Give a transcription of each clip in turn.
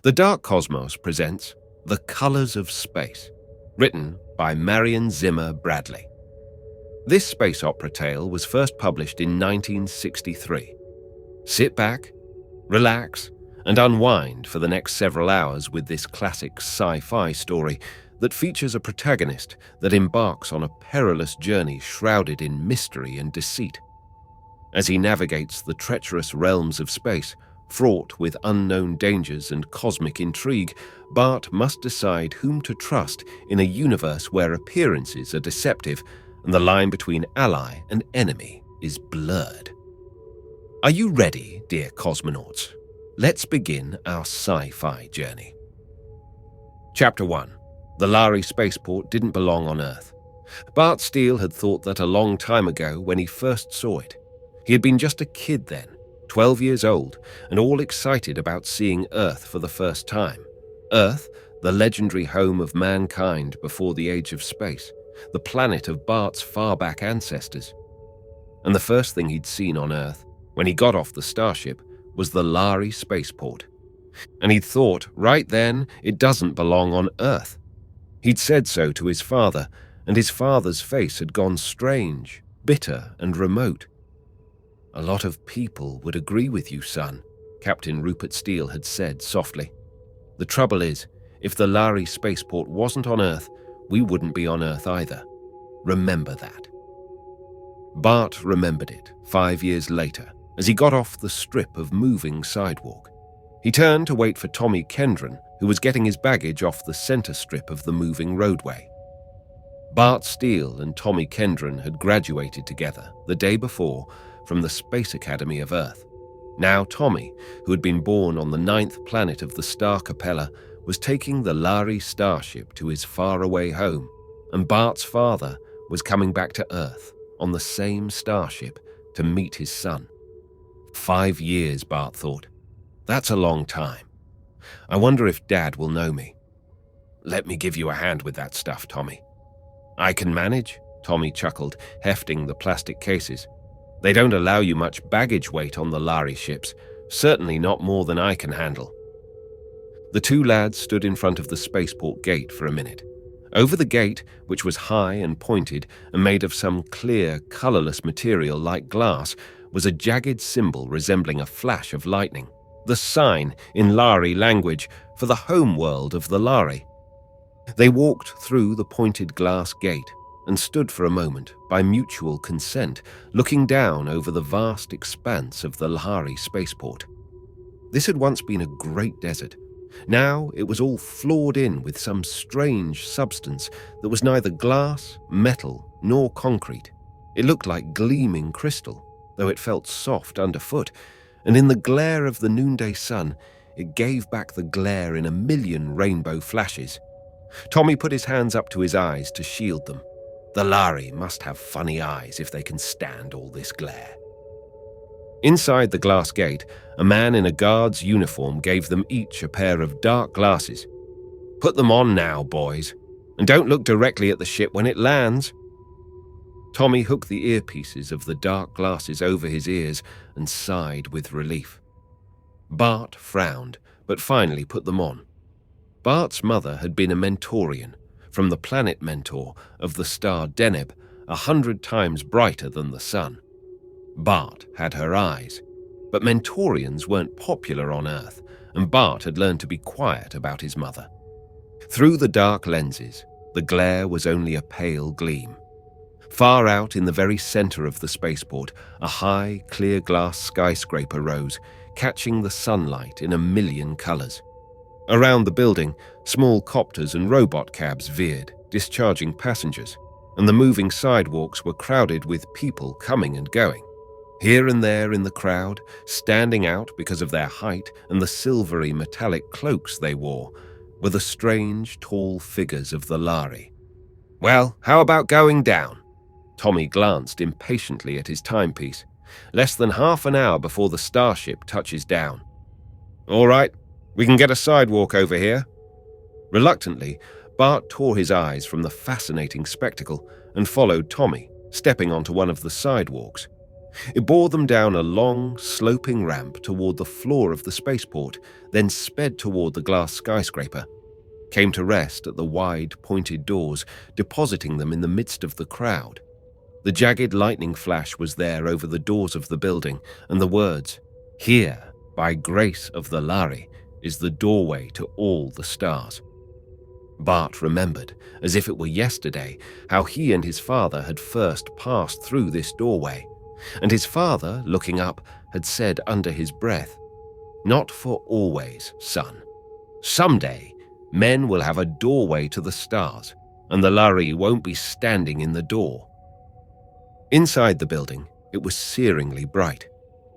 The Dark Cosmos presents The Colors of Space, written by Marion Zimmer Bradley. This space opera tale was first published in 1963. Sit back, relax, and unwind for the next several hours with this classic sci-fi story that features a protagonist that embarks on a perilous journey shrouded in mystery and deceit. As he navigates the treacherous realms of space, fraught with unknown dangers and cosmic intrigue, Bart must decide whom to trust in a universe where appearances are deceptive and the line between ally and enemy is blurred. Are you ready, dear cosmonauts? Let's begin our sci-fi journey. Chapter 1. The Larry Spaceport didn't belong on Earth. Bart Steele had thought that a long time ago when he first saw it. He had been just a kid then, 12 years old, and all excited about seeing Earth for the first time. Earth, the legendary home of mankind before the age of space, the planet of Bart's far-back ancestors. And the first thing he'd seen on Earth, when he got off the starship, was the Larry Spaceport. And he'd thought, right then, it doesn't belong on Earth. He'd said so to his father, and his father's face had gone strange, bitter, and remote. "A lot of people would agree with you, son," Captain Rupert Steele had said softly. "The trouble is, if the Larry Spaceport wasn't on Earth, we wouldn't be on Earth either. Remember that." Bart remembered it 5 years later as he got off the strip of moving sidewalk. He turned to wait for Tommy Kendron, who was getting his baggage off the center strip of the moving roadway. Bart Steele and Tommy Kendron had graduated together the day before from the Space Academy of Earth. Now Tommy, who had been born on the 9th planet of the Star Capella, was taking the Lhari starship to his faraway home, and Bart's father was coming back to Earth on the same starship to meet his son. 5 years, Bart thought. That's a long time. I wonder if Dad will know me. "Let me give you a hand with that stuff, Tommy." "I can manage," Tommy chuckled, hefting the plastic cases. "They don't allow you much baggage weight on the Lhari ships, certainly not more than I can handle." The two lads stood in front of the spaceport gate for a minute. Over the gate, which was high and pointed and made of some clear, colorless material like glass, was a jagged symbol resembling a flash of lightning, the sign, in Lhari language, for the home world of the Lhari. They walked through the pointed glass gate and stood for a moment, by mutual consent, looking down over the vast expanse of the Lhari Spaceport. This had once been a great desert. Now it was all floored in with some strange substance that was neither glass, metal, nor concrete. It looked like gleaming crystal, though it felt soft underfoot, and in the glare of the noonday sun, it gave back the glare in a million rainbow flashes. Tommy put his hands up to his eyes to shield them. The Lhari must have funny eyes if they can stand all this glare. Inside the glass gate, a man in a guard's uniform gave them each a pair of dark glasses. "Put them on now, boys, and don't look directly at the ship when it lands." Tommy hooked the earpieces of the dark glasses over his ears and sighed with relief. Bart frowned, but finally put them on. Bart's mother had been a Mentorian, from the planet Mentor of the star Deneb, 100 times brighter than the sun. Bart had her eyes, but Mentorians weren't popular on Earth, and Bart had learned to be quiet about his mother. Through the dark lenses, the glare was only a pale gleam. Far out in the very center of the spaceport, a high, clear glass skyscraper rose, catching the sunlight in a million colors. Around the building, small copters and robot cabs veered, discharging passengers, and the moving sidewalks were crowded with people coming and going. Here and there in the crowd, standing out because of their height and the silvery metallic cloaks they wore, were the strange, tall figures of the Lhari. "Well, how about going down?" Tommy glanced impatiently at his timepiece. "Less than half an hour before the starship touches down." "All right. We can get a sidewalk over here." Reluctantly, Bart tore his eyes from the fascinating spectacle and followed Tommy, stepping onto one of the sidewalks. It bore them down a long, sloping ramp toward the floor of the spaceport, then sped toward the glass skyscraper, came to rest at the wide, pointed doors, depositing them in the midst of the crowd. The jagged lightning flash was there over the doors of the building, and the words, "Here, by grace of the Lhari, is the doorway to all the stars." Bart remembered, as if it were yesterday, how he and his father had first passed through this doorway, and his father, looking up, had said under his breath, "Not for always, son. Someday, men will have a doorway to the stars, and the Lhari won't be standing in the door." Inside the building, it was searingly bright.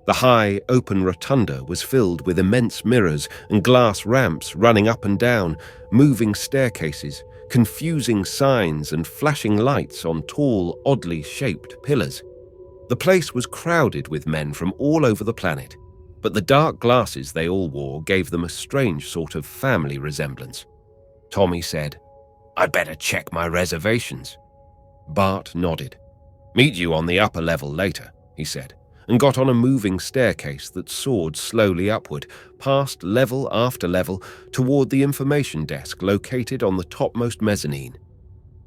The high, open rotunda was filled with immense mirrors and glass ramps running up and down, moving staircases, confusing signs and flashing lights on tall, oddly shaped pillars. The place was crowded with men from all over the planet, but the dark glasses they all wore gave them a strange sort of family resemblance. Tommy said, "I'd better check my reservations." Bart nodded. "Meet you on the upper level later," he said, and got on a moving staircase that soared slowly upward, past level after level, toward the information desk located on the topmost mezzanine.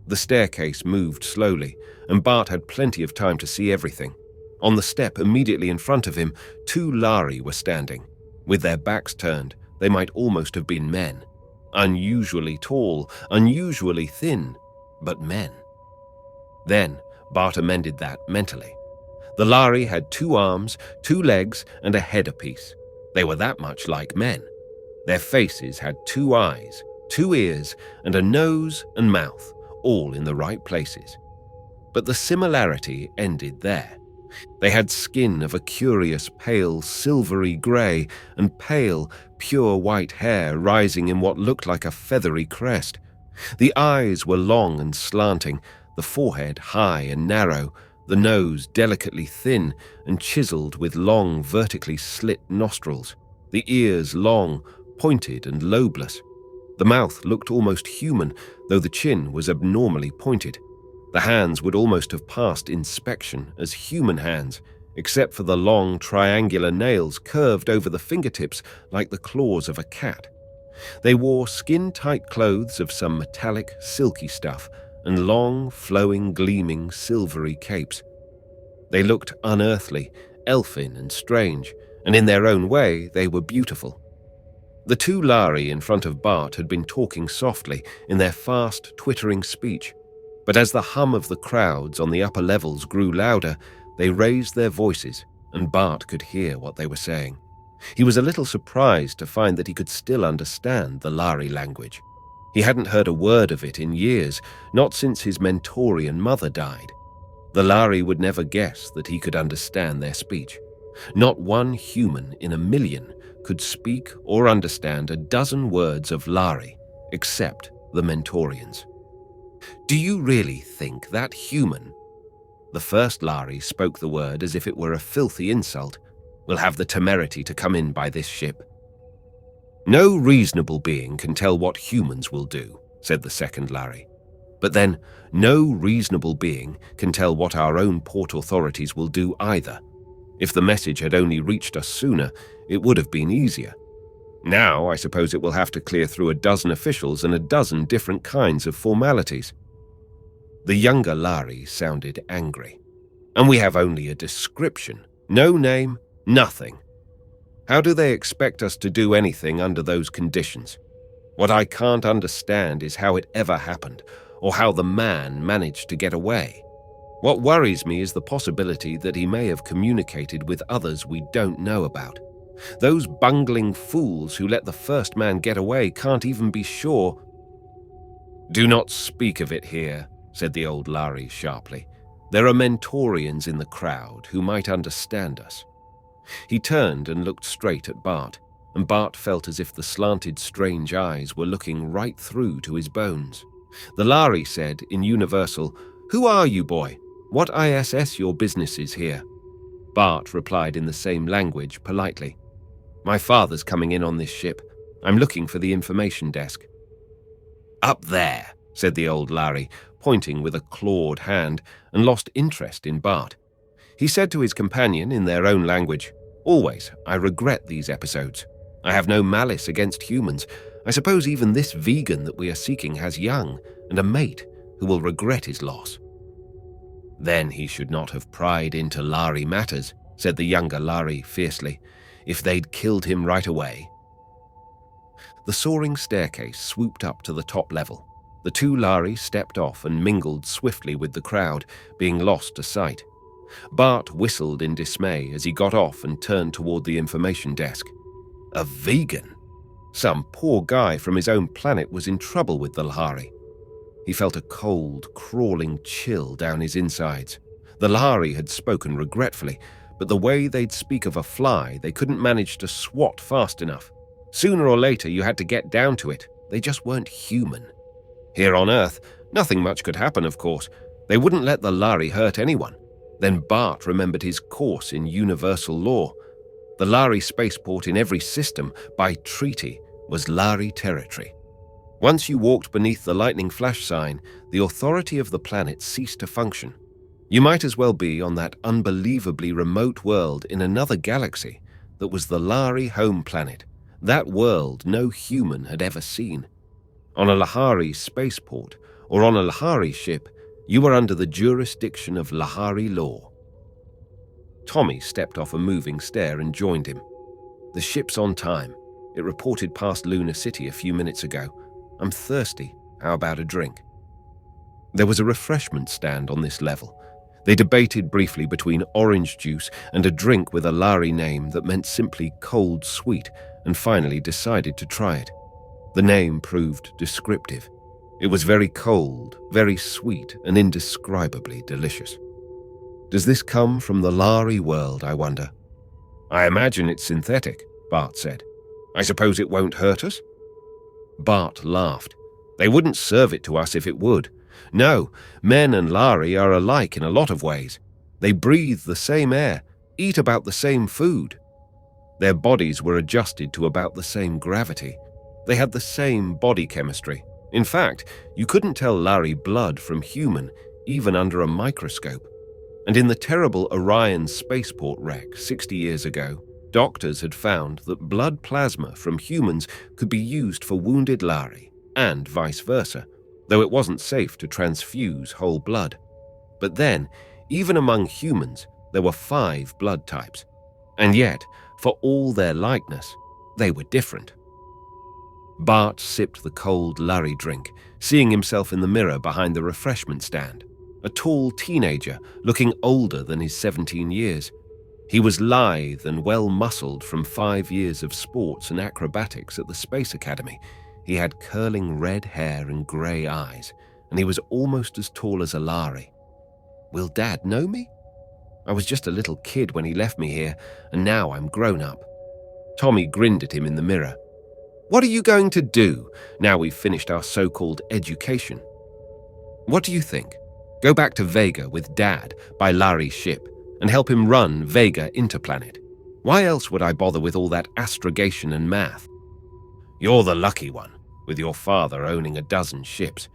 The staircase moved slowly, and Bart had plenty of time to see everything. On the step immediately in front of him, 2 Lhari were standing. With their backs turned, they might almost have been men. Unusually tall, unusually thin, but men. Then Bart amended that mentally. The Lhari had 2 arms, 2 legs, and a head apiece. They were that much like men. Their faces had 2 eyes, 2 ears, and a nose and mouth, all in the right places. But the similarity ended there. They had skin of a curious pale silvery grey and pale, pure white hair rising in what looked like a feathery crest. The eyes were long and slanting, the forehead high and narrow, the nose delicately thin and chiseled with long, vertically slit nostrils, the ears long, pointed and lobeless. The mouth looked almost human, though the chin was abnormally pointed. The hands would almost have passed inspection as human hands, except for the long, triangular nails curved over the fingertips like the claws of a cat. They wore skin-tight clothes of some metallic, silky stuff, and long, flowing, gleaming, silvery capes. They looked unearthly, elfin and strange, and in their own way they were beautiful. The 2 Lhari in front of Bart had been talking softly in their fast, twittering speech, but as the hum of the crowds on the upper levels grew louder, they raised their voices, and Bart could hear what they were saying. He was a little surprised to find that he could still understand the Lhari language. He hadn't heard a word of it in years, not since his Mentorian mother died. The Lhari would never guess that he could understand their speech. Not one human in a million could speak or understand a dozen words of Lhari, except the Mentorians. "Do you really think that human?" The first Lhari spoke the word as if it were a filthy insult. "Will have the temerity to come in by this ship." "No reasonable being can tell what humans will do," said the second Lhari. "But then, no reasonable being can tell what our own port authorities will do either. If the message had only reached us sooner, it would have been easier. Now, I suppose it will have to clear through a dozen officials and a dozen different kinds of formalities." The younger Lhari sounded angry. "And we have only a description, no name, nothing. How do they expect us to do anything under those conditions? What I can't understand is how it ever happened, or how the man managed to get away. What worries me is the possibility that he may have communicated with others we don't know about. Those bungling fools who let the first man get away can't even be sure." "Do not speak of it here," said the old Lhari sharply. "There are Mentorians in the crowd who might understand us." He turned and looked straight at Bart, and Bart felt as if the slanted, strange eyes were looking right through to his bones. The Lhari said, in universal, "Who are you, boy? What ISS your business is here?" Bart replied in the same language, politely. "My father's coming in on this ship. I'm looking for the information desk." "Up there," said the old Lhari, pointing with a clawed hand, and lost interest in Bart. He said to his companion in their own language, "Always, I regret these episodes. I have no malice against humans. I suppose even this vegan that we are seeking has young and a mate who will regret his loss." "Then he should not have pried into Lhari matters," said the younger Lhari fiercely. "If they'd killed him right away." The soaring staircase swooped up to the top level. The two Lhari stepped off and mingled swiftly with the crowd, being lost to sight. Bart whistled in dismay as he got off and turned toward the information desk. A vegan? Some poor guy from his own planet was in trouble with the Lhari. He felt a cold, crawling chill down his insides. The Lhari had spoken regretfully, but the way they'd speak of a fly, they couldn't manage to swat fast enough. Sooner or later, you had to get down to it. They just weren't human. Here on Earth, nothing much could happen, of course. They wouldn't let the Lhari hurt anyone. Then Bart remembered his course in universal law. The Larry Spaceport in every system, by treaty, was Lhari territory. Once you walked beneath the lightning flash sign, the authority of the planet ceased to function. You might as well be on that unbelievably remote world in another galaxy that was the Lhari home planet, that world no human had ever seen. On a Lhari spaceport or on a Lhari ship, you were under the jurisdiction of Lhari law. Tommy stepped off a moving stair and joined him. "The ship's on time. It reported past Lunar City a few minutes ago. I'm thirsty. How about a drink?" There was a refreshment stand on this level. They debated briefly between orange juice and a drink with a Lhari name that meant simply cold sweet, and finally decided to try it. The name proved descriptive. It was very cold, very sweet, and indescribably delicious. "Does this come from the Lhari world, I wonder?" "I imagine it's synthetic," Bart said. "I suppose it won't hurt us?" Bart laughed. "They wouldn't serve it to us if it would. No, men and Lhari are alike in a lot of ways. They breathe the same air, eat about the same food. Their bodies were adjusted to about the same gravity. They had the same body chemistry. In fact, you couldn't tell Lhari blood from human, even under a microscope. And in the terrible Orion spaceport wreck 60 years ago, doctors had found that blood plasma from humans could be used for wounded Lhari, and vice versa, though it wasn't safe to transfuse whole blood. But then, even among humans, there were 5 blood types. And yet, for all their likeness, they were different. Bart sipped the cold Lhari drink, seeing himself in the mirror behind the refreshment stand. A tall teenager, looking older than his 17 years. He was lithe and well-muscled from 5 years of sports and acrobatics at the Space Academy. He had curling red hair and grey eyes, and he was almost as tall as a Lhari. "Will Dad know me? I was just a little kid when he left me here, and now I'm grown up." Tommy grinned at him in the mirror. "What are you going to do now we've finished our so-called education?" "What do you think? Go back to Vega with Dad by Lhari's ship and help him run Vega Interplanet. Why else would I bother with all that astrogation and math? You're the lucky one, with your father owning a dozen ships.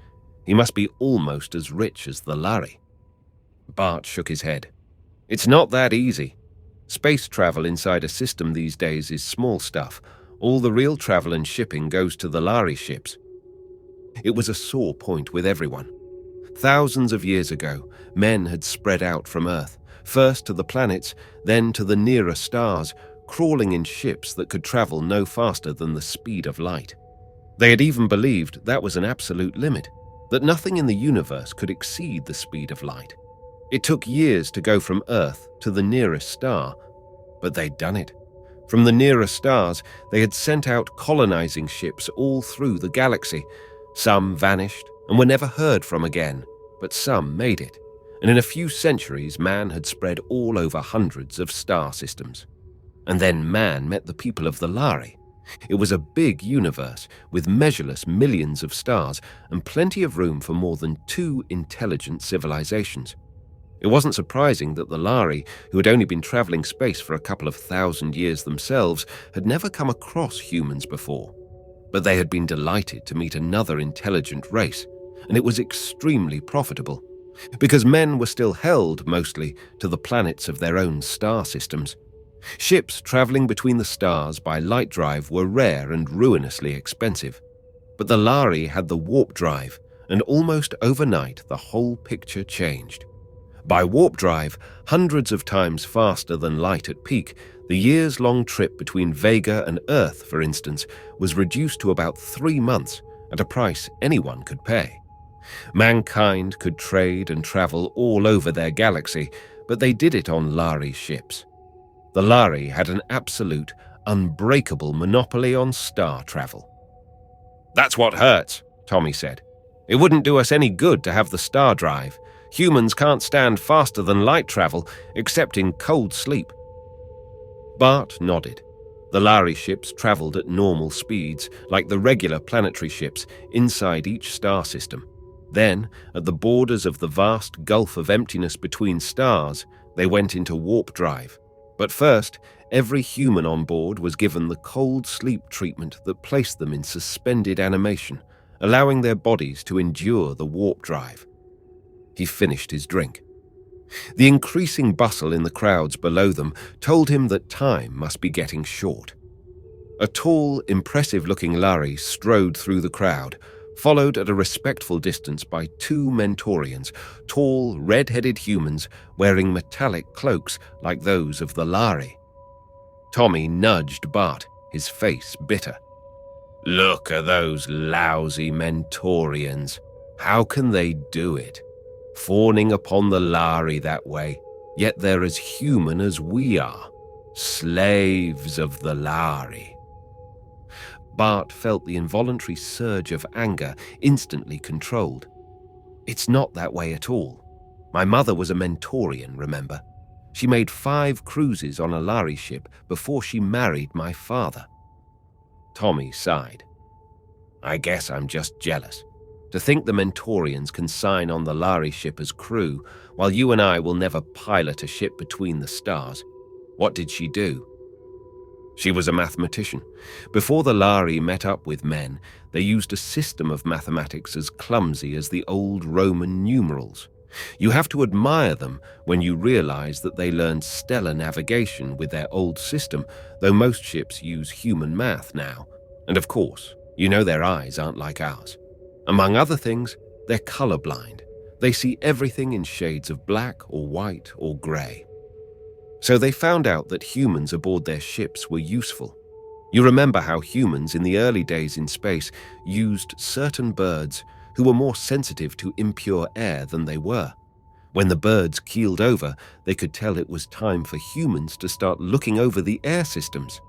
He must be almost as rich as the Lhari." Bart shook his head. "It's not that easy. Space travel inside a system these days is small stuff. All the real travel and shipping goes to the Lhari ships." It was a sore point with everyone. Thousands of years ago, men had spread out from Earth, first to the planets, then to the nearer stars, crawling in ships that could travel no faster than the speed of light. They had even believed that was an absolute limit, that nothing in the universe could exceed the speed of light. It took years to go from Earth to the nearest star, but they'd done it. From the nearer stars, they had sent out colonizing ships all through the galaxy. Some vanished and were never heard from again, but some made it. And in a few centuries, man had spread all over hundreds of star systems. And then man met the people of the Lhari. It was a big universe with measureless millions of stars and plenty of room for more than 2 intelligent civilizations. It wasn't surprising that the Lhari, who had only been traveling space for a couple of 1,000 years themselves, had never come across humans before. But they had been delighted to meet another intelligent race, and it was extremely profitable. because men were still held, mostly, to the planets of their own star systems. Ships traveling between the stars by light drive were rare and ruinously expensive. But the Lhari had the warp drive, and almost overnight the whole picture changed. By warp drive, hundreds of times faster than light at peak, the years-long trip between Vega and Earth, for instance, was reduced to about 3 months at a price anyone could pay. Mankind could trade and travel all over their galaxy, but they did it on Lhari ships. The Lhari had an absolute, unbreakable monopoly on star travel. "That's what hurts," Tommy said. "It wouldn't do us any good to have the star drive. Humans can't stand faster than light travel, except in cold sleep." Bart nodded. The Lhari ships traveled at normal speeds, like the regular planetary ships, inside each star system. Then, at the borders of the vast gulf of emptiness between stars, they went into warp drive. But first, every human on board was given the cold sleep treatment that placed them in suspended animation, allowing their bodies to endure the warp drive. He finished his drink. The increasing bustle in the crowds below them told him that time must be getting short. A tall, impressive-looking Lhari strode through the crowd, followed at a respectful distance by 2 Mentorians, tall, red-headed humans wearing metallic cloaks like those of the Lhari. Tommy nudged Bart, his face bitter. "Look at those lousy Mentorians. How can they do it? Fawning upon the Lhari that way, yet they're as human as we are. Slaves of the Lhari." Bart felt the involuntary surge of anger instantly controlled. "It's not that way at all. My mother was a Mentorian, remember? She made 5 cruises on a Lhari ship before she married my father." Tommy sighed. "I guess I'm just jealous. To think the Mentorians can sign on the Lhari ship as crew, while you and I will never pilot a ship between the stars. What did she do?" "She was a mathematician. Before the Lhari met up with men, they used a system of mathematics as clumsy as the old Roman numerals. You have to admire them when you realize that they learned stellar navigation with their old system, though most ships use human math now. And of course, you know their eyes aren't like ours. Among other things, they're colorblind. They see everything in shades of black or white or gray. So they found out that humans aboard their ships were useful. You remember how humans in the early days in space used certain birds who were more sensitive to impure air than they were. When the birds keeled over, they could tell it was time for humans to start looking over the air systems.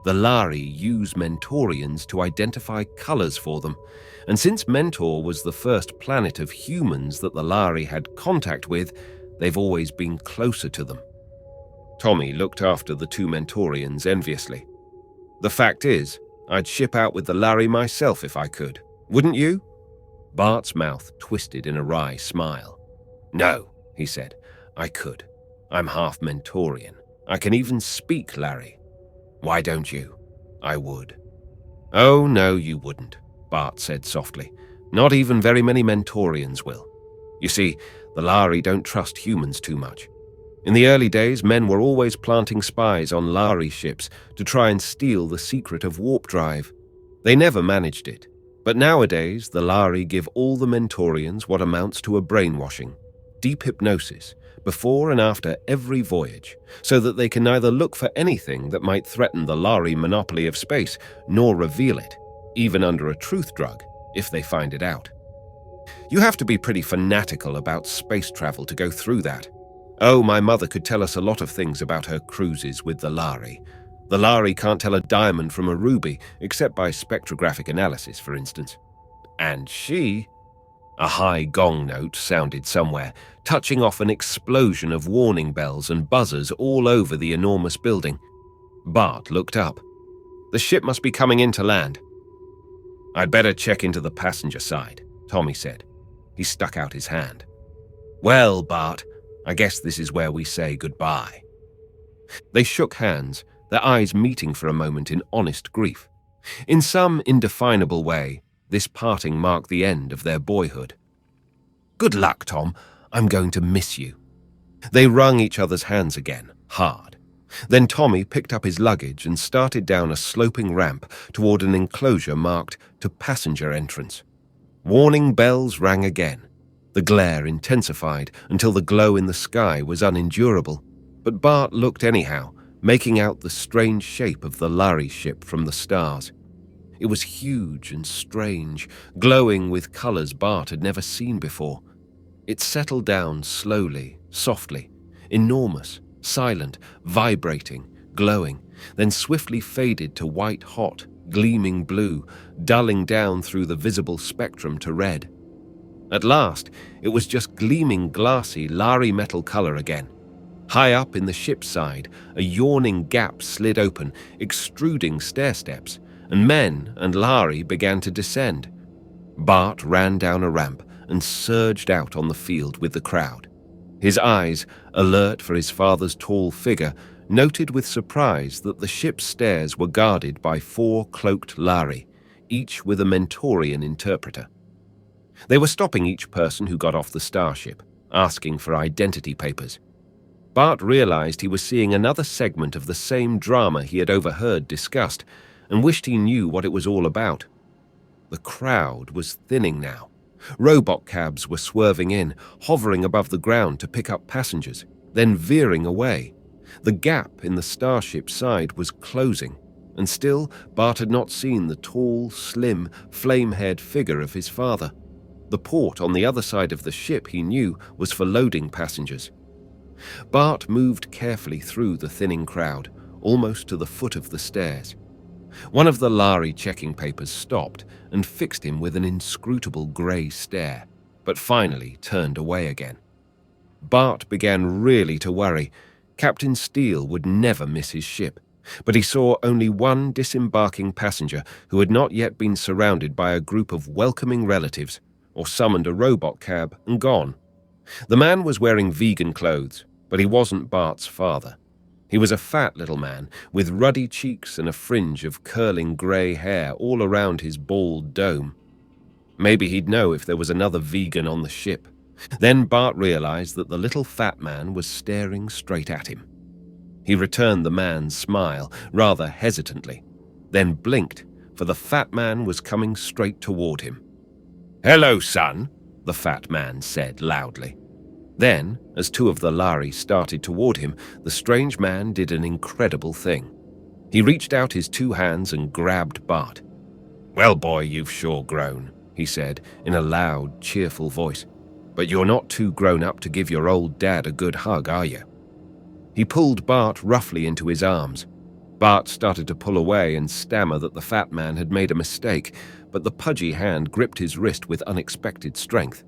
The Lhari use Mentorians to identify colors for them, and since Mentor was the first planet of humans that the Lhari had contact with, they've always been closer to them. Tommy looked after the 2 Mentorians enviously. "The fact is, I'd ship out with the Lhari myself if I could. Wouldn't you?" Bart's mouth twisted in a wry smile. "No," he said, "I could. I'm half Mentorian. I can even speak Lhari." "Why don't you?" "I would." "Oh, no, you wouldn't," Bart said softly. "Not even very many Mentorians will. You see, the Lhari don't trust humans too much. In the early days, men were always planting spies on Lhari ships to try and steal the secret of warp drive. They never managed it. But nowadays, the Lhari give all the Mentorians what amounts to a brainwashing, deep hypnosis, before and after every voyage, so that they can neither look for anything that might threaten the Lhari monopoly of space, nor reveal it, even under a truth drug, if they find it out. You have to be pretty fanatical about space travel to go through that. Oh, my mother could tell us a lot of things about her cruises with the Lhari. The Lhari can't tell a diamond from a ruby, except by spectrographic analysis, for instance. And she... A high gong note sounded somewhere, touching off an explosion of warning bells and buzzers all over the enormous building. Bart looked up. "The ship must be coming in to land." "I'd better check into the passenger side," Tommy said. He stuck out his hand. "Well, Bart, I guess this is where we say goodbye." They shook hands, their eyes meeting for a moment in honest grief. In some indefinable way, this parting marked the end of their boyhood. "Good luck, Tom. I'm going to miss you." They wrung each other's hands again, hard. Then Tommy picked up his luggage and started down a sloping ramp toward an enclosure marked "To Passenger Entrance." Warning bells rang again. The glare intensified until the glow in the sky was unendurable, but Bart looked anyhow, making out the strange shape of the Lhari ship from the stars. It was huge and strange, glowing with colors Bart had never seen before. It settled down slowly, softly, enormous, silent, vibrating, glowing, then swiftly faded to white-hot, gleaming blue, dulling down through the visible spectrum to red. At last, it was just gleaming glassy Lhari metal color again. High up in the ship's side, a yawning gap slid open, extruding stair steps, and men and Lhari began to descend. Bart ran down a ramp and surged out on the field with the crowd. His eyes, alert for his father's tall figure, noted with surprise that the ship's stairs were guarded by 4 cloaked Lhari, each with a Mentorian interpreter. They were stopping each person who got off the starship, asking for identity papers. Bart realized he was seeing another segment of the same drama he had overheard discussed, and wished he knew what it was all about. The crowd was thinning now. Robot cabs were swerving in, hovering above the ground to pick up passengers, then veering away. The gap in the starship side was closing, and still Bart had not seen the tall, slim, flame-haired figure of his father. The port on the other side of the ship, he knew, was for loading passengers. Bart moved carefully through the thinning crowd, almost to the foot of the stairs. One of the Lhari checking papers stopped and fixed him with an inscrutable grey stare, but finally turned away again. Bart began really to worry. Captain Steele would never miss his ship, but he saw only one disembarking passenger who had not yet been surrounded by a group of welcoming relatives, or summoned a robot cab and gone. The man was wearing vegan clothes, but he wasn't Bart's father. He was a fat little man with ruddy cheeks and a fringe of curling grey hair all around his bald dome. Maybe he'd know if there was another vegan on the ship. Then Bart realized that the little fat man was staring straight at him. He returned the man's smile rather hesitantly, then blinked, for the fat man was coming straight toward him. "Hello, son," the fat man said loudly. Then, as 2 of the Lhari started toward him, the strange man did an incredible thing. He reached out his 2 hands and grabbed Bart. "Well, boy, you've sure grown," he said in a loud, cheerful voice. "But you're not too grown up to give your old dad a good hug, are you?" He pulled Bart roughly into his arms. Bart started to pull away and stammer that the fat man had made a mistake, but the pudgy hand gripped his wrist with unexpected strength.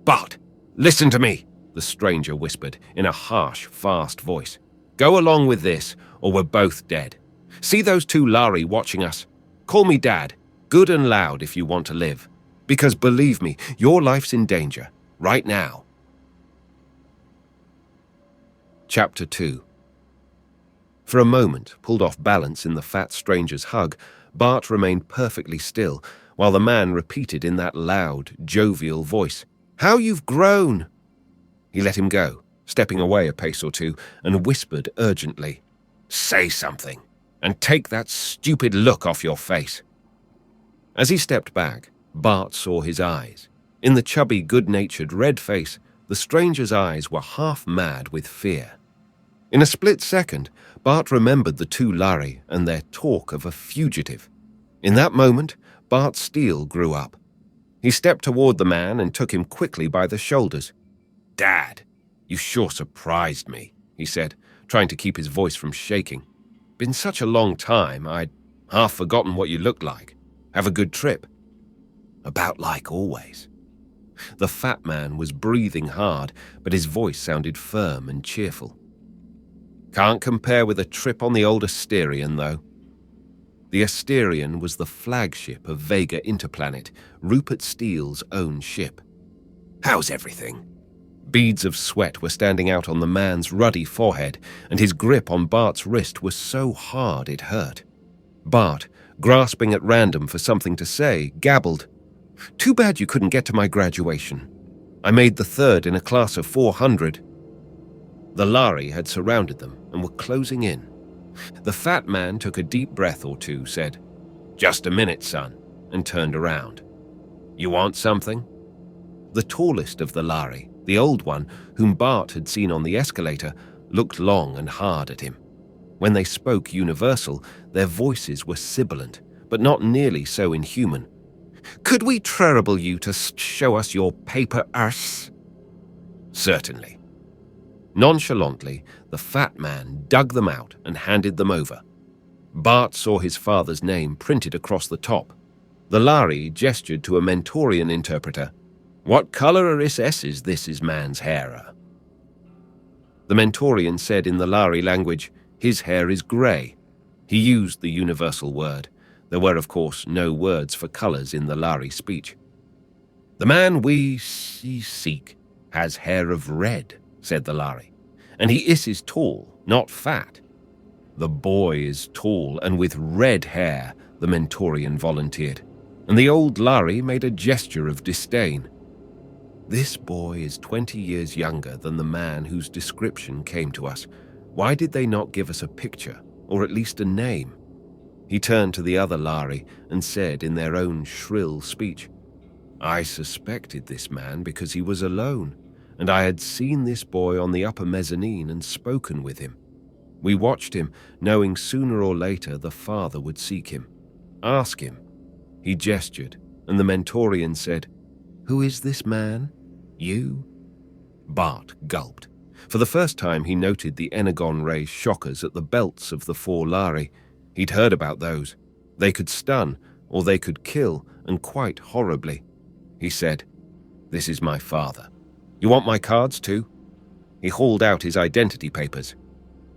"Bart, listen to me," the stranger whispered in a harsh, fast voice. "Go along with this, or we're both dead. See those 2 Lhari watching us? Call me Dad, good and loud if you want to live. Because believe me, your life's in danger, right now." Chapter 2. For a moment, pulled off balance in the fat stranger's hug, Bart remained perfectly still, while the man repeated in that loud, jovial voice, "How you've grown!" He let him go, stepping away a pace or 2, and whispered urgently, "Say something, and take that stupid look off your face." As he stepped back, Bart saw his eyes. In the chubby, good-natured red face, the stranger's eyes were half mad with fear. In a split second, Bart remembered the 2 Lhari and their talk of a fugitive. In that moment, Bart Steele grew up. He stepped toward the man and took him quickly by the shoulders. "Dad, you sure surprised me," he said, trying to keep his voice from shaking. "Been such a long time, I'd half forgotten what you looked like. Have a good trip." "About like always." The fat man was breathing hard, but his voice sounded firm and cheerful. "Can't compare with a trip on the old Asterion, though." The Asterion was the flagship of Vega Interplanet, Rupert Steele's own ship. "How's everything?" Beads of sweat were standing out on the man's ruddy forehead, and his grip on Bart's wrist was so hard it hurt. Bart, grasping at random for something to say, gabbled, "Too bad you couldn't get to my graduation." I made the third in a class of 400. The Lhari had surrounded them and were closing in. The fat man took a deep breath or two, said, "Just a minute, son," and turned around. "You want something?" The tallest of the Lhari, the old one, whom Bart had seen on the escalator, looked long and hard at him. When they spoke universal, their voices were sibilant, but not nearly so inhuman. "Could we trouble you to show us your papers?" "Certainly." Nonchalantly, the fat man dug them out and handed them over. Bart saw his father's name printed across the top. The Lhari gestured to a Mentorian interpreter. "What color is this man's hair?" The Mentorian said in the Lhari language, "His hair is grey." He used the universal word. There were, of course, no words for colors in the Lhari speech. "The man we seek has hair of red," said the Lhari, "and he is tall, not fat." "The boy is tall and with red hair," the Mentorian volunteered, and the old Lhari made a gesture of disdain. "This boy is 20 years younger than the man whose description came to us. Why did they not give us a picture, or at least a name?" He turned to the other Lhari and said in their own shrill speech, "I suspected this man because he was alone, and I had seen this boy on the upper mezzanine and spoken with him. We watched him, knowing sooner or later the father would seek him. Ask him." He gestured, and the Mentorian said, "Who is this man? You?" Bart gulped. For the first time he noted the Energon ray shockers at the belts of the 4 Lhari. He'd heard about those. They could stun, or they could kill, and quite horribly. He said, "This is my father. You want my cards too?" He hauled out his identity papers.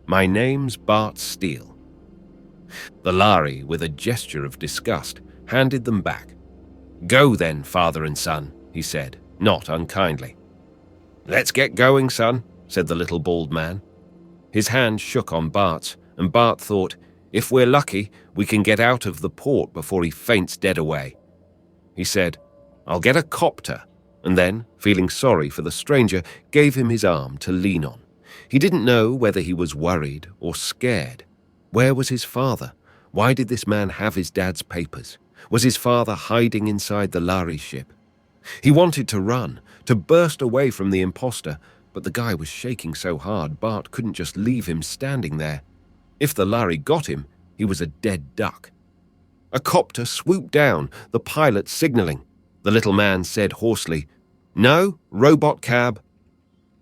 "My name's Bart Steele." The Lhari, with a gesture of disgust, handed them back. "Go then, father and son," he said, not unkindly. "Let's get going, son," said the little bald man. His hand shook on Bart's, and Bart thought, "If we're lucky, we can get out of the port before he faints dead away." He said, "I'll get a copter," and then, feeling sorry for the stranger, gave him his arm to lean on. He didn't know whether he was worried or scared. Where was his father? Why did this man have his dad's papers? Was his father hiding inside the Lhari ship? He wanted to run, to burst away from the imposter, but the guy was shaking so hard Bart couldn't just leave him standing there. If the Lhari got him, he was a dead duck. A copter swooped down, the pilot signaling. The little man said hoarsely, "No, robot cab."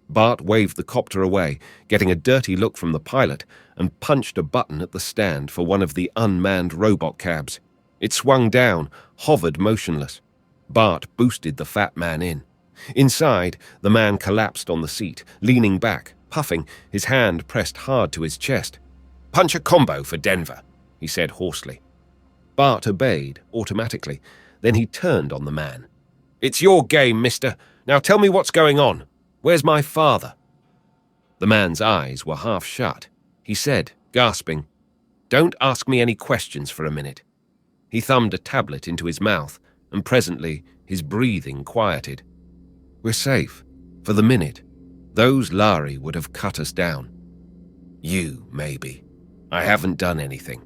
Bart waved the copter away, getting a dirty look from the pilot, and punched a button at the stand for one of the unmanned robot cabs. It swung down, hovered motionless. Bart boosted the fat man in. Inside, the man collapsed on the seat, leaning back, puffing, his hand pressed hard to his chest. "Punch a combo for Denver," he said hoarsely. Bart obeyed, automatically. Then he turned on the man. "It's your game, mister. Now tell me what's going on. Where's my father?" The man's eyes were half shut. He said, gasping, "Don't ask me any questions for a minute." He thumbed a tablet into his mouth, and presently his breathing quieted. "We're safe. For the minute. Those Lhari would have cut us down. You, maybe. I haven't done anything.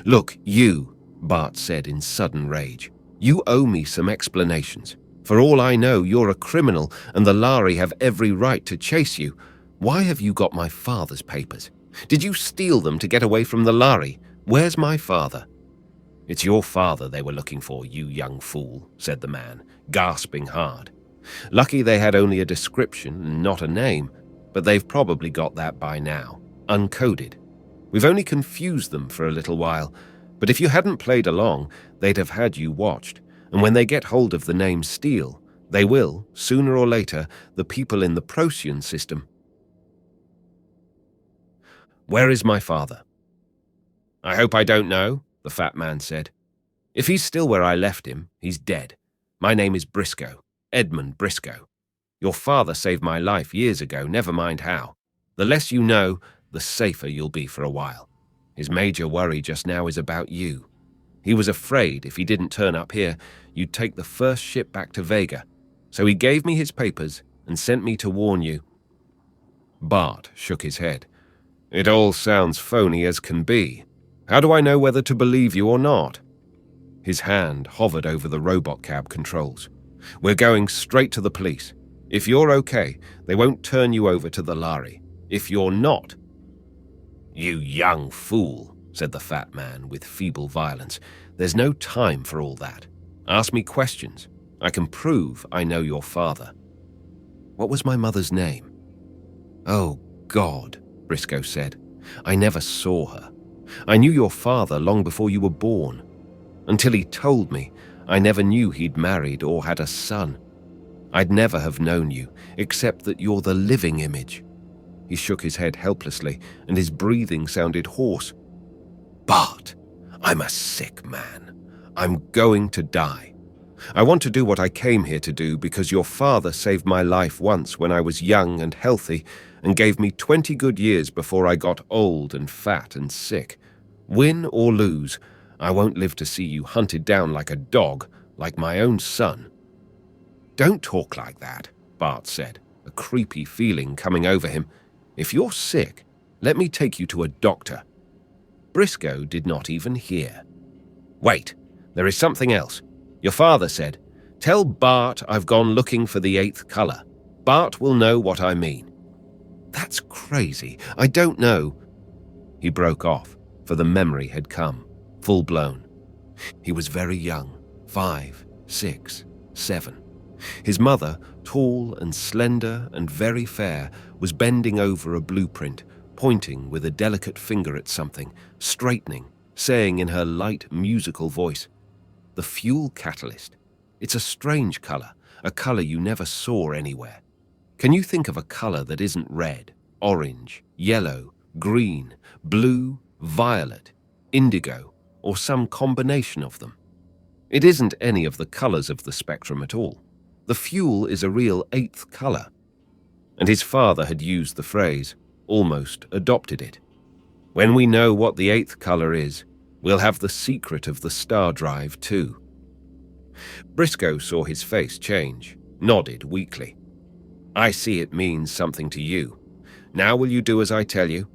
Look, you," Bart said in sudden rage. "You owe me some explanations. For all I know, you're a criminal, and the Lhari have every right to chase you. Why have you got my father's papers? Did you steal them to get away from the Lhari? Where's my father?" "It's your father they were looking for, you young fool," said the man, gasping hard. "Lucky they had only a description and not a name, but they've probably got that by now, uncoded. We've only confused them for a little while, but if you hadn't played along, they'd have had you watched, and when they get hold of the name Steele, they will, sooner or later, the people in the Procyon system." "Where is my father?" "I hope I don't know," the fat man said. "If he's still where I left him, he's dead. My name is Briscoe, Edmund Briscoe. Your father saved my life years ago, never mind how. The less you know, the safer you'll be for a while. His major worry just now is about you. He was afraid if he didn't turn up here, you'd take the first ship back to Vega. So he gave me his papers and sent me to warn you." Bart shook his head. "It all sounds phony as can be. How do I know whether to believe you or not?" His hand hovered over the robot cab controls. "We're going straight to the police. If you're okay, they won't turn you over to the Lhari. If you're not—" "You young fool," said the fat man with feeble violence. "There's no time for all that. Ask me questions. I can prove I know your father." "What was my mother's name?" "Oh, God," Briscoe said. "I never saw her. I knew your father long before you were born. Until he told me, I never knew he'd married or had a son. I'd never have known you, except that you're the living image." He shook his head helplessly, and his breathing sounded hoarse. "Bart, I'm a sick man. I'm going to die. I want to do what I came here to do because your father saved my life once when I was young and healthy and gave me 20 good years before I got old and fat and sick. Win or lose, I won't live to see you hunted down like a dog, like my own son." "Don't talk like that," Bart said, a creepy feeling coming over him. "If you're sick, let me take you to a doctor." Briscoe did not even hear. "Wait, there is something else. Your father said, 'Tell Bart I've gone looking for the 8th color. Bart will know what I mean.'" "That's crazy. I don't know." He broke off, for the memory had come, full blown. He was very young, 5, 6, 7. His mother, tall and slender and very fair, was bending over a blueprint, pointing with a delicate finger at something, straightening, saying in her light musical voice, "The fuel catalyst. It's a strange color, a color you never saw anywhere. Can you think of a color that isn't red, orange, yellow, green, blue, violet, indigo, or some combination of them? It isn't any of the colors of the spectrum at all. The fuel is a real 8th color." And his father had used the phrase, almost adopted it. "When we know what the 8th color is, we'll have the secret of the star drive too." Briscoe saw his face change, nodded weakly. "I see it means something to you. Now will you do as I tell you?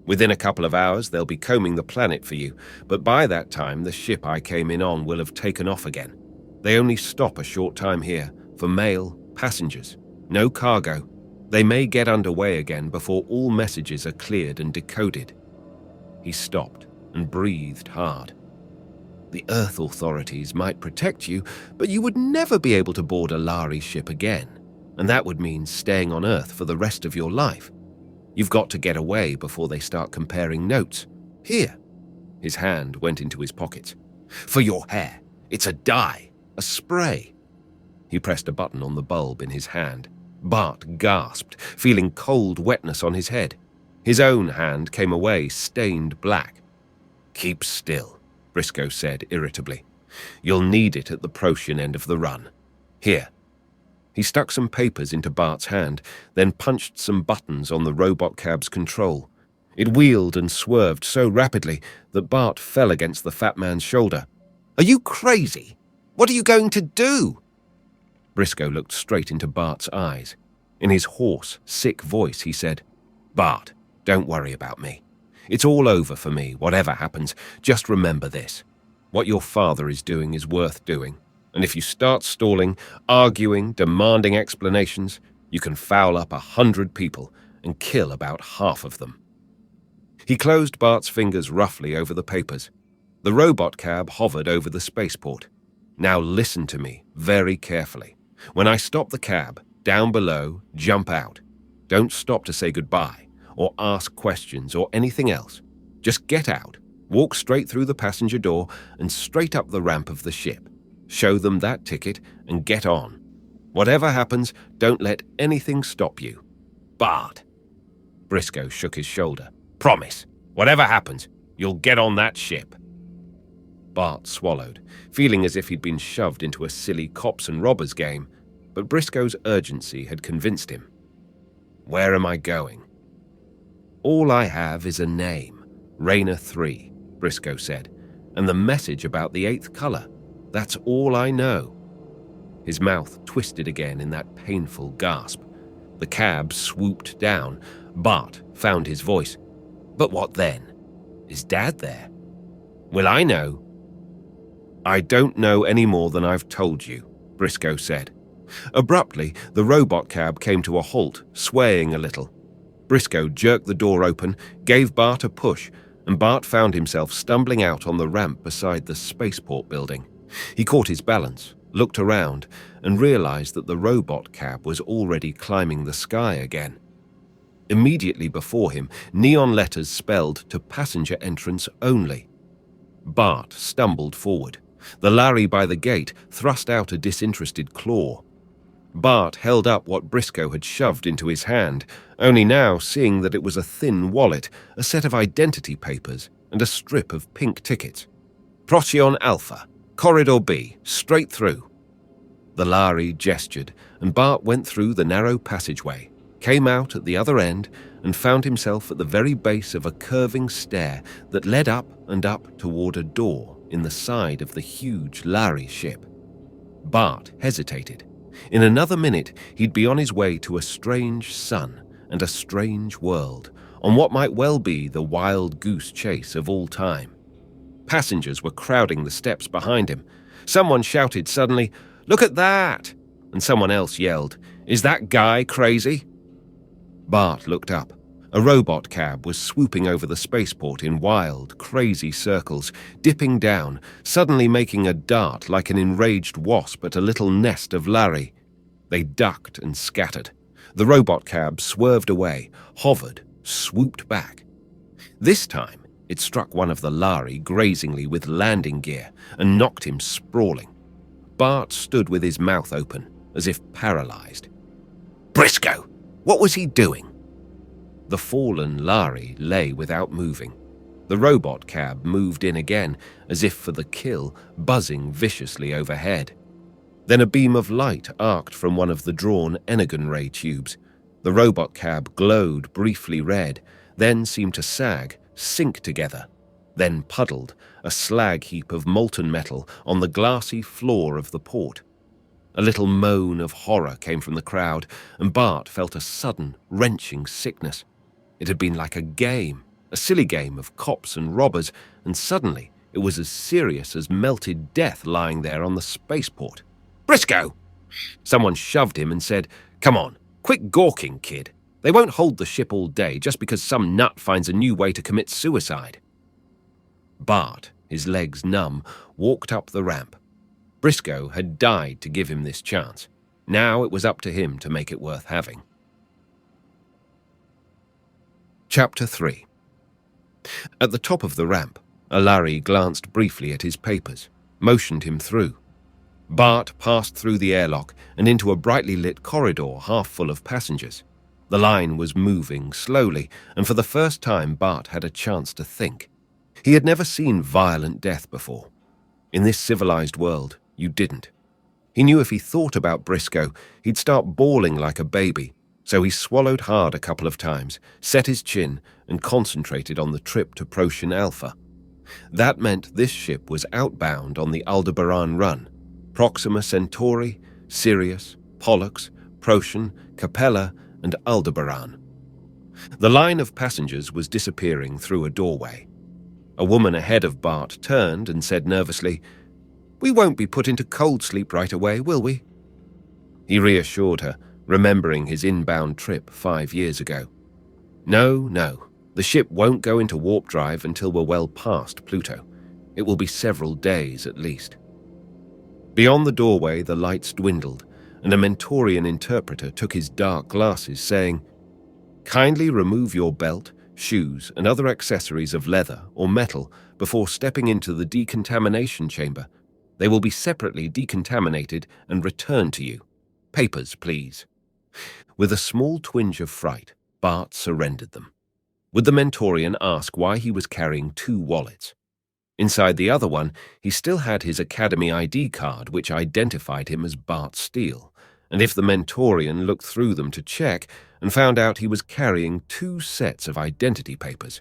Within a couple of hours they'll be combing the planet for you, but by that time the ship I came in on will have taken off again. They only stop a short time here, for mail, passengers, no cargo. They may get underway again before all messages are cleared and decoded." He stopped and breathed hard. "The Earth authorities might protect you, but you would never be able to board a Lhari ship again, and that would mean staying on Earth for the rest of your life. You've got to get away before they start comparing notes. Here." His hand went into his pockets. "For your hair. It's a dye, a spray." He pressed a button on the bulb in his hand. Bart gasped, feeling cold wetness on his head. His own hand came away, stained black. "Keep still," Briscoe said irritably. "You'll need it at the Procyon end of the run. Here." He stuck some papers into Bart's hand, then punched some buttons on the robot cab's control. It wheeled and swerved so rapidly that Bart fell against the fat man's shoulder. "Are you crazy? What are you going to do?" Briscoe looked straight into Bart's eyes. In his hoarse, sick voice, he said, "Bart, don't worry about me. It's all over for me, whatever happens. Just remember this. What your father is doing is worth doing. And if you start stalling, arguing, demanding explanations, you can foul up 100 people and kill about half of them." He closed Bart's fingers roughly over the papers. The robot cab hovered over the spaceport. "Now listen to me very carefully. When I stop the cab, down below, jump out. Don't stop to say goodbye, or ask questions, or anything else. Just get out, walk straight through the passenger door, and straight up the ramp of the ship. Show them that ticket, and get on. Whatever happens, don't let anything stop you. Bart." Briscoe shook his shoulder. "Promise, whatever happens, you'll get on that ship." Bart swallowed, feeling as if he'd been shoved into a silly cops and robbers game, but Briscoe's urgency had convinced him. "Where am I going?" "All I have is a name, Raynor 3, Briscoe said, "and the message about the 8th color. That's all I know." His mouth twisted again in that painful gasp. The cab swooped down. Bart found his voice. But what then? Is Dad there? Will I know? I don't know any more than I've told you, Briscoe said. Abruptly, the robot cab came to a halt, swaying a little. Briscoe jerked the door open, gave Bart a push, and Bart found himself stumbling out on the ramp beside the spaceport building. He caught his balance, looked around, and realized that the robot cab was already climbing the sky again. Immediately before him, neon letters spelled "To passenger entrance only." Bart stumbled forward. The Lhari by the gate thrust out a disinterested claw. Bart held up what Briscoe had shoved into his hand, only now seeing that it was a thin wallet, a set of identity papers, and a strip of pink tickets. Procyon Alpha, Corridor B, straight through. The Lhari gestured, and Bart went through the narrow passageway, came out at the other end, and found himself at the very base of a curving stair that led up and up toward a door in the side of the huge Lhari ship. Bart hesitated. In another minute, he'd be on his way to a strange sun and a strange world, on what might well be the wild goose chase of all time. Passengers were crowding the steps behind him. Someone shouted suddenly, "Look at that!" And someone else yelled, "Is that guy crazy?" Bart looked up. A robot cab was swooping over the spaceport in wild, crazy circles, dipping down, suddenly making a dart like an enraged wasp at a little nest of Lhari. They ducked and scattered. The robot cab swerved away, hovered, swooped back. This time, it struck one of the Lhari grazingly with landing gear and knocked him sprawling. Bart stood with his mouth open, as if paralyzed. Briscoe! What was he doing? The fallen Lhari lay without moving. The robot cab moved in again, as if for the kill, buzzing viciously overhead. Then a beam of light arced from one of the drawn Energon ray tubes. The robot cab glowed briefly red, then seemed to sag, sink together, then puddled, a slag heap of molten metal on the glassy floor of the port. A little moan of horror came from the crowd, and Bart felt a sudden, wrenching sickness. It had been like a game, a silly game of cops and robbers, and suddenly it was as serious as melted death lying there on the spaceport. Briscoe! Someone shoved him and said, "Come on, quit gawking, kid. They won't hold the ship all day just because some nut finds a new way to commit suicide." Bart, his legs numb, walked up the ramp. Briscoe had died to give him this chance. Now it was up to him to make it worth having. Chapter 3. At the top of the ramp, a Lhari glanced briefly at his papers, motioned him through. Bart passed through the airlock and into a brightly lit corridor half full of passengers. The line was moving slowly, and for the first time Bart had a chance to think. He had never seen violent death before. In this civilized world, you didn't. He knew if he thought about Briscoe, he'd start bawling like a baby, so he swallowed hard a couple of times, set his chin, and concentrated on the trip to Procyon Alpha. That meant this ship was outbound on the Aldebaran run. Proxima Centauri, Sirius, Pollux, Procyon, Capella, and Aldebaran. The line of passengers was disappearing through a doorway. A woman ahead of Bart turned and said nervously, "We won't be put into cold sleep right away, will we?" He reassured her, remembering his inbound trip 5 years ago. No, the ship won't go into warp drive until we're well past Pluto. It will be several days at least. Beyond the doorway, the lights dwindled, and a Mentorian interpreter took his dark glasses, saying, "Kindly remove your belt, shoes, and other accessories of leather or metal before stepping into the decontamination chamber. They will be separately decontaminated and returned to you. Papers, please." With a small twinge of fright, Bart surrendered them. Would the Mentorian ask why he was carrying 2 wallets? Inside the other one, he still had his Academy ID card, which identified him as Bart Steele, and if the Mentorian looked through them to check and found out he was carrying 2 sets of identity papers.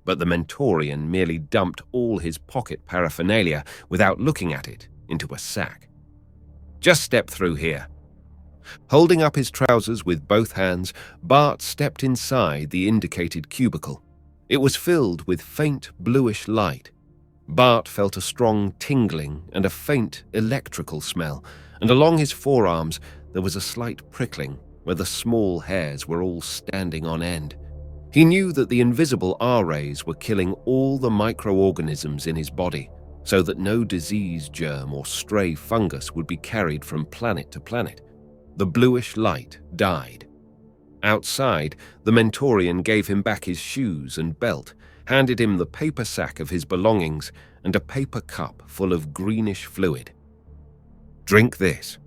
But the Mentorian merely dumped all his pocket paraphernalia without looking at it into a sack. Just step through here." Holding up his trousers with both hands, Bart stepped inside the indicated cubicle. It was filled with faint bluish light. Bart felt a strong tingling and a faint electrical smell, and along his forearms there was a slight prickling where the small hairs were all standing on end. He knew that the invisible R-rays were killing all the microorganisms in his body, so that no disease germ or stray fungus would be carried from planet to planet. The bluish light died. Outside, the Mentorian gave him back his shoes and belt, handed him the paper sack of his belongings and a paper cup full of greenish fluid. "Drink this."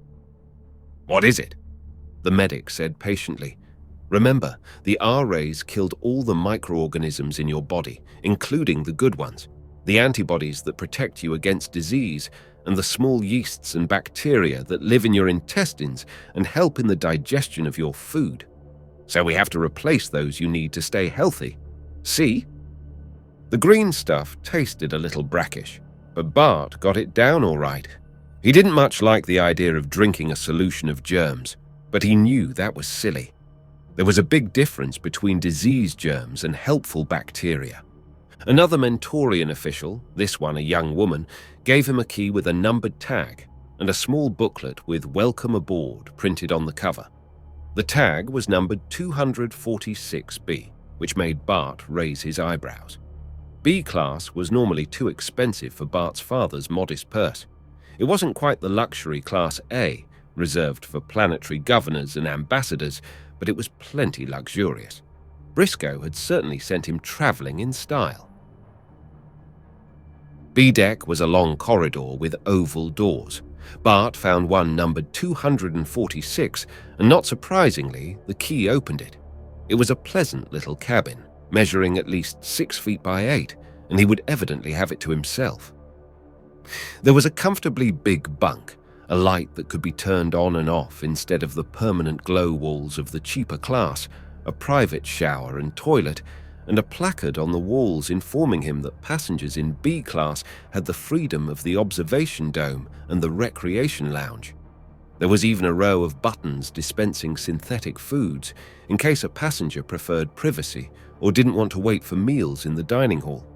"What is it?" the medic said patiently. "Remember, the R-rays killed all the microorganisms in your body, including the good ones, the antibodies that protect you against disease, and the small yeasts and bacteria that live in your intestines and help in the digestion of your food. So we have to replace those you need to stay healthy. See?" The green stuff tasted a little brackish, but Bart got it down all right. He didn't much like the idea of drinking a solution of germs, but he knew that was silly. There was a big difference between disease germs and helpful bacteria. Another Mentorian official, this one a young woman, gave him a key with a numbered tag and a small booklet with "Welcome Aboard" printed on the cover. The tag was numbered 246B, which made Bart raise his eyebrows. B class was normally too expensive for Bart's father's modest purse. It wasn't quite the luxury class A, reserved for planetary governors and ambassadors, but it was plenty luxurious. Briscoe had certainly sent him traveling in style. B deck was a long corridor with oval doors. Bart found one numbered 246, and not surprisingly, the key opened it. It was a pleasant little cabin, measuring at least 6 feet by 8, and he would evidently have it to himself. There was a comfortably big bunk, a light that could be turned on and off instead of the permanent glow walls of the cheaper class, a private shower and toilet, and a placard on the walls informing him that passengers in B class had the freedom of the observation dome and the recreation lounge. There was even a row of buttons dispensing synthetic foods in case a passenger preferred privacy or didn't want to wait for meals in the dining hall.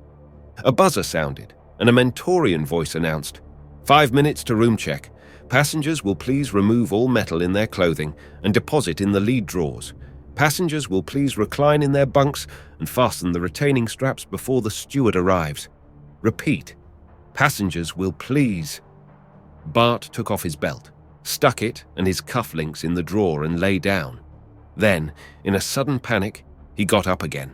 A buzzer sounded, and a Mentorian voice announced, 5 minutes to room check. Passengers will please remove all metal in their clothing and deposit in the lead drawers. Passengers will please recline in their bunks and fasten the retaining straps before the steward arrives. Repeat, passengers will please. Bart took off his belt, stuck it and his cufflinks in the drawer and lay down. Then, in a sudden panic, he got up again.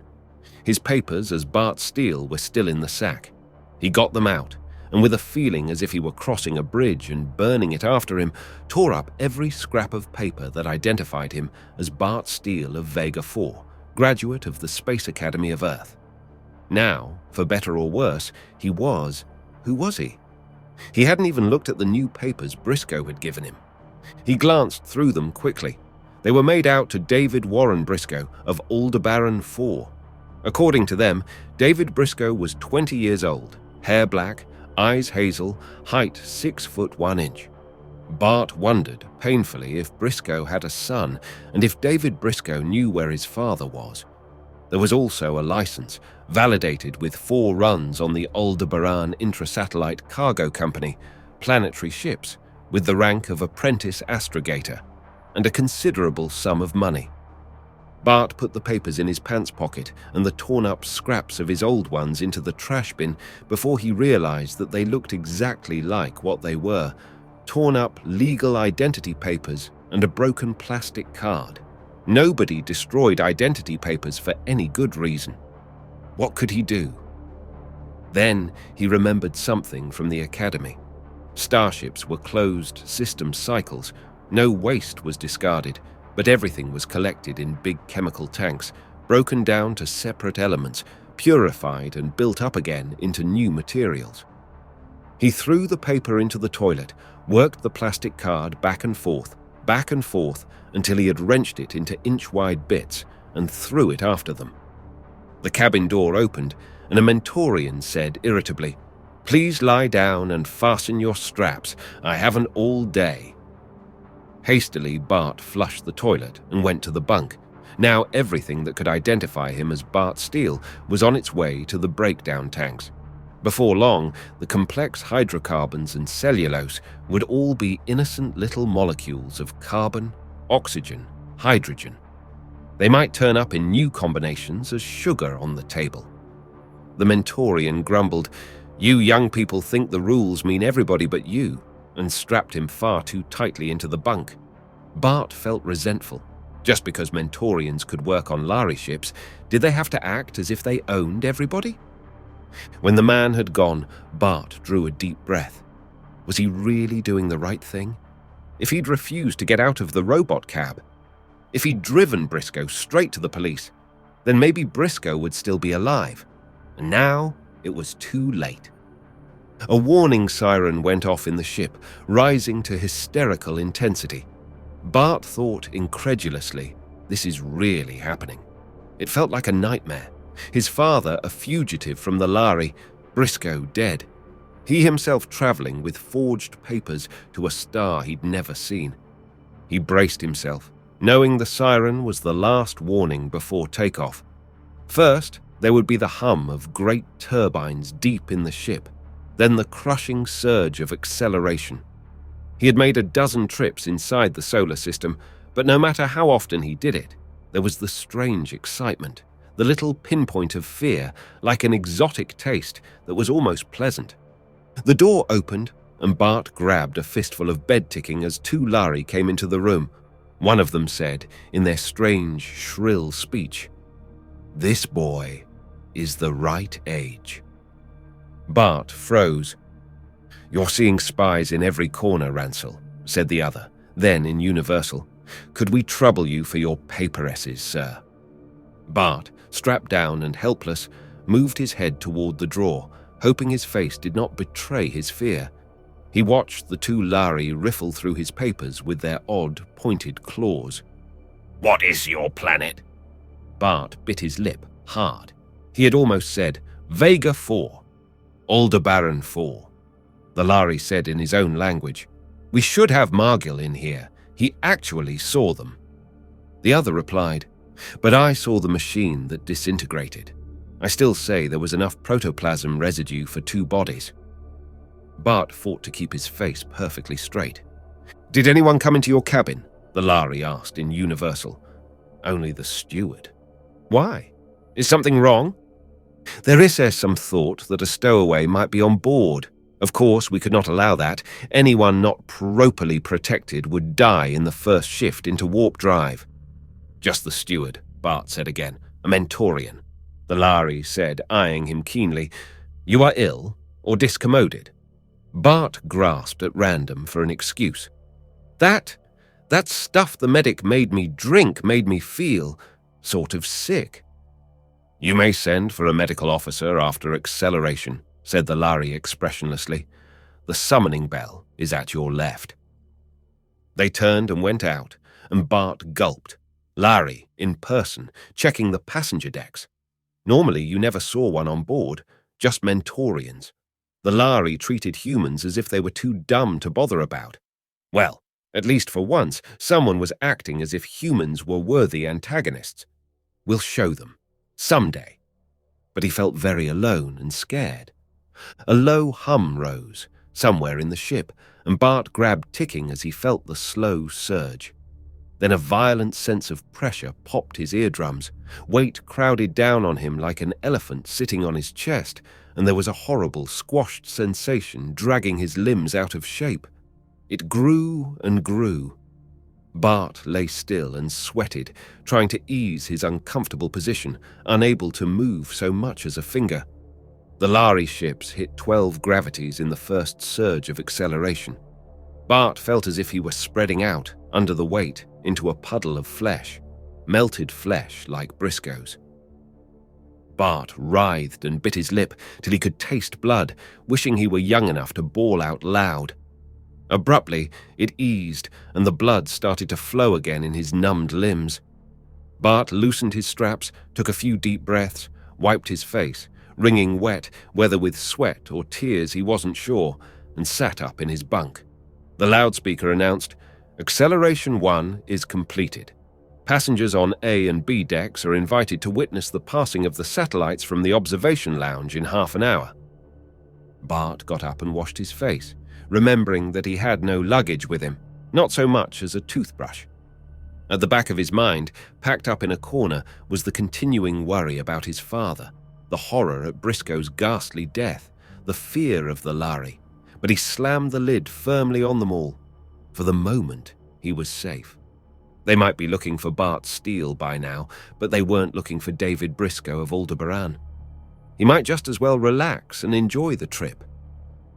His papers as Bart Steele were still in the sack. He got them out, and with a feeling as if he were crossing a bridge and burning it after him, tore up every scrap of paper that identified him as Bart Steele of Vega 4, graduate of the Space Academy of Earth. Now, for better or worse, he was... Who was he? He hadn't even looked at the new papers Briscoe had given him. He glanced through them quickly. They were made out to David Warren Briscoe of Aldebaran 4. According to them, David Briscoe was 20 years old, hair black, eyes hazel, height 6 foot 1 inch. Bart wondered painfully if Briscoe had a son and if David Briscoe knew where his father was. There was also a license, validated with 4 runs on the Aldebaran Intrasatellite Cargo Company, planetary ships, with the rank of apprentice astrogator, and a considerable sum of money. Bart put the papers in his pants pocket and the torn-up scraps of his old ones into the trash bin before he realized that they looked exactly like what they were: torn-up legal identity papers and a broken plastic card. Nobody destroyed identity papers for any good reason. What could he do? Then he remembered something from the academy. Starships were closed system cycles. No waste was discarded, but everything was collected in big chemical tanks, broken down to separate elements, purified and built up again into new materials. He threw the paper into the toilet, worked the plastic card back and forth, until he had wrenched it into inch-wide bits and threw it after them. The cabin door opened, and a Mentorian said irritably, "Please lie down and fasten your straps. I haven't all day." Hastily, Bart flushed the toilet and went to the bunk. Now everything that could identify him as Bart Steele was on its way to the breakdown tanks. Before long, the complex hydrocarbons and cellulose would all be innocent little molecules of carbon, oxygen, hydrogen. They might turn up in new combinations as sugar on the table. The Mentorian grumbled, "You young people think the rules mean everybody but you," and strapped him far too tightly into the bunk. Bart felt resentful. Just because Mentorians could work on Lhari ships, did they have to act as if they owned everybody? When the man had gone, Bart drew a deep breath. Was he really doing the right thing? If he'd refused to get out of the robot cab, if he'd driven Briscoe straight to the police, then maybe Briscoe would still be alive. And now it was too late. A warning siren went off in the ship, rising to hysterical intensity. Bart thought incredulously, this is really happening. It felt like a nightmare. His father, a fugitive from the Lhari, Briscoe dead. He himself traveling with forged papers to a star he'd never seen. He braced himself, knowing the siren was the last warning before takeoff. First, there would be the hum of great turbines deep in the ship, then the crushing surge of acceleration. He had made a dozen trips inside the solar system, but no matter how often he did it, there was the strange excitement, the little pinpoint of fear, like an exotic taste that was almost pleasant. The door opened, and Bart grabbed a fistful of bed ticking as two Lhari came into the room. One of them said, in their strange, shrill speech, "This boy is the right age." Bart froze. "You're seeing spies in every corner, Ransel," said the other. Then, in universal, "Could we trouble you for your paperesses, sir?" Bart, strapped down and helpless, moved his head toward the drawer, hoping his face did not betray his fear. He watched the two Lhari riffle through his papers with their odd, pointed claws. "What is your planet?" Bart bit his lip hard. He had almost said, "Vega 4. Aldebaran 4. The Lhari said in his own language, "We should have Margil in here. He actually saw them." The other replied, "But I saw the machine that disintegrated. I still say there was enough protoplasm residue for 2 bodies." Bart fought to keep his face perfectly straight. "Did anyone come into your cabin?" the Lhari asked in universal. "Only the steward." "Why? Is something wrong?" "There is some thought that a stowaway might be on board. Of course, we could not allow that. Anyone not properly protected would die in the first shift into warp drive." "Just the steward," Bart said again. "A Mentorian." The Lhari said, eyeing him keenly, "You are ill or discommoded?" Bart grasped at random for an excuse. That stuff the medic made me drink made me feel sort of sick." "You may send for a medical officer after acceleration," said the Lhari expressionlessly. "The summoning bell is at your left." They turned and went out, and Bart gulped. Lhari, in person, checking the passenger decks. Normally you never saw one on board, just Mentorians. The Lhari treated humans as if they were too dumb to bother about. Well, at least for once, someone was acting as if humans were worthy antagonists. We'll show them. Someday. But he felt very alone and scared. A low hum rose, somewhere in the ship, and Bart grabbed ticking as he felt the slow surge. Then a violent sense of pressure popped his eardrums. Weight crowded down on him like an elephant sitting on his chest, and there was a horrible, squashed sensation dragging his limbs out of shape. It grew and grew. Bart lay still and sweated, trying to ease his uncomfortable position, unable to move so much as a finger. The Lhari ships hit 12 gravities in the first surge of acceleration. Bart felt as if he were spreading out, under the weight, into a puddle of flesh, melted flesh like Briscoe's. Bart writhed and bit his lip till he could taste blood, wishing he were young enough to bawl out loud. Abruptly, it eased, and the blood started to flow again in his numbed limbs. Bart loosened his straps, took a few deep breaths, wiped his face, wringing wet, whether with sweat or tears he wasn't sure, and sat up in his bunk. The loudspeaker announced, Acceleration 1 is completed. Passengers on A and B decks are invited to witness the passing of the satellites from the observation lounge in half an hour. Bart got up and washed his face, remembering that he had no luggage with him, not so much as a toothbrush. At the back of his mind, packed up in a corner, was the continuing worry about his father, the horror at Briscoe's ghastly death, the fear of the Lhari. But he slammed the lid firmly on them all. For the moment, he was safe. They might be looking for Bart Steele by now, but they weren't looking for David Briscoe of Aldebaran. He might just as well relax and enjoy the trip.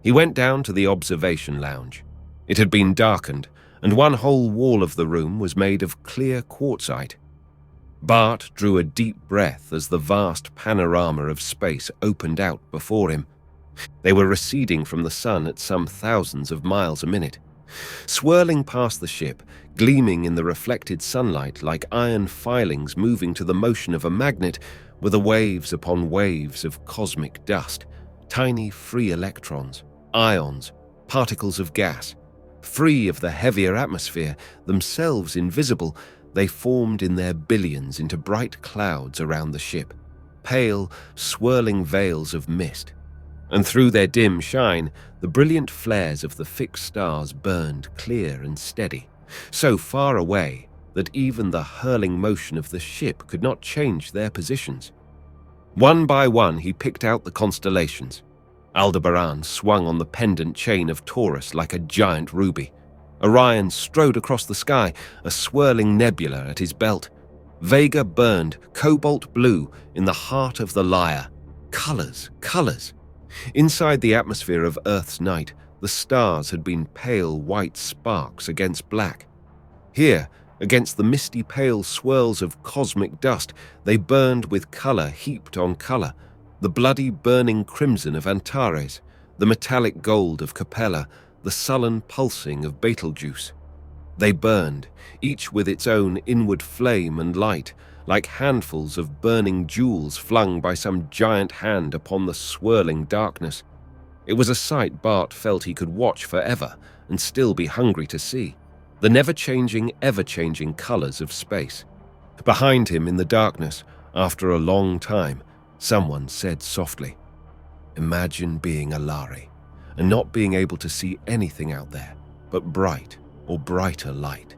He went down to the observation lounge. It had been darkened, and one whole wall of the room was made of clear quartzite. Bart drew a deep breath as the vast panorama of space opened out before him. They were receding from the sun at some thousands of miles a minute. Swirling past the ship, gleaming in the reflected sunlight like iron filings moving to the motion of a magnet, were the waves upon waves of cosmic dust, tiny free electrons, ions, particles of gas. Free of the heavier atmosphere, themselves invisible, they formed in their billions into bright clouds around the ship, pale, swirling veils of mist. And through their dim shine, the brilliant flares of the fixed stars burned clear and steady, so far away that even the hurling motion of the ship could not change their positions. One by one he picked out the constellations. Aldebaran swung on the pendant chain of Taurus like a giant ruby. Orion strode across the sky, a swirling nebula at his belt. Vega burned cobalt blue in the heart of the Lyre. Colors, colors. Inside the atmosphere of Earth's night, the stars had been pale white sparks against black. Here, against the misty pale swirls of cosmic dust, they burned with color heaped on color, the bloody burning crimson of Antares, the metallic gold of Capella, the sullen pulsing of Betelgeuse. They burned, each with its own inward flame and light, like handfuls of burning jewels flung by some giant hand upon the swirling darkness. It was a sight Bart felt he could watch forever and still be hungry to see, the never-changing, ever-changing colors of space. Behind him in the darkness, after a long time, someone said softly, "Imagine being a Lhari and not being able to see anything out there but bright or brighter light."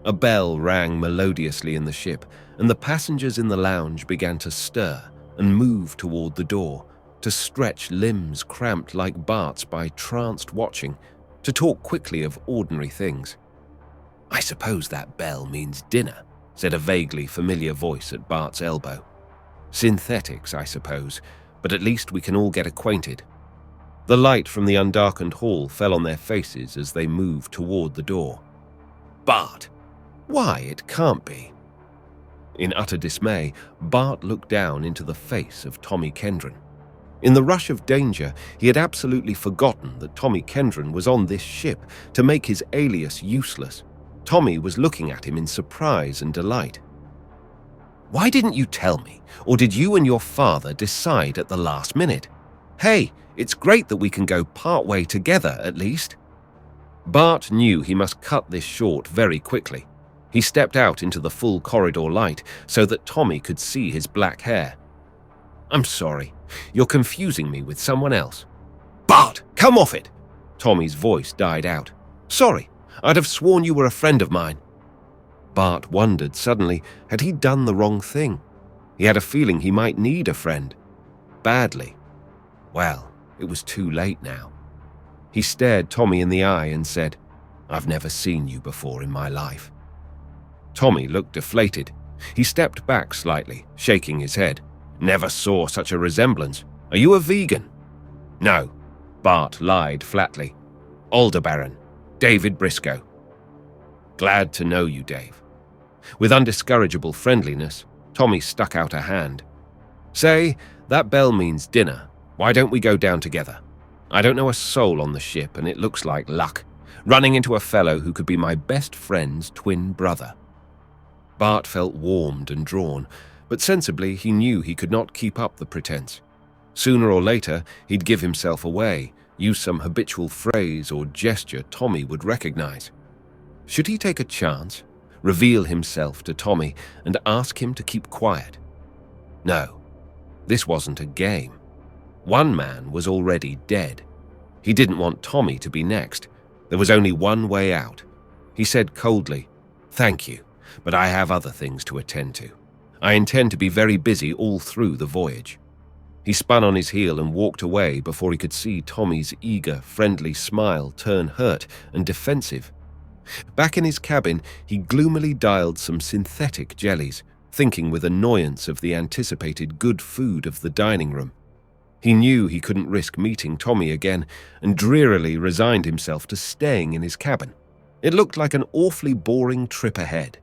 A bell rang melodiously in the ship, and the passengers in the lounge began to stir and move toward the door, to stretch limbs cramped like Bart's by tranced watching, to talk quickly of ordinary things. "I suppose that bell means dinner," said a vaguely familiar voice at Bart's elbow. "Synthetics, I suppose, but at least we can all get acquainted." The light from the undarkened hall fell on their faces as they moved toward the door. "Bart! Why, it can't be." In utter dismay, Bart looked down into the face of Tommy Kendron. In the rush of danger, he had absolutely forgotten that Tommy Kendron was on this ship to make his alias useless. Tommy was looking at him in surprise and delight. "Why didn't you tell me, or did you and your father decide at the last minute? Hey, it's great that we can go part way together at least." Bart knew he must cut this short very quickly. He stepped out into the full corridor light so that Tommy could see his black hair. "I'm sorry, you're confusing me with someone else." "Bart, come off it!" Tommy's voice died out. "Sorry, I'd have sworn you were a friend of mine." Bart wondered suddenly, had he done the wrong thing? He had a feeling he might need a friend. Badly. Well, it was too late now. He stared Tommy in the eye and said, "I've never seen you before in my life." Tommy looked deflated. He stepped back slightly, shaking his head. "Never saw such a resemblance. Are you a vegan?" "No," Bart lied flatly. "Aldebaran, David Briscoe." "Glad to know you, Dave." With undiscourageable friendliness, Tommy stuck out a hand. "Say, that bell means dinner. Why don't we go down together? I don't know a soul on the ship, and it looks like luck, running into a fellow who could be my best friend's twin brother." Bart felt warmed and drawn, but sensibly he knew he could not keep up the pretense. Sooner or later, he'd give himself away, use some habitual phrase or gesture Tommy would recognize. Should he take a chance, reveal himself to Tommy, and ask him to keep quiet? No, this wasn't a game. One man was already dead. He didn't want Tommy to be next. There was only one way out. He said coldly, "Thank you, but I have other things to attend to. I intend to be very busy all through the voyage." He spun on his heel and walked away before he could see Tommy's eager, friendly smile turn hurt and defensive. Back in his cabin, he gloomily dialed some synthetic jellies, thinking with annoyance of the anticipated good food of the dining room. He knew he couldn't risk meeting Tommy again and drearily resigned himself to staying in his cabin. It looked like an awfully boring trip ahead.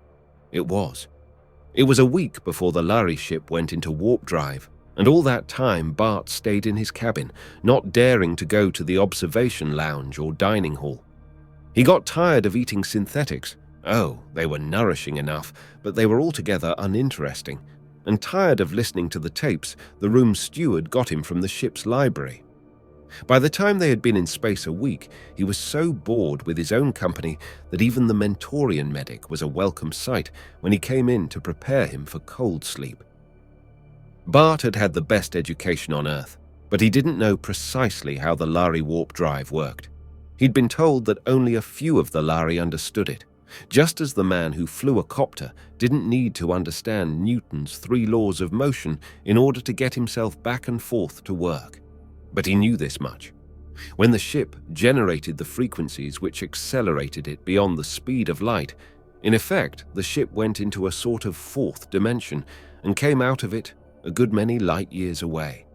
It was. It was a week before the Lhari ship went into warp drive, and all that time Bart stayed in his cabin, not daring to go to the observation lounge or dining hall. He got tired of eating synthetics. Oh, they were nourishing enough, but they were altogether uninteresting. And tired of listening to the tapes the room steward got him from the ship's library. By the time they had been in space a week, he was so bored with his own company that even the Mentorian medic was a welcome sight when he came in to prepare him for cold sleep. Bart had had the best education on Earth, but he didn't know precisely how the Lhari warp drive worked. He'd been told that only a few of the Lhari understood it, just as the man who flew a copter didn't need to understand Newton's 3 laws of motion in order to get himself back and forth to work. But he knew this much. When the ship generated the frequencies which accelerated it beyond the speed of light, in effect, the ship went into a sort of 4th dimension and came out of it a good many light years away.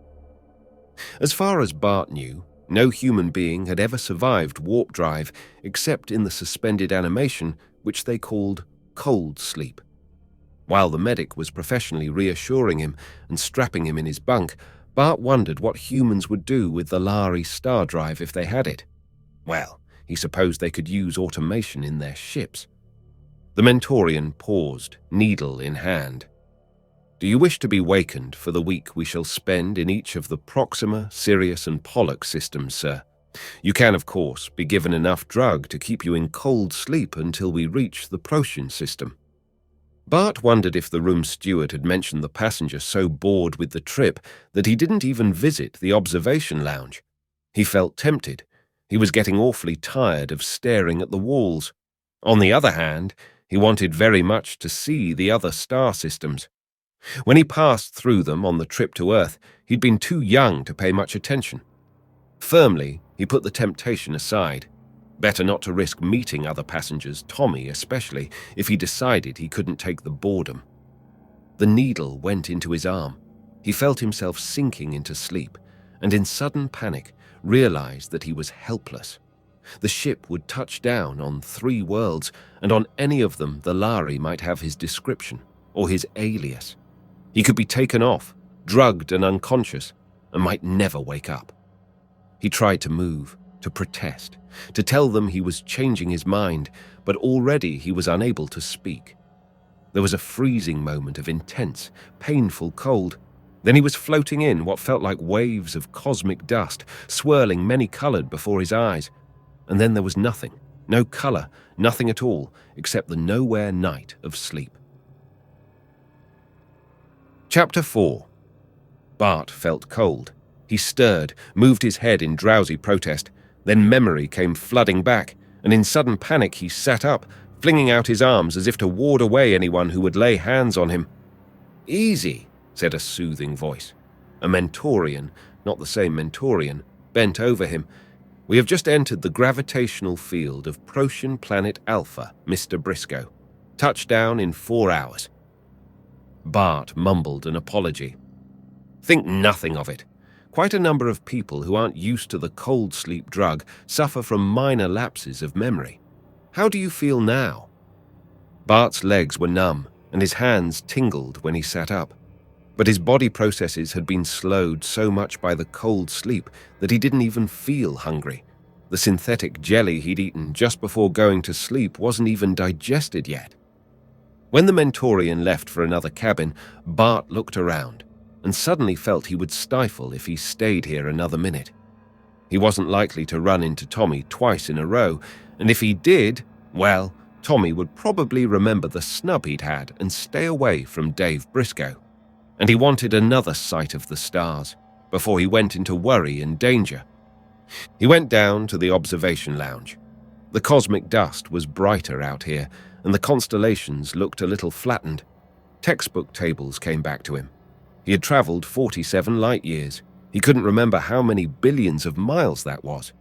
As far as Bart knew, no human being had ever survived warp drive except in the suspended animation which they called cold sleep. While the medic was professionally reassuring him and strapping him in his bunk, Bart wondered what humans would do with the Lhari star drive if they had it. Well, he supposed they could use automation in their ships. The Mentorian paused, needle in hand. "Do you wish to be wakened for the week we shall spend in each of the Proxima, Sirius, and Pollux systems, sir? You can, of course, be given enough drug to keep you in cold sleep until we reach the Procyon system." Bart wondered if the room steward had mentioned the passenger so bored with the trip that he didn't even visit the observation lounge. He felt tempted. He was getting awfully tired of staring at the walls. On the other hand, he wanted very much to see the other star systems. When he passed through them on the trip to Earth, he'd been too young to pay much attention. Firmly, he put the temptation aside. Better not to risk meeting other passengers, Tommy especially, if he decided he couldn't take the boredom. The needle went into his arm. He felt himself sinking into sleep, and in sudden panic realized that he was helpless. The ship would touch down on 3 worlds, and on any of them the Lhari might have his description or his alias. He could be taken off, drugged and unconscious, and might never wake up. He tried to move, to protest, to tell them he was changing his mind, but already he was unable to speak. There was a freezing moment of intense, painful cold. Then he was floating in what felt like waves of cosmic dust, swirling many-colored before his eyes. And then there was nothing, no color, nothing at all, except the nowhere night of sleep. Chapter 4. Bart felt cold. He stirred, moved his head in drowsy protest. Then memory came flooding back, and in sudden panic he sat up, flinging out his arms as if to ward away anyone who would lay hands on him. "Easy," said a soothing voice. A Mentorian, not the same Mentorian, bent over him. "We have just entered the gravitational field of Procyon Planet Alpha, Mr. Briscoe. Touchdown in 4 hours." Bart mumbled an apology. "Think nothing of it. Quite a number of people who aren't used to the cold sleep drug suffer from minor lapses of memory. How do you feel now?" Bart's legs were numb, and his hands tingled when he sat up. But his body processes had been slowed so much by the cold sleep that he didn't even feel hungry. The synthetic jelly he'd eaten just before going to sleep wasn't even digested yet. When the Mentorian left for another cabin, Bart looked around and suddenly felt he would stifle if he stayed here another minute. He wasn't likely to run into Tommy twice in a row, and if he did, well, Tommy would probably remember the snub he'd had and stay away from Dave Briscoe. And he wanted another sight of the stars before he went into worry and danger. He went down to the observation lounge. The cosmic dust was brighter out here, and the constellations looked a little flattened. Textbook tables came back to him. He had traveled 47 light years. He couldn't remember how many billions of miles that was.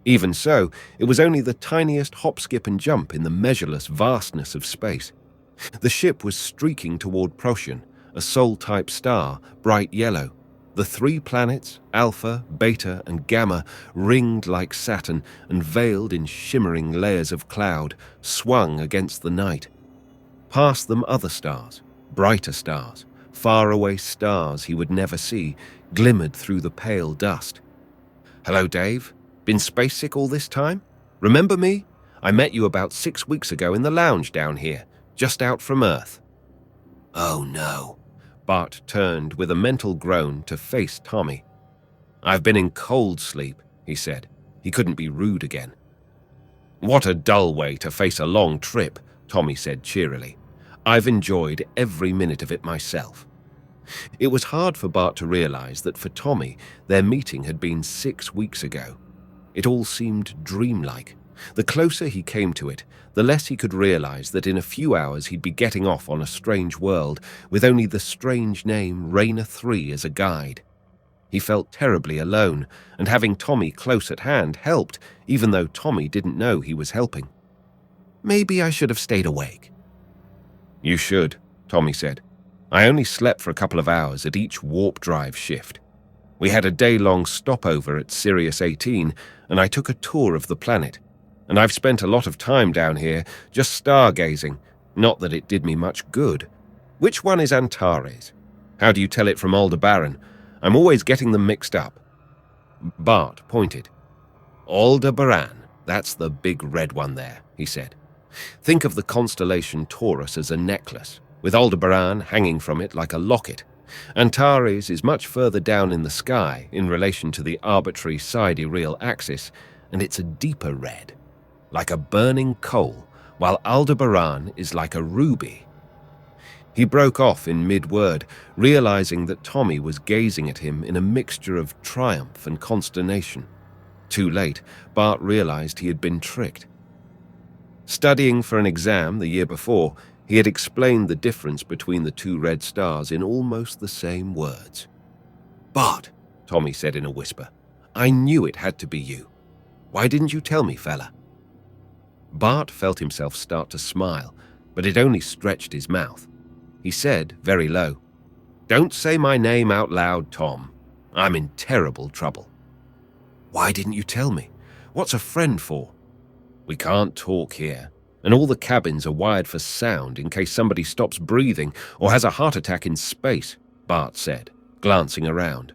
Even so, it was only the tiniest hop, skip, and jump in the measureless vastness of space. The ship was streaking toward Procyon, a Sol-type star, bright yellow. The 3 planets, Alpha, Beta, and Gamma, ringed like Saturn and veiled in shimmering layers of cloud, swung against the night. Past them other stars, brighter stars, faraway stars he would never see, glimmered through the pale dust. "Hello, Dave. Been spacesick all this time? Remember me? I met you about 6 weeks ago in the lounge down here, just out from Earth." "Oh, no." Bart turned with a mental groan to face Tommy. "I've been in cold sleep," he said. He couldn't be rude again. "What a dull way to face a long trip," Tommy said cheerily. "I've enjoyed every minute of it myself." It was hard for Bart to realize that for Tommy, their meeting had been 6 weeks ago. It all seemed dreamlike. The closer he came to it, the less he could realize that in a few hours he'd be getting off on a strange world with only the strange name Rainer 3 as a guide. He felt terribly alone, and having Tommy close at hand helped, even though Tommy didn't know he was helping. "Maybe I should have stayed awake." "You should," Tommy said. "I only slept for a couple of hours at each warp drive shift. We had a day-long stopover at Sirius 18, and I took a tour of the planet. And I've spent a lot of time down here just stargazing, not that it did me much good. Which one is Antares? How do you tell it from Aldebaran? I'm always getting them mixed up." Bart pointed. "Aldebaran, that's the big red one there," he said. "Think of the constellation Taurus as a necklace, with Aldebaran hanging from it like a locket. Antares is much further down in the sky in relation to the arbitrary sidereal axis, and it's a deeper red, like a burning coal, while Aldebaran is like a ruby." He broke off in mid-word, realizing that Tommy was gazing at him in a mixture of triumph and consternation. Too late, Bart realized he had been tricked. Studying for an exam the year before, he had explained the difference between the 2 red stars in almost the same words. "Bart," Tommy said in a whisper, "I knew it had to be you. Why didn't you tell me, fella?" Bart felt himself start to smile, but it only stretched his mouth. He said, very low, "Don't say my name out loud, Tom. I'm in terrible trouble." "Why didn't you tell me? What's a friend for?" "We can't talk here, and all the cabins are wired for sound in case somebody stops breathing or has a heart attack in space," Bart said, glancing around.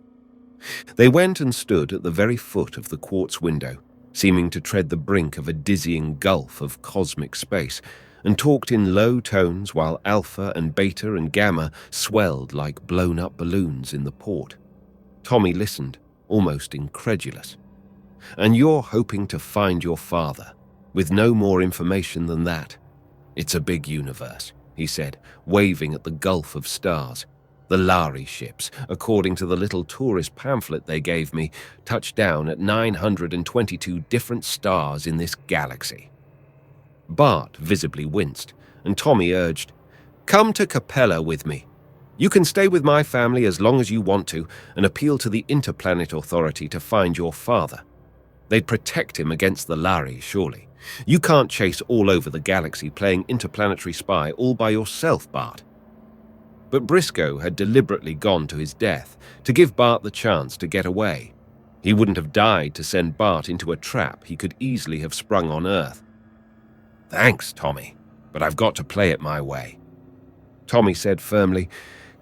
They went and stood at the very foot of the quartz window, seeming to tread the brink of a dizzying gulf of cosmic space, and talked in low tones while Alpha and Beta and Gamma swelled like blown-up balloons in the port. Tommy listened, almost incredulous. "And you're hoping to find your father, with no more information than that? It's a big universe," he said, waving at the gulf of stars. "The Lhari ships, according to the little tourist pamphlet they gave me, touched down at 922 different stars in this galaxy." Bart visibly winced, and Tommy urged, "Come to Capella with me. You can stay with my family as long as you want to and appeal to the Interplanet Authority to find your father. They'd protect him against the Lhari, surely. You can't chase all over the galaxy playing interplanetary spy all by yourself, Bart." But Briscoe had deliberately gone to his death to give Bart the chance to get away. He wouldn't have died to send Bart into a trap he could easily have sprung on Earth. "Thanks, Tommy, but I've got to play it my way." Tommy said firmly,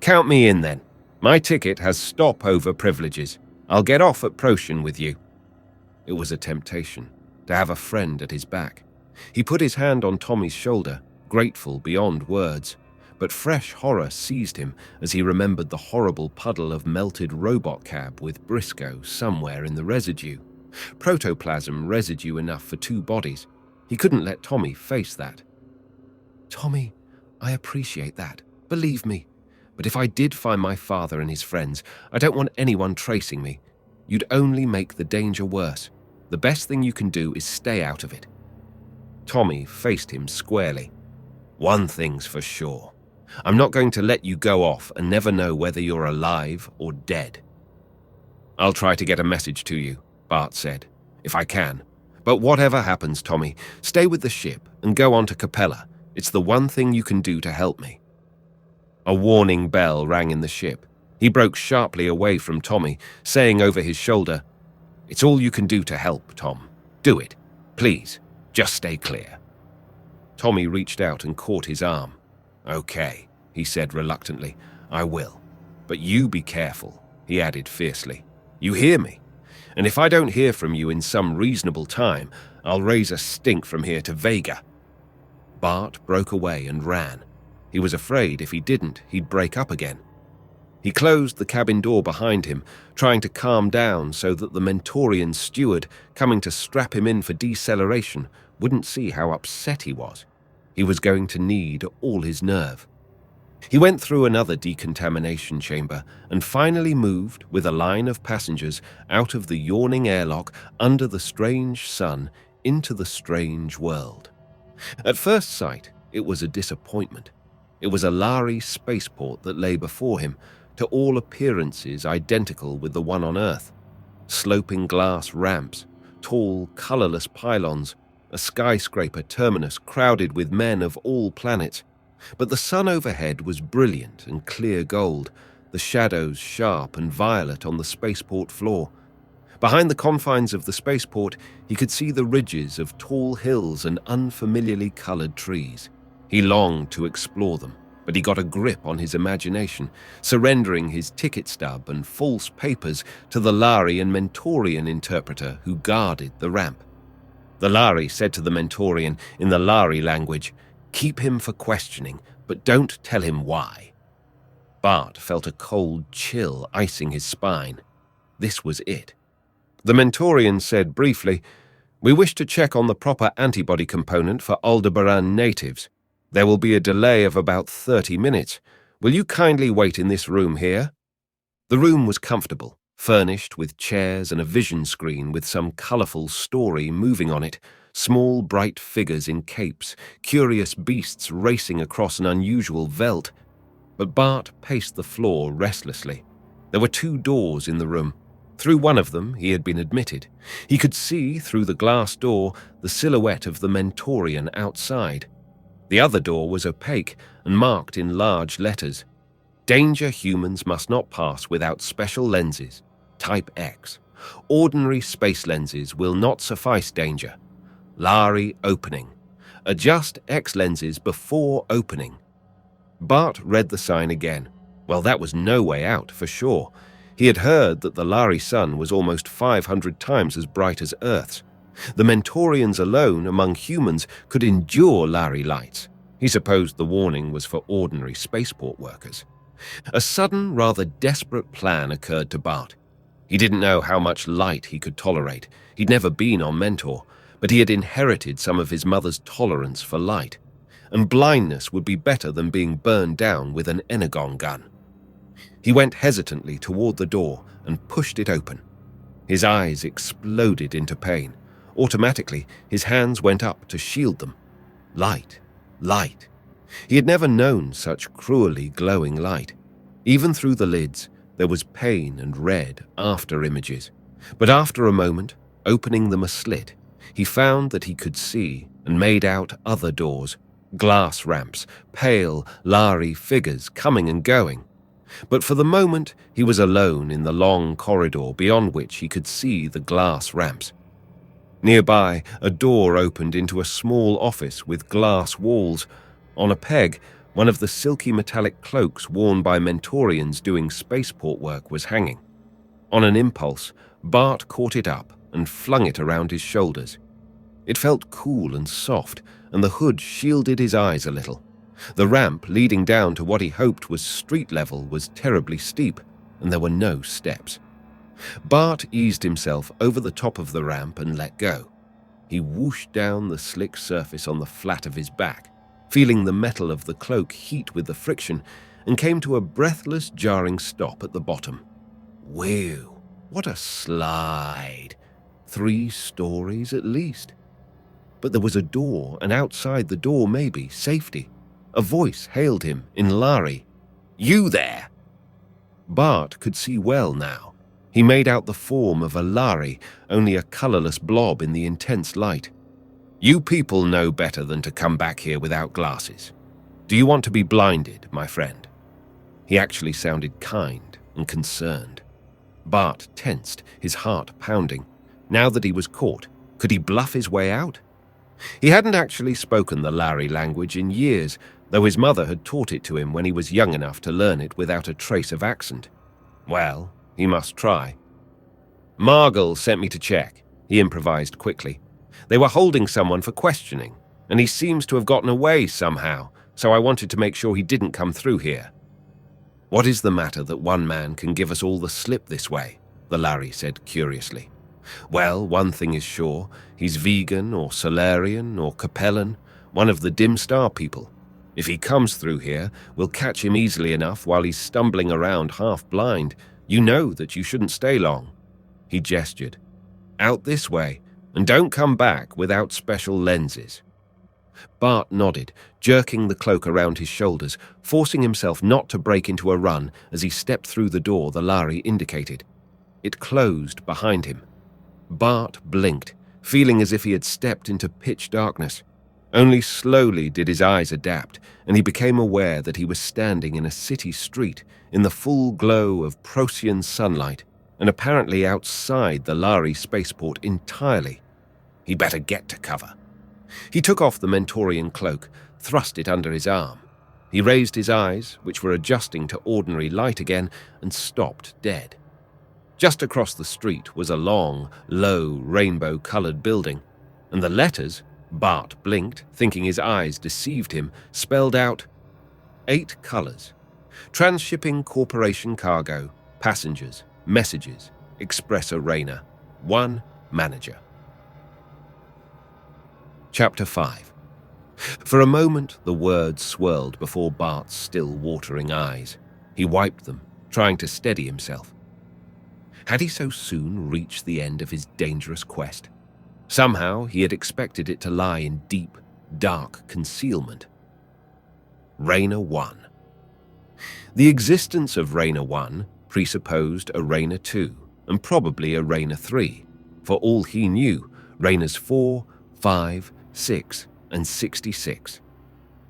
"Count me in then. My ticket has stopover privileges. I'll get off at Procyon with you." It was a temptation to have a friend at his back. He put his hand on Tommy's shoulder, grateful beyond words, but fresh horror seized him as he remembered the horrible puddle of melted robot cab with Briscoe somewhere in the residue. Protoplasm residue enough for 2 bodies. He couldn't let Tommy face that. Tommy, I appreciate that. Believe me. But if I did find my father and his friends, I don't want anyone tracing me. You'd only make the danger worse. The best thing you can do is stay out of it." Tommy faced him squarely. "One thing's for sure. I'm not going to let you go off and never know whether you're alive or dead." "I'll try to get a message to you," Bart said, "if I can. But whatever happens, Tommy, stay with the ship and go on to Capella. It's the one thing you can do to help me." A warning bell rang in the ship. He broke sharply away from Tommy, saying over his shoulder, "It's all you can do to help, Tom. Do it. Please, just stay clear." Tommy reached out and caught his arm. "Okay," he said reluctantly, "I will. But you be careful," he added fiercely. "You hear me? And if I don't hear from you in some reasonable time, I'll raise a stink from here to Vega." Bart broke away and ran. He was afraid if he didn't, he'd break up again. He closed the cabin door behind him, trying to calm down so that the Mentorian steward, coming to strap him in for deceleration, wouldn't see how upset he was. He was going to need all his nerve. He went through another decontamination chamber and finally moved, with a line of passengers, out of the yawning airlock under the strange sun into the strange world. At first sight, it was a disappointment. It was a Larry Spaceport that lay before him, to all appearances identical with the one on Earth. Sloping glass ramps, tall, colorless pylons, a skyscraper terminus crowded with men of all planets. But the sun overhead was brilliant and clear gold, the shadows sharp and violet on the spaceport floor. Behind the confines of the spaceport, he could see the ridges of tall hills and unfamiliarly colored trees. He longed to explore them, but he got a grip on his imagination, surrendering his ticket stub and false papers to the Lhari and Mentorian interpreter who guarded the ramp. The Lhari said to the Mentorian in the Lhari language, "Keep him for questioning, but don't tell him why." Bart felt a cold chill icing his spine. This was it. The Mentorian said briefly, "We wish to check on the proper antibody component for Aldebaran natives. There will be a delay of about 30 minutes. Will you kindly wait in this room here?" The room was comfortable, furnished with chairs and a vision screen with some colorful story moving on it, small bright figures in capes, curious beasts racing across an unusual veldt. But Bart paced the floor restlessly. There were 2 doors in the room. Through one of them he had been admitted. He could see, through the glass door, the silhouette of the Mentorian outside. The other door was opaque and marked in large letters. "Danger humans must not pass without special lenses. Type X. Ordinary space lenses will not suffice danger. Lhari opening. Adjust X lenses before opening." Bart read the sign again. Well, that was no way out, for sure. He had heard that the Lhari sun was almost 500 times as bright as Earth's. The Mentorians alone, among humans, could endure Lhari lights. He supposed the warning was for ordinary spaceport workers. A sudden, rather desperate plan occurred to Bart. He didn't know how much light he could tolerate. He'd never been on Mentor, but he had inherited some of his mother's tolerance for light. And blindness would be better than being burned down with an energon gun. He went hesitantly toward the door and pushed it open. His eyes exploded into pain. Automatically, his hands went up to shield them. Light. Light. He had never known such cruelly glowing light. Even through the lids, there was pain and red after images. But after a moment, opening them a slit, he found that he could see and made out other doors, glass ramps, pale Lhari figures coming and going. But for the moment, he was alone in the long corridor beyond which he could see the glass ramps. Nearby, a door opened into a small office with glass walls. On a peg, one of the silky metallic cloaks worn by Mentorians doing spaceport work was hanging. On an impulse, Bart caught it up and flung it around his shoulders. It felt cool and soft, and the hood shielded his eyes a little. The ramp leading down to what he hoped was street level was terribly steep, and there were no steps. Bart eased himself over the top of the ramp and let go. He whooshed down the slick surface on the flat of his back. feeling the metal of the cloak heat with the friction, and came to a breathless, jarring stop at the bottom. Whew, what a slide! 3 stories at least. But there was a door, and outside the door maybe, safety. A voice hailed him in Lhari. "You there!" Bart could see well now. He made out the form of a Lhari, only a colorless blob in the intense light. "You people know better than to come back here without glasses. Do you want to be blinded, my friend?" He actually sounded kind and concerned. Bart tensed, his heart pounding. Now that he was caught, could he bluff his way out? He hadn't actually spoken the Lhari language in years, though his mother had taught it to him when he was young enough to learn it without a trace of accent. Well, he must try. "Margul sent me to check," he improvised quickly. "They were holding someone for questioning, and he seems to have gotten away somehow, so I wanted to make sure he didn't come through here." "What is the matter that one man can give us all the slip this way?" the Lhari said curiously. "Well, one thing is sure, he's vegan or Solarian or Capellan, one of the dim star people. If he comes through here, we'll catch him easily enough while he's stumbling around half blind. You know that you shouldn't stay long." He gestured. "Out this way, and don't come back without special lenses." Bart nodded, jerking the cloak around his shoulders, forcing himself not to break into a run as he stepped through the door the Lhari indicated. It closed behind him. Bart blinked, feeling as if he had stepped into pitch darkness. Only slowly did his eyes adapt, and he became aware that he was standing in a city street in the full glow of Procyon sunlight, and apparently outside the Larry Spaceport entirely. He better get to cover. He took off the Mentorian cloak, thrust it under his arm. He raised his eyes, which were adjusting to ordinary light again, and stopped dead. Just across the street was a long, low, rainbow-colored building, and the letters, Bart blinked, thinking his eyes deceived him, spelled out 8 colors. Transshipping Corporation Cargo, Passengers, Messages, Express Arena, 1 Manager. Chapter 5. For a moment, the words swirled before Bart's still watering eyes. He wiped them, trying to steady himself. Had he so soon reached the end of his dangerous quest? Somehow he had expected it to lie in deep, dark concealment. Raina 1. The existence of Raina 1 presupposed a Raina 2, and probably a Raina 3. For all he knew, Rainas 4, 5, 6, and 66.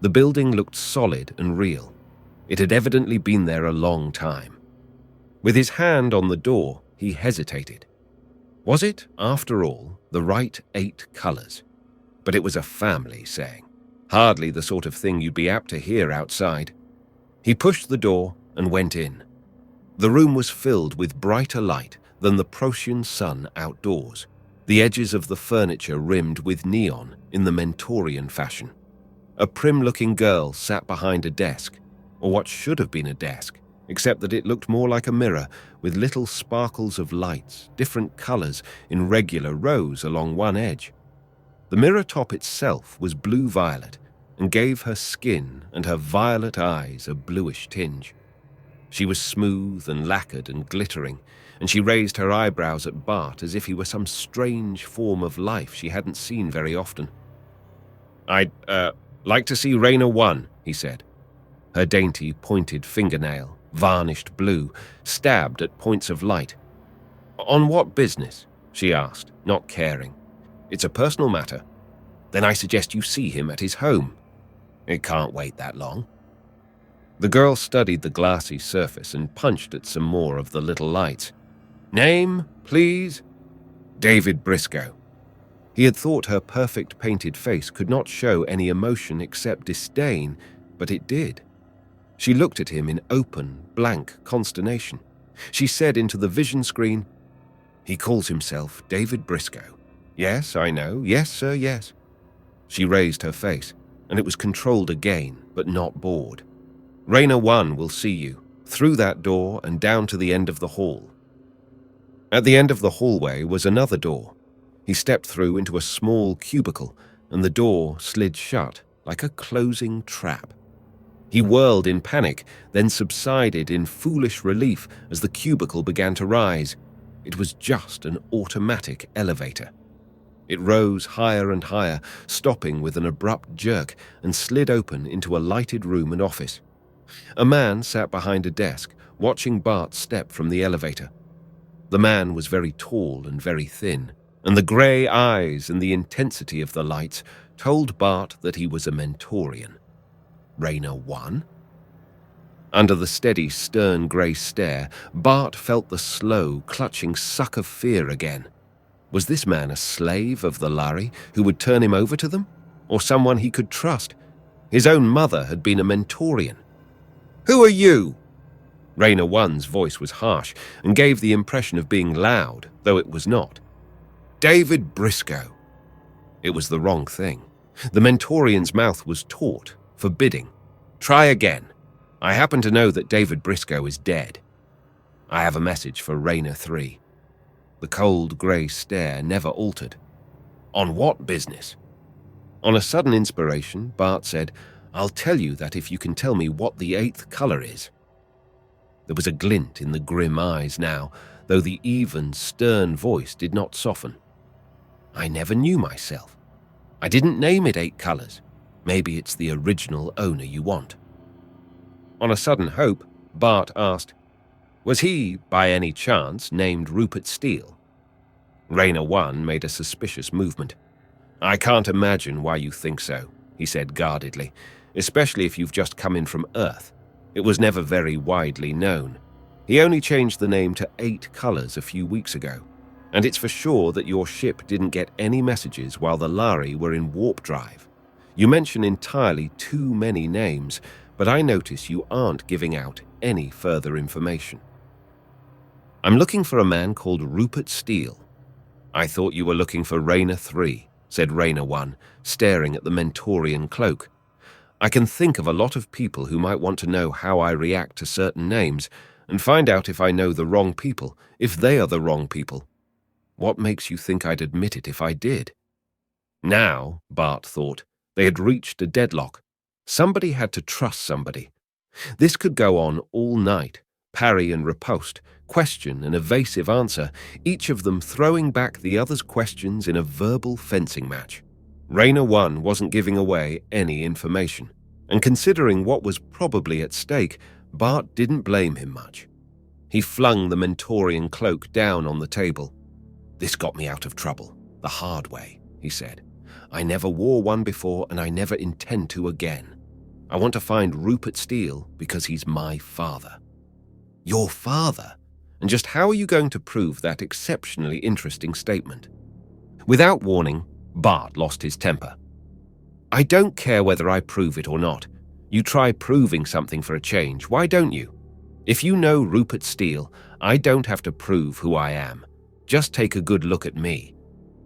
The building looked solid and real. It had evidently been there a long time. With his hand on the door, he hesitated. Was it, after all, the right 8 colors? But it was a family saying. Hardly the sort of thing you'd be apt to hear outside. He pushed the door and went in. The room was filled with brighter light than the Procyon sun outdoors, the edges of the furniture rimmed with neon in the Mentorian fashion. A prim-looking girl sat behind a desk, or what should have been a desk, except that it looked more like a mirror with little sparkles of lights, different colors in regular rows along one edge. The mirror top itself was blue-violet and gave her skin and her violet eyes a bluish tinge. She was smooth and lacquered and glittering, and she raised her eyebrows at Bart as if he were some strange form of life she hadn't seen very often. "I'd, like to see Raina 1, he said. Her dainty, pointed fingernail, varnished blue, stabbed at points of light. "On what business?" she asked, not caring. "It's a personal matter." "Then I suggest you see him at his home." "It can't wait that long." The girl studied the glassy surface and punched at some more of the little lights. "Name, please?" "David Briscoe." He had thought her perfect painted face could not show any emotion except disdain, but it did. She looked at him in open, blank consternation. She said into the vision screen, "He calls himself David Briscoe." "Yes, I know. Yes, sir, yes." She raised her face, and it was controlled again, but not bored. "Raina 1 will see you, through that door and down to the end of the hall." At the end of the hallway was another door. He stepped through into a small cubicle, and the door slid shut, like a closing trap. He whirled in panic, then subsided in foolish relief as the cubicle began to rise. It was just an automatic elevator. It rose higher and higher, stopping with an abrupt jerk, and slid open into a lighted room and office. A man sat behind a desk, watching Bart step from the elevator. The man was very tall and very thin, and the grey eyes and the intensity of the lights told Bart that he was a Mentorian. Raynor 1? Under the steady, stern grey stare, Bart felt the slow, clutching suck of fear again. Was this man a slave of the Lhari who would turn him over to them? Or someone he could trust? His own mother had been a Mentorian. "Who are you?" Raynor 1's voice was harsh and gave the impression of being loud, though it was not. "David Briscoe." It was the wrong thing. The Mentorian's mouth was taut, forbidding. "Try again. I happen to know that David Briscoe is dead. I have a message for Raynor 3. The cold grey stare never altered. "On what business?" On a sudden inspiration, Bart said, "I'll tell you that if you can tell me what the 8th colour is." There was a glint in the grim eyes now, though the even, stern voice did not soften. "I never knew myself. I didn't name it 8 colours. Maybe it's the original owner you want." On a sudden hope, Bart asked, "Was he, by any chance, named Rupert Steele?" Raynor 1 made a suspicious movement. "I can't imagine why you think so," he said guardedly, "especially if you've just come in from Earth. It was never very widely known. He only changed the name to 8 colours a few weeks ago, and it's for sure that your ship didn't get any messages while the Lhari were in warp drive. You mention entirely too many names, but I notice you aren't giving out any further information." "I'm looking for a man called Rupert Steele." "I thought you were looking for Raynor 3, said Raynor 1, staring at the Mentorian cloak. "I can think of a lot of people who might want to know how I react to certain names, and find out if I know the wrong people, if they are the wrong people. What makes you think I'd admit it if I did?" Now, Bart thought, they had reached a deadlock. Somebody had to trust somebody. This could go on all night, parry and riposte, question and evasive answer, each of them throwing back the other's questions in a verbal fencing match. Raynor 1 wasn't giving away any information, and considering what was probably at stake, Bart didn't blame him much. He flung the Mentorian cloak down on the table. "This got me out of trouble, the hard way," he said. "I never wore one before, and I never intend to again. I want to find Rupert Steele because he's my father." "Your father? And just how are you going to prove that exceptionally interesting statement?" Without warning, Bart lost his temper. "I don't care whether I prove it or not. You try proving something for a change, why don't you? If you know Rupert Steele, I don't have to prove who I am. Just take a good look at me.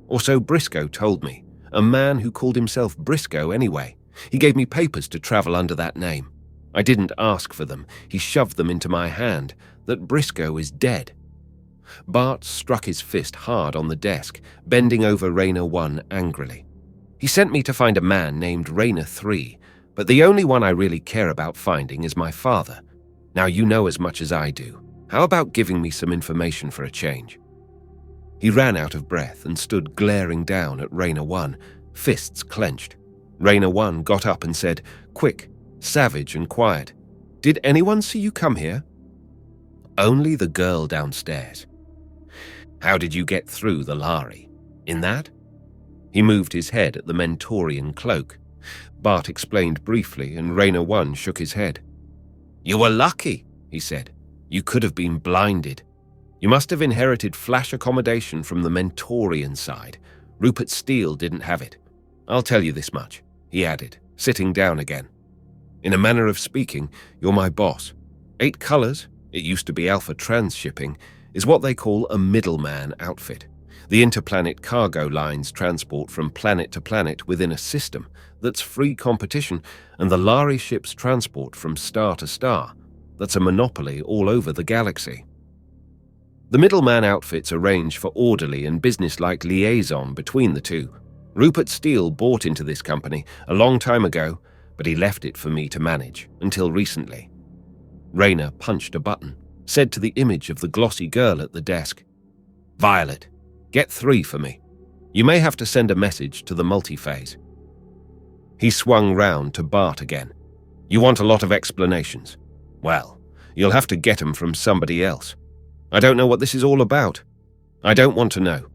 Or so Briscoe told me, a man who called himself Briscoe anyway. He gave me papers to travel under that name. I didn't ask for them, he shoved them into my hand, that Briscoe is dead." Bart struck his fist hard on the desk, bending over Raynor 1 angrily. "He sent me to find a man named Raynor 3, but the only one I really care about finding is my father. Now you know as much as I do. How about giving me some information for a change?" He ran out of breath and stood glaring down at Raynor 1, fists clenched. Raynor 1 got up and said, quick, savage and quiet, "Did anyone see you come here?" "Only the girl downstairs." "How did you get through the Lhari? In that?" He moved his head at the Mentorian cloak. Bart explained briefly, and Raynor 1 shook his head. "You were lucky," he said. "You could have been blinded. You must have inherited flash accommodation from the Mentorian side. Rupert Steele didn't have it. I'll tell you this much," he added, sitting down again. "In a manner of speaking, you're my boss. 8 Colors, it used to be Alpha Transshipping, is what they call a middleman outfit. The interplanet cargo lines transport from planet to planet within a system that's free competition, and the Lhari ships transport from star to star. That's a monopoly all over the galaxy. The middleman outfits arrange for orderly and businesslike liaison between the two. Rupert Steele bought into this company a long time ago, but he left it for me to manage until recently." Rayner punched a button, said to the image of the glossy girl at the desk, "Violet, get 3 for me. You may have to send a message to the multiphase." He swung round to Bart again. "You want a lot of explanations? Well, you'll have to get 'em from somebody else. I don't know what this is all about. I don't want to know.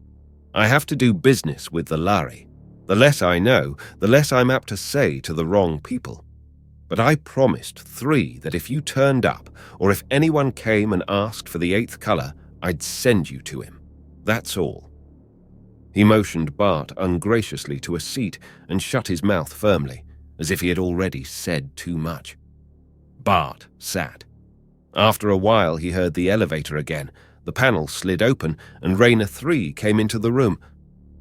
I have to do business with the Lhari. The less I know, the less I'm apt to say to the wrong people. But I promised 3 that if you turned up, or if anyone came and asked for the 8th color, I'd send you to him. That's all." He motioned Bart ungraciously to a seat and shut his mouth firmly, as if he had already said too much. Bart sat. After a while he heard the elevator again. The panel slid open and Rayner 3 came into the room.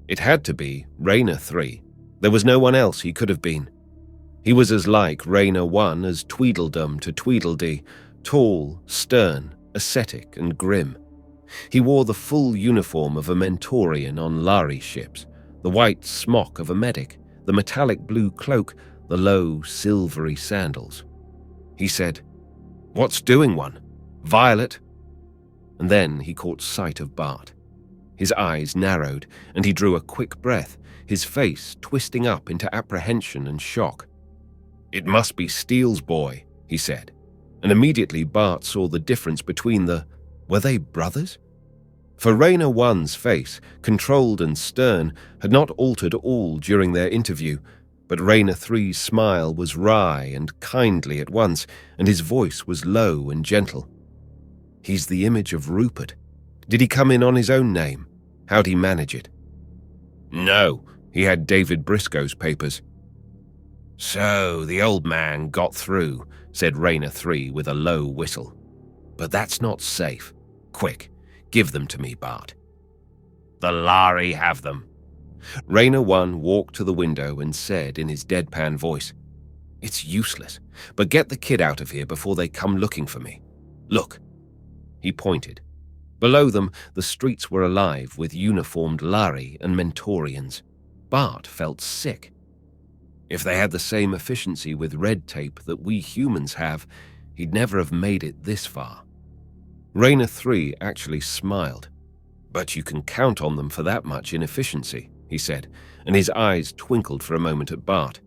It had to be Rayner 3. There was no one else he could have been. He was as like Rayner 1 as Tweedledum to Tweedledee, tall, stern, ascetic and grim. He wore the full uniform of a Mentorian on Lhari ships, the white smock of a medic, the metallic blue cloak, the low, silvery sandals. He said, "What's doing one? Violet?" And then he caught sight of Bart. His eyes narrowed, and he drew a quick breath, his face twisting up into apprehension and shock. "It must be Steele's boy," he said, and immediately Bart saw the difference between were they brothers? For Rayner 1's face, controlled and stern, had not altered all during their interview, but Rayner 3's smile was wry and kindly at once, and his voice was low and gentle. "He's the image of Rupert. Did he come in on his own name? How'd he manage it?" "No, he had David Briscoe's papers." "So the old man got through," said Rayner 3 with a low whistle. "But that's not safe. Quick, give them to me, Bart." "The Lhari have them." Rayner 1 walked to the window and said in his deadpan voice, "It's useless, but get the kid out of here before they come looking for me. Look." He pointed. Below them, the streets were alive with uniformed Lhari and Mentorians. Bart felt sick. If they had the same efficiency with red tape that we humans have, he'd never have made it this far. Rayner 3 actually smiled. "But you can count on them for that much inefficiency," he said, and his eyes twinkled for a moment at Bart.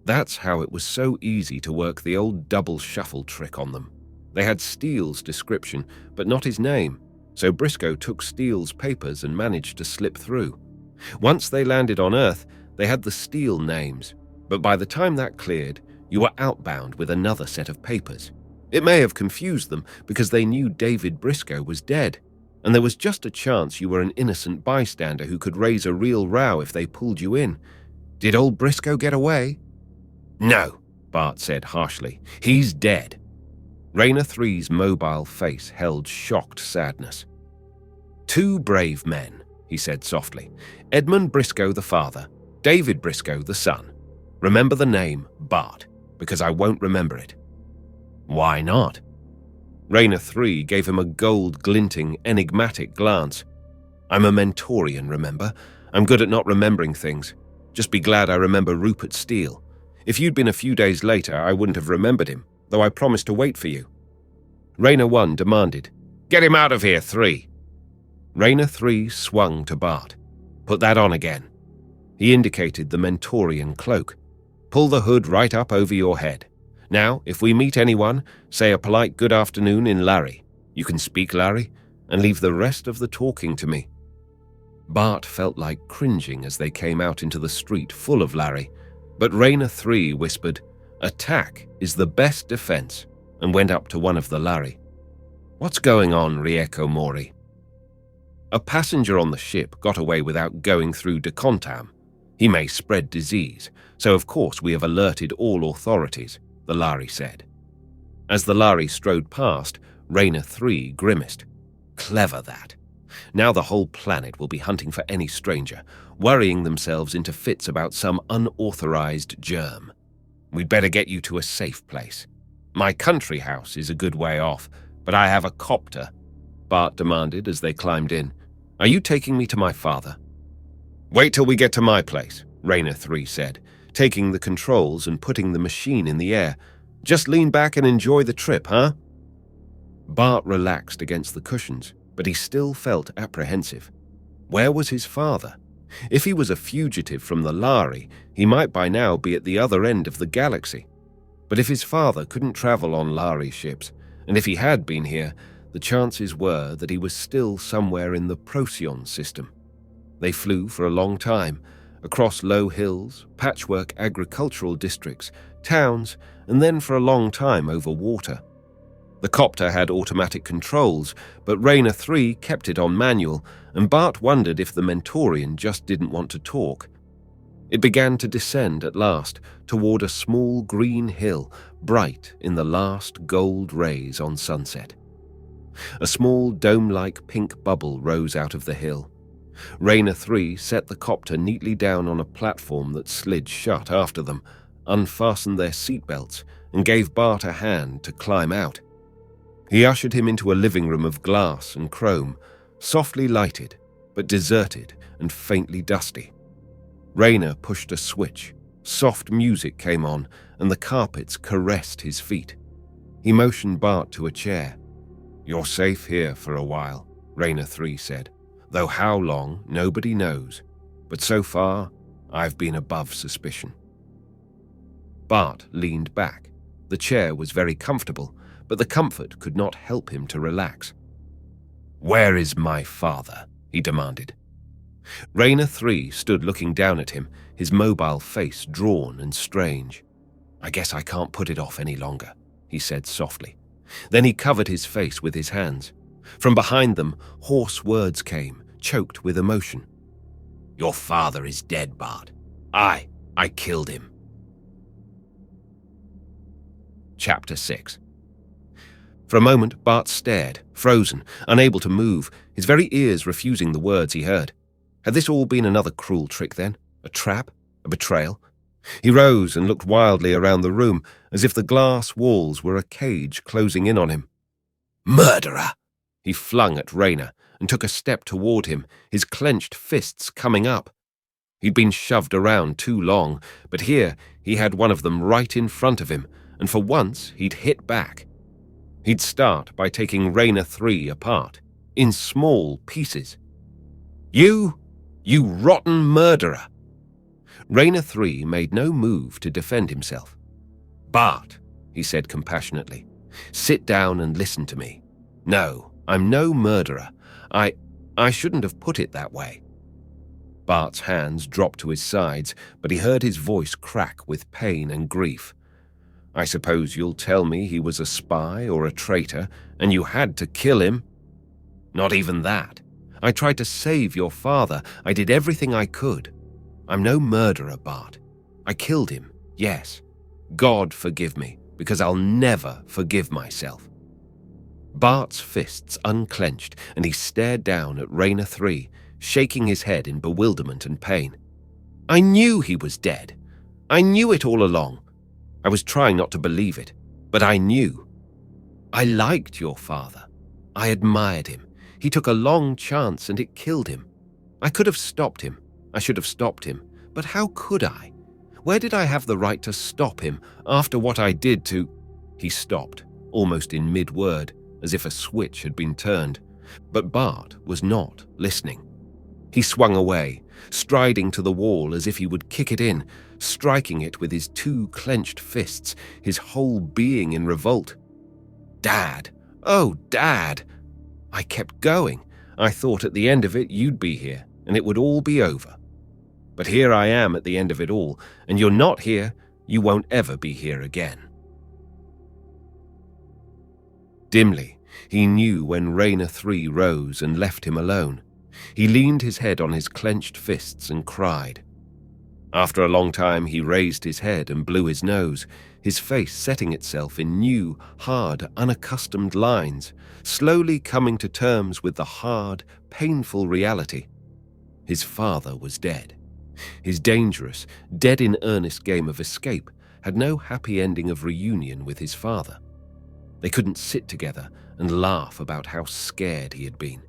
That's how it was so easy to work the old double shuffle trick on them. They had Steele's description, but not his name, so Briscoe took Steele's papers and managed to slip through. Once they landed on Earth, they had the Steele names, but by the time that cleared, you were outbound with another set of papers. It may have confused them because they knew David Briscoe was dead, and there was just a chance you were an innocent bystander who could raise a real row if they pulled you in. Did old Briscoe get away? "No," Bart said harshly. "He's dead." Rayner 3's mobile face held shocked sadness. "2 brave men," he said softly. "Edmund Briscoe the father, David Briscoe the son. Remember the name, Bart, because I won't remember it." "Why not?" Rayner 3 gave him a gold-glinting, enigmatic glance. "I'm a Mentorian, remember? I'm good at not remembering things. Just be glad I remember Rupert Steele. If you'd been a few days later, I wouldn't have remembered him, though I promised to wait for you." Rayner 1 demanded, "Get him out of here, 3." Rayner 3 swung to Bart. "Put that on again." He indicated the Mentorian cloak. "Pull the hood right up over your head. Now, if we meet anyone, say a polite good afternoon in Lhari. You can speak Lhari, and leave the rest of the talking to me." Bart felt like cringing as they came out into the street full of Lhari, but Rayner 3 whispered, "Attack is the best defense," and went up to one of the Lhari. "What's going on, Rieko Mori?" "A passenger on the ship got away without going through decontam. He may spread disease, so of course we have alerted all authorities," the Lhari said. As the Lhari strode past, Rayner 3 grimaced. "Clever that. Now the whole planet will be hunting for any stranger, worrying themselves into fits about some unauthorized germ. We'd better get you to a safe place. My country house is a good way off, but I have a copter," Bart demanded as they climbed in. "Are you taking me to my father?" Wait till we get to my place, Raynor 3 said, taking the controls and putting the machine in the air. Just lean back and enjoy the trip, huh? Bart relaxed against the cushions, but he still felt apprehensive. Where was his father? If he was a fugitive from the Lhari, he might by now be at the other end of the galaxy. But if his father couldn't travel on Lhari ships, and if he had been here, the chances were that he was still somewhere in the Procyon system. They flew for a long time, across low hills, patchwork agricultural districts, towns, and then for a long time over water. The copter had automatic controls, but Raynor 3 kept it on manual, and Bart wondered if the Mentorian just didn't want to talk. It began to descend at last, toward a small green hill, bright in the last gold rays on sunset. A small dome-like pink bubble rose out of the hill. Raynor 3 set the copter neatly down on a platform that slid shut after them, unfastened their seatbelts, and gave Bart a hand to climb out. He ushered him into a living room of glass and chrome, softly lighted, but deserted and faintly dusty. Raynor pushed a switch. Soft music came on, and the carpets caressed his feet. He motioned Bart to a chair. "You're safe here for a while," Raynor 3 said, "though how long, nobody knows. But so far, I've been above suspicion." Bart leaned back. The chair was very comfortable, but the comfort could not help him to relax. "Where is my father?" he demanded. Raynor 3 stood looking down at him, his mobile face drawn and strange. "I guess I can't put it off any longer," he said softly. Then he covered his face with his hands. From behind them, hoarse words came, choked with emotion. "Your father is dead, Bart. I killed him." Chapter 6. For a moment, Bart stared, frozen, unable to move, his very ears refusing the words he heard. Had this all been another cruel trick then? A trap? A betrayal? He rose and looked wildly around the room, as if the glass walls were a cage closing in on him. "Murderer!" He flung at Raynor and took a step toward him, his clenched fists coming up. He'd been shoved around too long, but here he had one of them right in front of him, and for once he'd hit back. He'd start by taking Raynor 3 apart, in small pieces. You rotten murderer!" Raynor 3 made no move to defend himself. "Bart," he said compassionately, "sit down and listen to me. No, I'm no murderer. I shouldn't have put it that way." Bart's hands dropped to his sides, but he heard his voice crack with pain and grief. "I suppose you'll tell me he was a spy or a traitor, and you had to kill him?" "Not even that. I tried to save your father. I did everything I could. I'm no murderer, Bart. I killed him, yes. God forgive me, because I'll never forgive myself." Bart's fists unclenched, and he stared down at Raynor 3, shaking his head in bewilderment and pain. "I knew he was dead. I knew it all along. I was trying not to believe it, but I knew. I liked your father. I admired him. He took a long chance and it killed him. I could have stopped him. I should have stopped him. But how could I? Where did I have the right to stop him after what I did to—" He stopped, almost in mid-word, as if a switch had been turned. But Bart was not listening. He swung away, striding to the wall as if he would kick it in, striking it with his two clenched fists, his whole being in revolt. "Dad! Oh, Dad!" I kept going. I thought at the end of it you'd be here, and it would all be over. But here I am at the end of it all, and you're not here, you won't ever be here again. Dimly, he knew when Raynor 3 rose and left him alone. He leaned his head on his clenched fists and cried. After a long time, he raised his head and blew his nose, his face setting itself in new, hard, unaccustomed lines, slowly coming to terms with the hard, painful reality. His father was dead. His dangerous, dead-in-earnest game of escape had no happy ending of reunion with his father. They couldn't sit together and laugh about how scared he had been.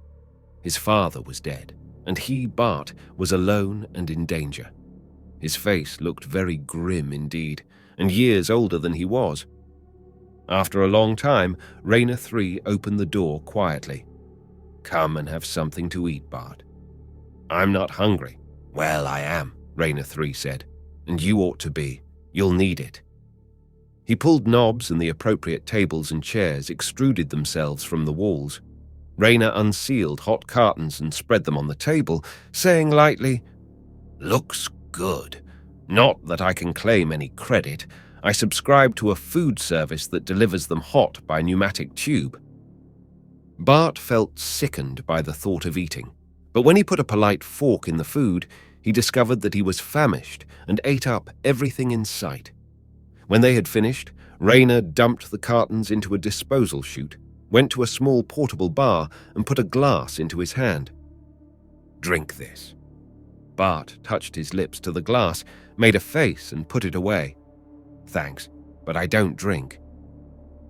His father was dead, and he, Bart, was alone and in danger. His face looked very grim indeed, and years older than he was. After a long time, Rayner 3 opened the door quietly. "Come and have something to eat, Bart." "I'm not hungry." "Well, I am," Rayner 3 said, "and you ought to be. You'll need it." He pulled knobs and the appropriate tables and chairs extruded themselves from the walls. Rayner unsealed hot cartons and spread them on the table, saying lightly, "Looks good. Not that I can claim any credit. I subscribe to a food service that delivers them hot by pneumatic tube." Bart felt sickened by the thought of eating, but when he put a polite fork in the food, he discovered that he was famished and ate up everything in sight. When they had finished, Rayner dumped the cartons into a disposal chute, went to a small portable bar and put a glass into his hand. "Drink this." Bart touched his lips to the glass, made a face and put it away. "Thanks, but I don't drink."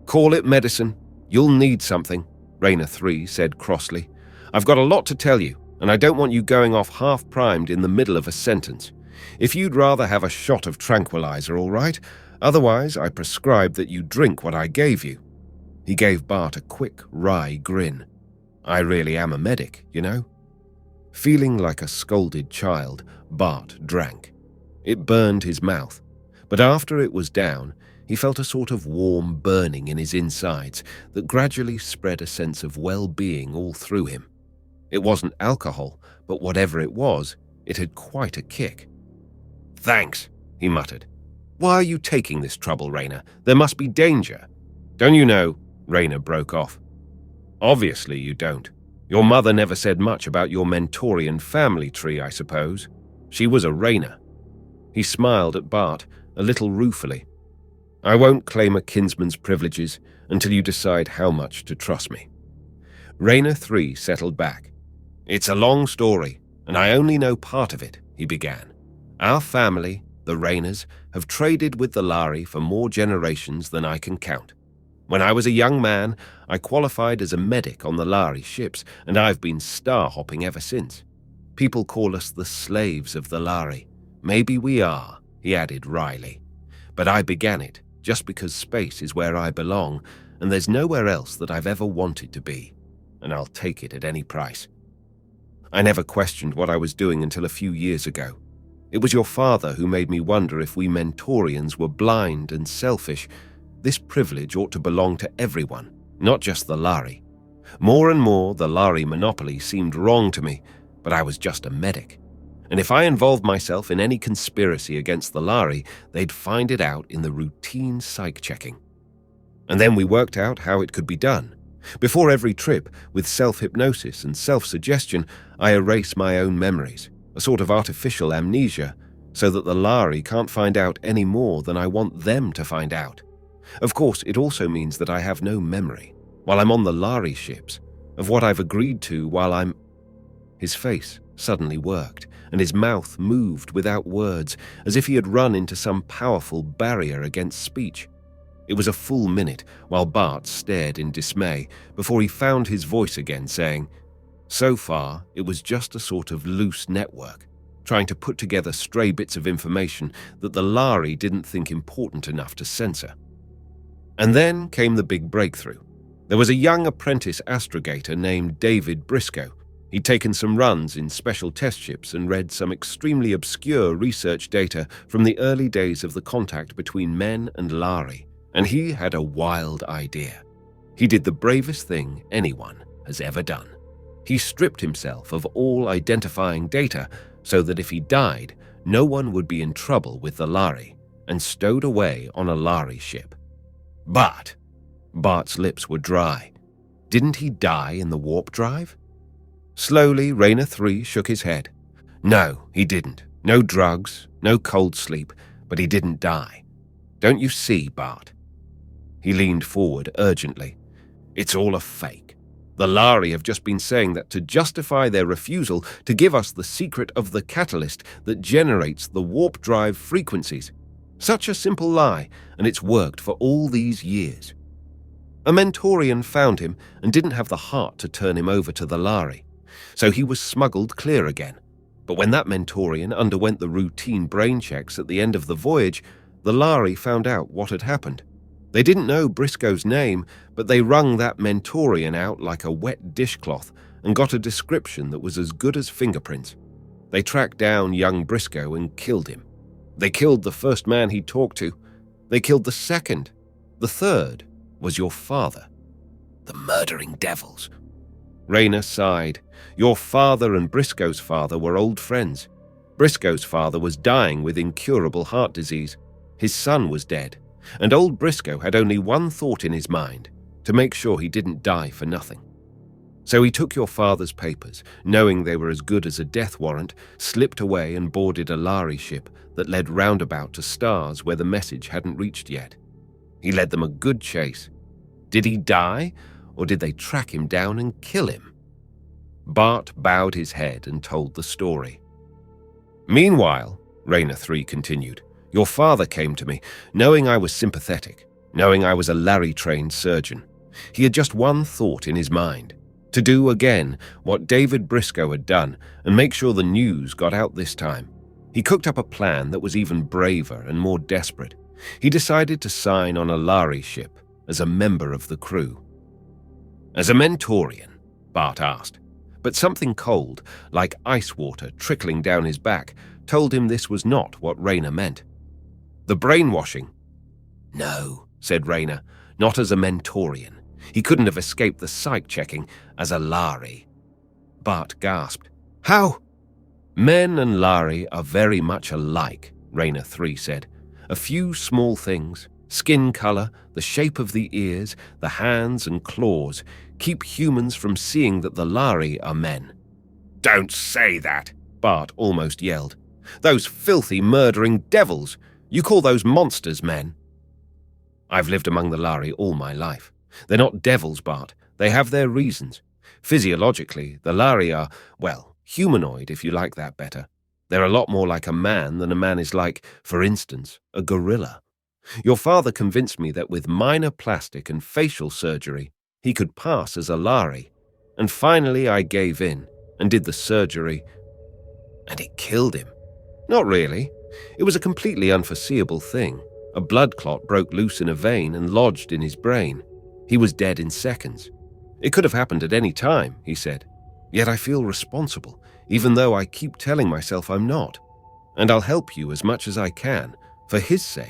"Call it medicine. You'll need something," Rayner 3 said crossly. "I've got a lot to tell you, and I don't want you going off half-primed in the middle of a sentence. If you'd rather have a shot of tranquilizer, all right. Otherwise, I prescribe that you drink what I gave you." He gave Bart a quick, wry grin. "I really am a medic, you know." Feeling like a scolded child, Bart drank. It burned his mouth, but after it was down, he felt a sort of warm burning in his insides that gradually spread a sense of well-being all through him. It wasn't alcohol, but whatever it was, it had quite a kick. "Thanks," he muttered. "Why are you taking this trouble, Rayner? There must be danger." "Don't you know?" Rayner broke off. "Obviously you don't. Your mother never said much about your Mentorian family tree, I suppose. She was a Rayner." He smiled at Bart, a little ruefully. "I won't claim a kinsman's privileges until you decide how much to trust me." Rayner 3 settled back. "It's a long story, and I only know part of it," he began. "Our family, the Rayners, have traded with the Lhari for more generations than I can count. When I was a young man, I qualified as a medic on the Lhari ships, and I've been star-hopping ever since. People call us the slaves of the Lhari. Maybe we are," he added wryly. "But I began it just because space is where I belong, and there's nowhere else that I've ever wanted to be, and I'll take it at any price. I never questioned what I was doing until a few years ago. It was your father who made me wonder if we Mentorians were blind and selfish. This privilege ought to belong to everyone, not just the Lhari. More and more, the Lhari monopoly seemed wrong to me, but I was just a medic. And if I involved myself in any conspiracy against the Lhari, they'd find it out in the routine psych checking. And then we worked out how it could be done. Before every trip, with self-hypnosis and self-suggestion, I erase my own memories, a sort of artificial amnesia, so that the Lhari can't find out any more than I want them to find out. Of course, it also means that I have no memory, while I'm on the Lhari ships, of what I've agreed to while I'm—" His face suddenly worked, and his mouth moved without words, as if he had run into some powerful barrier against speech. It was a full minute while Bart stared in dismay before he found his voice again, saying, "So far, it was just a sort of loose network, trying to put together stray bits of information that the Lhari didn't think important enough to censor." And then came the big breakthrough. There was a young apprentice astrogator named David Briscoe. He'd taken some runs in special test ships and read some extremely obscure research data from the early days of the contact between men and Lhari, and he had a wild idea. He did the bravest thing anyone has ever done. He stripped himself of all identifying data so that if he died, no one would be in trouble with the Lhari, and stowed away on a Lhari ship. But Bart's lips were dry. Didn't he die in the warp drive? Slowly, Rayner 3 shook his head. No, he didn't. No drugs, no cold sleep, but he didn't die. Don't you see, Bart? He leaned forward urgently. It's all a fake. The Lhari have just been saying that to justify their refusal to give us the secret of the catalyst that generates the warp drive frequencies. Such a simple lie, and it's worked for all these years. A Mentorian found him and didn't have the heart to turn him over to the Lhari. so he was smuggled clear again. But when that Mentorian underwent the routine brain checks at the end of the voyage, the Lhari found out what had happened. They didn't know Briscoe's name, but they wrung that Mentorian out like a wet dishcloth and got a description that was as good as fingerprints. They tracked down young Briscoe and killed him. They killed the first man he talked to. They killed the second. The third was your father. The murdering devils. Rayner sighed. Your father and Briscoe's father were old friends. Briscoe's father was dying with incurable heart disease. His son was dead, and old Briscoe had only one thought in his mind, to make sure he didn't die for nothing. So he took your father's papers, knowing they were as good as a death warrant, slipped away and boarded a Lhari ship that led roundabout to stars where the message hadn't reached yet. He led them a good chase. Did he die, or did they track him down and kill him? Bart bowed his head and told the story. Meanwhile, Rayner 3 continued, your father came to me, knowing I was sympathetic, knowing I was a Lhari-trained surgeon. He had just one thought in his mind, to do again what David Briscoe had done and make sure the news got out this time. He cooked up a plan that was even braver and more desperate. He decided to sign on a Lhari ship as a member of the crew. As a Mentorian, Bart asked, but something cold, like ice water trickling down his back, told him this was not what Rayner meant. The brainwashing? No, said Rayner, not as a Mentorian. He couldn't have escaped the psych checking as a Lhari. Bart gasped. How? Men and Lhari are very much alike, Rayner 3 said. A few small things, skin color, the shape of the ears, the hands and claws, keep humans from seeing that the Lhari are men. Don't say that, Bart almost yelled. Those filthy murdering devils! You call those monsters men? I've lived among the Lhari all my life. They're not devils, Bart. They have their reasons. Physiologically, the Lhari are, well, humanoid if you like that better. They're a lot more like a man than a man is like, for instance, a gorilla. Your father convinced me that with minor plastic and facial surgery, he could pass as a Lhari. And finally I gave in and did the surgery. And it killed him. Not really. It was a completely unforeseeable thing. A blood clot broke loose in a vein and lodged in his brain. He was dead in seconds. It could have happened at any time, he said. Yet I feel responsible, even though I keep telling myself I'm not. And I'll help you as much as I can, for his sake,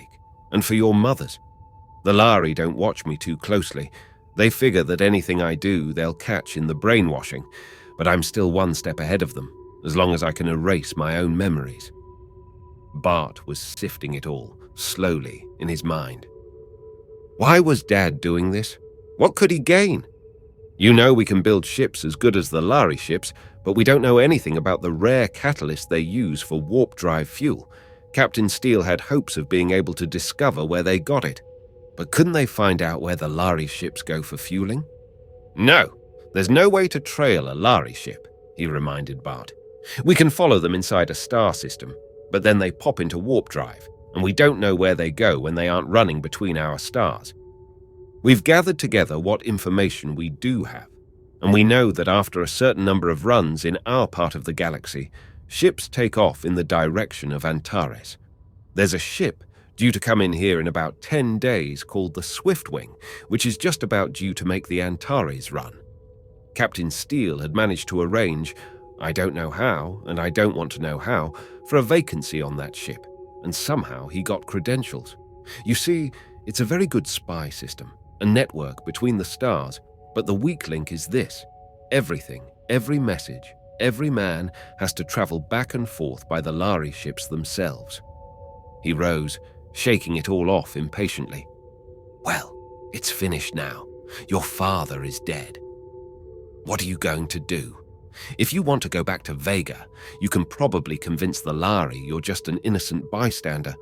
and for your mother's. The Lhari don't watch me too closely. They figure that anything I do, they'll catch in the brainwashing, but I'm still one step ahead of them, as long as I can erase my own memories. Bart was sifting it all, slowly, in his mind. Why was Dad doing this? What could he gain? You know we can build ships as good as the Lhari ships, but we don't know anything about the rare catalyst they use for warp drive fuel. Captain Steele had hopes of being able to discover where they got it. But couldn't they find out where the Lhari ships go for fueling? No, there's no way to trail a Lhari ship, he reminded Bart. We can follow them inside a star system, but then they pop into warp drive, and we don't know where they go when they aren't running between our stars. We've gathered together what information we do have, and we know that after a certain number of runs in our part of the galaxy, ships take off in the direction of Antares. There's a ship due to come in here in about 10 days called the Swiftwing, which is just about due to make the Antares run. Captain Steele had managed to arrange, I don't know how, and I don't want to know how, for a vacancy on that ship, and somehow he got credentials. You see, it's a very good spy system, a network between the stars, but the weak link is this. Everything, every message, every man has to travel back and forth by the Lhari ships themselves. He rose, shaking it all off impatiently. Well, it's finished now. Your father is dead. What are you going to do? If you want to go back to Vega, you can probably convince the Lhari you're just an innocent bystander.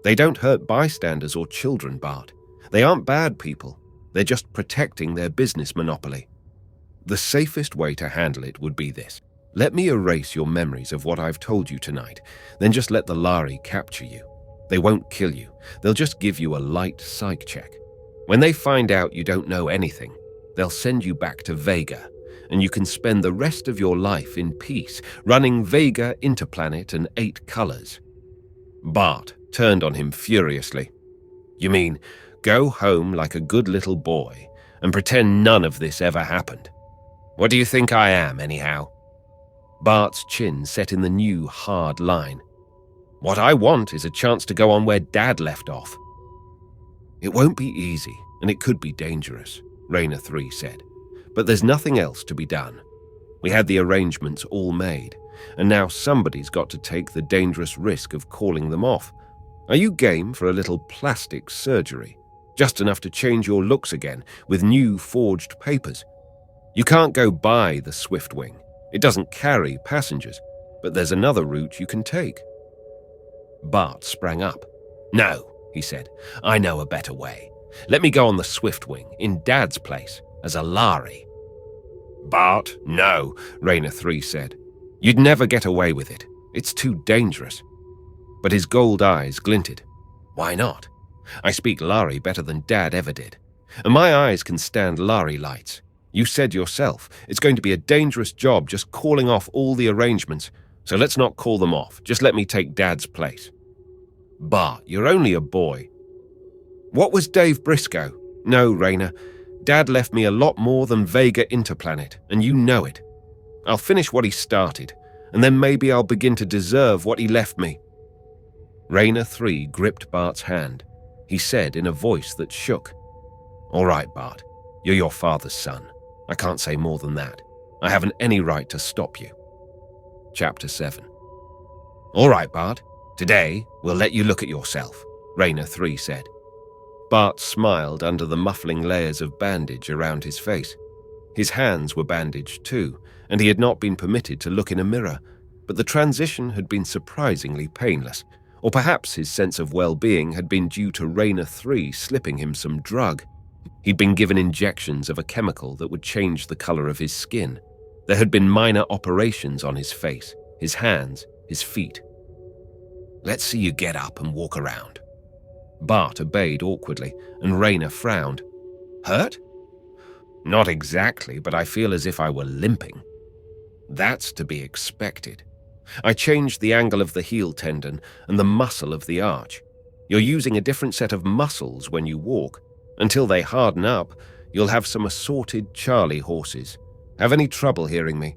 They don't hurt bystanders or children, Bart. They aren't bad people. They're just protecting their business monopoly. The safest way to handle it would be this. Let me erase your memories of what I've told you tonight, then just let the Lhari capture you. They won't kill you. They'll just give you a light psych check. When they find out you don't know anything, they'll send you back to Vega, and you can spend the rest of your life in peace, running Vega, Interplanet, and 8 colors. Bart turned on him furiously. You mean, go home like a good little boy and pretend none of this ever happened? What do you think I am, anyhow? Bart's chin set in the new, hard line. What I want is a chance to go on where Dad left off. It won't be easy, and it could be dangerous, Raynor 3 said. But there's nothing else to be done. We had the arrangements all made, and now somebody's got to take the dangerous risk of calling them off. Are you game for a little plastic surgery? Just enough to change your looks again, with new forged papers. You can't go by the Swiftwing. It doesn't carry passengers, but there's another route you can take. Bart sprang up. No, he said. I know a better way. Let me go on the Swiftwing, in Dad's place, as a Lhari. Bart, no, Raynor 3 said. You'd never get away with it. It's too dangerous. But his gold eyes glinted. Why not? I speak Lhari better than Dad ever did. And my eyes can stand Lhari lights. You said yourself, it's going to be a dangerous job just calling off all the arrangements, so let's not call them off. Just let me take Dad's place. Bart, you're only a boy. What was Dave Briscoe? No, Raynor. Dad left me a lot more than Vega Interplanet, and you know it. I'll finish what he started, and then maybe I'll begin to deserve what he left me. Raynor 3 gripped Bart's hand. He said in a voice that shook. All right, Bart. You're your father's son. I can't say more than that. I haven't any right to stop you. Chapter 7. All right, Bart. Today, we'll let you look at yourself, Raynor 3 said. Bart smiled under the muffling layers of bandage around his face. His hands were bandaged too, and he had not been permitted to look in a mirror, but the transition had been surprisingly painless, or perhaps his sense of well-being had been due to Raynor 3 slipping him some drug. He'd been given injections of a chemical that would change the color of his skin. There had been minor operations on his face, his hands, his feet. Let's see you get up and walk around. Bart obeyed awkwardly, and Raynor frowned. Hurt? Not exactly, but I feel as if I were limping. That's to be expected. I changed the angle of the heel tendon and the muscle of the arch. You're using a different set of muscles when you walk. Until they harden up, you'll have some assorted Charlie horses. Have any trouble hearing me?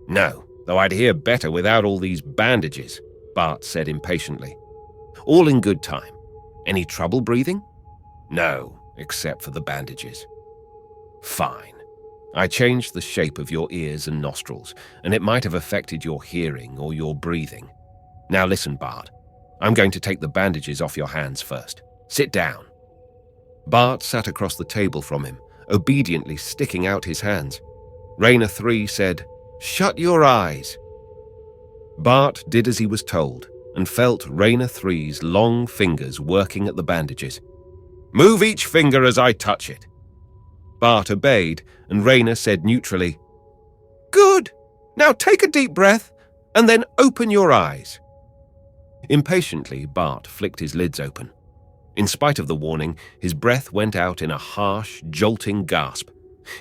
No, though I'd hear better without all these bandages, Bart said impatiently. All in good time. Any trouble breathing? No, except for the bandages. Fine. I changed the shape of your ears and nostrils, and it might have affected your hearing or your breathing. Now listen, Bart. I'm going to take the bandages off your hands first. Sit down. Bart sat across the table from him, obediently sticking out his hands. Raynor 3 said, Shut your eyes. Bart did as he was told, and felt Raynor 3's long fingers working at the bandages. Move each finger as I touch it. Bart obeyed, and Raynor said neutrally, Good! Now take a deep breath, and then open your eyes. Impatiently, Bart flicked his lids open. In spite of the warning, his breath went out in a harsh, jolting gasp.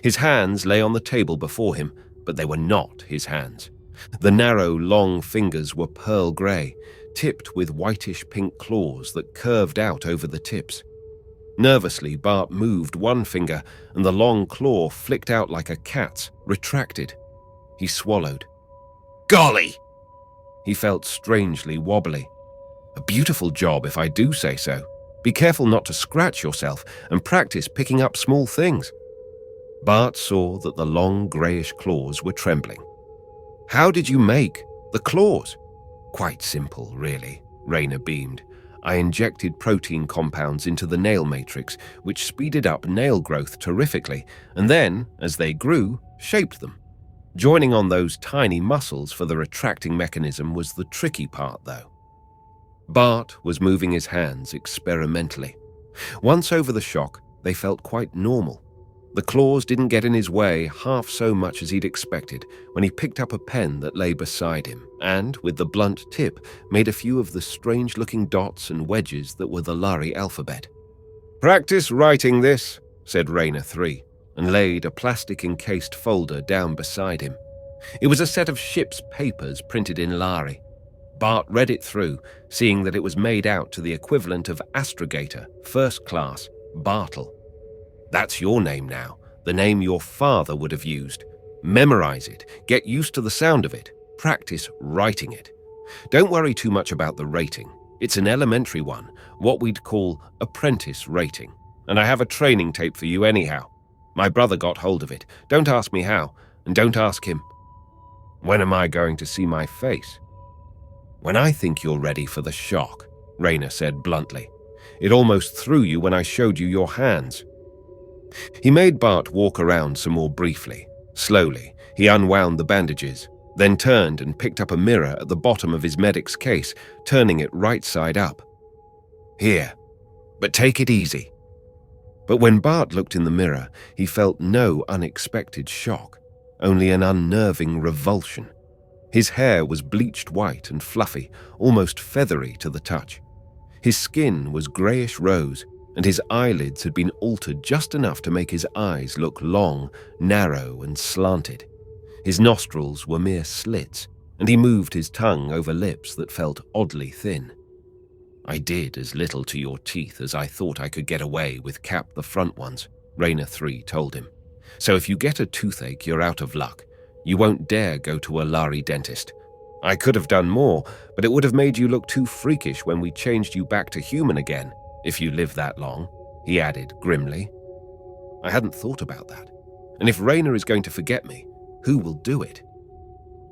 His hands lay on the table before him, but they were not his hands. The narrow, long fingers were pearl grey, tipped with whitish-pink claws that curved out over the tips. Nervously, Bart moved one finger, and the long claw flicked out like a cat's, retracted. He swallowed. Golly! He felt strangely wobbly. A beautiful job, if I do say so. Be careful not to scratch yourself, and practice picking up small things. Bart saw that the long greyish claws were trembling. How did you make the claws? Quite simple, really, Raynor beamed. I injected protein compounds into the nail matrix, which speeded up nail growth terrifically, and then, as they grew, shaped them. Joining on those tiny muscles for the retracting mechanism was the tricky part, though. Bart was moving his hands experimentally. Once over the shock, they felt quite normal. The claws didn't get in his way half so much as he'd expected when he picked up a pen that lay beside him and, with the blunt tip, made a few of the strange-looking dots and wedges that were the Lhari alphabet. Practice writing this, said Raynor 3. and laid a plastic-encased folder down beside him. It was a set of ship's papers printed in Lhari. Bart read it through, seeing that it was made out to the equivalent of astrogator, first class, Bartle. That's your name now, the name your father would have used. Memorize it, get used to the sound of it, practice writing it. Don't worry too much about the rating. It's an elementary one, what we'd call apprentice rating. And I have a training tape for you anyhow. My brother got hold of it. Don't ask me how, and don't ask him. When am I going to see my face? When I think you're ready for the shock, Rayner said bluntly. It almost threw you when I showed you your hands. He made Bart walk around some more briefly. Slowly, he unwound the bandages, then turned and picked up a mirror at the bottom of his medic's case, turning it right side up. Here, but take it easy. But when Bart looked in the mirror, he felt no unexpected shock, only an unnerving revulsion. His hair was bleached white and fluffy, almost feathery to the touch. His skin was greyish rose, and his eyelids had been altered just enough to make his eyes look long, narrow, and slanted. His nostrils were mere slits, and he moved his tongue over lips that felt oddly thin. I did as little to your teeth as I thought I could get away with Cap the front ones, Rayner 3 told him. So if you get a toothache, you're out of luck. You won't dare go to a Lhari dentist. I could have done more, but it would have made you look too freakish when we changed you back to human again, if you live that long, he added grimly. I hadn't thought about that. And if Rayner is going to forget me, who will do it?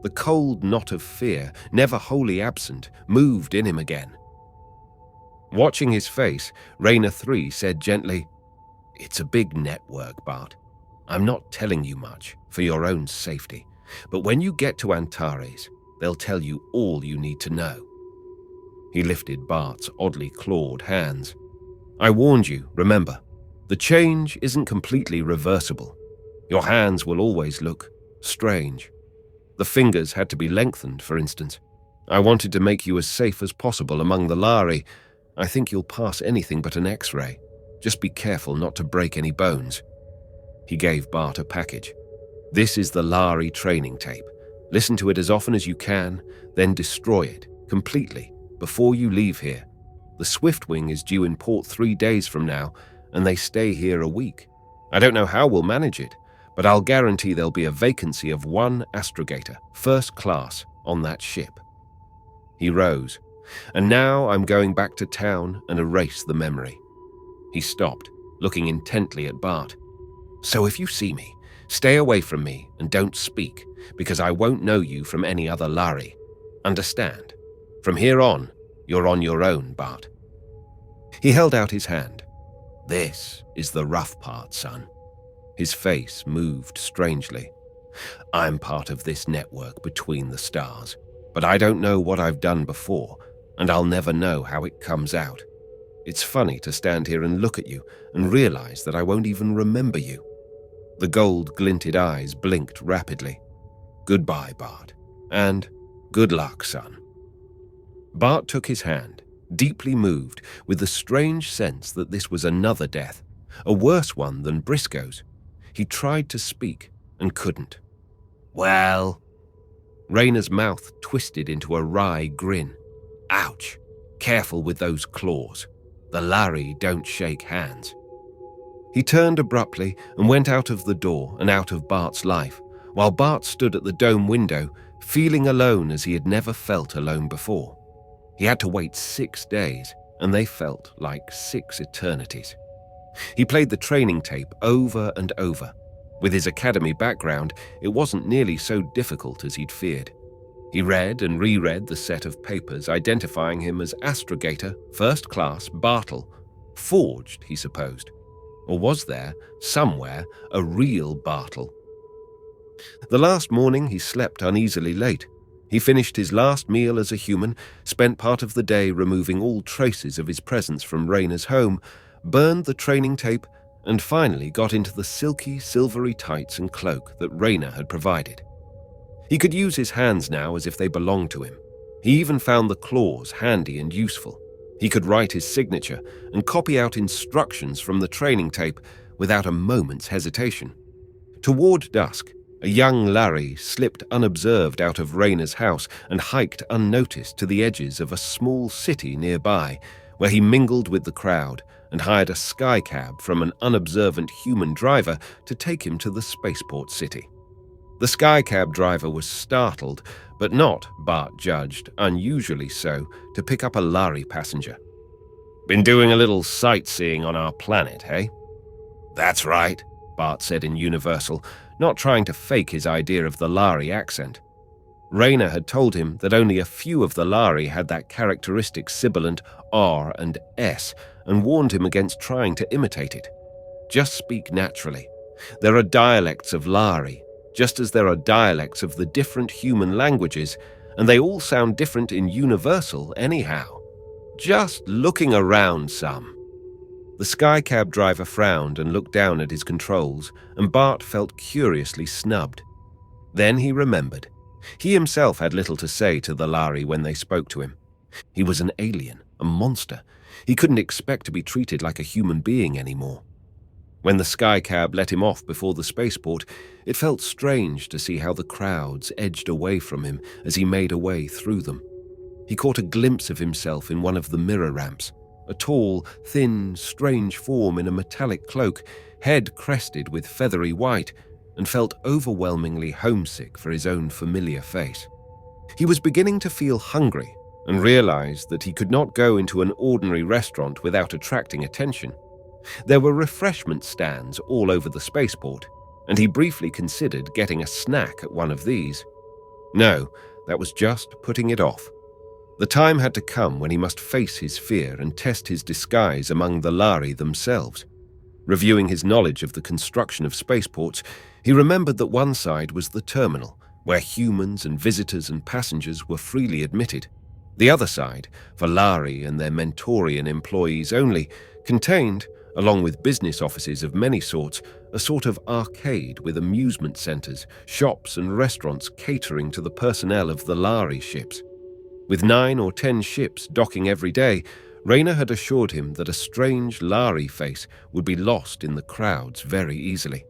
The cold knot of fear, never wholly absent, moved in him again. Watching his face, Rayner 3 said gently, It's a big network, Bart. I'm not telling you much, for your own safety, but when you get to Antares, they'll tell you all you need to know. He lifted Bart's oddly clawed hands. I warned you, remember. The change isn't completely reversible. Your hands will always look strange. The fingers had to be lengthened, for instance. I wanted to make you as safe as possible among the Lhari. I think you'll pass anything but an X-ray. Just be careful not to break any bones. He gave Bart a package. This is the Lhari training tape. Listen to it as often as you can, then destroy it, completely, before you leave here. The Swiftwing is due in port 3 days from now, and they stay here a week. I don't know how we'll manage it, but I'll guarantee there'll be a vacancy of 1 astrogator, first class, on that ship. He rose. And now I'm going back to town and erase the memory. He stopped, looking intently at Bart. So if you see me, stay away from me and don't speak, because I won't know you from any other Lhari. Understand? From here on, you're on your own, Bart. He held out his hand. This is the rough part, son. His face moved strangely. I'm part of this network between the stars, but I don't know what I've done before, and I'll never know how it comes out. It's funny to stand here and look at you and realize that I won't even remember you. The gold-glinted eyes blinked rapidly. Goodbye, Bart, and good luck, son. Bart took his hand, deeply moved with the strange sense that this was another death, a worse one than Briscoe's. He tried to speak and couldn't. Well... Rayner's mouth twisted into a wry grin. Ouch! Careful with those claws. The Lhari don't shake hands. He turned abruptly and went out of the door and out of Bart's life, while Bart stood at the dome window, feeling alone as he had never felt alone before. He had to wait 6 days, and they felt like 6 eternities. He played the training tape over and over. With his academy background, it wasn't nearly so difficult as he'd feared. He read and reread the set of papers identifying him as astrogator, first class, Bartle. Forged, he supposed. Or was there, somewhere, a real Bartle? The last morning he slept uneasily late. He finished his last meal as a human, spent part of the day removing all traces of his presence from Rayner's home, burned the training tape, and finally got into the silky, silvery tights and cloak that Rayner had provided. He could use his hands now as if they belonged to him. He even found the claws handy and useful. He could write his signature and copy out instructions from the training tape, without a moment's hesitation. Toward dusk, a young Lhari slipped unobserved out of Rayner's house and hiked unnoticed to the edges of a small city nearby, where he mingled with the crowd and hired a skycab from an unobservant human driver to take him to the spaceport city. The skycab driver was startled, but not, Bart judged, unusually so, to pick up a Lhari passenger. "Been doing a little sightseeing on our planet, eh?" "That's right," Bart said in universal, not trying to fake his idea of the Lhari accent. Rayner had told him that only a few of the Lhari had that characteristic sibilant R and S, and warned him against trying to imitate it. Just speak naturally. There are dialects of Lhari, just as there are dialects of the different human languages, and they all sound different in universal anyhow. Just looking around some. The skycab driver frowned and looked down at his controls, and Bart felt curiously snubbed. Then he remembered. He himself had little to say to the Lhari when they spoke to him. He was an alien, a monster. He couldn't expect to be treated like a human being anymore. When the skycab let him off before the spaceport, it felt strange to see how the crowds edged away from him as he made a way through them. He caught a glimpse of himself in one of the mirror ramps, a tall, thin, strange form in a metallic cloak, head crested with feathery white, and felt overwhelmingly homesick for his own familiar face. He was beginning to feel hungry and realized that he could not go into an ordinary restaurant without attracting attention. There were refreshment stands all over the spaceport, and he briefly considered getting a snack at one of these. No, that was just putting it off. The time had to come when he must face his fear and test his disguise among the Lhari themselves. Reviewing his knowledge of the construction of spaceports, he remembered that one side was the terminal, where humans and visitors and passengers were freely admitted. The other side, for Lhari and their Mentorian employees only, contained, along with business offices of many sorts, a sort of arcade with amusement centers, shops and restaurants catering to the personnel of the Lhari ships. With 9 or 10 ships docking every day, Rayner had assured him that a strange Lhari face would be lost in the crowds very easily.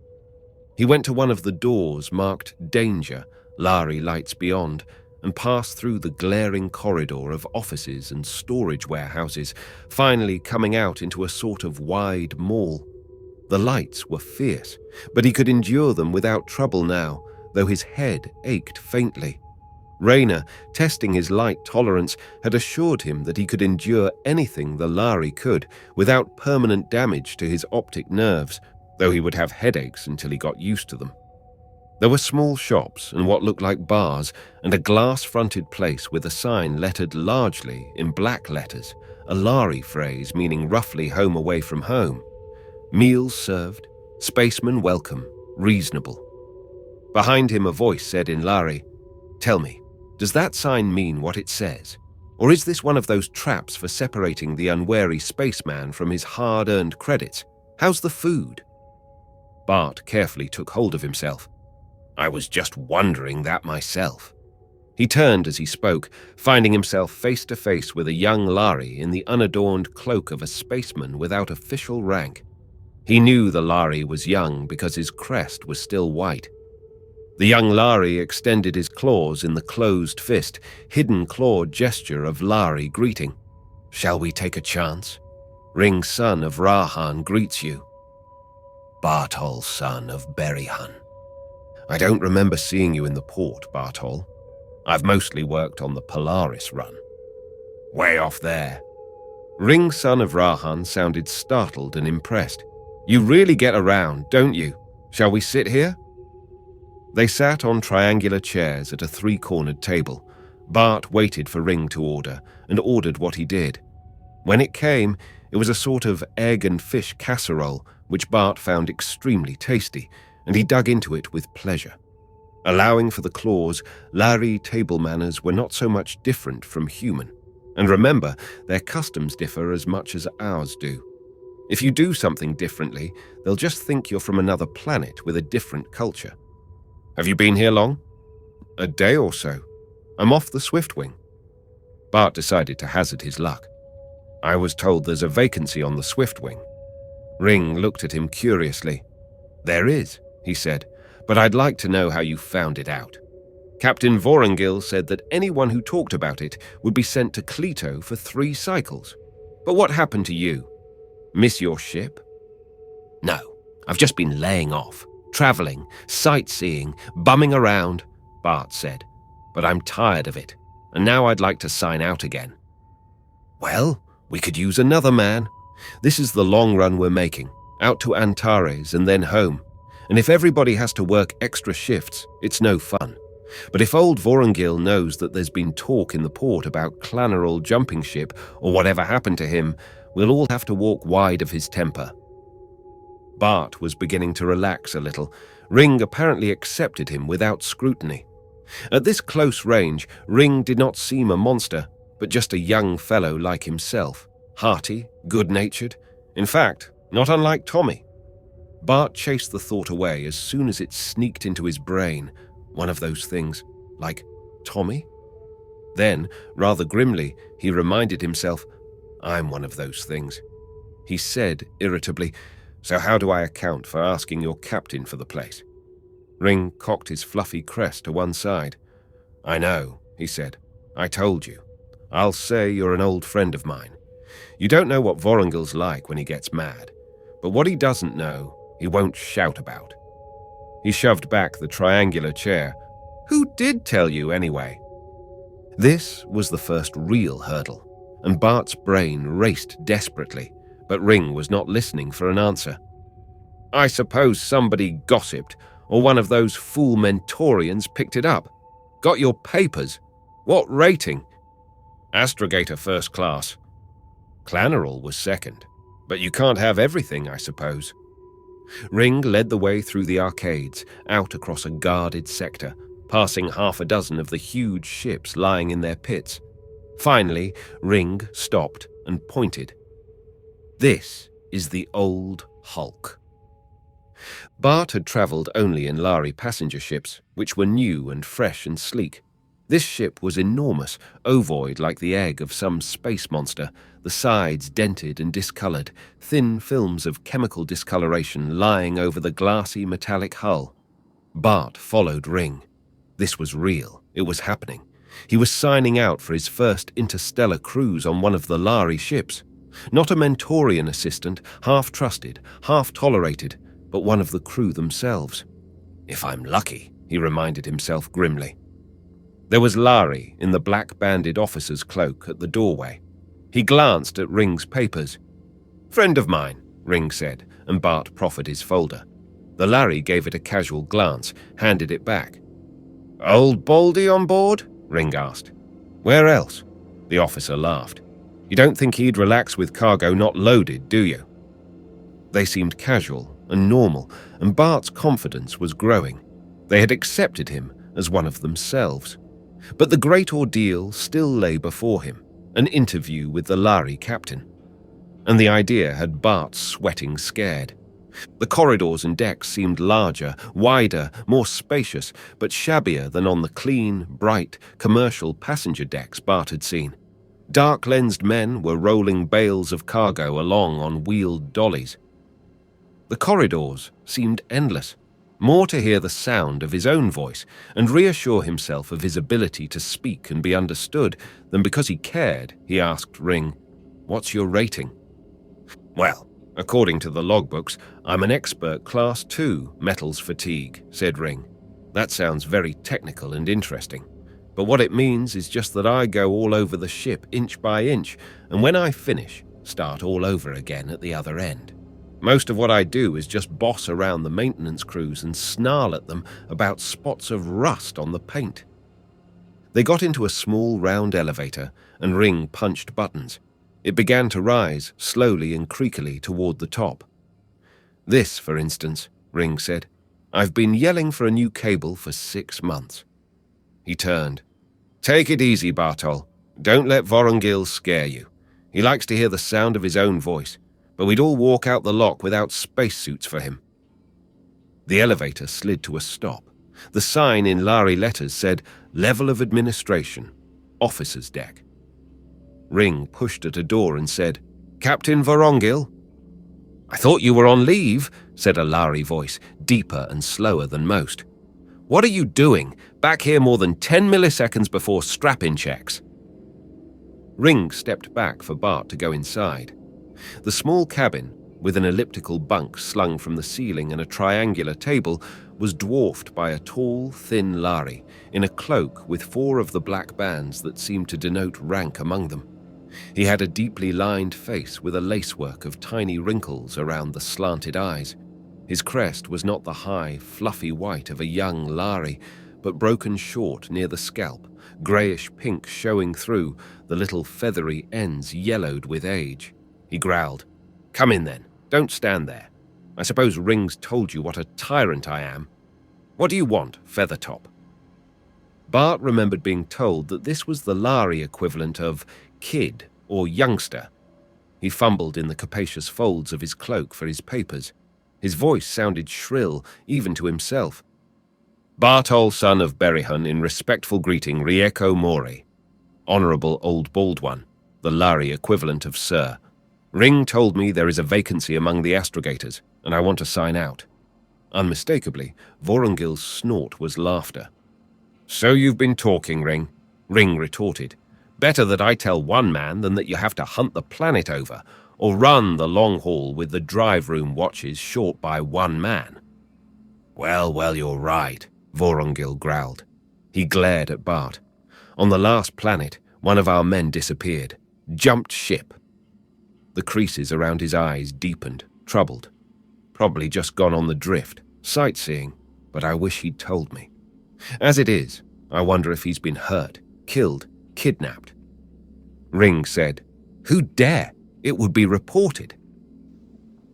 He went to one of the doors marked Danger, Lhari Lights Beyond, and passed through the glaring corridor of offices and storage warehouses, finally coming out into a sort of wide mall. The lights were fierce, but he could endure them without trouble now, though his head ached faintly. Rayner, testing his light tolerance, had assured him that he could endure anything the Lhari could without permanent damage to his optic nerves, though he would have headaches until he got used to them. There were small shops and what looked like bars, and a glass-fronted place with a sign lettered largely in black letters, a Lhari phrase meaning roughly home away from home. Meals served, spacemen welcome, reasonable. Behind him a voice said in Lhari, "Tell me, does that sign mean what it says? Or is this one of those traps for separating the unwary spaceman from his hard-earned credits? How's the food?" Bart carefully took hold of himself. "I was just wondering that myself." He turned as he spoke, finding himself face to face with a young Lhari in the unadorned cloak of a spaceman without official rank. He knew the Lhari was young because his crest was still white. The young Lhari extended his claws in the closed fist, hidden claw gesture of Lhari greeting. "Shall we take a chance? Ring, son of Rahan, greets you. Bartol, son of Berihan. I don't remember seeing you in the port, Bartol. I've mostly worked on the Polaris run." "Way off there." Ring, son of Rahan sounded startled and impressed. "You really get around, don't you? Shall we sit here?" They sat on triangular chairs at a 3-cornered table. Bart waited for Ring to order, and ordered what he did. When it came, it was a sort of egg and fish casserole, which Bart found extremely tasty, and he dug into it with pleasure. Allowing for the clause, Lhari table manners were not so much different from human. And remember, their customs differ as much as ours do. If you do something differently, they'll just think you're from another planet with a different culture. "Have you been here long?" "A day or so. I'm off the Swiftwing." Bart decided to hazard his luck. "I was told there's a vacancy on the Swiftwing." Ring looked at him curiously. "There is," he said, "but I'd like to know how you found it out. Captain Vorongil said that anyone who talked about it would be sent to Cleto for 3 cycles. But what happened to you? Miss your ship?" "No, I've just been laying off, traveling, sightseeing, bumming around," Bart said. "But I'm tired of it, and now I'd like to sign out again." "Well, we could use another man. This is the long run we're making, out to Antares and then home. And if everybody has to work extra shifts, it's no fun. But if old Vorongil knows that there's been talk in the port about Claneral jumping ship or whatever happened to him, we'll all have to walk wide of his temper." Bart was beginning to relax a little. Ring apparently accepted him without scrutiny. At this close range, Ring did not seem a monster, but just a young fellow like himself, hearty, good-natured, in fact, not unlike Tommy. Bart chased the thought away as soon as it sneaked into his brain. One of those things, like Tommy? Then, rather grimly, he reminded himself, "I'm one of those things." He said irritably, "So how do I account for asking your captain for the place?" Ring cocked his fluffy crest to one side. "I know," he said. "I told you. I'll say you're an old friend of mine. You don't know what Vorongil's like when he gets mad, but what he doesn't know, he won't shout about." He shoved back the triangular chair. "Who did tell you, anyway?" This was the first real hurdle, and Bart's brain raced desperately, but Ring was not listening for an answer. "I suppose somebody gossiped, or one of those fool Mentorians picked it up. Got your papers? What rating?" "Astrogator first class." "Claneral was second. But you can't have everything, I suppose." Ring led the way through the arcades, out across a guarded sector, passing 6 of the huge ships lying in their pits. Finally, Ring stopped and pointed. "This is the old Hulk." Bart had travelled only in Lhari passenger ships, which were new and fresh and sleek. This ship was enormous, ovoid like the egg of some space monster, the sides dented and discoloured, thin films of chemical discoloration lying over the glassy metallic hull. Bart followed Ring. This was real. It was happening. He was signing out for his first interstellar cruise on one of the Lhari ships. Not a Mentorian assistant, half trusted, half tolerated, but one of the crew themselves. "If I'm lucky," he reminded himself grimly. There was Lhari in the black-banded officer's cloak at the doorway. He glanced at Ring's papers. "Friend of mine," Ring said, and Bart proffered his folder. The Lhari gave it a casual glance, handed it back. "Old Baldy on board?" Ring asked. "Where else?" The officer laughed. "You don't think he'd relax with cargo not loaded, do you?" They seemed casual and normal, and Bart's confidence was growing. They had accepted him as one of themselves. But the great ordeal still lay before him, an interview with the Lhari captain. And the idea had Bart sweating scared. The corridors and decks seemed larger, wider, more spacious, but shabbier than on the clean, bright, commercial passenger decks Bart had seen. Dark-lensed men were rolling bales of cargo along on wheeled dollies. The corridors seemed endless. More to hear the sound of his own voice and reassure himself of his ability to speak and be understood than because he cared, he asked Ring, "What's your rating?" "Well, according to the logbooks, I'm an expert Class 2 metals fatigue," said Ring. "That sounds very technical and interesting. But what it means is just that I go all over the ship inch by inch, and when I finish, start all over again at the other end. Most of what I do is just boss around the maintenance crews and snarl at them about spots of rust on the paint." They got into a small round elevator, and Ring punched buttons. It began to rise, slowly and creakily, toward the top. "This, for instance," Ring said. "I've been yelling for a new cable for 6 months." He turned. "Take it easy, Bartol. Don't let Vorongil scare you. He likes to hear the sound of his own voice, but we'd all walk out the lock without spacesuits for him." The elevator slid to a stop. The sign in Lhari letters said, "Level of Administration, Officer's Deck." Ring pushed at a door and said, "Captain Vorongil?" "I thought you were on leave," said a Lhari voice, deeper and slower than most. "What are you doing? Back here more than 10 milliseconds before strap-in checks." Ring stepped back for Bart to go inside. The small cabin, with an elliptical bunk slung from the ceiling and a triangular table, was dwarfed by a tall, thin Lhari in a cloak with 4 of the black bands that seemed to denote rank among them. He had a deeply lined face with a lacework of tiny wrinkles around the slanted eyes. His crest was not the high, fluffy white of a young Lhari, but broken short near the scalp, greyish-pink showing through, the little feathery ends yellowed with age. He growled, "Come in then, don't stand there. I suppose Ring's told you what a tyrant I am. What do you want, Feathertop?" Bart remembered being told that this was the Lhari equivalent of kid or youngster. He fumbled in the capacious folds of his cloak for his papers. His voice sounded shrill, even to himself. "Bartol, son of Berihun, in respectful greeting, Rieko Mori. Honourable Old Bald One, the Lhari equivalent of Sir. Ring told me there is a vacancy among the astrogators, and I want to sign out." Unmistakably, Vorongil's snort was laughter. "So you've been talking, Ring," Ring retorted. "Better that I tell one man than that you have to hunt the planet over, or run the long haul with the drive room watches short by one man." Well, you're right," Vorongil growled. He glared at Bart. "On the last planet, one of our men disappeared. Jumped ship." The creases around his eyes deepened, troubled. "Probably just gone on the drift, sightseeing, but I wish he'd told me. As it is, I wonder if he's been hurt, killed, kidnapped." Ring said, "Who dare? It would be reported."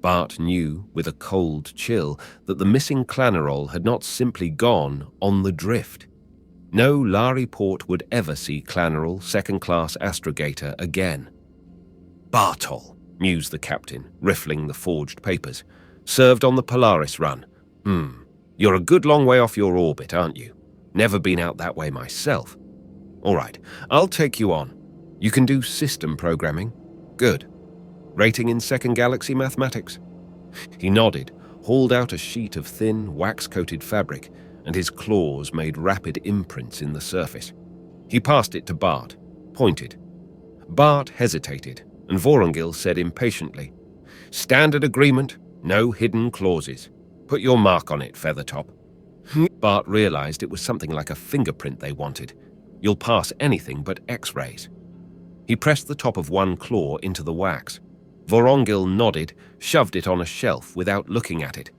Bart knew, with a cold chill, that the missing Clanerol had not simply gone on the drift. No Lhari port would ever see Clanerol, second-class astrogator, again. "Bartol," mused the captain, riffling the forged papers. "Served on the Polaris run. You're a good long way off your orbit, aren't you? Never been out that way myself. All right, I'll take you on. You can do system programming. Good. Rating in second galaxy mathematics?" He nodded, hauled out a sheet of thin, wax-coated fabric, and his claws made rapid imprints in the surface. He passed it to Bart, pointed. Bart hesitated, and Vorongil said impatiently, "Standard agreement, no hidden clauses. Put your mark on it, Feathertop." Bart realized it was something like a fingerprint they wanted. You'll pass anything but X-rays. He pressed the top of one claw into the wax. Vorongil nodded, shoved it on a shelf without looking at it.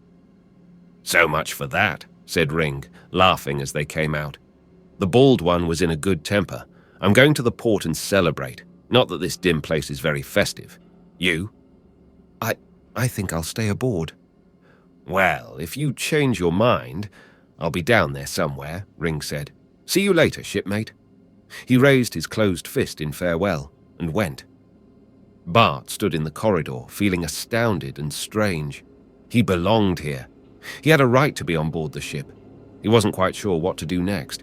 "So much for that," said Ring, laughing as they came out. The bald one was in a good temper. "I'm going to the port and celebrate. Not that this dim place is very festive. You?" I think I'll stay aboard." "Well, if you change your mind, I'll be down there somewhere," Ring said. "See you later, shipmate." He raised his closed fist in farewell and went. Bart stood in the corridor, feeling astounded and strange. He belonged here. He had a right to be on board the ship. He wasn't quite sure what to do next.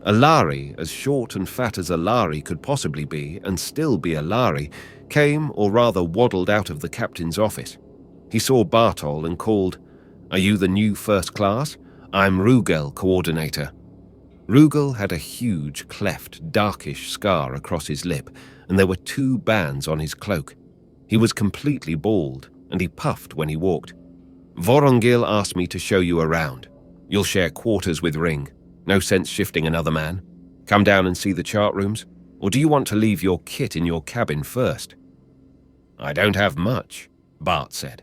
A Lhari, as short and fat as a Lhari could possibly be, and still be a Lhari, came, or rather waddled out of the captain's office. He saw Bartol and called, "Are you the new first class? I'm Rugel, coordinator." Rugel had a huge, cleft, darkish scar across his lip, and there were 2 bands on his cloak. He was completely bald, and he puffed when he walked. "Vorongil asked me to show you around. You'll share quarters with Ring. No sense shifting another man. Come down and see the chart rooms, or do you want to leave your kit in your cabin first?" "I don't have much," Bart said.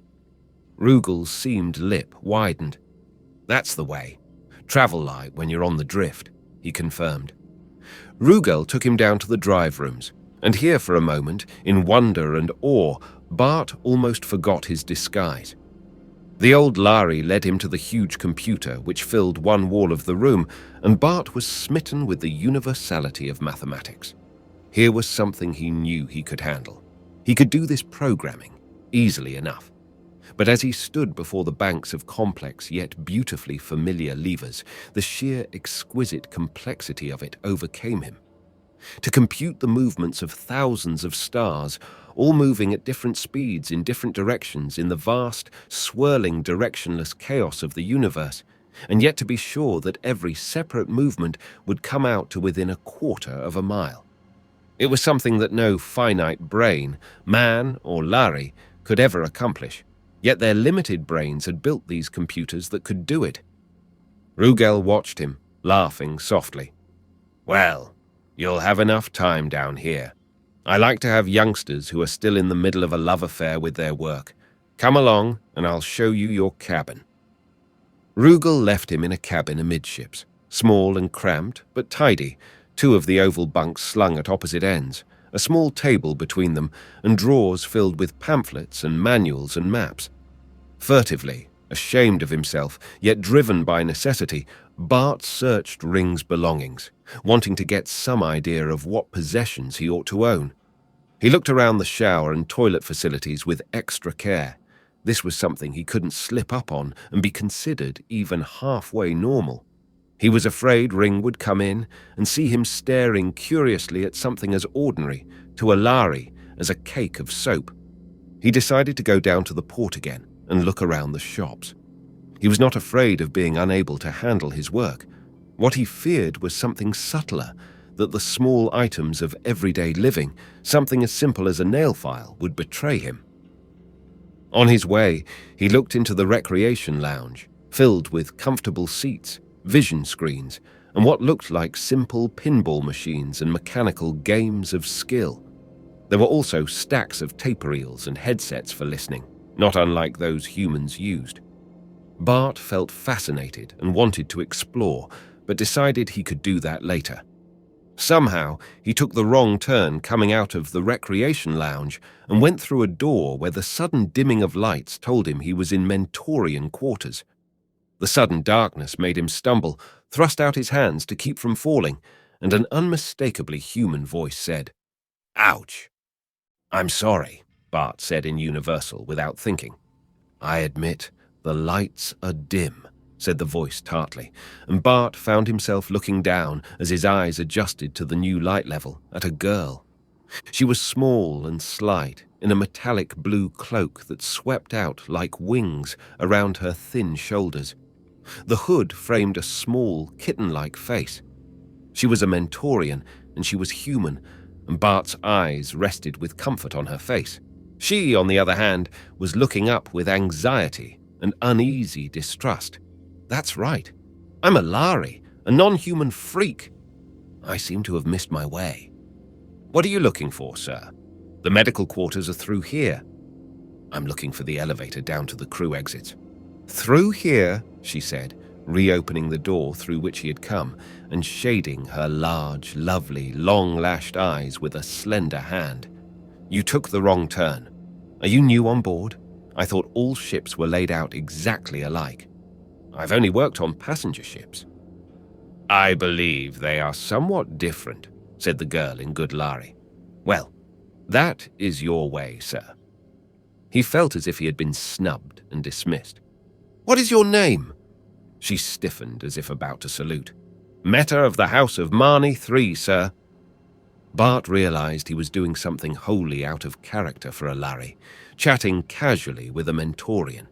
Rugel's seamed lip widened. "That's the way. Travel light when you're on the drift," he confirmed. Rugel took him down to the drive rooms, and here for a moment, in wonder and awe, Bart almost forgot his disguise. The old Lhari led him to the huge computer which filled one wall of the room, and Bart was smitten with the universality of mathematics. Here was something he knew he could handle. He could do this programming, easily enough. But as he stood before the banks of complex yet beautifully familiar levers, the sheer exquisite complexity of it overcame him. To compute the movements of thousands of stars, all moving at different speeds in different directions in the vast, swirling, directionless chaos of the universe, and yet to be sure that every separate movement would come out to within a quarter of a mile. It was something that no finite brain, man or Lhari, could ever accomplish, yet their limited brains had built these computers that could do it. Rugal watched him, laughing softly. "Well, you'll have enough time down here. I like to have youngsters who are still in the middle of a love affair with their work. Come along, and I'll show you your cabin." Rugal left him in a cabin amidships, small and cramped, but tidy, two of the oval bunks slung at opposite ends, a small table between them, and drawers filled with pamphlets and manuals and maps. Furtively, ashamed of himself, yet driven by necessity, Bart searched Ring's belongings, wanting to get some idea of what possessions he ought to own. He looked around the shower and toilet facilities with extra care. This was something he couldn't slip up on and be considered even halfway normal. He was afraid Ring would come in and see him staring curiously at something as ordinary to a Lhari as a cake of soap. He decided to go down to the port again and look around the shops. He was not afraid of being unable to handle his work. What he feared was something subtler, that the small items of everyday living, something as simple as a nail file, would betray him. On his way, he looked into the recreation lounge, filled with comfortable seats, vision screens, and what looked like simple pinball machines and mechanical games of skill. There were also stacks of tape reels and headsets for listening, not unlike those humans used. Bart felt fascinated and wanted to explore, but decided he could do that later. Somehow, he took the wrong turn coming out of the recreation lounge and went through a door where the sudden dimming of lights told him he was in Mentorian quarters. The sudden darkness made him stumble, thrust out his hands to keep from falling, and an unmistakably human voice said, "Ouch." "I'm sorry," Bart said in universal without thinking. "I admit, the lights are dim," said the voice tartly, and Bart found himself looking down as his eyes adjusted to the new light level at a girl. She was small and slight, in a metallic blue cloak that swept out like wings around her thin shoulders. The hood framed a small, kitten-like face. She was a Mentorian, and she was human, and Bart's eyes rested with comfort on her face. She, on the other hand, was looking up with anxiety and uneasy distrust. "That's right. I'm a Lhari, a non-human freak. I seem to have missed my way." "What are you looking for, sir? The medical quarters are through here." "I'm looking for the elevator down to the crew exits." "Through here," she said, reopening the door through which he had come and shading her large, lovely, long-lashed eyes with a slender hand. "You took the wrong turn. Are you new on board? I thought all ships were laid out exactly alike." "I've only worked on passenger ships." "I believe they are somewhat different," said the girl in good Lhari. "Well, that is your way, sir." He felt as if he had been snubbed and dismissed. "What is your name?" She stiffened as if about to salute. "Meta of the House of Marnie III, sir." Bart realized he was doing something wholly out of character for a Lhari, chatting casually with a Mentorian.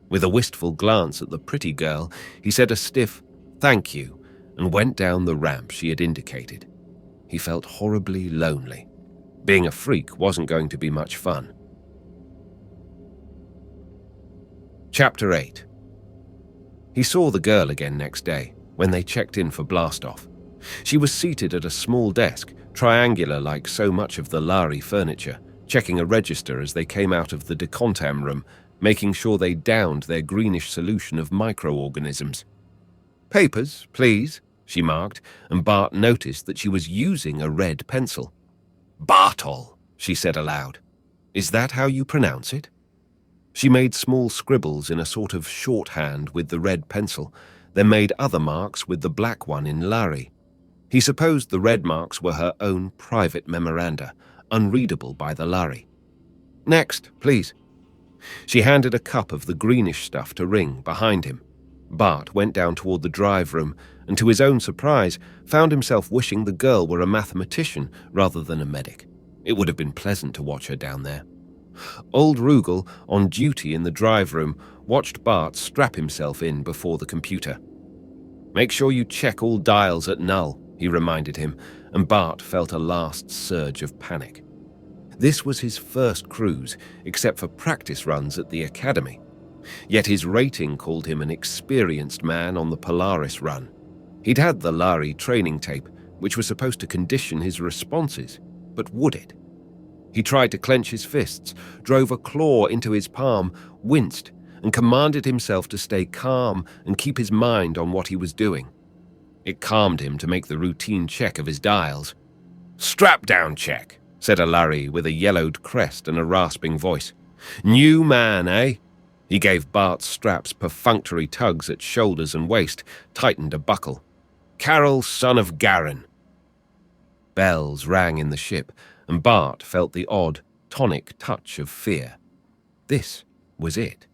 With a wistful glance at the pretty girl, he said a stiff "thank you" and went down the ramp she had indicated. He felt horribly lonely. Being a freak wasn't going to be much fun. Chapter 8. He saw the girl again next day, when they checked in for blastoff. She was seated at a small desk, triangular like so much of the Lhari furniture, checking a register as they came out of the decontam room, making sure they downed their greenish solution of microorganisms. "Papers, please," she marked, and Bart noticed that she was using a red pencil. "Bartol," she said aloud. "Is that how you pronounce it?" She made small scribbles in a sort of shorthand with the red pencil, then made other marks with the black one in Lhari. He supposed the red marks were her own private memoranda, unreadable by the Lhari. "Next, please." She handed a cup of the greenish stuff to Ring behind him. Bart went down toward the drive room and, to his own surprise, found himself wishing the girl were a mathematician rather than a medic. It would have been pleasant to watch her down there. Old Rugal, on duty in the drive room, watched Bart strap himself in before the computer. "Make sure you check all dials at null," he reminded him, and Bart felt a last surge of panic. This was his first cruise, except for practice runs at the academy. Yet his rating called him an experienced man on the Polaris run. He'd had the Lhari training tape, which was supposed to condition his responses, but would it? He tried to clench his fists, drove a claw into his palm, winced, and commanded himself to stay calm and keep his mind on what he was doing. It calmed him to make the routine check of his dials. "Strap-down check," said a Lhari with a yellowed crest and a rasping voice. "New man, eh?" He gave Bart's straps perfunctory tugs at shoulders and waist, tightened a buckle. "Carol, son of Garin." Bells rang in the ship, and Bart felt the odd, tonic touch of fear. This was it.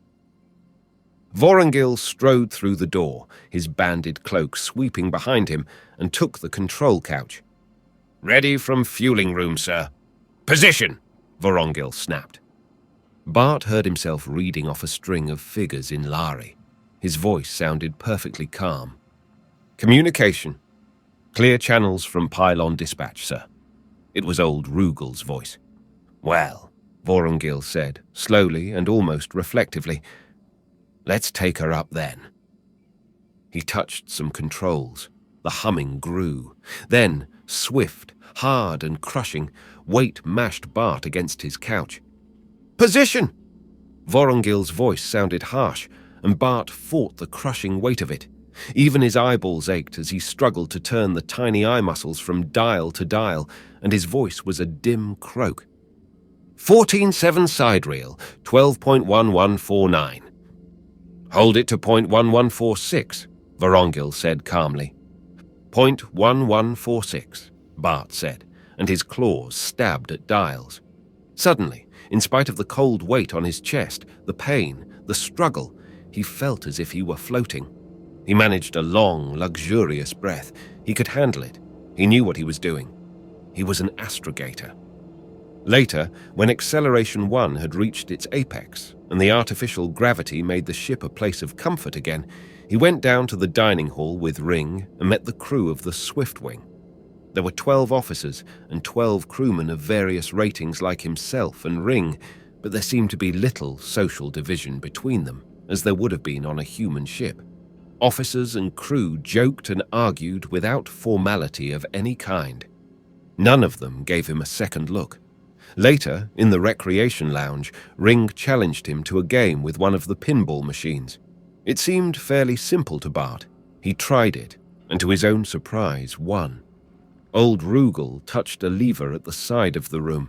Vorongil strode through the door, his banded cloak sweeping behind him, and took the control couch. "Ready from fueling room, sir." "Position!" Vorongil snapped. Bart heard himself reading off a string of figures in Lhari. His voice sounded perfectly calm. "Communication. Clear channels from pylon dispatch, sir." It was old Rugal's voice. "Well," Vorongil said, slowly and almost reflectively, "let's take her up then." He touched some controls. The humming grew. Then, swift, hard and crushing, weight mashed Bart against his couch. "Position!" Vorongil's voice sounded harsh, and Bart fought the crushing weight of it. Even his eyeballs ached as he struggled to turn the tiny eye muscles from dial to dial, and his voice was a dim croak. 14-7 side reel, 12.1149. "Hold it to 0.1146, Vorongil said calmly. 0.1146, Bart said, and his claws stabbed at dials. Suddenly, in spite of the cold weight on his chest, the pain, the struggle, he felt as if he were floating. He managed a long, luxurious breath. He could handle it. He knew what he was doing. He was an astrogator. Later, when Acceleration 1 had reached its apex and the artificial gravity made the ship a place of comfort again, he went down to the dining hall with Ring and met the crew of the Swiftwing. There were 12 officers and 12 crewmen of various ratings like himself and Ring, but there seemed to be little social division between them, as there would have been on a human ship. Officers and crew joked and argued without formality of any kind. None of them gave him a second look. Later, in the recreation lounge, Ring challenged him to a game with one of the pinball machines. It seemed fairly simple to Bart. He tried it, and to his own surprise, won. Old Rugal touched a lever at the side of the room.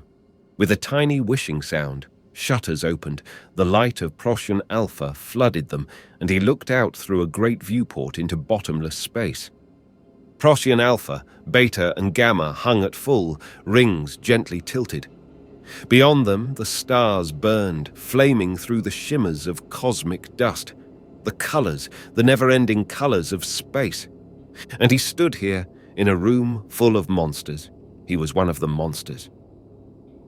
With a tiny whishing sound, shutters opened, the light of Procyon Alpha flooded them, and he looked out through a great viewport into bottomless space. Procyon Alpha, Beta, and Gamma hung at full, rings gently tilted. Beyond them, the stars burned, flaming through the shimmers of cosmic dust. The colors, the never-ending colors of space. And he stood here, in a room full of monsters. He was one of the monsters.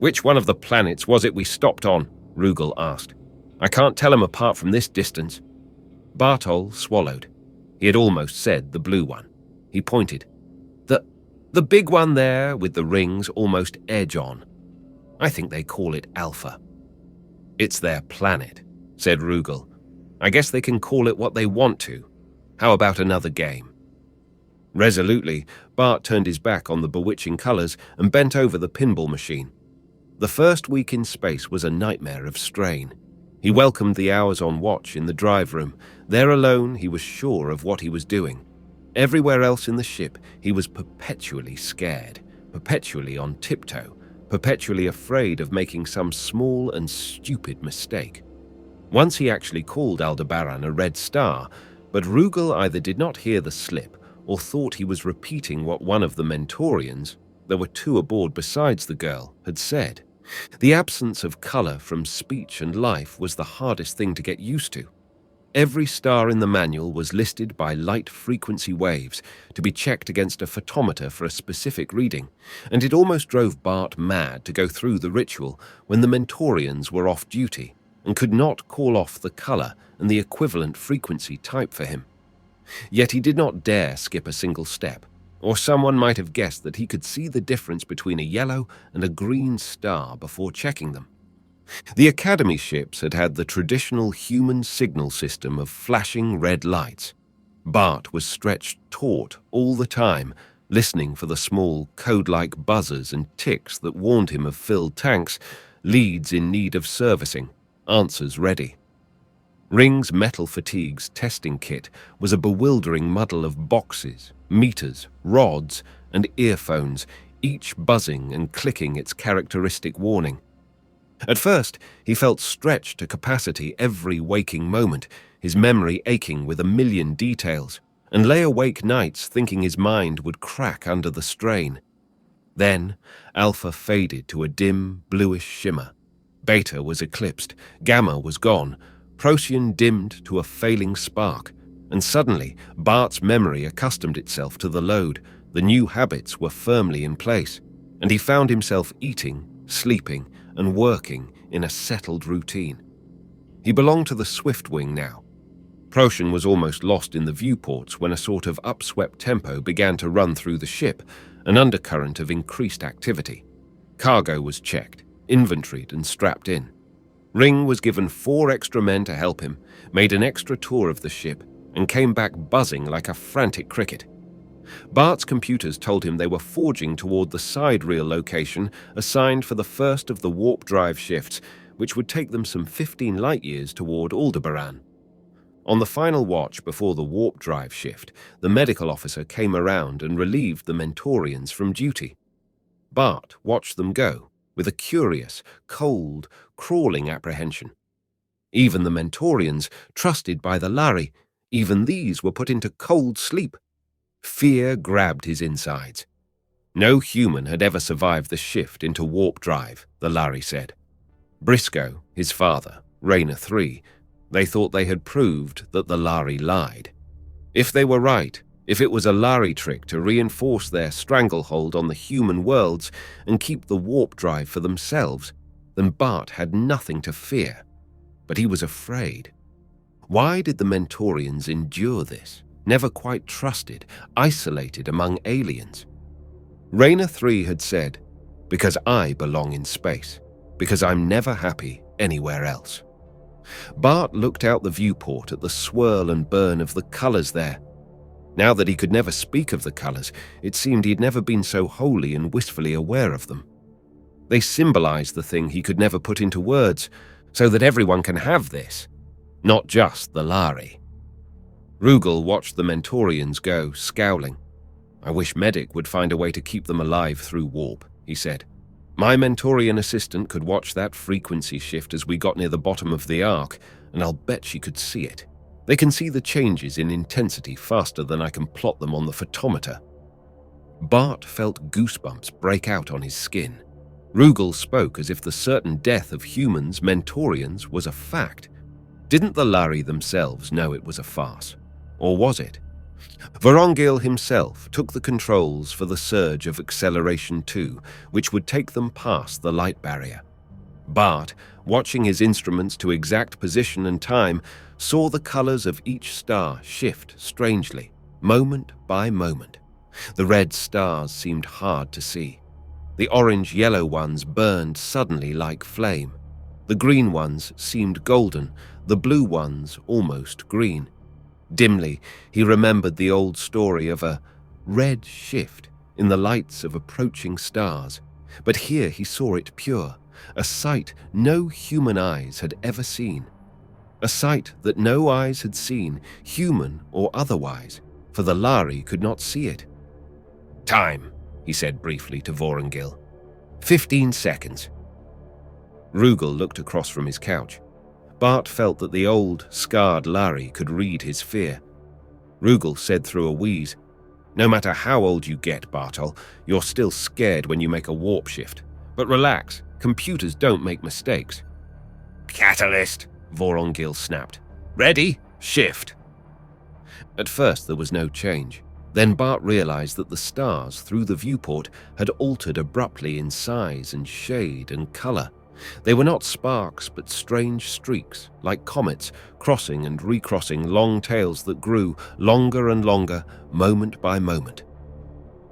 "Which one of the planets was it we stopped on?" Rugal asked. "I can't tell them apart from this distance." Bartol swallowed. He had almost said the blue one. He pointed. The big one there with the rings almost edge on. I think they call it Alpha." "It's their planet," said Rugal. "I guess they can call it what they want to. How about another game?" Resolutely, Bart turned his back on the bewitching colors and bent over the pinball machine. The first week in space was a nightmare of strain. He welcomed the hours on watch in the drive room. There alone, he was sure of what he was doing. Everywhere else in the ship, he was perpetually scared, perpetually on tiptoe, perpetually afraid of making some small and stupid mistake. Once he actually called Aldebaran a red star, but Rugal either did not hear the slip or thought he was repeating what one of the Mentorians, there were two aboard besides the girl, had said. The absence of color from speech and life was the hardest thing to get used to. Every star in the manual was listed by light frequency waves to be checked against a photometer for a specific reading, and it almost drove Bart mad to go through the ritual when the Mentorians were off duty and could not call off the color and the equivalent frequency type for him. Yet he did not dare skip a single step, or someone might have guessed that he could see the difference between a yellow and a green star before checking them. The Academy ships had had the traditional human signal system of flashing red lights. Bart was stretched taut all the time, listening for the small, code-like buzzers and ticks that warned him of filled tanks, leads in need of servicing, answers ready. Ring's metal fatigues testing kit was a bewildering muddle of boxes, meters, rods, and earphones, each buzzing and clicking its characteristic warning. At first, he felt stretched to capacity every waking moment, his memory aching with a million details, and lay awake nights thinking his mind would crack under the strain. Then, Alpha faded to a dim, bluish shimmer. Beta was eclipsed, Gamma was gone, Procyon dimmed to a failing spark, and suddenly, Bart's memory accustomed itself to the load. The new habits were firmly in place, and he found himself eating, sleeping, and working in a settled routine. He belonged to the Swift Wing now. Procyon was almost lost in the viewports when a sort of upswept tempo began to run through the ship, an undercurrent of increased activity. Cargo was checked, inventoried, and strapped in. Ring was given 4 extra men to help him, made an extra tour of the ship, and came back buzzing like a frantic cricket. Bart's computers told him they were forging toward the sidereal location assigned for the first of the warp drive shifts, which would take them some 15 light-years toward Aldebaran. On the final watch before the warp drive shift, the medical officer came around and relieved the Mentorians from duty. Bart watched them go, with a curious, cold, crawling apprehension. Even the Mentorians, trusted by the Lhari, even these were put into cold sleep. Fear grabbed his insides. No human had ever survived the shift into warp drive, the Lhari said. Briscoe, his father, Raynor III, they thought they had proved that the Lhari lied. If they were right, if it was a Lhari trick to reinforce their stranglehold on the human worlds and keep the warp drive for themselves, then Bart had nothing to fear. But he was afraid. Why did the Mentorians endure this? Never quite trusted, isolated among aliens. Raynor III had said, "Because I belong in space, because I'm never happy anywhere else." Bart looked out the viewport at the swirl and burn of the colors there. Now that he could never speak of the colors, it seemed he'd never been so wholly and wistfully aware of them. They symbolized the thing he could never put into words, so that everyone can have this, not just the Lhari. Rugal watched the Mentorians go, scowling. "I wish Medic would find a way to keep them alive through warp," he said. "My Mentorian assistant could watch that frequency shift as we got near the bottom of the arc, and I'll bet she could see it. They can see the changes in intensity faster than I can plot them on the photometer." Bart felt goosebumps break out on his skin. Rugal spoke as if the certain death of humans, Mentorians, was a fact. Didn't the Lhari themselves know it was a farce? Or was it? Vorongil himself took the controls for the surge of acceleration 2, which would take them past the light barrier. Bart, watching his instruments to exact position and time, saw the colors of each star shift strangely, moment by moment. The red stars seemed hard to see. The orange-yellow ones burned suddenly like flame. The green ones seemed golden, the blue ones almost green. Dimly, he remembered the old story of a red shift in the lights of approaching stars, but here he saw it pure, a sight no human eyes had ever seen. A sight that no eyes had seen, human or otherwise, for the Lhari could not see it. "Time," he said briefly to Vorongil. 15 seconds. Rugal looked across from his couch. Bart felt that the old, scarred Lhari could read his fear. Rugal said through a wheeze, "No matter how old you get, Bartol, you're still scared when you make a warp shift. But relax, computers don't make mistakes." "Catalyst," Vorongil snapped. "Ready?" Shift. At first there was no change. Then Bart realized that the stars through the viewport had altered abruptly in size and shade and color. They were not sparks but strange streaks, like comets, crossing and recrossing long tails that grew longer and longer, moment by moment.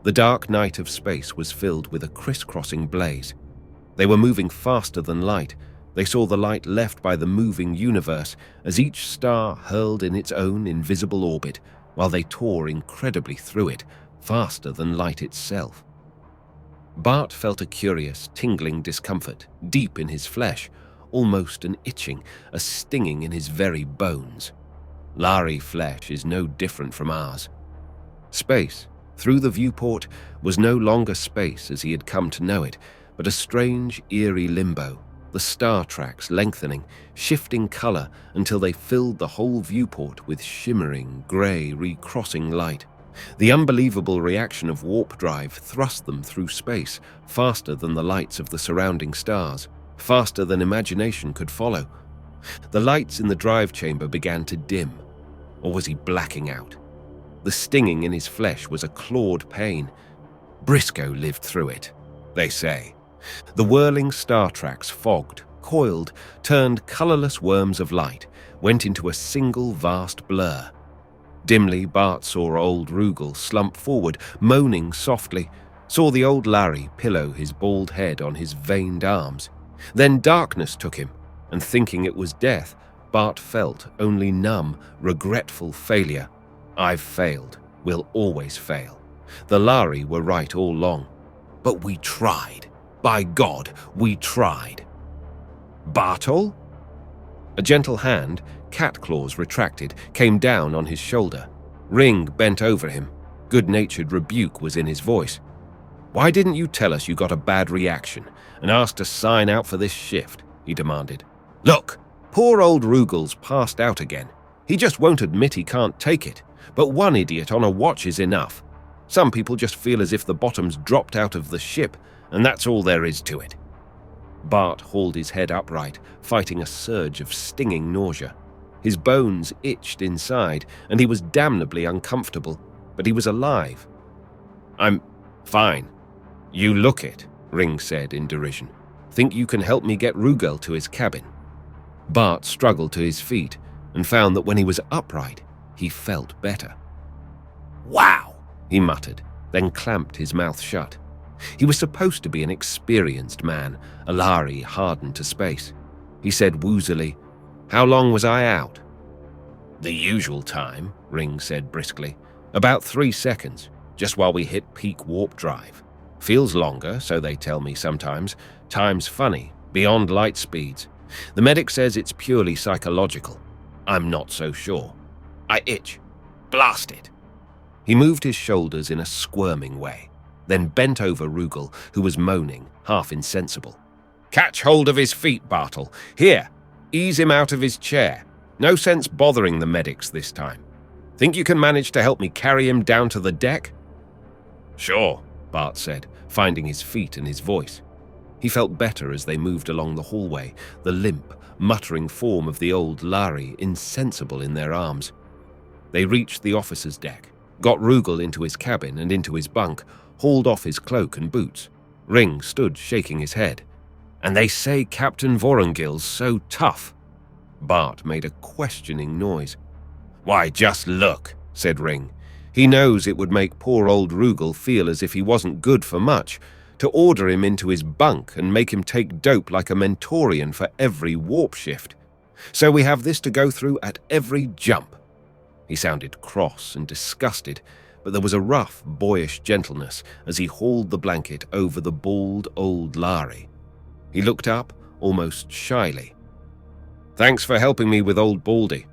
The dark night of space was filled with a crisscrossing blaze. They were moving faster than light. They saw the light left by the moving universe as each star hurled in its own invisible orbit, while they tore incredibly through it, faster than light itself. Bart felt a curious, tingling discomfort deep in his flesh, almost an itching, a stinging in his very bones. Lhari flesh is no different from ours. Space, through the viewport, was no longer space as he had come to know it, but a strange, eerie limbo, the star tracks lengthening, shifting color until they filled the whole viewport with shimmering, grey, recrossing light. The unbelievable reaction of warp drive thrust them through space, faster than the lights of the surrounding stars, faster than imagination could follow. The lights in the drive chamber began to dim. Or was he blacking out? The stinging in his flesh was a clawed pain. Briscoe lived through it, they say. The whirling star tracks fogged, coiled, turned colorless worms of light, went into a single vast blur. Dimly, Bart saw old Rugal slump forward, moaning softly, saw the old Larry pillow his bald head on his veined arms. Then darkness took him, and thinking it was death, Bart felt only numb, regretful failure. I've failed. We'll always fail. The Lhari were right all along. But we tried. By God, we tried. Bartol? A gentle hand, cat claws retracted, came down on his shoulder. Ring bent over him. Good-natured rebuke was in his voice. Why didn't you tell us you got a bad reaction and asked to sign out for this shift? He demanded. Look, poor old Rugal's passed out again. He just won't admit he can't take it, but one idiot on a watch is enough. Some people just feel as if the bottom's dropped out of the ship, and that's all there is to it. Bart hauled his head upright, fighting a surge of stinging nausea. His bones itched inside, and he was damnably uncomfortable, but he was alive. I'm fine. You look it, Ring said in derision. Think you can help me get Rugal to his cabin? Bart struggled to his feet and found that when he was upright, he felt better. Wow, he muttered, then clamped his mouth shut. He was supposed to be an experienced man, a Lhari hardened to space. He said woozily, How long was I out? The usual time, Ring said briskly. About 3 seconds, just while we hit peak warp drive. Feels longer, so they tell me sometimes. Time's funny, beyond light speeds. The medic says it's purely psychological. I'm not so sure. I itch. Blast it. He moved his shoulders in a squirming way, then bent over Rugal, who was moaning, half insensible. Catch hold of his feet, Bartle. Here, ease him out of his chair. No sense bothering the medics this time. Think you can manage to help me carry him down to the deck? Sure, Bart said, finding his feet and his voice. He felt better as they moved along the hallway, the limp, muttering form of the old Lhari insensible in their arms. They reached the officer's deck, got Rugal into his cabin and into his bunk, hauled off his cloak and boots. Ring stood shaking his head. And they say Captain Vorongil's so tough. Bart made a questioning noise. Why, just look, said Ring. He knows it would make poor old Rugal feel as if he wasn't good for much, to order him into his bunk and make him take dope like a Mentorian for every warp shift. So we have this to go through at every jump. He sounded cross and disgusted, but there was a rough, boyish gentleness as he hauled the blanket over the bald old Lhari. He looked up, almost shyly. Thanks for helping me with old Baldy.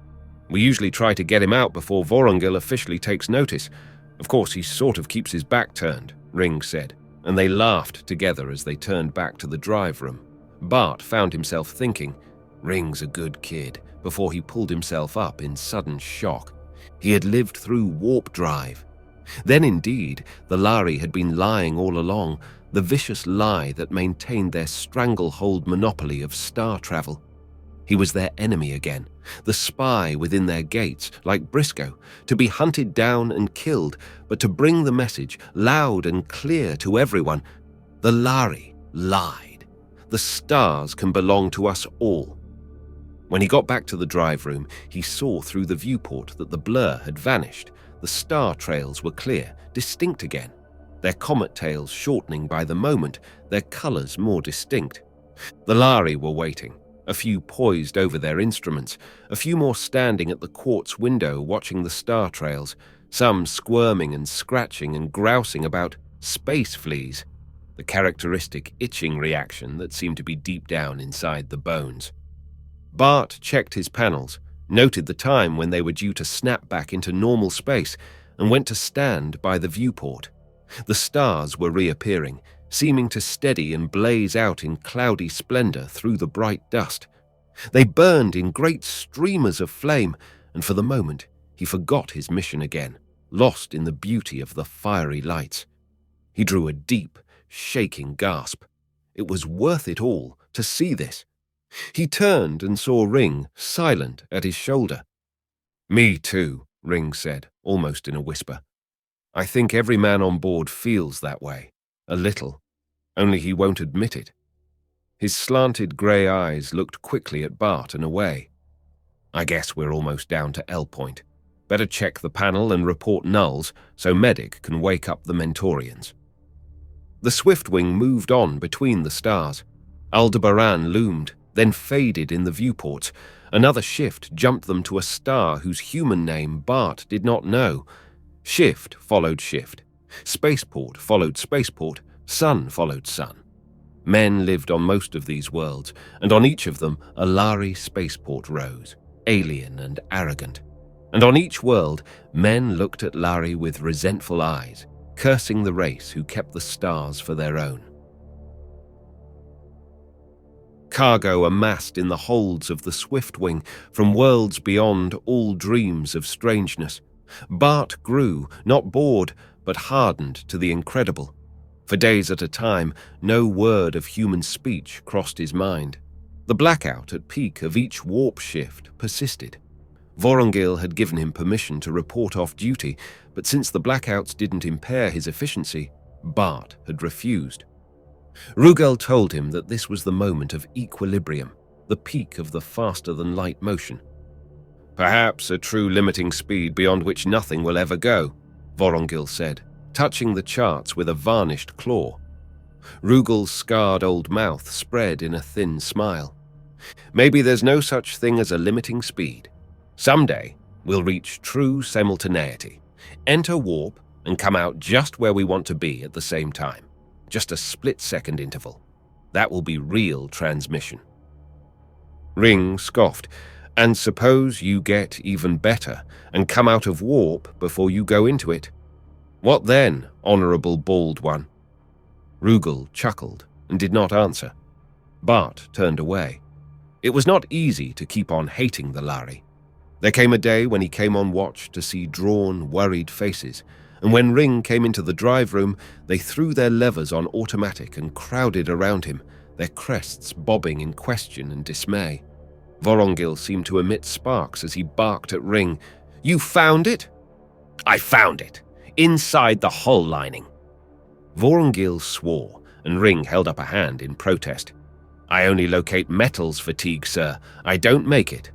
We usually try to get him out before Vorongil officially takes notice. Of course, he sort of keeps his back turned, Ring said, and they laughed together as they turned back to the drive room. Bart found himself thinking, Ring's a good kid, before he pulled himself up in sudden shock. He had lived through warp drive. Then indeed, the Lhari had been lying all along, the vicious lie that maintained their stranglehold monopoly of star travel. He was their enemy again, the spy within their gates, like Briscoe, to be hunted down and killed, but to bring the message, loud and clear to everyone. The Lhari lied. The stars can belong to us all. When he got back to the drive room, he saw through the viewport that the blur had vanished. The star trails were clear, distinct again, their comet tails shortening by the moment, their colors more distinct. The Lhari were waiting, a few poised over their instruments, a few more standing at the quartz window watching the star trails, some squirming and scratching and grousing about space fleas, the characteristic itching reaction that seemed to be deep down inside the bones. Bart checked his panels, noted the time when they were due to snap back into normal space, and went to stand by the viewport. The stars were reappearing, seeming to steady and blaze out in cloudy splendor through the bright dust. They burned in great streamers of flame, and for the moment he forgot his mission again, lost in the beauty of the fiery lights. He drew a deep, shaking gasp. It was worth it all to see this. He turned and saw Ring, silent at his shoulder. "Me too," Ring said, almost in a whisper. "I think every man on board feels that way. A little. Only he won't admit it." His slanted grey eyes looked quickly at Bart and away. "I guess we're almost down to L point. Better check the panel and report nulls so Medic can wake up the Mentorians." The Swiftwing moved on between the stars. Aldebaran loomed, then faded in the viewports. Another shift jumped them to a star whose human name Bart did not know. Shift followed shift. Spaceport followed spaceport. Sun followed sun. Men lived on most of these worlds, and on each of them a Larry Spaceport rose, alien and arrogant. And on each world, men looked at Larry with resentful eyes, cursing the race who kept the stars for their own. Cargo amassed in the holds of the Swiftwing from worlds beyond all dreams of strangeness. Bart grew, not bored, but hardened to the incredible. For days at a time, no word of human speech crossed his mind. The blackout at peak of each warp shift persisted. Vorongil had given him permission to report off duty, but since the blackouts didn't impair his efficiency, Bart had refused. Rugal told him that this was the moment of equilibrium, the peak of the faster-than-light motion. "Perhaps a true limiting speed beyond which nothing will ever go," Vorongil said, touching the charts with a varnished claw. Rugal's scarred old mouth spread in a thin smile. "Maybe there's no such thing as a limiting speed. Someday, we'll reach true simultaneity, enter warp, and come out just where we want to be at the same time. Just a split-second interval. That will be real transmission." Ring scoffed. "And suppose you get even better and come out of warp before you go into it? What then, honorable bald one?" Rugal chuckled and did not answer. Bart turned away. It was not easy to keep on hating the Lhari. There came a day when he came on watch to see drawn, worried faces, and when Ring came into the drive room, they threw their levers on automatic and crowded around him, their crests bobbing in question and dismay. Vorongil seemed to emit sparks as he barked at Ring. "You found it?" "I found it, inside the hull lining." Vorongil swore, and Ring held up a hand in protest. "I only locate metals fatigue, sir. I don't make it."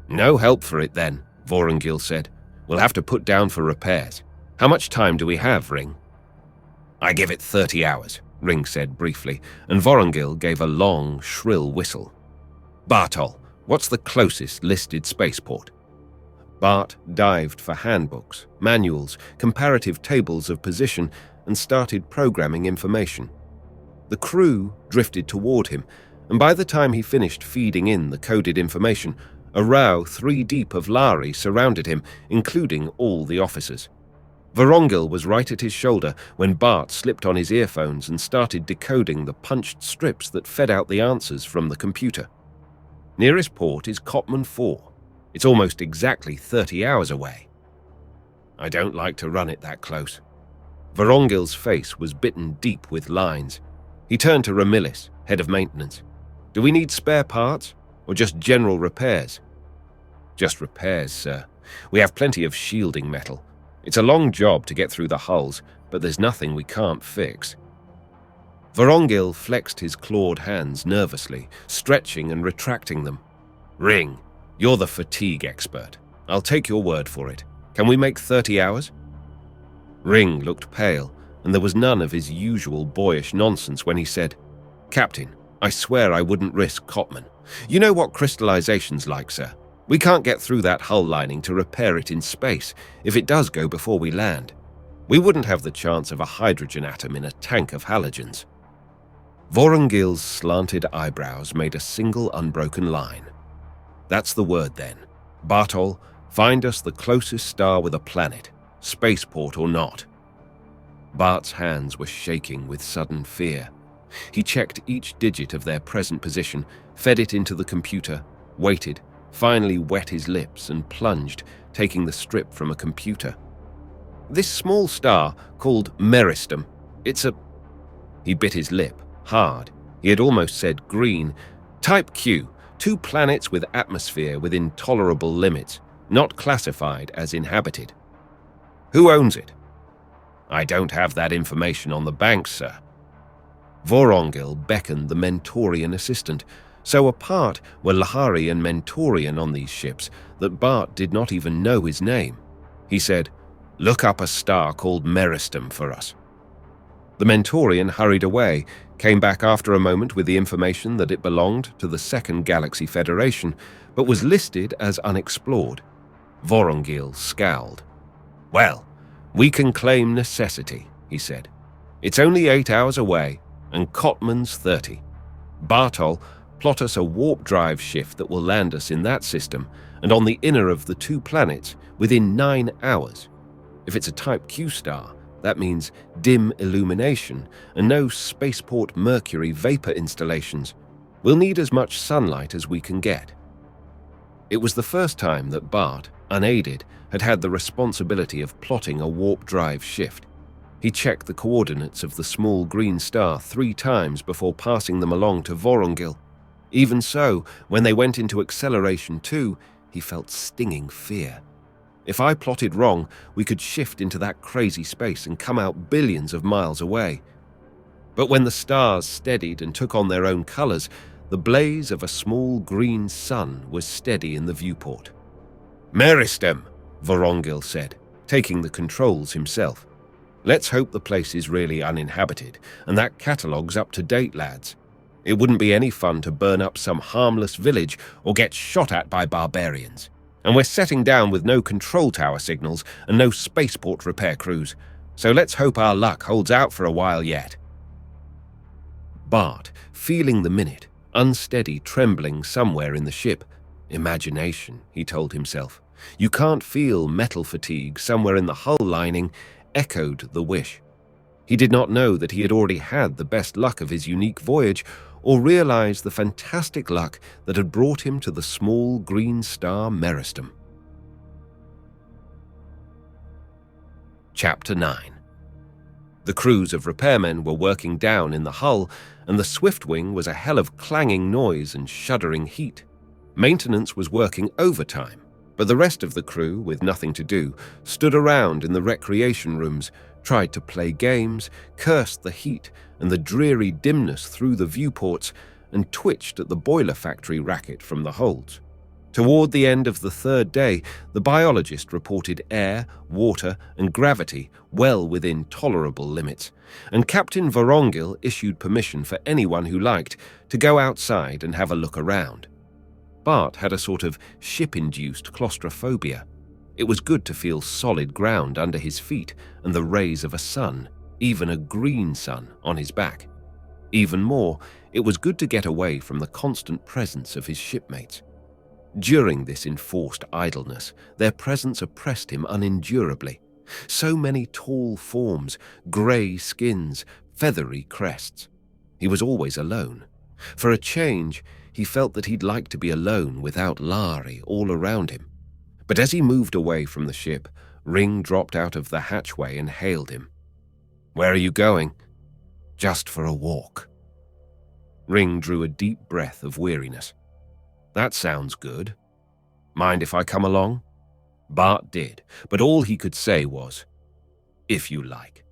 "No help for it then," Vorongil said. "We'll have to put down for repairs. How much time do we have, Ring?" "I give it 30 hours, Ring said briefly, and Vorongil gave a long, shrill whistle. "Bartol, what's the closest listed spaceport?" Bart dived for handbooks, manuals, comparative tables of position, and started programming information. The crew drifted toward him, and by the time he finished feeding in the coded information, a row 3 deep of Lhari surrounded him, including all the officers. Vorongil was right at his shoulder when Bart slipped on his earphones and started decoding the punched strips that fed out the answers from the computer. Nearest port is Copman 4. It's almost exactly 30 hours away. "I don't like to run it that close." Vorongil's face was bitten deep with lines. He turned to Ramillis, head of maintenance. "Do we need spare parts? or just general repairs?" "Just repairs, sir. We have plenty of shielding metal. It's a long job to get through the hulls, but there's nothing we can't fix." Vorongil flexed his clawed hands nervously, stretching and retracting them. "Ring, you're the fatigue expert. I'll take your word for it. Can we make 30 hours? Ring looked pale, and there was none of his usual boyish nonsense when he said, "Captain, I swear I wouldn't risk Cotman. You know what crystallization's like, sir. We can't get through that hull lining to repair it in space if it does go before we land. We wouldn't have the chance of a hydrogen atom in a tank of halogens." Vorongil's slanted eyebrows made a single unbroken line. "That's the word then. Bartol, find us the closest star with a planet, spaceport or not." Bart's hands were shaking with sudden fear. He checked each digit of their present position, fed it into the computer, waited, finally wet his lips and plunged, taking the strip from a computer. "This small star, called Meristem, it's a..." He bit his lip, hard. He had almost said green. "Type Q, 2 planets with atmosphere within tolerable limits, not classified as inhabited." "Who owns it?" "I don't have that information on the banks, sir." Vorongil beckoned the Mentorian assistant. So apart were Lhari and Mentorian on these ships that Bart did not even know his name. He said, "Look up a star called Meristem for us." The Mentorian hurried away, came back after a moment with the information that it belonged to the Second Galaxy Federation, but was listed as unexplored. Vorongil scowled. "Well, we can claim necessity," he said. "It's only 8 hours away, and Cotman's 30. Bartol, plot us a warp drive shift that will land us in that system and on the inner of the 2 planets within 9 hours. If it's a Type Q star, that means dim illumination and no spaceport Mercury vapor installations. We'll need as much sunlight as we can get." It was the first time that Bart, unaided, had had the responsibility of plotting a warp drive shift. He checked the coordinates of the small green star 3 times before passing them along to Vorongil. Even so, when they went into acceleration 2, he felt stinging fear. If I plotted wrong, we could shift into that crazy space and come out billions of miles away. But when the stars steadied and took on their own colors, the blaze of a small green sun was steady in the viewport. "Meristem," Vorongil said, taking the controls himself. "Let's hope the place is really uninhabited, and that catalogue's up to date, lads. It wouldn't be any fun to burn up some harmless village or get shot at by barbarians. And we're setting down with no control tower signals and no spaceport repair crews, so let's hope our luck holds out for a while yet." Bart, feeling the minute, unsteady trembling somewhere in the ship. Imagination, he told himself. You can't feel metal fatigue somewhere in the hull lining, echoed the wish. He did not know that he had already had the best luck of his unique voyage, or realize the fantastic luck that had brought him to the small green star Meristem. Chapter 9. The crews of repairmen were working down in the hull, and the Swiftwing was a hell of clanging noise and shuddering heat. Maintenance was working overtime, but the rest of the crew, with nothing to do, stood around in the recreation rooms, tried to play games, cursed the heat and the dreary dimness through the viewports, and twitched at the boiler factory racket from the holds. Toward the end of the 3rd day, the biologist reported air, water, and gravity well within tolerable limits, and Captain Vorongil issued permission for anyone who liked to go outside and have a look around. Bart had a sort of ship-induced claustrophobia. It was good to feel solid ground under his feet and the rays of a sun, even a green sun, on his back. Even more, it was good to get away from the constant presence of his shipmates. During this enforced idleness, their presence oppressed him unendurably. So many tall forms, grey skins, feathery crests. He was always alone. For a change, he felt that he'd like to be alone without Lhari all around him. But as he moved away from the ship, Ring dropped out of the hatchway and hailed him. "Where are you going?" "Just for a walk." Ring drew a deep breath of weariness. That sounds good. Mind if I come along? Bart did, but all he could say was, if you like.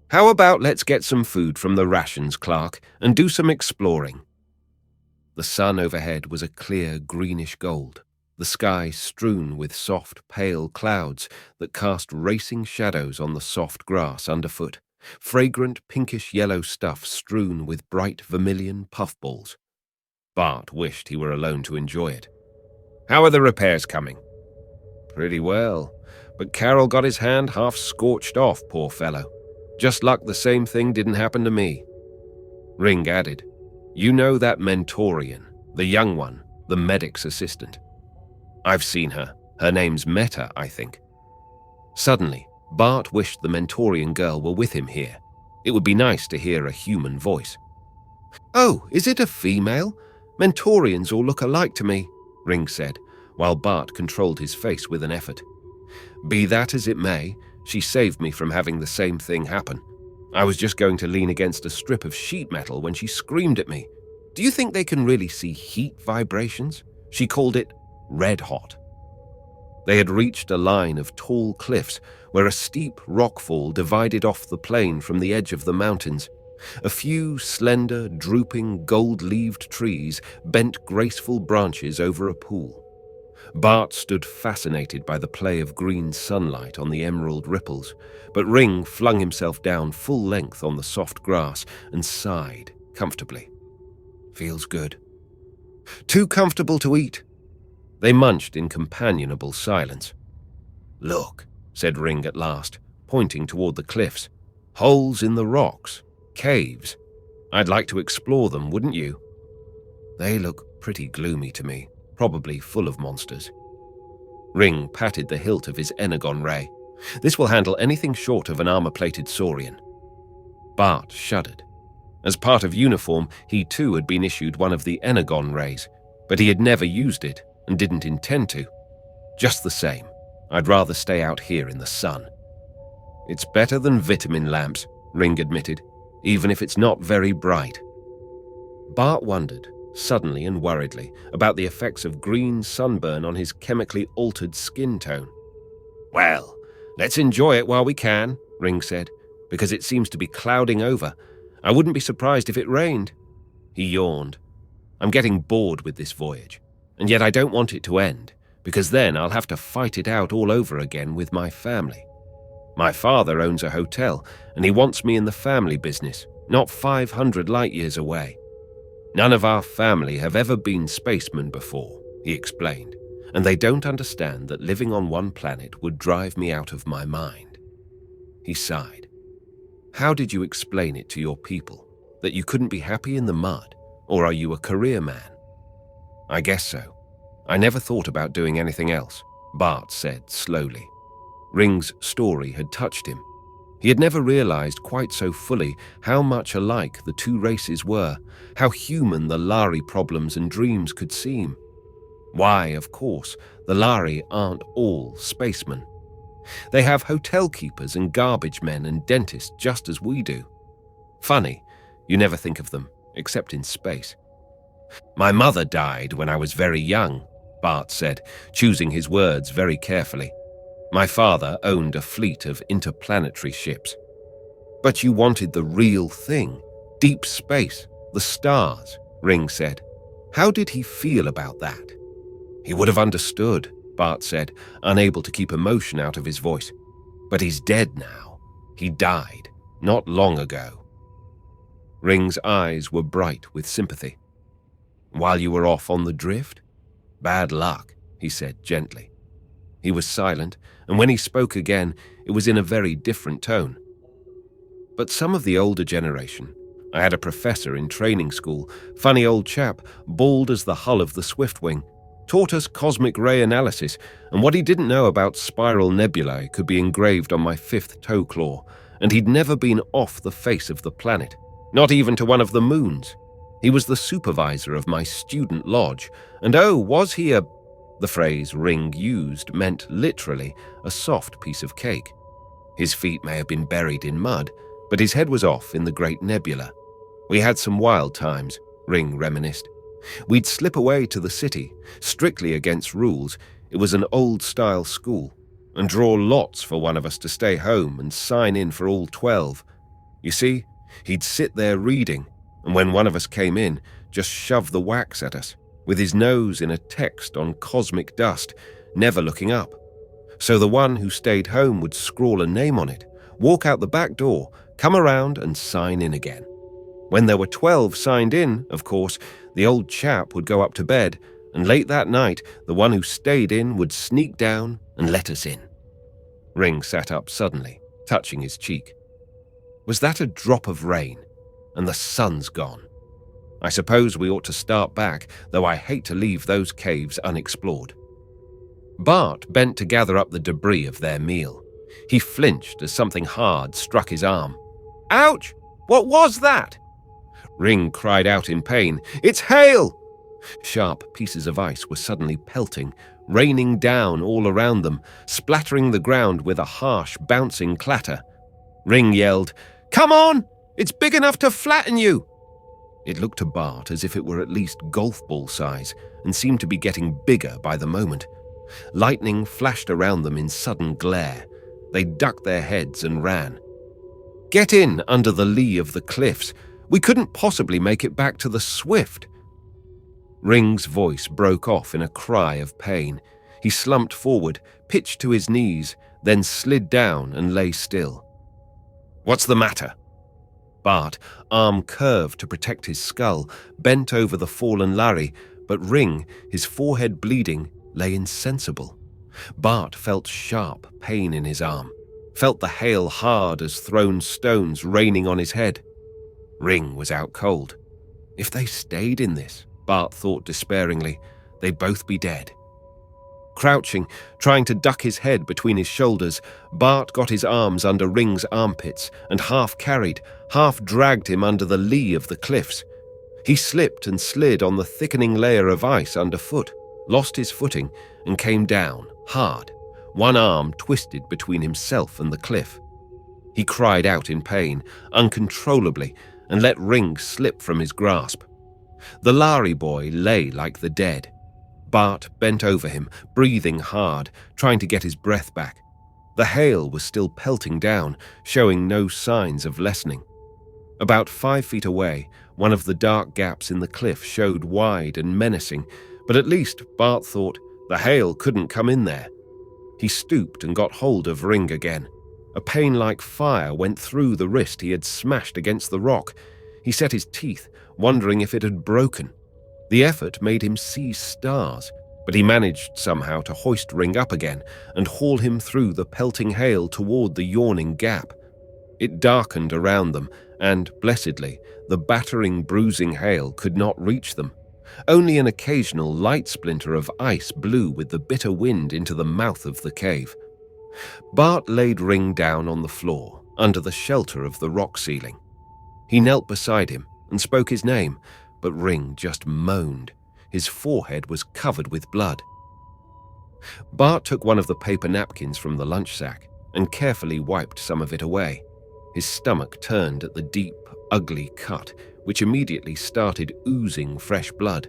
How about let's get some food from the rations clerk and do some exploring? The sun overhead was a clear greenish gold, the sky strewn with soft, pale clouds that cast racing shadows on the soft grass underfoot, fragrant pinkish-yellow stuff strewn with bright vermilion puffballs. Bart wished he were alone to enjoy it. How are the repairs coming? Pretty well, but Carol got his hand half scorched off, poor fellow. Just luck the same thing didn't happen to me. Ring added, you know that Mentorian, the young one, the medic's assistant. I've seen her. Her name's Meta, I think. Suddenly, Bart wished the Mentorian girl were with him here. It would be nice to hear a human voice. Oh, is it a female? Mentorians all look alike to me, Ring said, while Bart controlled his face with an effort. Be that as it may, she saved me from having the same thing happen. I was just going to lean against a strip of sheet metal when she screamed at me. Do you think they can really see heat vibrations? She called it red hot. They had reached a line of tall cliffs where a steep rockfall divided off the plain from the edge of the mountains. A few slender, drooping, gold-leaved trees bent graceful branches over a pool. Bart stood fascinated by the play of green sunlight on the emerald ripples, but Ring flung himself down full length on the soft grass and sighed comfortably. Feels good. Too comfortable to eat. They munched in companionable silence. Look, said Ring at last, pointing toward the cliffs. Holes in the rocks. Caves. I'd like to explore them, wouldn't you? They look pretty gloomy to me, probably full of monsters. Ring patted the hilt of his Energon ray. This will handle anything short of an armor-plated saurian. Bart shuddered. As part of uniform, he too had been issued one of the Energon rays, but he had never used it and didn't intend to. Just the same, I'd rather stay out here in the sun. It's better than vitamin lamps, Ring admitted, even if it's not very bright. Bart wondered, suddenly and worriedly, about the effects of green sunburn on his chemically altered skin tone. Well, let's enjoy it while we can, Ring said, because it seems to be clouding over. I wouldn't be surprised if it rained. He yawned. I'm getting bored with this voyage, and yet I don't want it to end, because then I'll have to fight it out all over again with my family. My father owns a hotel, and he wants me in the family business, not 500 light-years away. None of our family have ever been spacemen before, he explained, and they don't understand that living on one planet would drive me out of my mind. He sighed. How did you explain it to your people? That you couldn't be happy in the mud? Or are you a career man? I guess so. I never thought about doing anything else, Bart said slowly. Ring's story had touched him. He had never realized quite so fully how much alike the two races were, how human the Lhari problems and dreams could seem. Why, of course, the Lhari aren't all spacemen. They have hotel keepers and garbage men and dentists just as we do. Funny, you never think of them, except in space. My mother died when I was very young, Bart said, choosing his words very carefully. My father owned a fleet of interplanetary ships. But you wanted the real thing, deep space, the stars, Ring said. How did he feel about that? He would have understood, Bart said, unable to keep emotion out of his voice. But he's dead now. He died, not long ago. Ring's eyes were bright with sympathy. While you were off on the drift? Bad luck, he said gently. He was silent, and when he spoke again, it was in a very different tone. But some of the older generation, I had a professor in training school, funny old chap, bald as the hull of the Swiftwing, taught us cosmic ray analysis, and what he didn't know about spiral nebulae could be engraved on my 5th toe claw, and he'd never been off the face of the planet, not even to one of the moons. He was the supervisor of my student lodge, and oh, was he a... The phrase Ring used meant literally a soft piece of cake. His feet may have been buried in mud, but his head was off in the great nebula. We had some wild times, Ring reminisced. We'd slip away to the city, strictly against rules. It was an old-style school, and draw lots for one of us to stay home and sign in for all 12. You see, he'd sit there reading, and when one of us came in, just shove the wax at us, with his nose in a text on cosmic dust, never looking up. So the one who stayed home would scrawl a name on it, walk out the back door, come around and sign in again. When there were 12 signed in, of course, the old chap would go up to bed, and late that night, the one who stayed in would sneak down and let us in. Ring sat up suddenly, touching his cheek. Was that a drop of rain? And the sun's gone. I suppose we ought to start back, though I hate to leave those caves unexplored. Bart bent to gather up the debris of their meal. He flinched as something hard struck his arm. Ouch! What was that? Ring cried out in pain. It's hail! Sharp pieces of ice were suddenly pelting, raining down all around them, splattering the ground with a harsh, bouncing clatter. Ring yelled, "Come on! It's big enough to flatten you!" It looked to Bart as if it were at least golf ball size and seemed to be getting bigger by the moment. Lightning flashed around them in sudden glare. They ducked their heads and ran. Get in under the lee of the cliffs. We couldn't possibly make it back to the Swift. Ring's voice broke off in a cry of pain. He slumped forward, pitched to his knees, then slid down and lay still. What's the matter? Bart, arm curved to protect his skull, bent over the fallen Lhari, but Ring, his forehead bleeding, lay insensible. Bart felt sharp pain in his arm, felt the hail hard as thrown stones raining on his head. Ring was out cold. If they stayed in this, Bart thought despairingly, they'd both be dead. Crouching, trying to duck his head between his shoulders, Bart got his arms under Ring's armpits and half carried, half dragged him under the lee of the cliffs. He slipped and slid on the thickening layer of ice underfoot, lost his footing, and came down, hard, one arm twisted between himself and the cliff. He cried out in pain, uncontrollably, and let Ring slip from his grasp. The Lhari boy lay like the dead. Bart bent over him, breathing hard, trying to get his breath back. The hail was still pelting down, showing no signs of lessening. About 5 feet away, one of the dark gaps in the cliff showed wide and menacing, but at least, Bart thought, the hail couldn't come in there. He stooped and got hold of Ring again. A pain like fire went through the wrist he had smashed against the rock. He set his teeth, wondering if it had broken. The effort made him see stars, but he managed somehow to hoist Ring up again and haul him through the pelting hail toward the yawning gap. It darkened around them, and, blessedly, the battering, bruising hail could not reach them. Only an occasional light splinter of ice blew with the bitter wind into the mouth of the cave. Bart laid Ring down on the floor, under the shelter of the rock ceiling. He knelt beside him and spoke his name, but Ring just moaned. His forehead was covered with blood. Bart took one of the paper napkins from the lunch sack and carefully wiped some of it away. His stomach turned at the deep, ugly cut, which immediately started oozing fresh blood.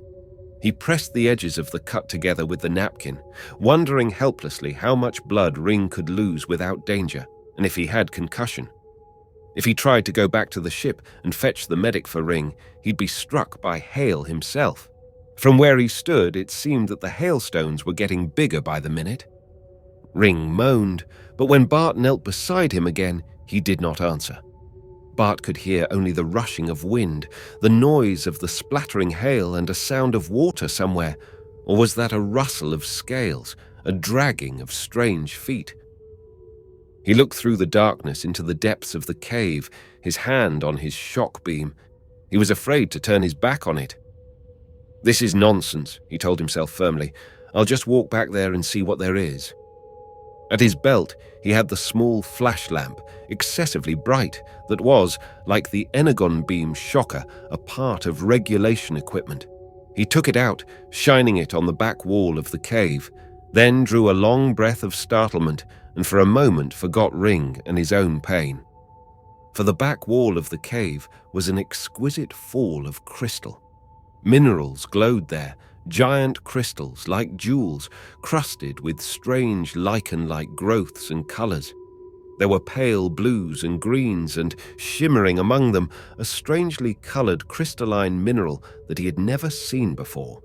He pressed the edges of the cut together with the napkin, wondering helplessly how much blood Ring could lose without danger, and if he had concussion. If he tried to go back to the ship and fetch the medic for Ring, he'd be struck by hail himself. From where he stood, it seemed that the hailstones were getting bigger by the minute. Ring moaned, but when Bart knelt beside him again, he did not answer. Bart could hear only the rushing of wind, the noise of the splattering hail, and a sound of water somewhere. Or was that a rustle of scales, a dragging of strange feet? He looked through the darkness into the depths of the cave, his hand on his shock beam. He was afraid to turn his back on it. This is nonsense, he told himself firmly. I'll just walk back there and see what there is. At his belt, he had the small flash lamp, excessively bright, that was, like the energon beam shocker, a part of regulation equipment. He took it out, shining it on the back wall of the cave, then drew a long breath of startlement and for a moment forgot Ring and his own pain. For the back wall of the cave was an exquisite fall of crystal. Minerals glowed there, giant crystals like jewels, crusted with strange lichen-like growths and colours. There were pale blues and greens, and shimmering among them, a strangely coloured crystalline mineral that he had never seen before.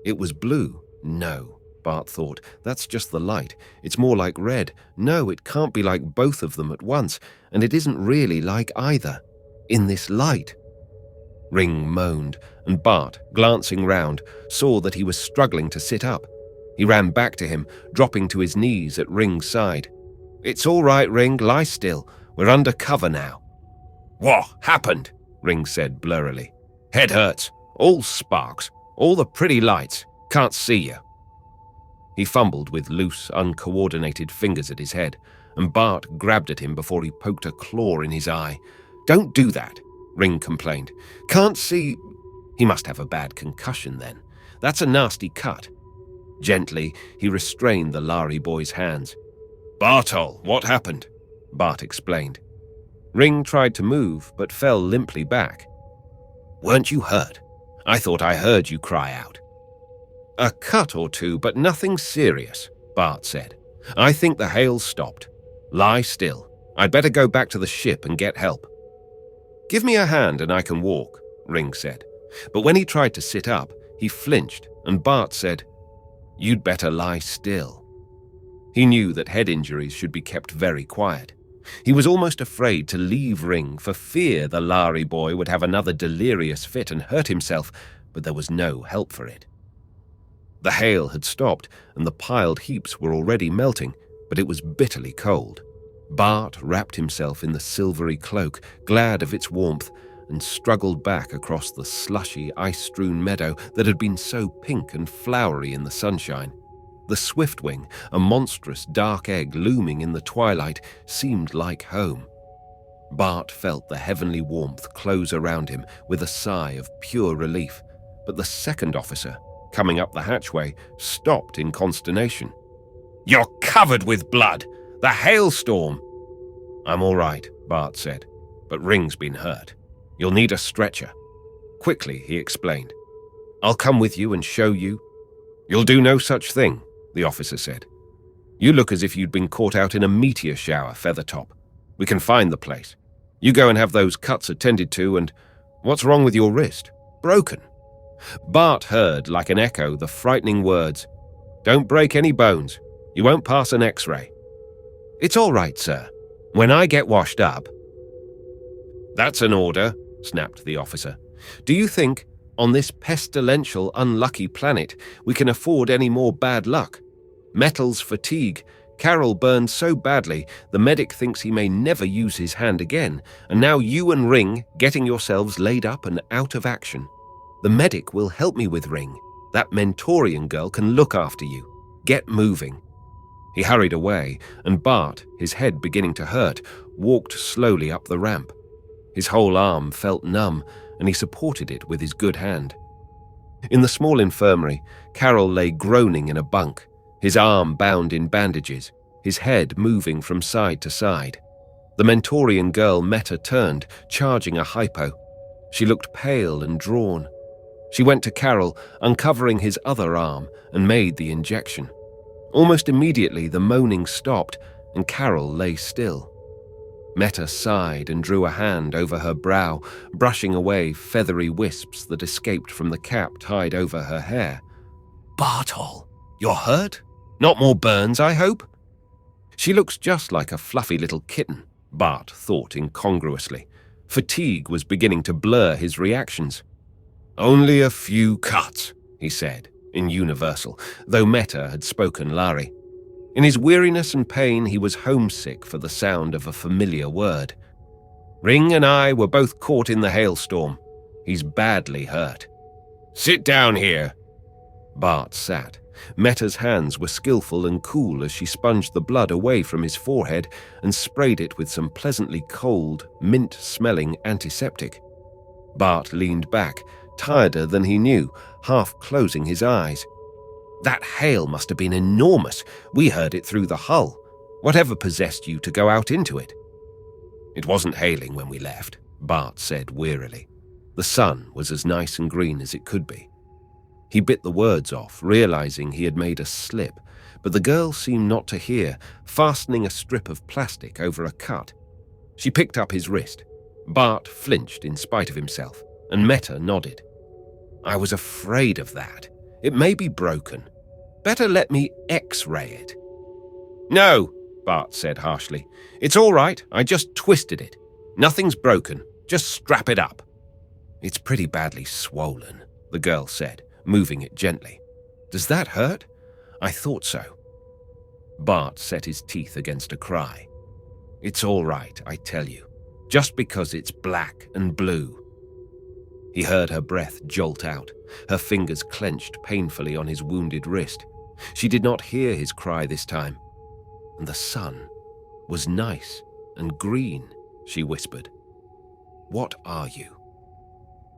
It was blue. No, Bart thought, that's just the light. It's more like red. No, it can't be like both of them at once, and it isn't really like either. In this light. Ring moaned, and Bart, glancing round, saw that he was struggling to sit up. He ran back to him, dropping to his knees at Ring's side. "It's all right, Ring, lie still. We're under cover now." "What happened?" Ring said blurrily. "Head hurts. All sparks. All the pretty lights. Can't see you." He fumbled with loose, uncoordinated fingers at his head, and Bart grabbed at him before he poked a claw in his eye. "Don't do that," Ring complained. "Can't see—" He must have a bad concussion then. That's a nasty cut. Gently, he restrained the Lhari boy's hands. "Bartol, what happened?" Bart explained. Ring tried to move, but fell limply back. "Weren't you hurt? I thought I heard you cry out." "A cut or two, but nothing serious," Bart said. "I think the hail's stopped. Lie still. I'd better go back to the ship and get help." "Give me a hand and I can walk," Ring said. But when he tried to sit up, he flinched, and Bart said, "You'd better lie still." He knew that head injuries should be kept very quiet. He was almost afraid to leave Ring for fear the Lhari boy would have another delirious fit and hurt himself, but there was no help for it. The hail had stopped, and the piled heaps were already melting, but it was bitterly cold. Bart wrapped himself in the silvery cloak, glad of its warmth, and struggled back across the slushy, ice-strewn meadow that had been so pink and flowery in the sunshine. The Swiftwing, a monstrous dark egg looming in the twilight, seemed like home. Bart felt the heavenly warmth close around him with a sigh of pure relief, but the second officer, coming up the hatchway, stopped in consternation. "You're covered with blood! The hailstorm!" "I'm all right," Bart said, "but Ring's been hurt. You'll need a stretcher." Quickly, he explained. "I'll come with you and show you." "You'll do no such thing," the officer said. "You look as if you'd been caught out in a meteor shower, Feathertop. We can find the place. You go and have those cuts attended to, and what's wrong with your wrist? Broken." Bart heard, like an echo, the frightening words, "Don't break any bones. You won't pass an X-ray." "It's all right, sir. When I get washed up—" "That's an order," snapped the officer. "Do you think, on this pestilential, unlucky planet, we can afford any more bad luck? Metals fatigue. Carol burned so badly, the medic thinks he may never use his hand again, and now you and Ring getting yourselves laid up and out of action. The medic will help me with Ring. That Mentorian girl can look after you. Get moving." He hurried away, and Bart, his head beginning to hurt, walked slowly up the ramp. His whole arm felt numb, and he supported it with his good hand. In the small infirmary, Carol lay groaning in a bunk, his arm bound in bandages, his head moving from side to side. The Mentorian girl Meta turned, charging a hypo. She looked pale and drawn. She went to Carol, uncovering his other arm, and made the injection. Almost immediately, the moaning stopped, and Carol lay still. Meta sighed and drew a hand over her brow, brushing away feathery wisps that escaped from the cap tied over her hair. "Bartol, you're hurt? Not more burns, I hope?" "She looks just like a fluffy little kitten," Bart thought incongruously. Fatigue was beginning to blur his reactions. "Only a few cuts," he said, in universal, though Meta had spoken Lhari. In his weariness and pain, he was homesick for the sound of a familiar word. "Ring and I were both caught in the hailstorm. He's badly hurt." "Sit down here." Bart sat. Meta's hands were skillful and cool as she sponged the blood away from his forehead and sprayed it with some pleasantly cold, mint-smelling antiseptic. Bart leaned back, tireder than he knew, half closing his eyes. "That hail must have been enormous. We heard it through the hull. Whatever possessed you to go out into it?" "It wasn't hailing when we left," Bart said wearily. The sun was as nice and green as it could be. He bit the words off, realizing he had made a slip, but the girl seemed not to hear, fastening a strip of plastic over a cut. She picked up his wrist. Bart flinched in spite of himself, and Meta nodded. I was afraid of that. It may be broken. Better let me X-ray it. No, Bart said harshly. It's all right, I just twisted it. Nothing's broken, just strap it up. It's pretty badly swollen, the girl said, moving it gently. Does that hurt? I thought so. Bart set his teeth against a cry. It's all right, I tell you, just because it's black and blue. He heard her breath jolt out, her fingers clenched painfully on his wounded wrist. She did not hear his cry this time. And the sun was nice and green, she whispered. What are you?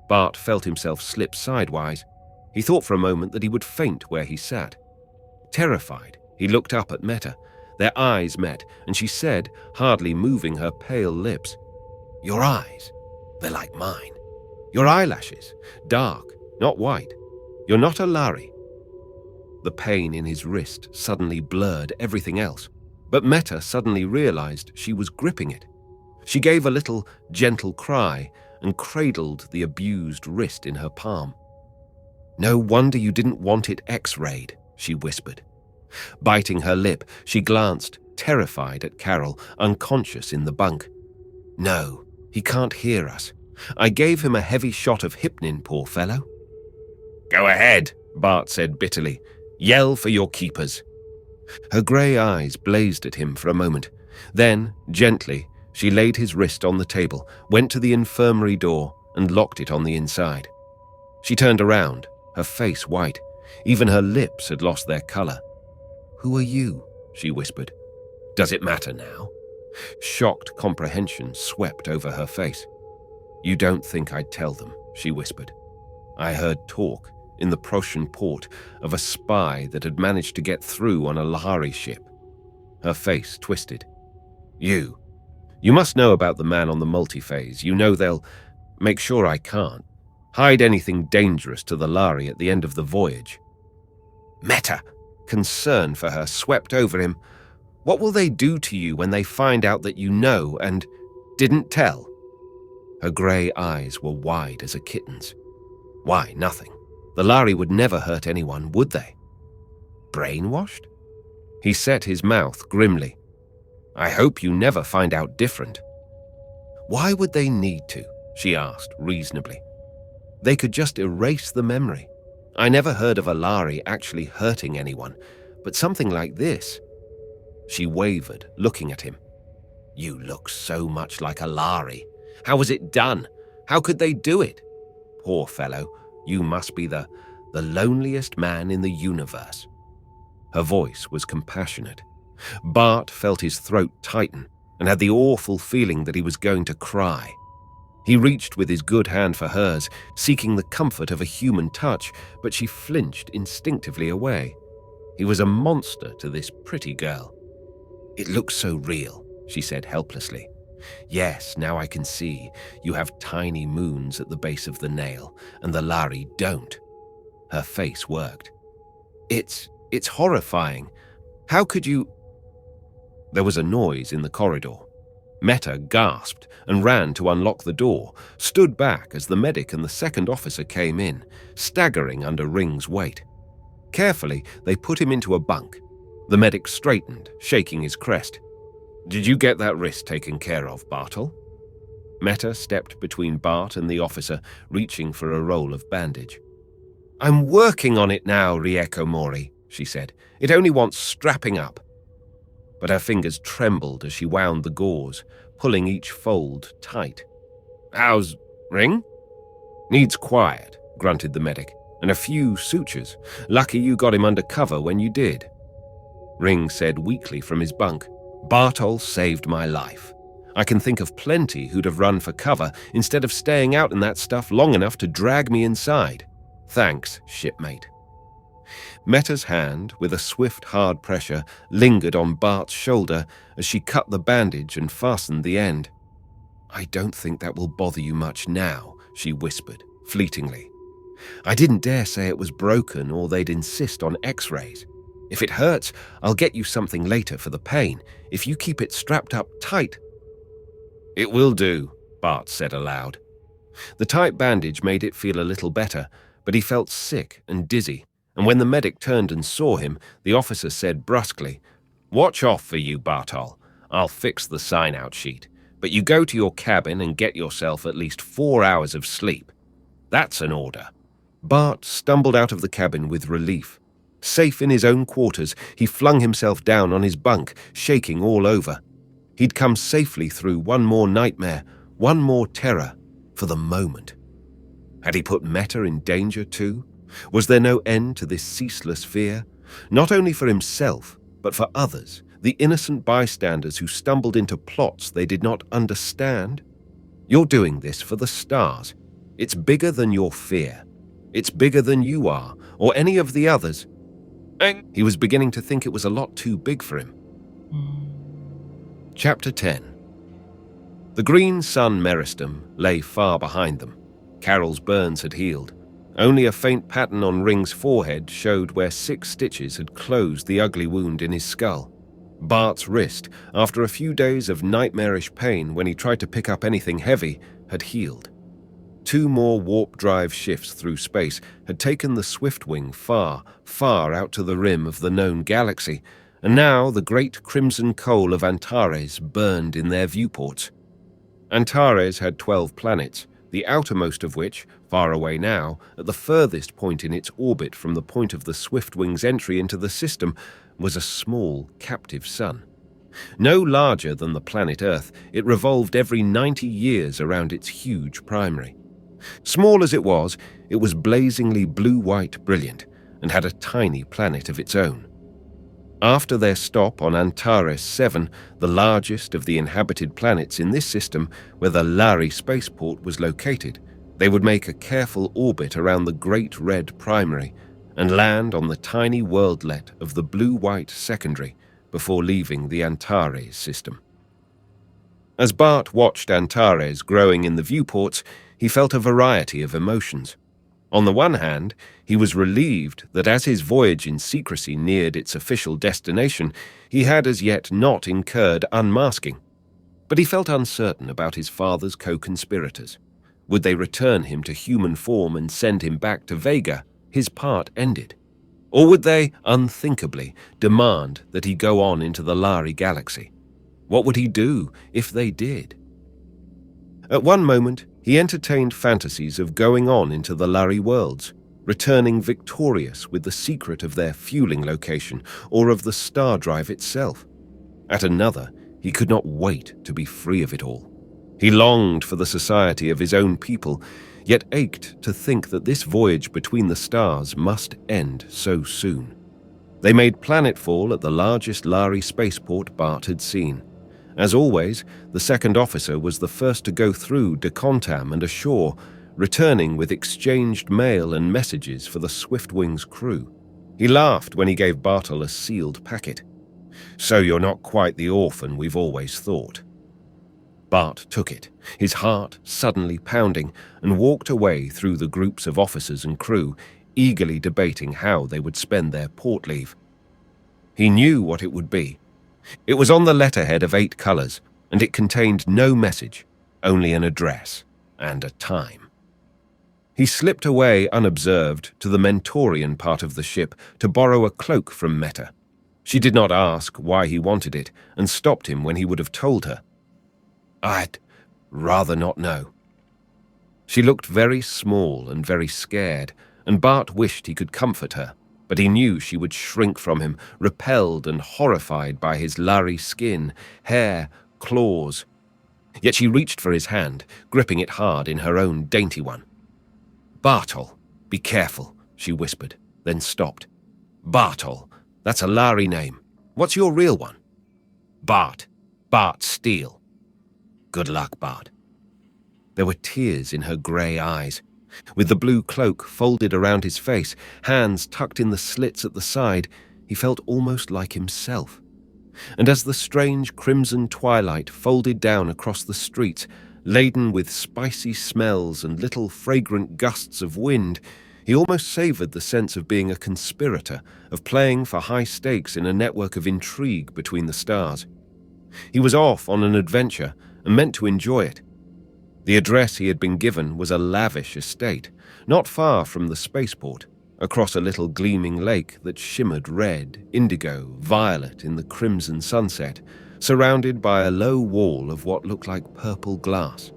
Bart felt himself slip sidewise. He thought for a moment that he would faint where he sat. Terrified, he looked up at Meta. Their eyes met, and she said, hardly moving her pale lips, Your eyes, they're like mine. Your eyelashes, dark, not white. You're not a Lhari. The pain in his wrist suddenly blurred everything else, but Meta suddenly realized she was gripping it. She gave a little, gentle cry and cradled the abused wrist in her palm. No wonder you didn't want it X-rayed, she whispered. Biting her lip, she glanced, terrified, at Carol, unconscious in the bunk. No, he can't hear us. I gave him a heavy shot of hypnin, poor fellow. Go ahead, Bart said bitterly. Yell for your keepers. Her grey eyes blazed at him for a moment. Then, gently, she laid his wrist on the table, went to the infirmary door, and locked it on the inside. She turned around, her face white. Even her lips had lost their colour. Who are you? She whispered. Does it matter now? Shocked comprehension swept over her face. You don't think I'd tell them, she whispered. I heard talk in the Prussian port of a spy that had managed to get through on a Lhari ship. Her face twisted. You must know about the man on the multiphase. You know they'll make sure I can't hide anything dangerous to the Lhari at the end of the voyage. Meta, concern for her swept over him. What will they do to you when they find out that you know and didn't tell? Her grey eyes were wide as a kitten's. Why, nothing. The Lhari would never hurt anyone, would they? Brainwashed? He set his mouth grimly. I hope you never find out different. Why would they need to? She asked reasonably. They could just erase the memory. I never heard of a Lhari actually hurting anyone, but something like this. She wavered, looking at him. You look so much like a Lhari. How was it done? How could they do it? Poor fellow, you must be the loneliest man in the universe. Her voice was compassionate. Bart felt his throat tighten and had the awful feeling that he was going to cry. He reached with his good hand for hers, seeking the comfort of a human touch, but she flinched instinctively away. He was a monster to this pretty girl. It looks so real, she said helplessly. Yes, now I can see. You have tiny moons at the base of the nail, and the Lhari don't. Her face worked. It's horrifying. How could you... There was a noise in the corridor. Meta gasped and ran to unlock the door, stood back as the medic and the second officer came in, staggering under Ring's weight. Carefully, they put him into a bunk. The medic straightened, shaking his crest. Did you get that wrist taken care of, Bartle? Meta stepped between Bart and the officer, reaching for a roll of bandage. I'm working on it now, Rieko Mori, she said. It only wants strapping up. But her fingers trembled as she wound the gauze, pulling each fold tight. How's Ring? Needs quiet, grunted the medic, and a few sutures. Lucky you got him under cover when you did. Ring said weakly from his bunk, Bartol saved my life. I can think of plenty who'd have run for cover instead of staying out in that stuff long enough to drag me inside. Thanks, shipmate. Meta's hand, with a swift, hard pressure, lingered on Bart's shoulder as she cut the bandage and fastened the end. I don't think that will bother you much now, she whispered, fleetingly. I didn't dare say it was broken or they'd insist on x-rays. If it hurts, I'll get you something later for the pain. If you keep it strapped up tight. It will do, Bart said aloud. The tight bandage made it feel a little better, but he felt sick and dizzy, and when the medic turned and saw him, the officer said brusquely, Watch off for you, Bartol. I'll fix the sign-out sheet, but you go to your cabin and get yourself at least 4 hours of sleep. That's an order. Bart stumbled out of the cabin with relief. Safe in his own quarters, he flung himself down on his bunk, shaking all over. He'd come safely through one more nightmare, one more terror, for the moment. Had he put Meta in danger too? Was there no end to this ceaseless fear? Not only for himself, but for others, the innocent bystanders who stumbled into plots they did not understand? You're doing this for the stars. It's bigger than your fear. It's bigger than you are, or any of the others. He was beginning to think it was a lot too big for him. Chapter 10. The green sun Meristem lay far behind them. Carol's burns had healed. Only a faint pattern on Ring's forehead showed where 6 stitches had closed the ugly wound in his skull. Bart's wrist, after a few days of nightmarish pain when he tried to pick up anything heavy, had healed. 2 more warp drive shifts through space had taken the Swiftwing far, far out to the rim of the known galaxy, and now the great crimson coal of Antares burned in their viewports. Antares had 12 planets, the outermost of which, far away now, at the furthest point in its orbit from the point of the Swiftwing's entry into the system, was a small, captive sun. No larger than the planet Earth, it revolved every 90 years around its huge primary. Small as it was blazingly blue-white brilliant, and had a tiny planet of its own. After their stop on Antares 7, the largest of the inhabited planets in this system, where the Larry Spaceport was located, they would make a careful orbit around the Great Red Primary and land on the tiny worldlet of the blue-white secondary before leaving the Antares system. As Bart watched Antares growing in the viewports, he felt a variety of emotions. On the one hand, he was relieved that as his voyage in secrecy neared its official destination, he had as yet not incurred unmasking. But he felt uncertain about his father's co-conspirators. Would they return him to human form and send him back to Vega, his part ended? Or would they, unthinkably, demand that he go on into the Lhari galaxy? What would he do if they did? At one moment, he entertained fantasies of going on into the Lhari worlds, returning victorious with the secret of their fueling location or of the star drive itself. At another, he could not wait to be free of it all. He longed for the society of his own people, yet ached to think that this voyage between the stars must end so soon. They made planetfall at the largest Larry spaceport Bart had seen. As always, the second officer was the first to go through decontam and ashore, returning with exchanged mail and messages for the Swiftwing's crew. He laughed when he gave Bartle a sealed packet. So you're not quite the orphan we've always thought. Bart took it, his heart suddenly pounding, and walked away through the groups of officers and crew, eagerly debating how they would spend their port leave. He knew what it would be. It was on the letterhead of 8 colors, and it contained no message, only an address and a time. He slipped away unobserved to the Mentorian part of the ship to borrow a cloak from Meta. She did not ask why he wanted it, and stopped him when he would have told her. I'd rather not know. She looked very small and very scared, and Bart wished he could comfort her. But he knew she would shrink from him, repelled and horrified by his Lhari skin, hair, claws. Yet she reached for his hand, gripping it hard in her own dainty one. Bartol, be careful, she whispered, then stopped. Bartol, that's a Lhari name. What's your real one? Bart Steele. Good luck, Bart. There were tears in her grey eyes. With the blue cloak folded around his face, hands tucked in the slits at the side, he felt almost like himself. And as the strange crimson twilight folded down across the streets, Laden with spicy smells and little fragrant gusts of wind, he almost savoured the sense of being a conspirator, of playing for high stakes in a network of intrigue between the stars. He was off on an adventure and meant to enjoy it. The address he had been given was a lavish estate, not far from the spaceport, across a little gleaming lake that shimmered red, indigo, violet in the crimson sunset, surrounded by a low wall of what looked like purple glass.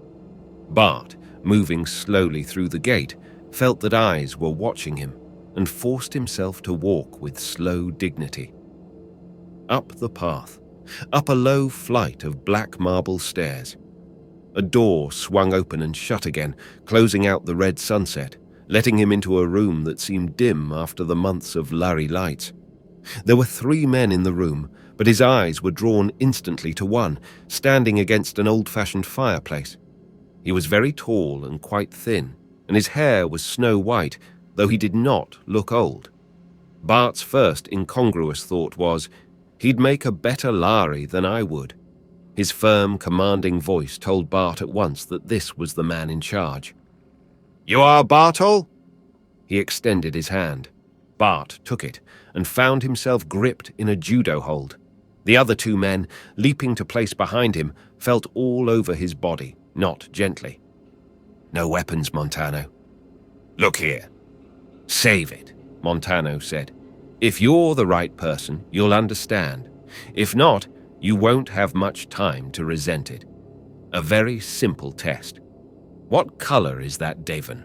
Bart, moving slowly through the gate, felt that eyes were watching him and forced himself to walk with slow dignity. Up the path, up a low flight of black marble stairs. A door swung open and shut again, closing out the red sunset, letting him into a room that seemed dim after the months of Lhari lights. There were 3 men in the room, but his eyes were drawn instantly to one, standing against an old-fashioned fireplace. He was very tall and quite thin, and his hair was snow-white, though he did not look old. Bart's first incongruous thought was, he'd make a better Lhari than I would. His firm, commanding voice told Bart at once that this was the man in charge. "You are Bartol?" He extended his hand. Bart took it and found himself gripped in a judo hold. The other 2 men, leaping to place behind him, felt all over his body, not gently. "No weapons, Montano." "Look here." "Save it," Montano said. "If you're the right person, you'll understand. If not, you won't have much time to resent it. A very simple test. What color is that Devon?"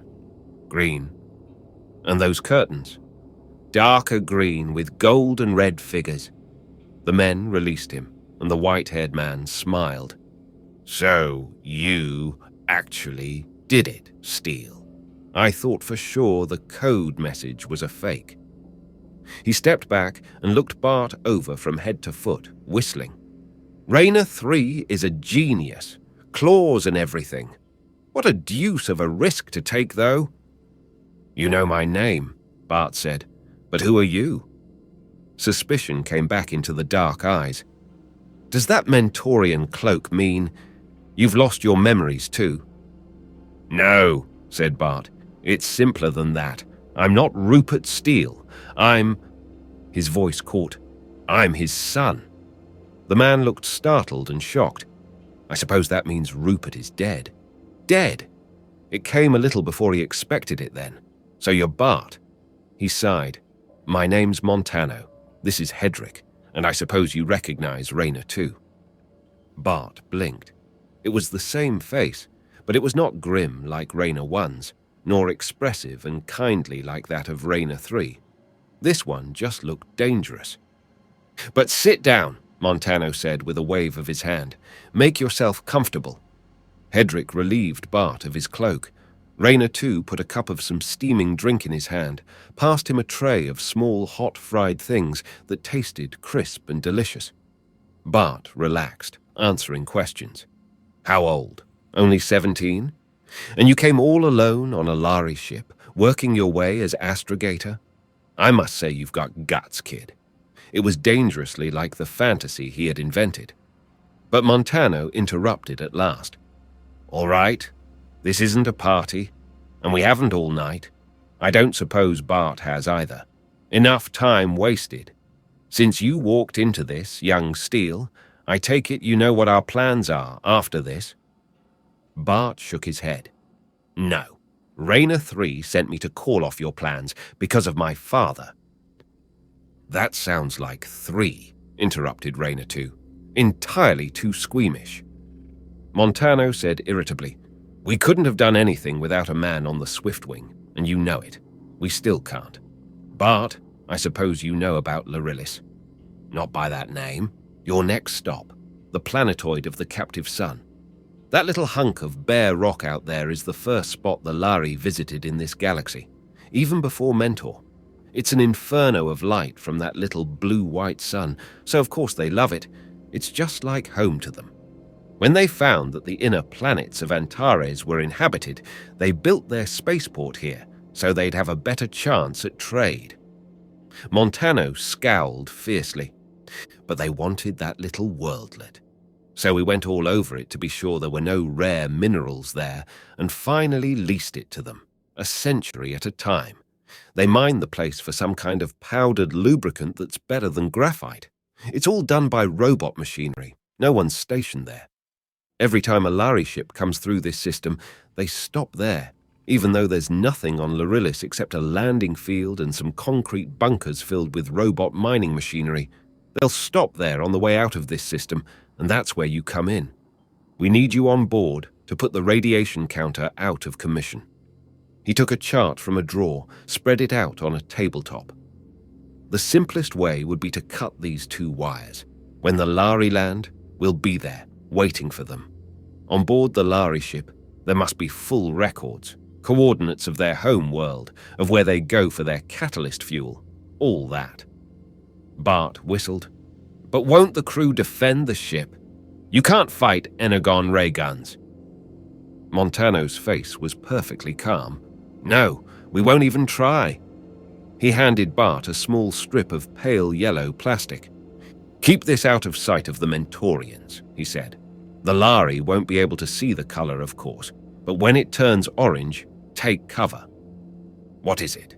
"Green." "And those curtains?" "Darker green with gold and red figures." The men released him, and the white-haired man smiled. "So you actually did it, Steele. I thought for sure the code message was a fake." He stepped back and looked Bart over from head to foot, whistling. "Raynor 3 is a genius. Claws and everything. What a deuce of a risk to take, though." "You know my name," Bart said. "But who are you?" Suspicion came back into the dark eyes. "Does that Mentorian cloak mean you've lost your memories too?" "No," said Bart. "It's simpler than that. I'm not Rupert Steele. His voice caught. "I'm his son." The man looked startled and shocked. "I suppose that means Rupert is dead." "Dead?" It came a little before he expected it then. "So you're Bart?" He sighed. "My name's Montano. This is Hedrick, and I suppose you recognize Raynor too." Bart blinked. It was the same face, but it was not grim like Raynor 1's, nor expressive and kindly like that of Raynor 3. This one just looked dangerous. "But sit down," Montano said with a wave of his hand. "Make yourself comfortable." Hedrick relieved Bart of his cloak. Raynor 2 put a cup of some steaming drink in his hand, passed him a tray of small hot fried things that tasted crisp and delicious. Bart relaxed, answering questions. "How old? Only 17? And you came all alone on a Lhari ship, working your way as astrogator? I must say you've got guts, kid." It was dangerously like the fantasy he had invented. But Montano interrupted at last. "All right, this isn't a party, and we haven't all night. I don't suppose Bart has either. Enough time wasted. Since you walked into this, young Steele, I take it you know what our plans are after this?" Bart shook his head. "No. Raynor 3 sent me to call off your plans because of my father." "That sounds like 3, interrupted Raynor 2. "Entirely too squeamish." Montano said irritably, "We couldn't have done anything without a man on the Swiftwing, and you know it. We still can't. Bart, I suppose you know about lillis." "Not by that name. Your next stop, the planetoid of the captive sun. That little hunk of bare rock out there is the first spot the Lhari visited in this galaxy, even before Mentor. It's an inferno of light from that little blue-white sun, so of course they love it. It's just like home to them. When they found that the inner planets of Antares were inhabited, they built their spaceport here, so they'd have a better chance at trade." Montano scowled fiercely. "But they wanted that little worldlet." So we went all over it to be sure there were no rare minerals there, and finally leased it to them, a century at a time. They mine the place for some kind of powdered lubricant that's better than graphite. It's all done by robot machinery. No one's stationed there. Every time a Lhari ship comes through this system, they stop there, even though there's nothing on lillis except a landing field and some concrete bunkers filled with robot mining machinery. They'll stop there on the way out of this system, and that's where you come in. We need you on board to put the radiation counter out of commission. He took a chart from a drawer, spread it out on a tabletop. The simplest way would be to cut these 2 wires. When the Lhari land, we'll be there, waiting for them. On board the Lhari ship, there must be full records, coordinates of their home world, of where they go for their catalyst fuel, all that. Bart whistled. But won't the crew defend the ship? You can't fight energon ray guns. Montano's face was perfectly calm. No, we won't even try. He handed Bart a small strip of pale yellow plastic. Keep this out of sight of the Mentorians, he said. The Lhari won't be able to see the color, of course, but when it turns orange, take cover. What is it?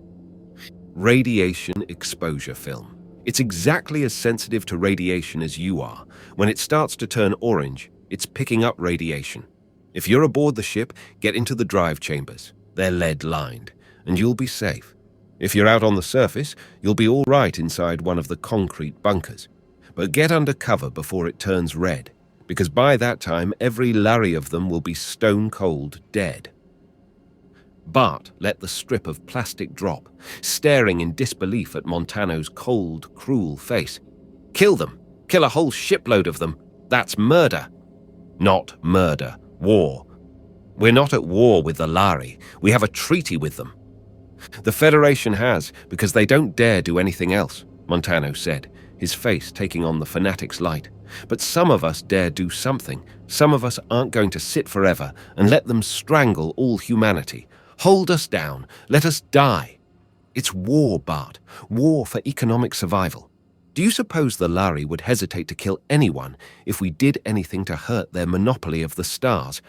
Radiation exposure film. It's exactly as sensitive to radiation as you are. When it starts to turn orange, it's picking up radiation. If you're aboard the ship, get into the drive chambers. They're lead-lined, and you'll be safe. If you're out on the surface, you'll be all right inside one of the concrete bunkers. But get under cover before it turns red, because by that time every Lhari of them will be stone-cold dead. Bart let the strip of plastic drop, staring in disbelief at Montano's cold, cruel face. Kill them! Kill a whole shipload of them! That's murder! Not murder, war. We're not at war with the Lhari. We have a treaty with them. The Federation has, because they don't dare do anything else, Montano said, his face taking on the fanatic's light. But some of us dare do something. Some of us aren't going to sit forever and let them strangle all humanity. Hold us down. Let us die. It's war, Bart. War for economic survival. Do you suppose the Lhari would hesitate to kill anyone if we did anything to hurt their monopoly of the stars?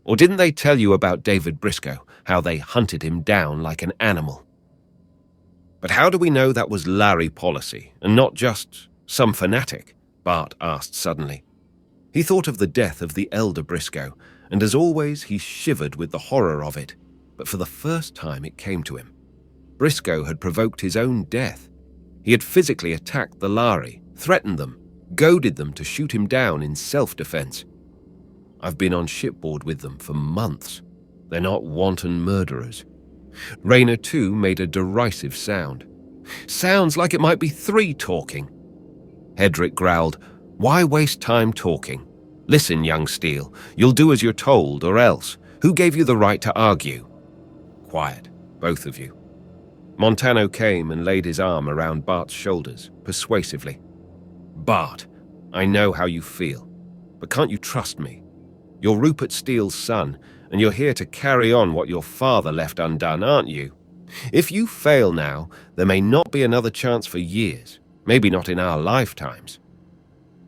Or didn't they tell you about David Briscoe, how they hunted him down like an animal? But how do we know that was Lhari policy, and not just some fanatic? Bart asked suddenly. He thought of the death of the elder Briscoe, and as always he shivered with the horror of it. But for the first time it came to him. Briscoe had provoked his own death. He had physically attacked the Lhari, threatened them, goaded them to shoot him down in self-defense. I've been on shipboard with them for months. They're not wanton murderers. Rayner, too, made a derisive sound. Sounds like it might be 3 talking. Hedrick growled, Why waste time talking? Listen, young Steele, you'll do as you're told, or else. Who gave you the right to argue? Quiet, both of you. Montano came and laid his arm around Bart's shoulders, persuasively. Bart, I know how you feel, but can't you trust me? You're Rupert Steele's son, and you're here to carry on what your father left undone, aren't you? If you fail now, there may not be another chance for years, maybe not in our lifetimes.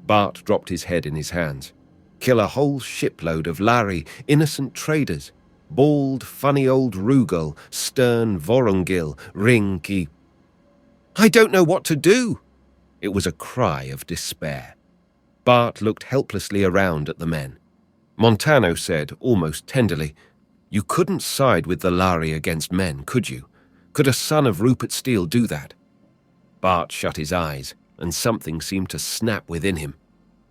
Bart dropped his head in his hands. Kill a whole shipload of Lhari, innocent traders. Bald, funny old Rugal, stern Vorongil, Ringi. I don't know what to do. It was a cry of despair. Bart looked helplessly around at the men. Montano said, almost tenderly, You couldn't side with the Lhari against men, could you? Could a son of Rupert Steele do that? Bart shut his eyes, and something seemed to snap within him.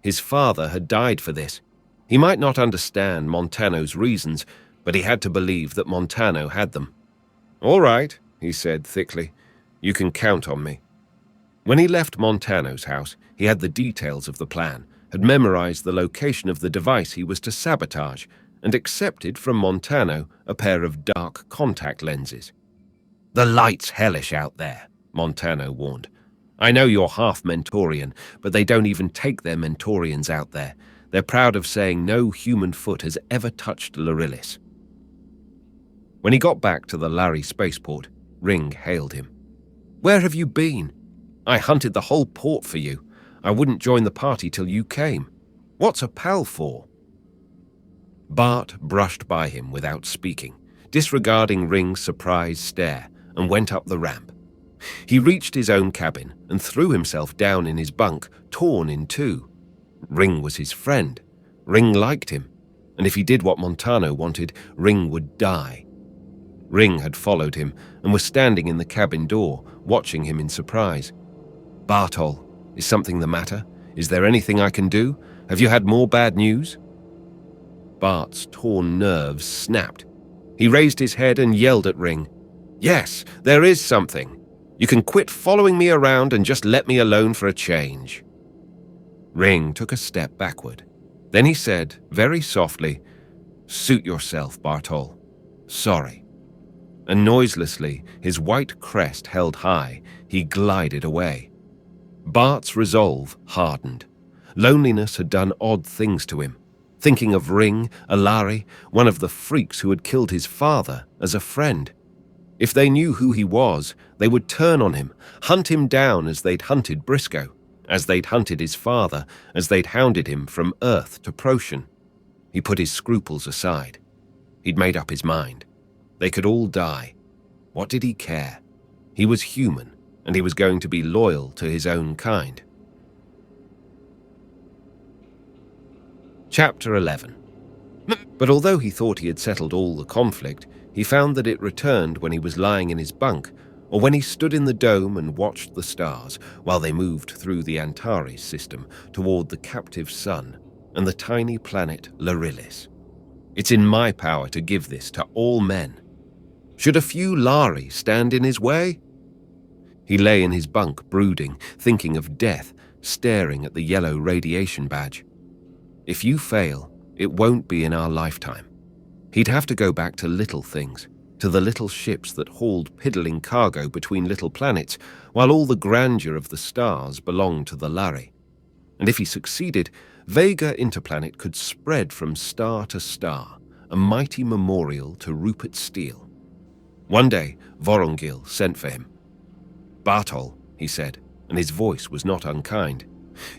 His father had died for this. He might not understand Montano's reasons, but he had to believe that Montano had them. All right, he said thickly. You can count on me. When he left Montano's house, he had the details of the plan, had memorized the location of the device he was to sabotage, and accepted from Montano a pair of dark contact lenses. The light's hellish out there, Montano warned. I know you're half Mentorian, but they don't even take their Mentorians out there. They're proud of saying no human foot has ever touched Lhari. When he got back to the Larry Spaceport, Ring hailed him. Where have you been? I hunted the whole port for you. I wouldn't join the party till you came. What's a pal for?" Bart brushed by him without speaking, disregarding Ring's surprised stare, and went up the ramp. He reached his own cabin and threw himself down in his bunk, torn in two. Ring was his friend. Ring liked him, and if he did what Montano wanted, Ring would die. Ring had followed him and was standing in the cabin door, watching him in surprise. "Bartol, is something the matter? Is there anything I can do? Have you had more bad news?" Bart's torn nerves snapped. He raised his head and yelled at Ring. "Yes, there is something. You can quit following me around and just let me alone for a change." Ring took a step backward. Then he said, very softly, "Suit yourself, Bartol. Sorry." And noiselessly, his white crest held high, he glided away. Bart's resolve hardened. Loneliness had done odd things to him. Thinking of Ring, a Lhari, one of the freaks who had killed his father, as a friend. If they knew who he was, they would turn on him, hunt him down as they'd hunted Briscoe, as they'd hunted his father, as they'd hounded him from Earth to Procyon. He put his scruples aside. He'd made up his mind. They could all die. What did he care? He was human, and he was going to be loyal to his own kind. Chapter 11. But although he thought he had settled all the conflict, he found that it returned when he was lying in his bunk, or when he stood in the dome and watched the stars while they moved through the Antares system toward the captive sun and the tiny planet Lillis. It's in my power to give this to all men. Should a few Lhari stand in his way? He lay in his bunk brooding, thinking of death, staring at the yellow radiation badge. If you fail, it won't be in our lifetime. He'd have to go back to little things, to the little ships that hauled piddling cargo between little planets, while all the grandeur of the stars belonged to the Lhari. And if he succeeded, Vega Interplanet could spread from star to star, a mighty memorial to Rupert Steele. One day, Vorongil sent for him. "Bartol," he said, and his voice was not unkind.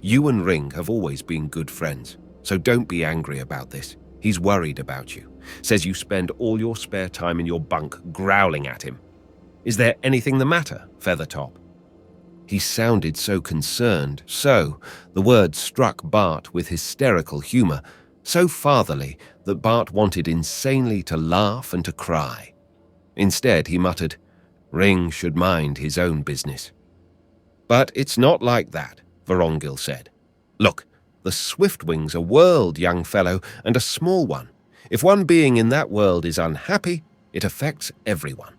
"You and Ring have always been good friends, so don't be angry about this. He's worried about you. Says you spend all your spare time in your bunk growling at him. Is there anything the matter, Feathertop?" He sounded so concerned, the word struck Bart with hysterical humor, so fatherly that Bart wanted insanely to laugh and to cry. Instead, he muttered, "Ring should mind his own business." "But it's not like that," Vorongil said. "Look, the Swiftwing's a world, young fellow, and a small one. If one being in that world is unhappy, it affects everyone."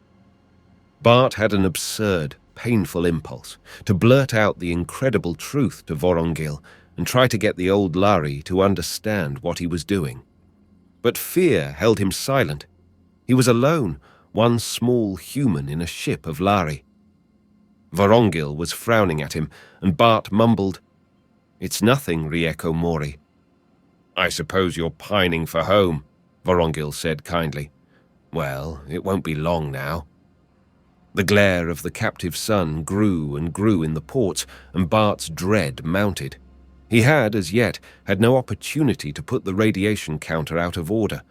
Bart had an absurd, painful impulse to blurt out the incredible truth to Vorongil and try to get the old Lhari to understand what he was doing. But fear held him silent. He was alone, one small human in a ship of Lhari. Vorongil was frowning at him, and Bart mumbled, "It's nothing, Rieko Mori." "I suppose you're pining for home," Vorongil said kindly. "Well, it won't be long now." The glare of the captive sun grew and grew in the ports, and Bart's dread mounted. He had, as yet, had no opportunity to put the radiation counter out of order.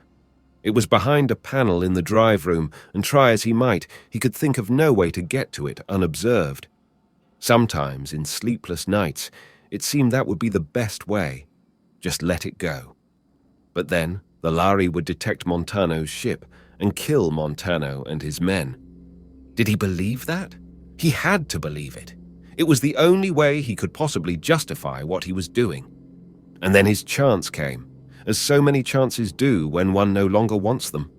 It was behind a panel in the drive room, and try as he might, he could think of no way to get to it unobserved. Sometimes, in sleepless nights, it seemed that would be the best way. Just let it go. But then, the Lhari would detect Montano's ship and kill Montano and his men. Did he believe that? He had to believe it. It was the only way he could possibly justify what he was doing. And then his chance came, as so many chances do when one no longer wants them.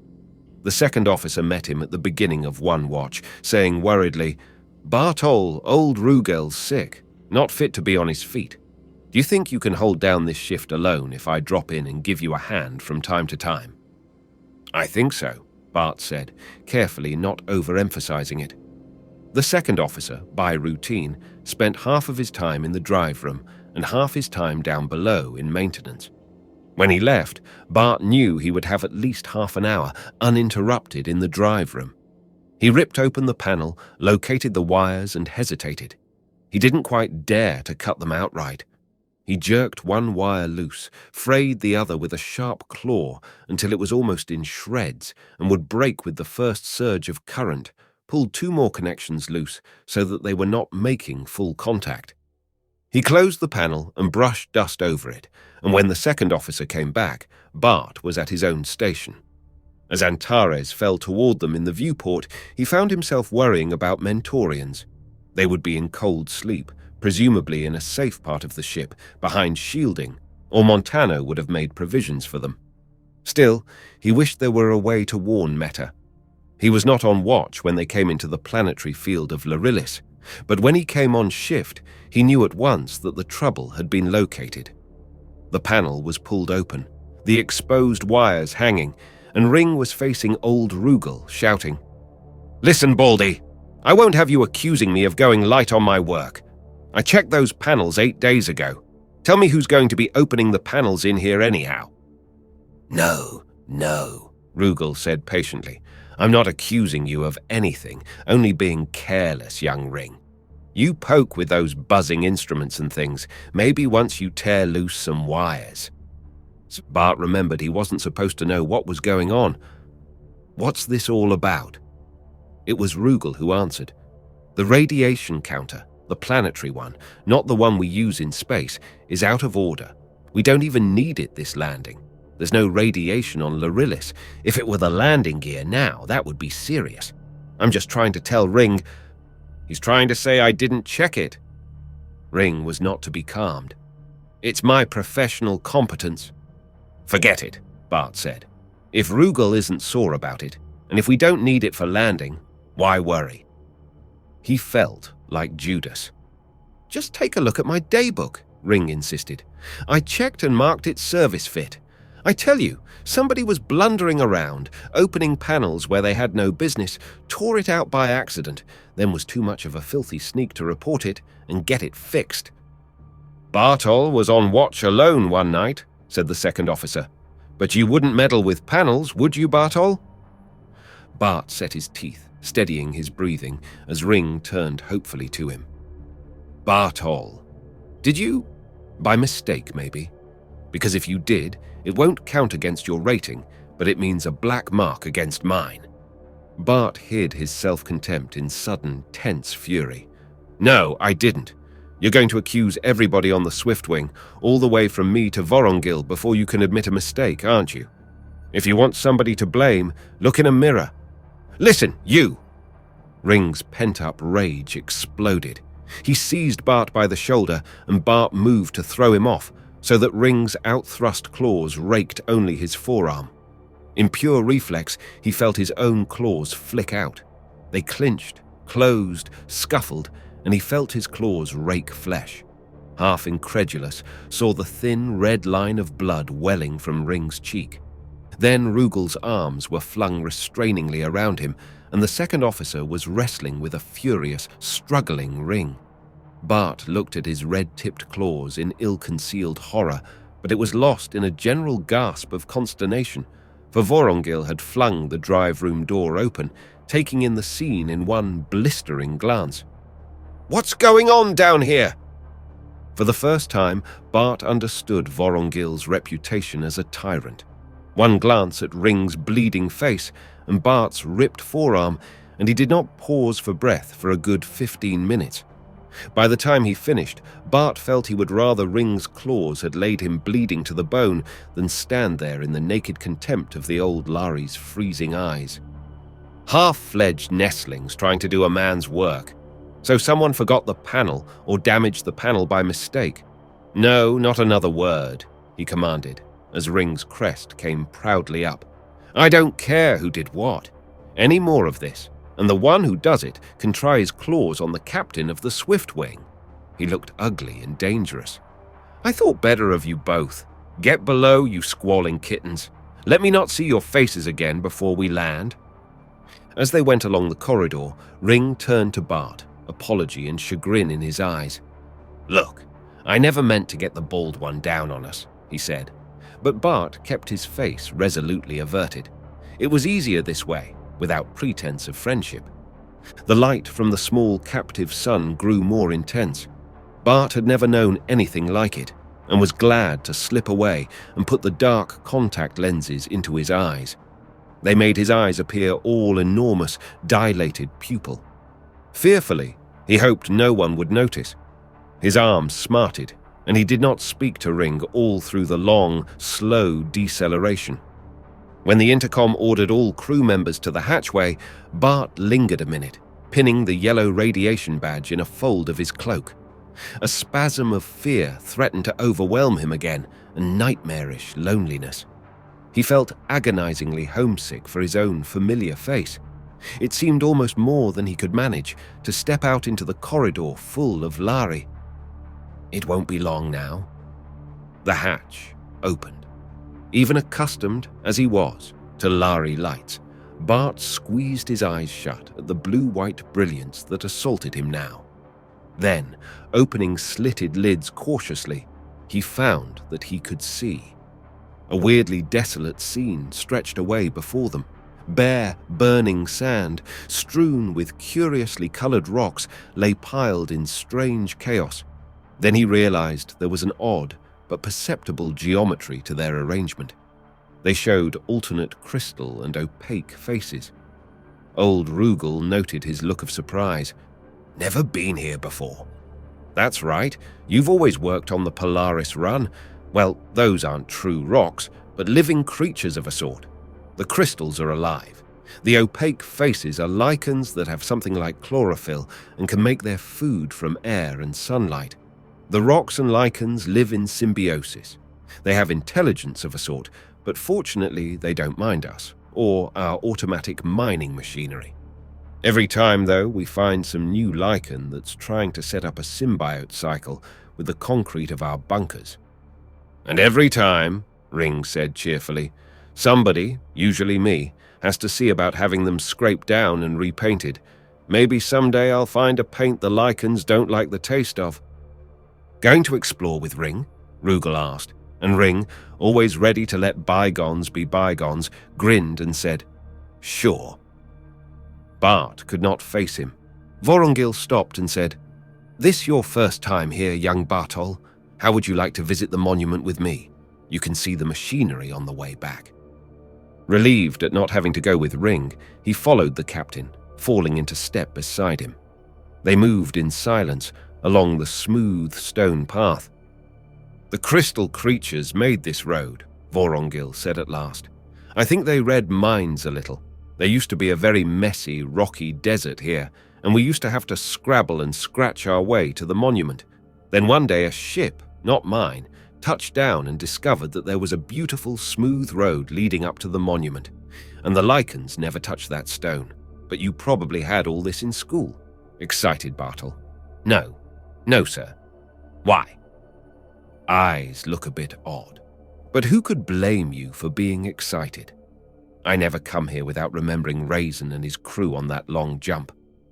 The second officer met him at the beginning of one watch, saying worriedly, "Bartol, old Rugel's sick, not fit to be on his feet. Do you think you can hold down this shift alone if I drop in and give you a hand from time to time?" "I think so," Bart said, carefully not overemphasizing it. The second officer, by routine, spent half of his time in the drive room and half his time down below in maintenance. When he left, Bart knew he would have at least half an hour uninterrupted in the drive room. He ripped open the panel, located the wires, and hesitated. He didn't quite dare to cut them outright. He jerked one wire loose, frayed the other with a sharp claw until it was almost in shreds and would break with the first surge of current, pulled two more connections loose so that they were not making full contact. He closed the panel and brushed dust over it, and when the second officer came back, Bart was at his own station. As Antares fell toward them in the viewport, he found himself worrying about Mentorians. They would be in cold sleep, presumably in a safe part of the ship, behind shielding, or Montano would have made provisions for them. Still, he wished there were a way to warn Meta. He was not on watch when they came into the planetary field of Lillis, but when he came on shift, he knew at once that the trouble had been located. The panel was pulled open, the exposed wires hanging, and Ring was facing old Rugal, shouting, "Listen, Baldy, I won't have you accusing me of going light on my work. I checked those panels 8 days ago. Tell me who's going to be opening the panels in here anyhow." No, Rugal said patiently. "I'm not accusing you of anything, only being careless, young Ring. You poke with those buzzing instruments and things, maybe once you tear loose some wires." Bart remembered he wasn't supposed to know what was going on. "What's this all about?" It was Rugal who answered. "The radiation counter, the planetary one, not the one we use in space, is out of order. We don't even need it this landing. There's no radiation on Lillis. If it were the landing gear now, that would be serious. I'm just trying to tell Ring..." "He's trying to say I didn't check it." Ring was not to be calmed. "It's my professional competence." "Forget it," Bart said. "If Rugal isn't sore about it, and if we don't need it for landing, why worry?" He felt like Judas. "Just take a look at my daybook," Ring insisted. "I checked and marked it service fit. I tell you, somebody was blundering around, opening panels where they had no business, tore it out by accident, then was too much of a filthy sneak to report it and get it fixed." "Bartol was on watch alone one night," said the second officer. "But you wouldn't meddle with panels, would you, Bartol?" Bart set his teeth, steadying his breathing, as Ring turned hopefully to him. "Bartol, did you, by mistake maybe? Because if you did, it won't count against your rating, but it means a black mark against mine." Bart hid his self-contempt in sudden, tense fury. "No, I didn't. You're going to accuse everybody on the Swiftwing, all the way from me to Vorongil, before you can admit a mistake, aren't you? If you want somebody to blame, look in a mirror. Listen, you!" Ring's pent-up rage exploded. He seized Bart by the shoulder, and Bart moved to throw him off, so that Ring's outthrust claws raked only his forearm. In pure reflex, he felt his own claws flick out. They clinched, closed, scuffled, and he felt his claws rake flesh. Half incredulous, saw the thin red line of blood welling from Ring's cheek. Then Rugal's arms were flung restrainingly around him, and the second officer was wrestling with a furious, struggling Ring. Bart looked at his red-tipped claws in ill-concealed horror, but it was lost in a general gasp of consternation, for Vorongil had flung the drive-room door open, taking in the scene in one blistering glance. "What's going on down here?" For the first time, Bart understood Vorongil's reputation as a tyrant. One glance at Ring's bleeding face and Bart's ripped forearm, and he did not pause for breath for a good 15 minutes. By the time he finished, Bart felt he would rather Ring's claws had laid him bleeding to the bone than stand there in the naked contempt of the old Lhari's freezing eyes. Half-fledged nestlings trying to do a man's work. So someone forgot the panel or damaged the panel by mistake. "No, not another word," he commanded, as Ring's crest came proudly up. "I don't care who did what. Any more of this, and the one who does it can try his claws on the captain of the Swiftwing." He looked ugly and dangerous. "I thought better of you both. Get below, you squalling kittens. Let me not see your faces again before we land." As they went along the corridor, Ring turned to Bart, apology and chagrin in his eyes. "Look, I never meant to get the bald one down on us," he said. But Bart kept his face resolutely averted. It was easier this way, without pretense of friendship. The light from the small captive sun grew more intense. Bart had never known anything like it, and was glad to slip away and put the dark contact lenses into his eyes. They made his eyes appear all enormous, dilated pupil. Fearfully, he hoped no one would notice. His arms smarted, and he did not speak to Ring all through the long, slow deceleration. When the intercom ordered all crew members to the hatchway, Bart lingered a minute, pinning the yellow radiation badge in a fold of his cloak. A spasm of fear threatened to overwhelm him again, and nightmarish loneliness. He felt agonizingly homesick for his own familiar face. It seemed almost more than he could manage to step out into the corridor full of Lhari. It won't be long now. The hatch opened. Even accustomed, as he was, to Lhari lights, Bart squeezed his eyes shut at the blue-white brilliance that assaulted him now. Then, opening slitted lids cautiously, he found that he could see. A weirdly desolate scene stretched away before them. Bare, burning sand, strewn with curiously colored rocks, lay piled in strange chaos. Then he realized there was an odd but perceptible geometry to their arrangement. They showed alternate crystal and opaque faces. Old Rugal noted his look of surprise. "Never been here before." "That's right, you've always worked on the Polaris run. Well, those aren't true rocks, but living creatures of a sort. The crystals are alive. The opaque faces are lichens that have something like chlorophyll and can make their food from air and sunlight. The rocks and lichens live in symbiosis. They have intelligence of a sort, but fortunately they don't mind us, or our automatic mining machinery. Every time, though, we find some new lichen that's trying to set up a symbiote cycle with the concrete of our bunkers." "And every time," Ring said cheerfully, "somebody, usually me, has to see about having them scraped down and repainted. Maybe someday I'll find a paint the lichens don't like the taste of." "Going to explore with Ring?" Rugal asked, and Ring, always ready to let bygones be bygones, grinned and said, "Sure." Bart could not face him. Vorongil stopped and said, "This your first time here, young Bartol? How would you like to visit the monument with me? You can see the machinery on the way back." Relieved at not having to go with Ring, he followed the captain, falling into step beside him. They moved in silence along the smooth stone path. "The crystal creatures made this road," Vorongil said at last. "I think they read minds a little. There used to be a very messy, rocky desert here, and we used to have to scrabble and scratch our way to the monument. Then one day a ship, not mine, touched down and discovered that there was a beautiful, smooth road leading up to the monument, and the lichens never touched that stone. But you probably had all this in school." Excited Bartle. No, sir." "Why?" "Eyes look a bit odd. But who could blame you for being excited? I never come here without remembering Raisin and his crew on that long jump.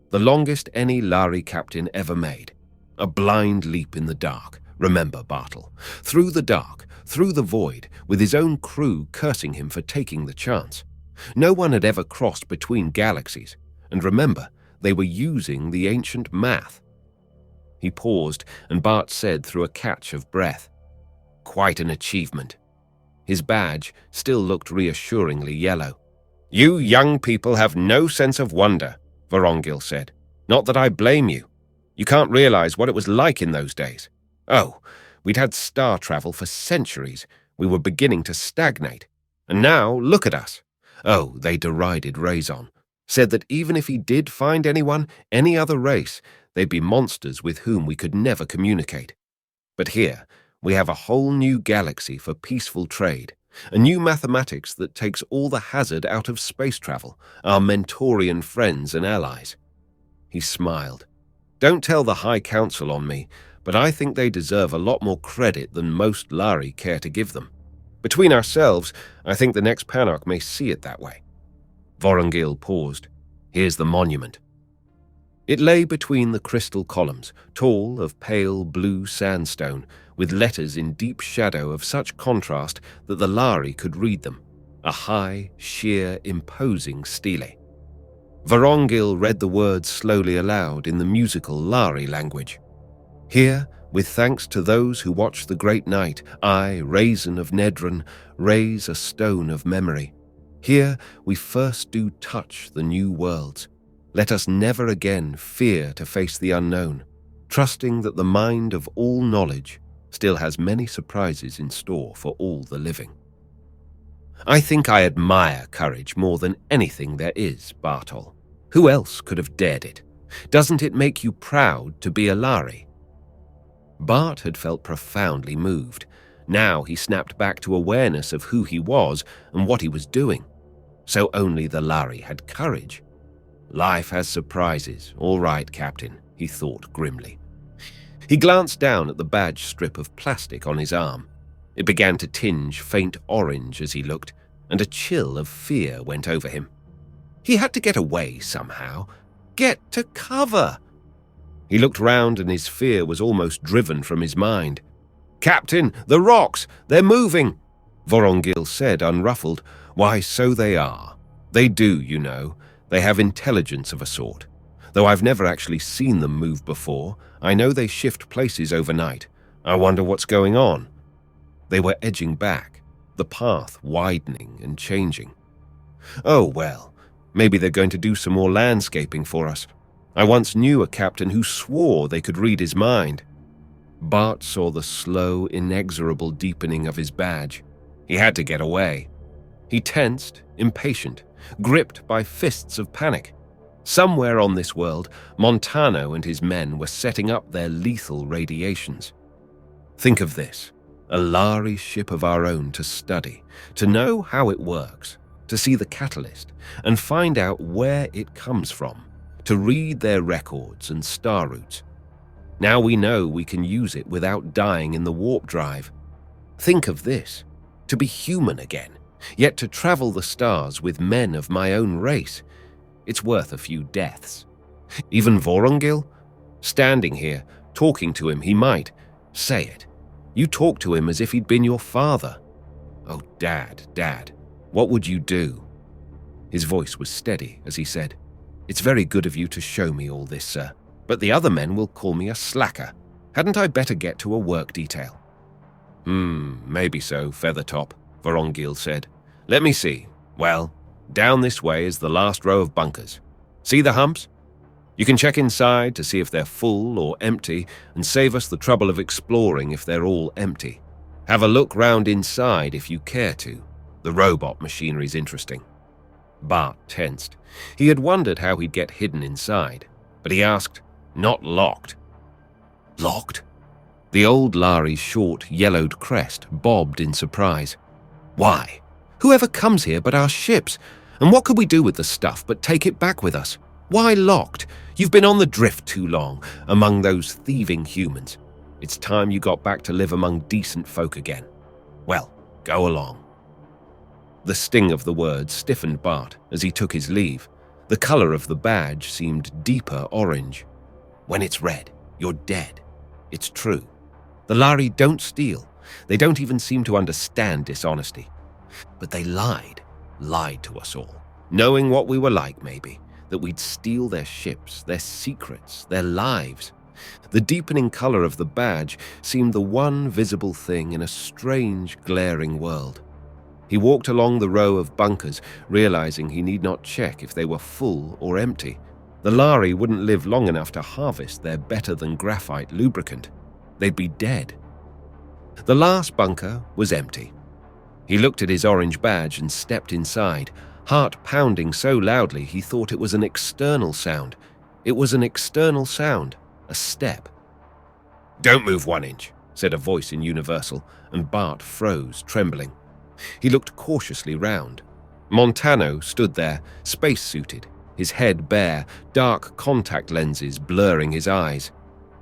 The longest any Lhari captain ever made. A blind leap in the dark, remember, Bartle. Through the dark, through the void, with his own crew cursing him for taking the chance. No one had ever crossed between galaxies, and remember, they were using the ancient math." He paused, and Bart said through a catch of breath, "Quite an achievement." His badge still looked reassuringly yellow. "You young people have no sense of wonder," Vorongil said. "Not that I blame you. You can't realize what it was like in those days. Oh, we'd had star travel for centuries. We were beginning to stagnate. And now, look at us." Oh, they derided Raisin. Said that even if he did find anyone, any other race, they'd be monsters with whom we could never communicate. But here, we have a whole new galaxy for peaceful trade, a new mathematics that takes all the hazard out of space travel, our Mentorian friends and allies. He smiled. "Don't tell the High Council on me, but I think they deserve a lot more credit than most Lhari care to give them. Between ourselves, I think the next Panarch may see it that way." Vorongil paused. "Here's the monument." It lay between the crystal columns, tall of pale blue sandstone, with letters in deep shadow of such contrast that the Lhari could read them, a high, sheer, imposing stele. Vorongil read the words slowly aloud in the musical Lhari language. "Here, With thanks to those who watch the great night, I, Raisin of Nedron, raise a stone of memory. Here we first do touch the new worlds. Let us never again fear to face the unknown, trusting that the mind of all knowledge still has many surprises in store for all the living. I think I admire courage more than anything there is, Bartol. Who else could have dared it? Doesn't it make you proud to be a Lhari? Bart had felt profoundly moved. Now he snapped back to awareness of who he was and what he was doing. So only the Lhari had courage. Life has surprises, all right, Captain, he thought grimly. He glanced down at the badge strip of plastic on his arm. It began to tinge faint orange as he looked, and a chill of fear went over him. He had to get away somehow. Get to cover! He looked round and his fear was almost driven from his mind. "Captain, the rocks! They're moving!" Vorongil said, unruffled. "Why, so they are. They do, you know. They have intelligence of a sort. Though I've never actually seen them move before, I know they shift places overnight. I wonder what's going on." They were edging back, the path widening and changing. "Oh, well, maybe they're going to do some more landscaping for us. I once knew a captain who swore they could read his mind." Bart saw the slow, inexorable deepening of his badge. He had to get away. He tensed, impatient, gripped by fists of panic. Somewhere on this world, Montano and his men were setting up their lethal radiations. Think of this, a Lhari ship of our own to study, to know how it works, to see the catalyst, and find out where it comes from, to read their records and star routes. Now we know we can use it without dying in the warp drive. Think of this, to be human again, yet to travel the stars with men of my own race. It's worth a few deaths. Even Vorongil? Standing here, talking to him, he might say it. You talk to him as if he'd been your father. "Oh, Dad, what would you do?" His voice was steady as he said, "It's very good of you to show me all this, sir, but the other men will call me a slacker. Hadn't I better get to a work detail?" Maybe so, Feathertop," Vorongil said. "Let me see. Well, down this way is the last row of bunkers. See the humps? You can check inside to see if they're full or empty and save us the trouble of exploring if they're all empty. Have a look round inside if you care to. The robot machinery's interesting." Bart tensed. He had wondered how he'd get hidden inside, but he asked, "Not locked?" "Locked?" The old Lhari's short, yellowed crest bobbed in surprise. "Why? Whoever comes here but our ships? And what could we do with the stuff but take it back with us? Why locked? You've been on the drift too long, among those thieving humans. It's time you got back to live among decent folk again. Well, go along." The sting of the words stiffened Bart as he took his leave. The color of the badge seemed deeper orange. "When it's red, you're dead. It's true. The Lhari don't steal. They don't even seem to understand dishonesty. But they lied to us all, knowing what we were like maybe, that we'd steal their ships, their secrets, their lives." The deepening color of the badge seemed the one visible thing in a strange, glaring world. He walked along the row of bunkers, realizing he need not check if they were full or empty. The Lhari wouldn't live long enough to harvest their better-than-graphite lubricant. They'd be dead. The last bunker was empty. He looked at his orange badge and stepped inside, heart pounding so loudly he thought it was an external sound. It was an external sound, a step. "Don't move 1 inch," said a voice in Universal, and Bart froze, trembling. He looked cautiously round. Montano stood there, space-suited, his head bare, dark contact lenses blurring his eyes.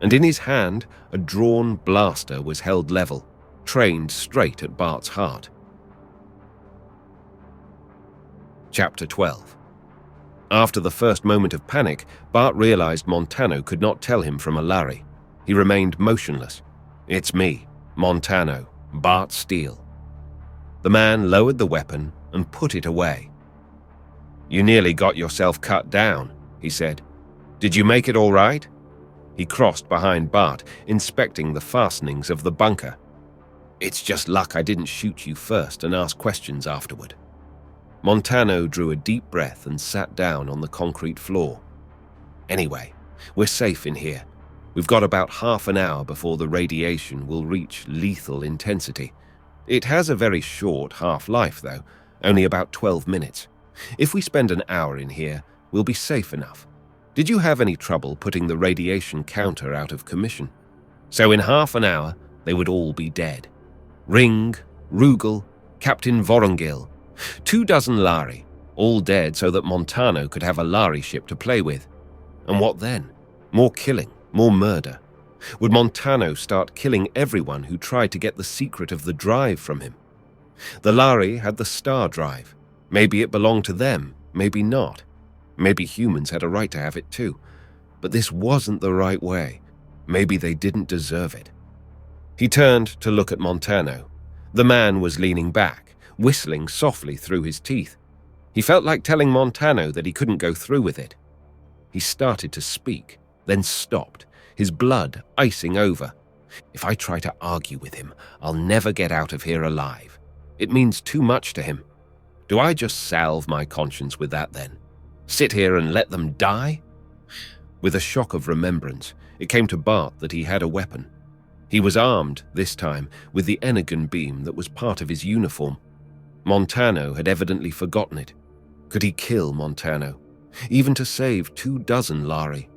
And in his hand, a drawn blaster was held level, trained straight at Bart's heart. Chapter 12. After the first moment of panic, Bart realized Montano could not tell him from a Lhari. He remained motionless. "It's me, Montano, Bart Steele." The man lowered the weapon and put it away. "You nearly got yourself cut down," he said. "Did you make it all right?" He crossed behind Bart, inspecting the fastenings of the bunker. "It's just luck I didn't shoot you first and ask questions afterward." Montano drew a deep breath and sat down on the concrete floor. "Anyway, we're safe in here. We've got about half an hour before the radiation will reach lethal intensity. It has a very short half-life, though, only about 12 minutes. If we spend an hour in here, we'll be safe enough. Did you have any trouble putting the radiation counter out of commission?" So in half an hour, they would all be dead. Ring, Rugal, Captain Vorongil, 24 Lhari, all dead so that Montano could have a Lhari ship to play with. And what then? More killing, more murder. Would Montano start killing everyone who tried to get the secret of the drive from him? The Lhari had the star drive. Maybe it belonged to them, maybe not. Maybe humans had a right to have it too. But this wasn't the right way. Maybe they didn't deserve it. He turned to look at Montano. The man was leaning back, whistling softly through his teeth. He felt like telling Montano that he couldn't go through with it. He started to speak, then stopped, his blood icing over. "If I try to argue with him, I'll never get out of here alive. It means too much to him. Do I just salve my conscience with that then? Sit here and let them die?" With a shock of remembrance, it came to Bart that he had a weapon. He was armed, this time, with the Energon beam that was part of his uniform. Montano had evidently forgotten it. Could he kill Montano, even to save 24 Lhari?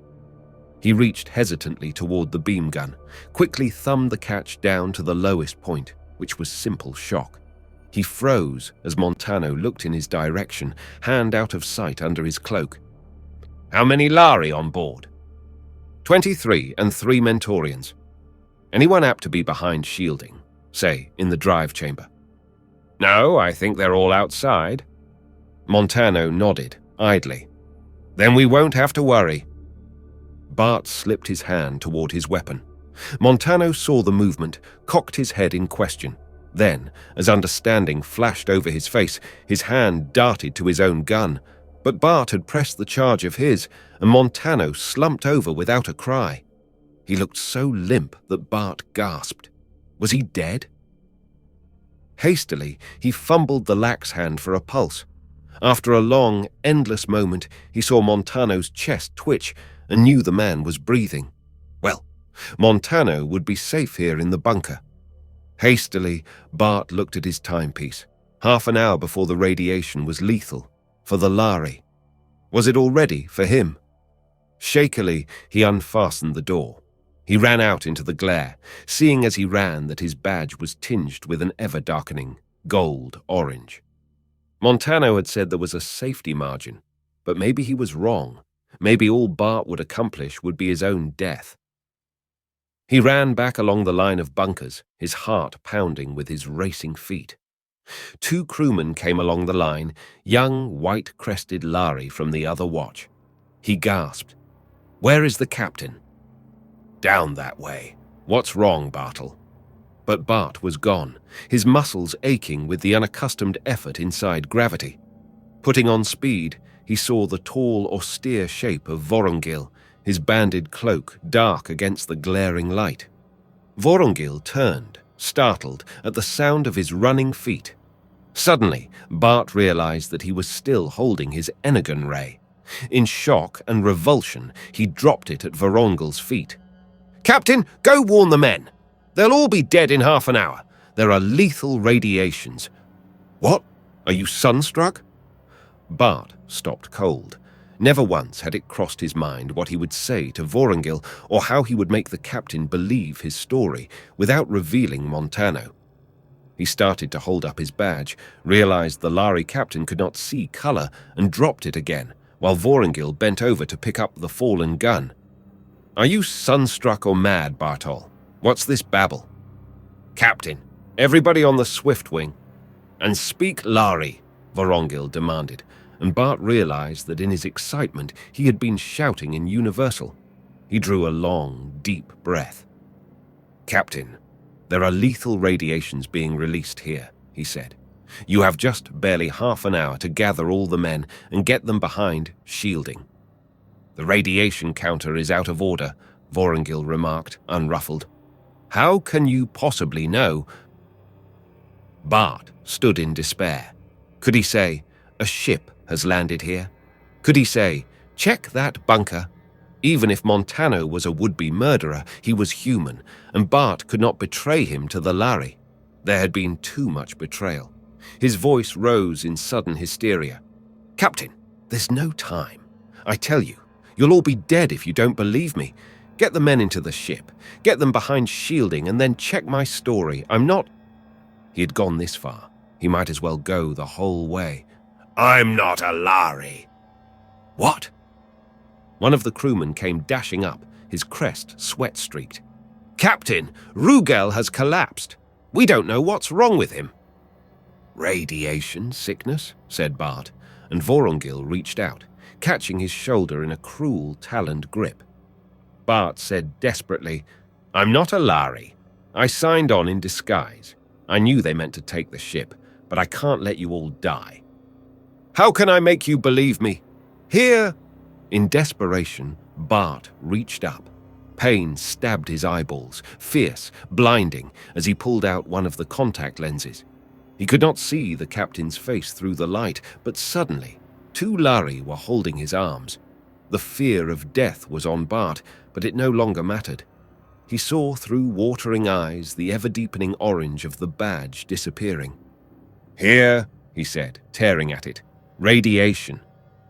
He reached hesitantly toward the beam gun, quickly thumbed the catch down to the lowest point, which was simple shock. He froze as Montano looked in his direction, hand out of sight under his cloak. "How many Lhari on board?" 23 and 3 Mentorians. Anyone apt to be behind shielding, say, in the drive chamber?" "No, I think they're all outside." Montano nodded, idly. "Then we won't have to worry." Bart slipped his hand toward his weapon. Montano saw the movement, cocked his head in question. Then, as understanding flashed over his face, his hand darted to his own gun. But Bart had pressed the charge of his, and Montano slumped over without a cry. He looked so limp that Bart gasped. Was he dead? Hastily, he fumbled the lax hand for a pulse. After a long, endless moment, he saw Montano's chest twitch and knew the man was breathing. Well, Montano would be safe here in the bunker. Hastily, Bart looked at his timepiece. Half an hour before the radiation was lethal. For the Lhari. Was it already for him? Shakily, he unfastened the door. He ran out into the glare, seeing as he ran that his badge was tinged with an ever-darkening gold-orange. Montano had said there was a safety margin, but maybe he was wrong. Maybe all Bart would accomplish would be his own death. He ran back along the line of bunkers, his heart pounding with his racing feet. 2 crewmen came along the line, young, white-crested Lhari from the other watch. He gasped, "Where is the captain?" "Down that way. What's wrong, Bartle?" But Bart was gone, his muscles aching with the unaccustomed effort inside gravity. Putting on speed, he saw the tall, austere shape of Vorongil, his banded cloak dark against the glaring light. Vorongil turned, startled at the sound of his running feet. Suddenly, Bart realized that he was still holding his Energon ray. In shock and revulsion, he dropped it at Vorongil's feet. "Captain, go warn the men! They'll all be dead in half an hour. There are lethal radiations." "What? Are you sunstruck?" Bart stopped cold. Never once had it crossed his mind what he would say to Vorongil or how he would make the captain believe his story without revealing Montano. He started to hold up his badge, realized the Lhari captain could not see color, and dropped it again, while Vorongil bent over to pick up the fallen gun. "Are you sunstruck or mad, Bartol? What's this babble?" "Captain, everybody on the Swift Wing." "And speak Lhari," Vorongil demanded, and Bart realized that in his excitement he had been shouting in Universal. He drew a long, deep breath. "Captain, there are lethal radiations being released here," he said. "You have just barely half an hour to gather all the men and get them behind shielding. The radiation counter is out of order, Vorongil remarked, unruffled. How can you possibly know? Bart stood in despair. Could he say, a ship has landed here? Could he say, check that bunker? Even if Montano was a would-be murderer, he was human, and Bart could not betray him to the Lhari. There had been too much betrayal. His voice rose in sudden hysteria. Captain, there's no time. I tell you, you'll all be dead if you don't believe me. Get the men into the ship, get them behind shielding, and then check my story. I'm not... He had gone this far. He might as well go the whole way. I'm not a Lhari. What? One of the crewmen came dashing up, his crest sweat-streaked. Captain, Rugal has collapsed. We don't know what's wrong with him. Radiation sickness, said Bart, and Vorongil reached out, catching his shoulder in a cruel, taloned grip. Bart said desperately, I'm not a Lhari. I signed on in disguise. I knew they meant to take the ship, but I can't let you all die. How can I make you believe me? Here... In desperation, Bart reached up. Pain stabbed his eyeballs, fierce, blinding, as he pulled out one of the contact lenses. He could not see the captain's face through the light, but suddenly, 2 Lhari were holding his arms. The fear of death was on Bart, but it no longer mattered. He saw through watering eyes the ever-deepening orange of the badge disappearing. Here, he said, tearing at it. Radiation.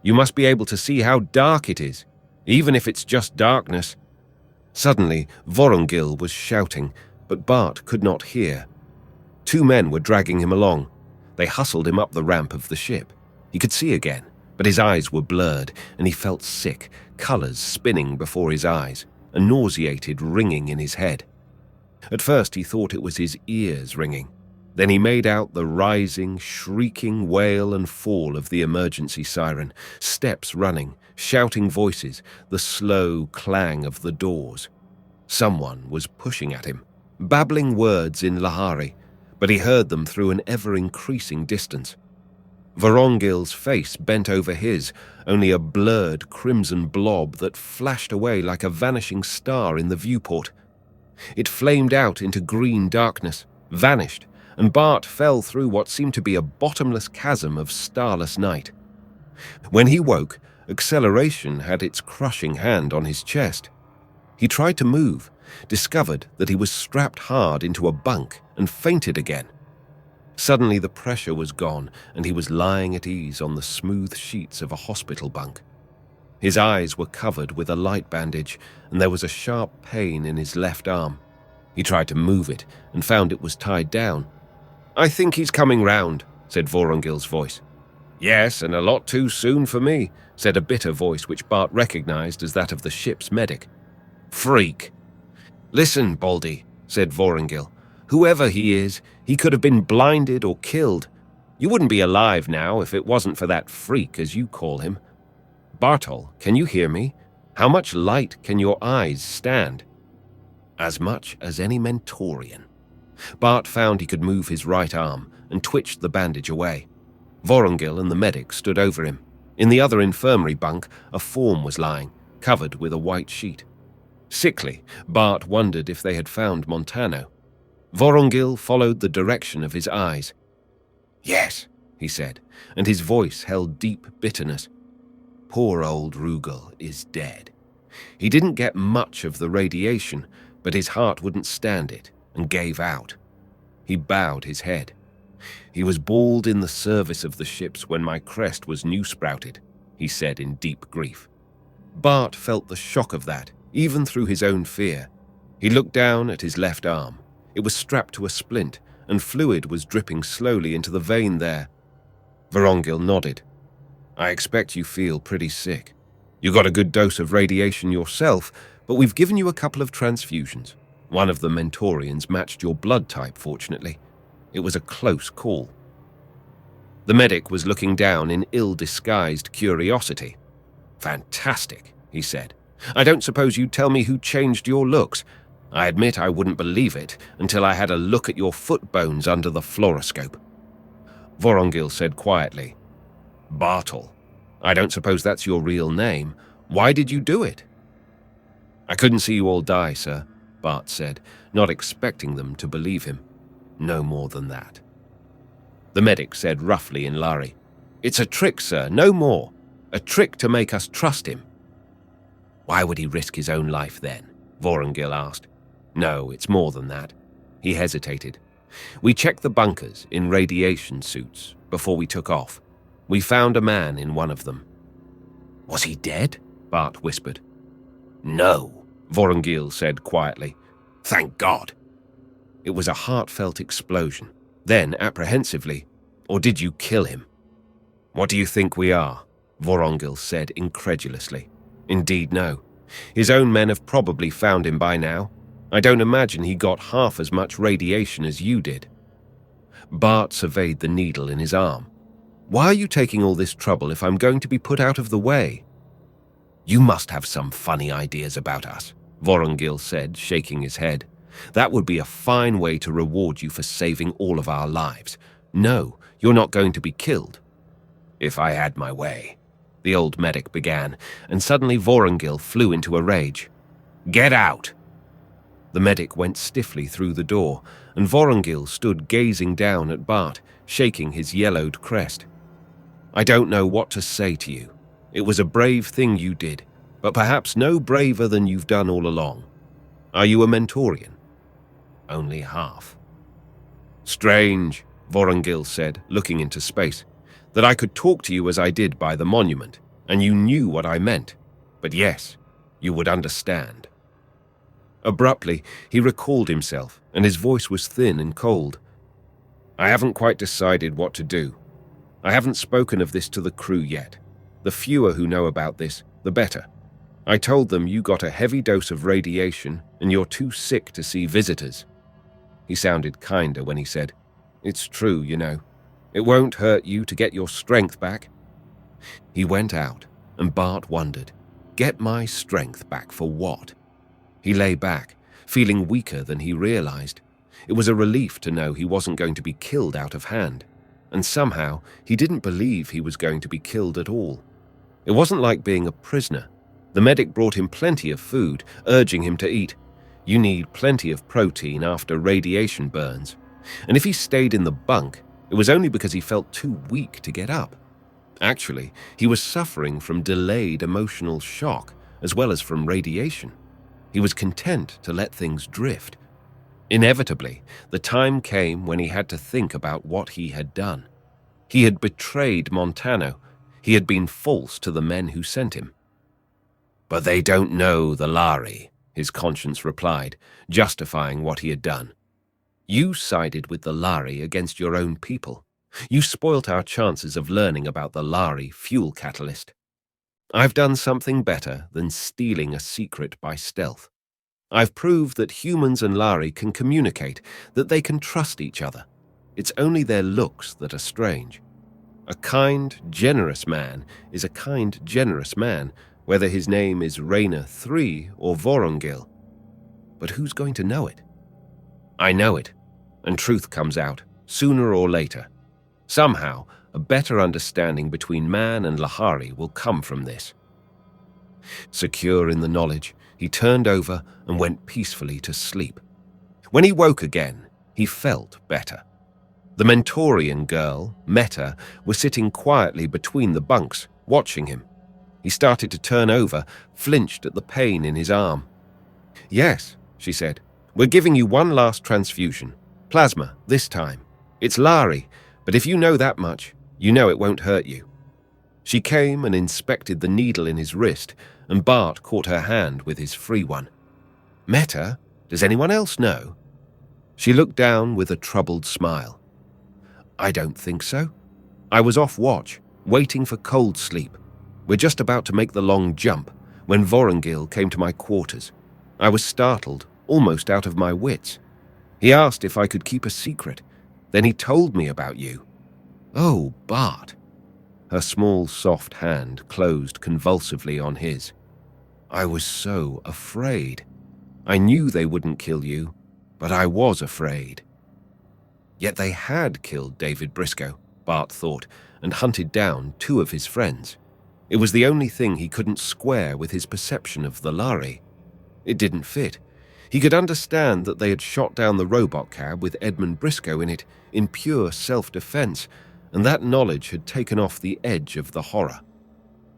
You must be able to see how dark it is, even if it's just darkness. Suddenly, Vorongil was shouting, but Bart could not hear. 2 men were dragging him along. They hustled him up the ramp of the ship. He could see again, but his eyes were blurred, and he felt sick, colors spinning before his eyes, a nauseated ringing in his head. At first he thought it was his ears ringing. Then he made out the rising, shrieking wail and fall of the emergency siren, steps running, shouting voices, the slow clang of the doors. Someone was pushing at him, babbling words in Lhari, but he heard them through an ever-increasing distance. Vorongil's face bent over his, only a blurred crimson blob that flashed away like a vanishing star in the viewport. It flamed out into green darkness, vanished, and Bart fell through what seemed to be a bottomless chasm of starless night. When he woke, acceleration had its crushing hand on his chest. He tried to move, discovered that he was strapped hard into a bunk, and fainted again. Suddenly the pressure was gone, and he was lying at ease on the smooth sheets of a hospital bunk. His eyes were covered with a light bandage, and there was a sharp pain in his left arm. He tried to move it, and found it was tied down. I think he's coming round, said Vorongil's voice. Yes, and a lot too soon for me, said a bitter voice which Bart recognized as that of the ship's medic. Freak. Listen, Baldy, said Vorongil. Whoever he is, he could have been blinded or killed. You wouldn't be alive now if it wasn't for that freak, as you call him. Bartol, can you hear me? How much light can your eyes stand? As much as any Mentorian. Bart found he could move his right arm and twitched the bandage away. Vorongil and the medic stood over him. In the other infirmary bunk, a form was lying, covered with a white sheet. Sickly, Bart wondered if they had found Montano. Vorongil followed the direction of his eyes. Yes, he said, and his voice held deep bitterness. Poor old Rugal is dead. He didn't get much of the radiation, but his heart wouldn't stand it, and gave out. He bowed his head. He was bald in the service of the ships when my crest was new-sprouted, he said in deep grief. Bart felt the shock of that, even through his own fear. He looked down at his left arm. It was strapped to a splint, and fluid was dripping slowly into the vein there. Vorongil nodded. I expect you feel pretty sick. You got a good dose of radiation yourself, but we've given you a couple of transfusions. One of the Mentorians matched your blood type, fortunately. It was a close call. The medic was looking down in ill-disguised curiosity. Fantastic, he said. I don't suppose you'd tell me who changed your looks. I admit I wouldn't believe it until I had a look at your foot bones under the fluoroscope. Vorongil said quietly, Bartol. I don't suppose that's your real name. Why did you do it? "I couldn't see you all die, sir," Bart said, not expecting them to believe him. "No more than that." The medic said roughly in Lhari, "It's a trick, sir, no more. A trick to make us trust him." "Why would he risk his own life then?" Vorongil asked. "No, it's more than that." He hesitated. "We checked the bunkers in radiation suits before we took off. We found a man in one of them." "Was he dead?" Bart whispered. "No," Vorongil said quietly. "Thank God." It was a heartfelt explosion. Then, apprehensively, "Or did you kill him?" "What do you think we are?" Vorongil said incredulously. "Indeed, no. His own men have probably found him by now. I don't imagine he got half as much radiation as you did." Bart surveyed the needle in his arm. "Why are you taking all this trouble if I'm going to be put out of the way?" "You must have some funny ideas about us," Vorongil said, shaking his head. "That would be a fine way to reward you for saving all of our lives. No, you're not going to be killed." "If I had my way," the old medic began, and suddenly Vorongil flew into a rage. "Get out!" The medic went stiffly through the door, and Vorongil stood gazing down at Bart, shaking his yellowed crest. "I don't know what to say to you. It was a brave thing you did, but perhaps no braver than you've done all along. Are you a Mentorian?" "Only half." "Strange," Vorongil said, looking into space, "that I could talk to you as I did by the monument, and you knew what I meant. But yes, you would understand." Abruptly, he recalled himself, and his voice was thin and cold. "I haven't quite decided what to do. I haven't spoken of this to the crew yet. The fewer who know about this, the better. I told them you got a heavy dose of radiation and you're too sick to see visitors." He sounded kinder when he said, "It's true, you know. It won't hurt you to get your strength back." He went out, and Bart wondered, get my strength back for what? He lay back, feeling weaker than he realized. It was a relief to know he wasn't going to be killed out of hand. And somehow, he didn't believe he was going to be killed at all. It wasn't like being a prisoner. The medic brought him plenty of food, urging him to eat. You need plenty of protein after radiation burns. And if he stayed in the bunk, it was only because he felt too weak to get up. Actually, he was suffering from delayed emotional shock, as well as from radiation. He was content to let things drift. Inevitably, the time came when he had to think about what he had done. He had betrayed Montano. He had been false to the men who sent him. "But they don't know the Lhari," his conscience replied, justifying what he had done. "You sided with the Lhari against your own people. You spoilt our chances of learning about the Lhari fuel catalyst. I've done something better than stealing a secret by stealth. I've proved that humans and Lhari can communicate, that they can trust each other. It's only their looks that are strange. A kind, generous man is a kind, generous man, whether his name is Rainer III or Vorongil. But who's going to know it? I know it, and truth comes out, sooner or later. Somehow, a better understanding between man and Lhari will come from this." Secure in the knowledge, he turned over and went peacefully to sleep. When he woke again, he felt better. The Mentorian girl, Meta, was sitting quietly between the bunks, watching him. He started to turn over, flinched at the pain in his arm. "Yes," she said, "we're giving you one last transfusion. Plasma, this time. It's Lhari, but if you know that much, you know it won't hurt you." She came and inspected the needle in his wrist, and Bart caught her hand with his free one. "Meta, does anyone else know?" She looked down with a troubled smile. "I don't think so. I was off watch, waiting for cold sleep. We're just about to make the long jump when Vorongil came to my quarters. I was startled, almost out of my wits. He asked if I could keep a secret. Then he told me about you." "Oh, Bart." Her small, soft hand closed convulsively on his. "I was so afraid. I knew they wouldn't kill you, but I was afraid." Yet they had killed David Briscoe, Bart thought, and hunted down 2 of his friends. It was the only thing he couldn't square with his perception of the Lhari. It didn't fit. He could understand that they had shot down the robot cab with Edmund Briscoe in it in pure self-defense, and that knowledge had taken off the edge of the horror.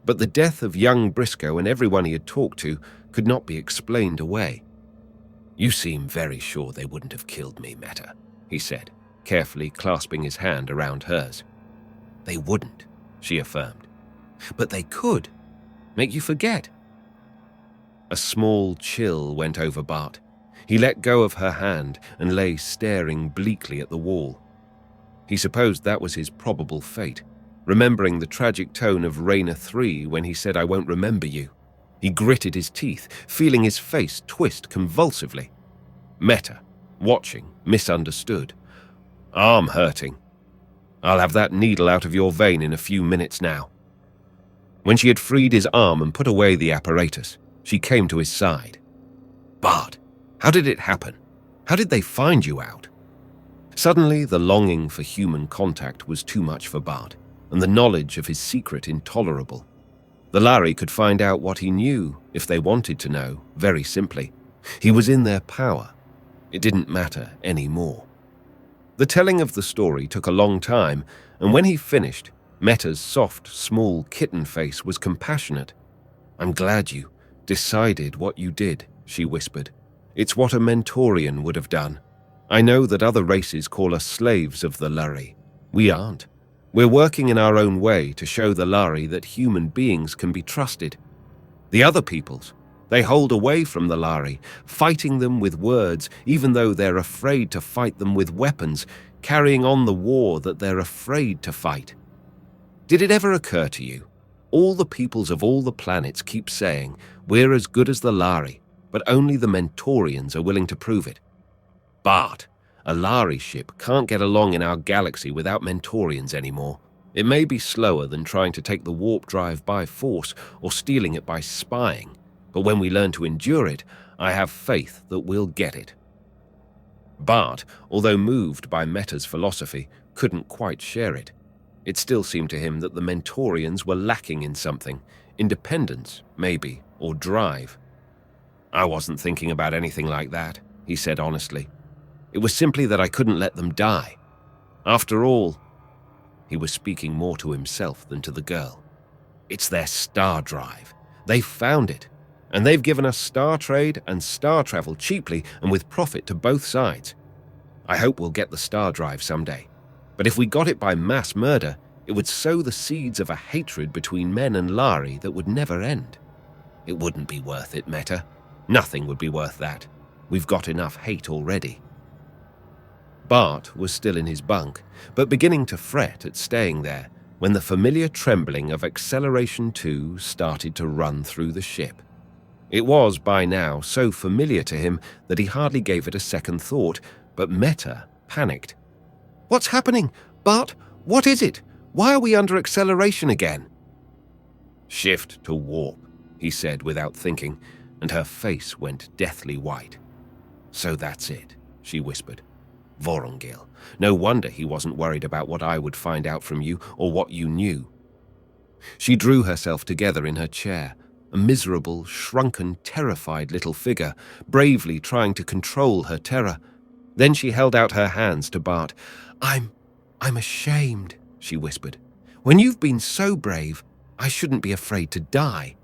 But the death of young Briscoe and everyone he had talked to could not be explained away. "You seem very sure they wouldn't have killed me, Meta," he said, carefully clasping his hand around hers. "They wouldn't," she affirmed. "But they could. Make you forget." A small chill went over Bart. He let go of her hand and lay staring bleakly at the wall. He supposed that was his probable fate, remembering the tragic tone of Raina 3 when he said, "I won't remember you." He gritted his teeth, feeling his face twist convulsively. Meta, watching, misunderstood. "Arm hurting. I'll have that needle out of your vein in a few minutes now." When she had freed his arm and put away the apparatus, she came to his side. "Bart, how did it happen? How did they find you out?" Suddenly, the longing for human contact was too much for Bart, and the knowledge of his secret intolerable. The Lhari could find out what he knew, if they wanted to know, very simply. He was in their power. It didn't matter anymore. The telling of the story took a long time, and when he finished, Meta's soft, small kitten face was compassionate. "I'm glad you decided what you did," she whispered. "It's what a Mentorian would have done. I know that other races call us slaves of the Lhari. We aren't. We're working in our own way to show the Lhari that human beings can be trusted. The other peoples, they hold away from the Lhari, fighting them with words, even though they're afraid to fight them with weapons, carrying on the war that they're afraid to fight. Did it ever occur to you? All the peoples of all the planets keep saying, we're as good as the Lhari, but only the Mentorians are willing to prove it. Bart, a Lhari ship can't get along in our galaxy without Mentorians anymore. It may be slower than trying to take the warp drive by force or stealing it by spying, but when we learn to endure it, I have faith that we'll get it." Bart, although moved by Meta's philosophy, couldn't quite share it. It still seemed to him that the Mentorians were lacking in something, independence, maybe, or drive. "I wasn't thinking about anything like that," he said honestly. "It was simply that I couldn't let them die. After all," he was speaking more to himself than to the girl, "it's their star drive. They found it, and they've given us star trade and star travel cheaply and with profit to both sides. I hope we'll get the star drive someday. But if we got it by mass murder, it would sow the seeds of a hatred between men and Lhari that would never end. It wouldn't be worth it, Meta. Nothing would be worth that. We've got enough hate already." Bart was still in his bunk, but beginning to fret at staying there, when the familiar trembling of Acceleration 2 started to run through the ship. It was, by now, so familiar to him that he hardly gave it a second thought, but Meta panicked. "What's happening? Bart, what is it? Why are we under acceleration again?" "Shift to warp," he said without thinking, and her face went deathly white. "So that's it," she whispered. "Vorongil. No wonder he wasn't worried about what I would find out from you or what you knew." She drew herself together in her chair, a miserable, shrunken, terrified little figure, bravely trying to control her terror. Then she held out her hands to Bart. I'm ashamed," she whispered. "When you've been so brave, I shouldn't be afraid to die."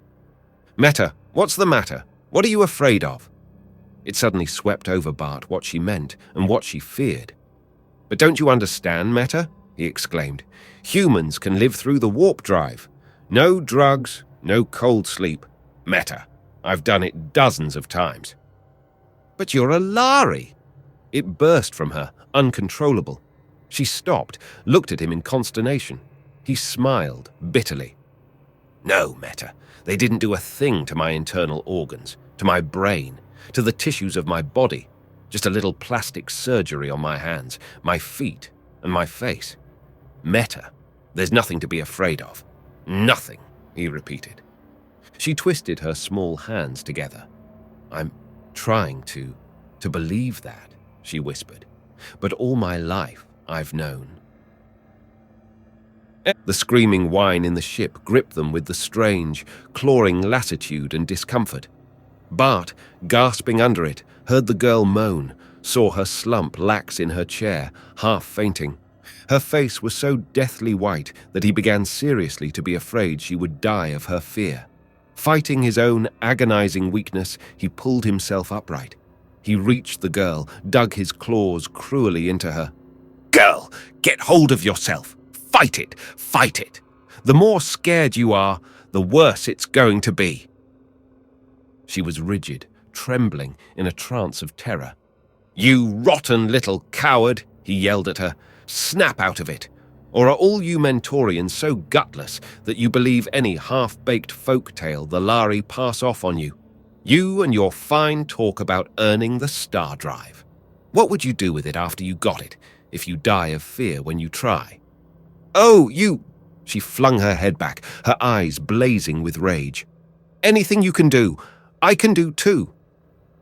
"Meta, what's the matter? What are you afraid of?" It suddenly swept over Bart what she meant and what she feared. "But don't you understand, Meta?" he exclaimed. "Humans can live through the warp drive. No drugs, no cold sleep. Meta, I've done it dozens of times." "But you're a Lhari!" It burst from her, uncontrollable. She stopped, looked at him in consternation. He smiled bitterly. "No, Meta, they didn't do a thing to my internal organs, to my brain, to the tissues of my body. Just a little plastic surgery on my hands, my feet, and my face. Meta, there's nothing to be afraid of. Nothing," he repeated. She twisted her small hands together. "I'm trying to believe that," she whispered. "But all my life I've known." The screaming whine in the ship gripped them with the strange, clawing lassitude and discomfort. Bart, gasping under it, heard the girl moan, saw her slump lax in her chair, half fainting. Her face was so deathly white that he began seriously to be afraid she would die of her fear. Fighting his own agonizing weakness, he pulled himself upright. He reached the girl, dug his claws cruelly into her. "Girl, get hold of yourself! Fight it! Fight it! The more scared you are, the worse it's going to be." She was rigid, trembling in a trance of terror. "You rotten little coward," he yelled at her. "Snap out of it! Or are all you Mentorians so gutless that you believe any half-baked folk tale the Lhari pass off on you? You and your fine talk about earning the star drive. What would you do with it after you got it, if you die of fear when you try?" "Oh, you—" She flung her head back, her eyes blazing with rage. "Anything you can do, I can do too."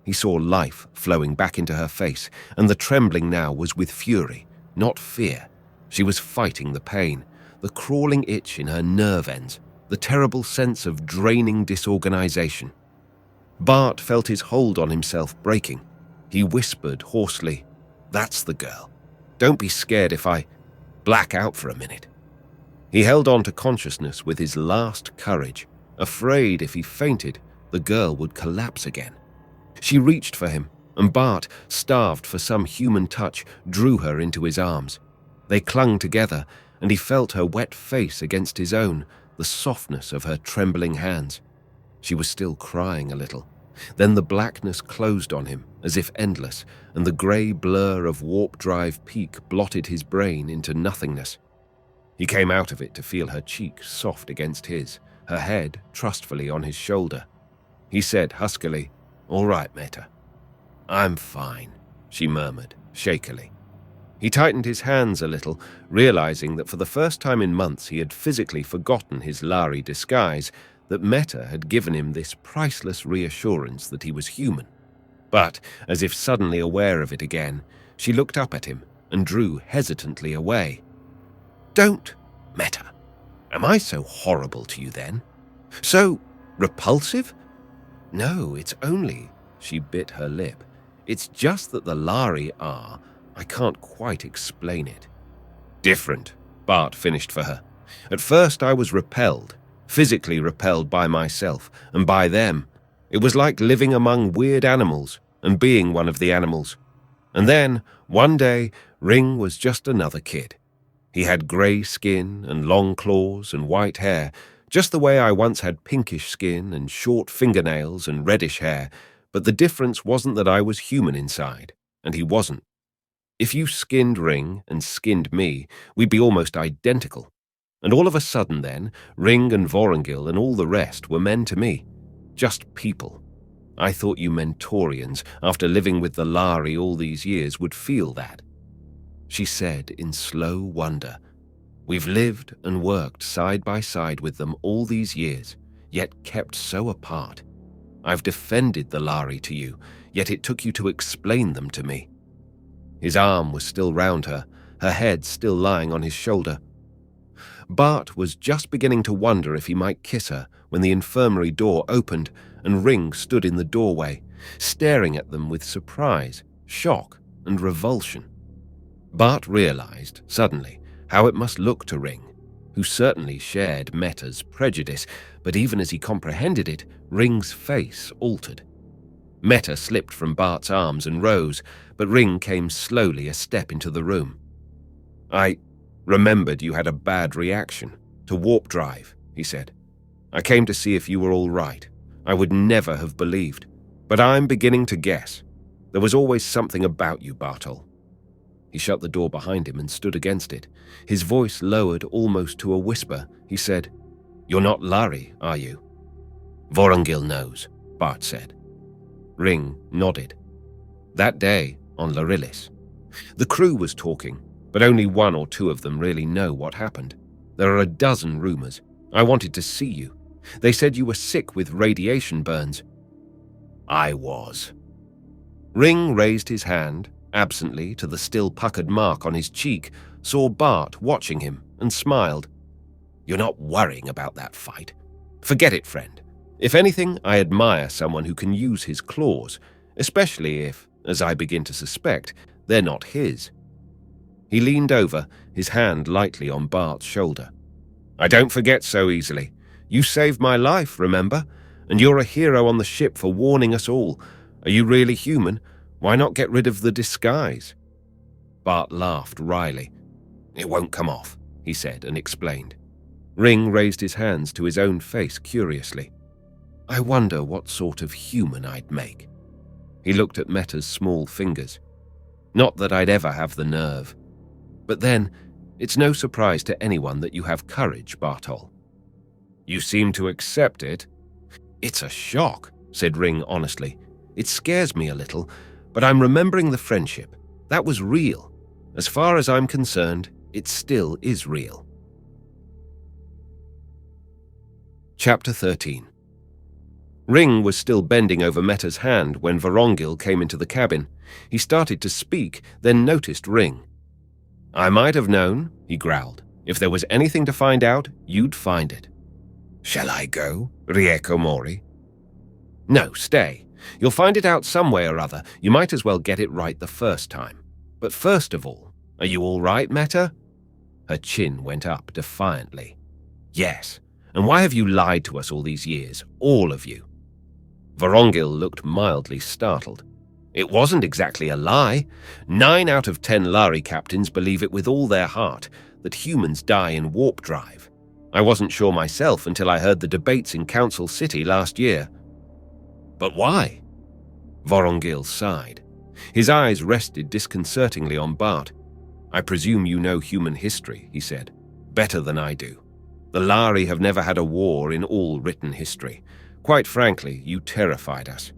He saw life flowing back into her face, and the trembling now was with fury, not fear. She was fighting the pain, the crawling itch in her nerve ends, the terrible sense of draining disorganization. Bart felt his hold on himself breaking. He whispered hoarsely, "That's the girl. Don't be scared if I black out for a minute." He held on to consciousness with his last courage, afraid if he fainted, the girl would collapse again. She reached for him, and Bart, starved for some human touch, drew her into his arms. They clung together, and he felt her wet face against his own, the softness of her trembling hands. She was still crying a little. Then the blackness closed on him, as if endless, and the grey blur of Warp Drive Peak blotted his brain into nothingness. He came out of it to feel her cheek soft against his, her head trustfully on his shoulder. He said huskily, "All right, Meta." "I'm fine," she murmured, shakily. He tightened his hands a little, realizing that for the first time in months he had physically forgotten his Lhari disguise, that Meta had given him this priceless reassurance that he was human. But, as if suddenly aware of it again, she looked up at him and drew hesitantly away. "Don't, Meta. Am I so horrible to you then? So repulsive? No, it's only," she bit her lip, "it's just that the Lhari are, I can't quite explain it." "Different," Bart finished for her. "At first I was repelled, physically repelled by myself and by them. It was like living among weird animals and being one of the animals. And then, one day, Ring was just another kid. He had grey skin and long claws and white hair, just the way I once had pinkish skin and short fingernails and reddish hair, but the difference wasn't that I was human inside, and he wasn't. If you skinned Ring and skinned me, we'd be almost identical. And all of a sudden then, Ring and Vorongil and all the rest were men to me. Just people. I thought you Mentorians, after living with the Lhari all these years, would feel that." She said in slow wonder, "We've lived and worked side by side with them all these years, yet kept so apart. I've defended the Lhari to you, yet it took you to explain them to me." His arm was still round her, her head still lying on his shoulder. Bart was just beginning to wonder if he might kiss her when the infirmary door opened and Ring stood in the doorway, staring at them with surprise, shock, and revulsion. Bart realized, suddenly, how it must look to Ring, who certainly shared Meta's prejudice, but even as he comprehended it, Ring's face altered. Meta slipped from Bart's arms and rose, but Ring came slowly a step into the room. "I remembered you had a bad reaction to Warp Drive," he said. "I came to see if you were all right. I would never have believed, but I'm beginning to guess. There was always something about you, Bartol." He shut the door behind him and stood against it. His voice lowered almost to a whisper. He said, "You're not Lhari, are you?" "Vorongil knows," Bart said. Ring nodded. "That day, on Lillis. The crew was talking, but only one or two of them really know what happened. There are a dozen rumors. I wanted to see you. They said you were sick with radiation burns." "I was." Ring raised his hand, absently to the still puckered mark on his cheek, saw Bart watching him, and smiled. "You're not worrying about that fight. Forget it, friend. If anything, I admire someone who can use his claws, especially if, as I begin to suspect, they're not his. He leaned over, his hand lightly on Bart's shoulder. I don't forget so easily. You saved my life, remember? And you're a hero on the ship for warning us all. Are you really human? Why not get rid of the disguise? Bart laughed wryly. It won't come off, he said and explained. Ring raised his hands to his own face curiously. I wonder what sort of human I'd make. He looked at Meta's small fingers. Not that I'd ever have the nerve. But then, it's no surprise to anyone that you have courage, Bartol. You seem to accept it. It's a shock, said Ring honestly. It scares me a little, but I'm remembering the friendship. That was real. As far as I'm concerned, it still is real. Chapter 13. Ring was still bending over Meta's hand when Vorongil came into the cabin. He started to speak, then noticed Ring. I might have known, he growled. If there was anything to find out, you'd find it. Shall I go, Rieko Mori? No, stay. You'll find it out some way or other. You might as well get it right the first time. But first of all, are you all right, Meta? Her chin went up defiantly. Yes. And why have you lied to us all these years, all of you? Vorongil looked mildly startled. It wasn't exactly a lie. 9 out of 10 Lhari captains believe it with all their heart, that humans die in warp drive. I wasn't sure myself until I heard the debates in Council City last year. But why? Vorongil sighed. His eyes rested disconcertingly on Bart. I presume you know human history, he said. Better than I do. The Lhari have never had a war in all written history. Quite frankly, you terrified us.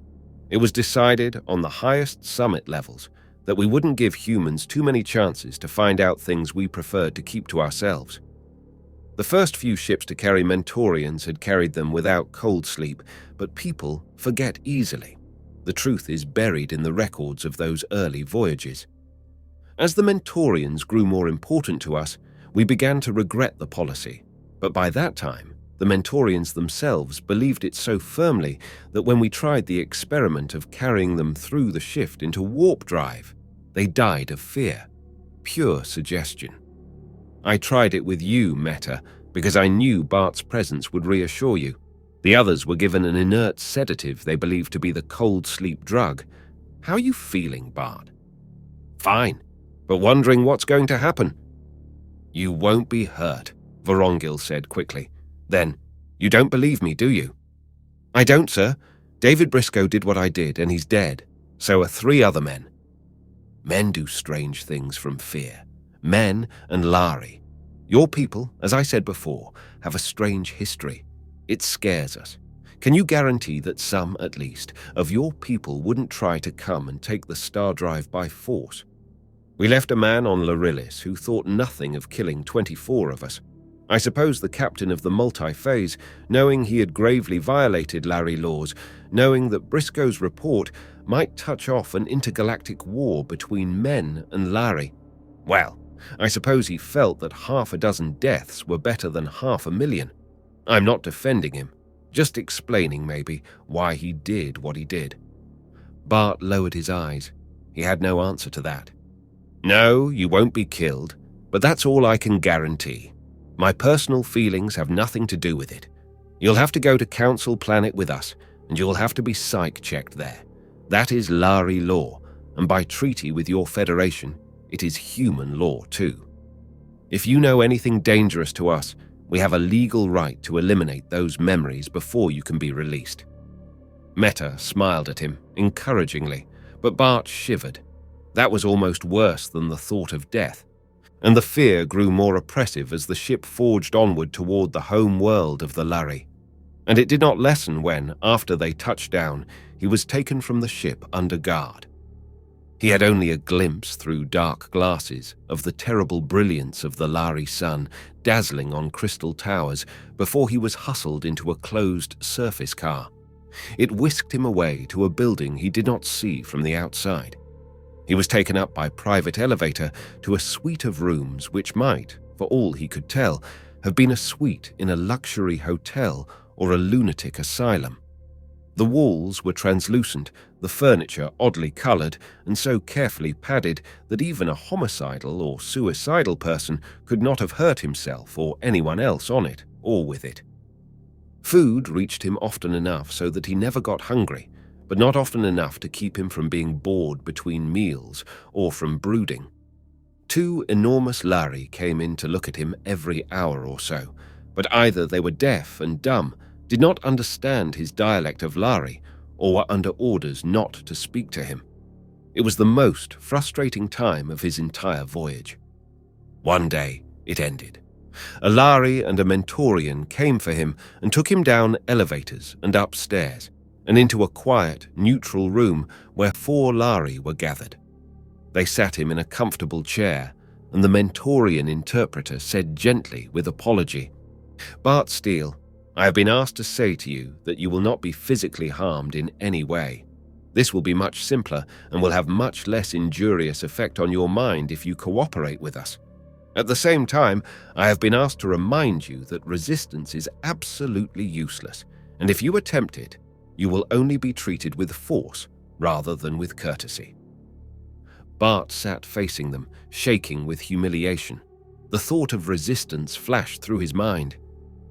It was decided on the highest summit levels that we wouldn't give humans too many chances to find out things we preferred to keep to ourselves. The first few ships to carry Mentorians had carried them without cold sleep, but people forget easily. The truth is buried in the records of those early voyages. As the Mentorians grew more important to us, we began to regret the policy, but by that time, the Mentorians themselves believed it so firmly that when we tried the experiment of carrying them through the shift into warp drive, they died of fear. Pure suggestion. I tried it with you, Meta, because I knew Bart's presence would reassure you. The others were given an inert sedative they believed to be the cold sleep drug. How are you feeling, Bart? Fine, but wondering what's going to happen. You won't be hurt, Vorongil said quickly. Then, you don't believe me, do you? I don't, sir. David Briscoe did what I did, and he's dead. So are 3 other men. Men do strange things from fear. Men and Lhari. Your people, as I said before, have a strange history. It scares us. Can you guarantee that some, at least, of your people wouldn't try to come and take the star drive by force? We left a man on Lillis who thought nothing of killing 24 of us. I suppose the captain of the multi-phase, knowing he had gravely violated Larry laws, knowing that Briscoe's report might touch off an intergalactic war between men and Lhari. Well, I suppose he felt that 6 deaths were better than 500,000. I'm not defending him, just explaining maybe why he did what he did. Bart lowered his eyes. He had no answer to that. No, you won't be killed, but that's all I can guarantee. My personal feelings have nothing to do with it. You'll have to go to Council Planet with us, and you'll have to be psych-checked there. That is Lhari law, and by treaty with your Federation, it is human law too. If you know anything dangerous to us, we have a legal right to eliminate those memories before you can be released. Meta smiled at him, encouragingly, but Bart shivered. That was almost worse than the thought of death. And the fear grew more oppressive as the ship forged onward toward the home world of the Lhari. And it did not lessen when, after they touched down, he was taken from the ship under guard. He had only a glimpse through dark glasses of the terrible brilliance of the Lhari sun dazzling on crystal towers before he was hustled into a closed surface car. It whisked him away to a building he did not see from the outside. He was taken up by private elevator to a suite of rooms which might, for all he could tell, have been a suite in a luxury hotel or a lunatic asylum. The walls were translucent, the furniture oddly colored and so carefully padded that even a homicidal or suicidal person could not have hurt himself or anyone else on it or with it. Food reached him often enough so that he never got hungry, but not often enough to keep him from being bored between meals or from brooding. 2 enormous Lhari came in to look at him every hour or so, but either they were deaf and dumb, did not understand his dialect of Lhari, or were under orders not to speak to him. It was the most frustrating time of his entire voyage. One day, it ended. A Lhari and a Mentorian came for him and took him down elevators and upstairs, and into a quiet, neutral room where 4 Lhari were gathered. They sat him in a comfortable chair, and the Mentorian interpreter said gently with apology, "Bart Steele, I have been asked to say to you that you will not be physically harmed in any way. This will be much simpler and will have much less injurious effect on your mind if you cooperate with us. At the same time, I have been asked to remind you that resistance is absolutely useless, and if you attempt it, you will only be treated with force rather than with courtesy." Bart sat facing them, shaking with humiliation. The thought of resistance flashed through his mind.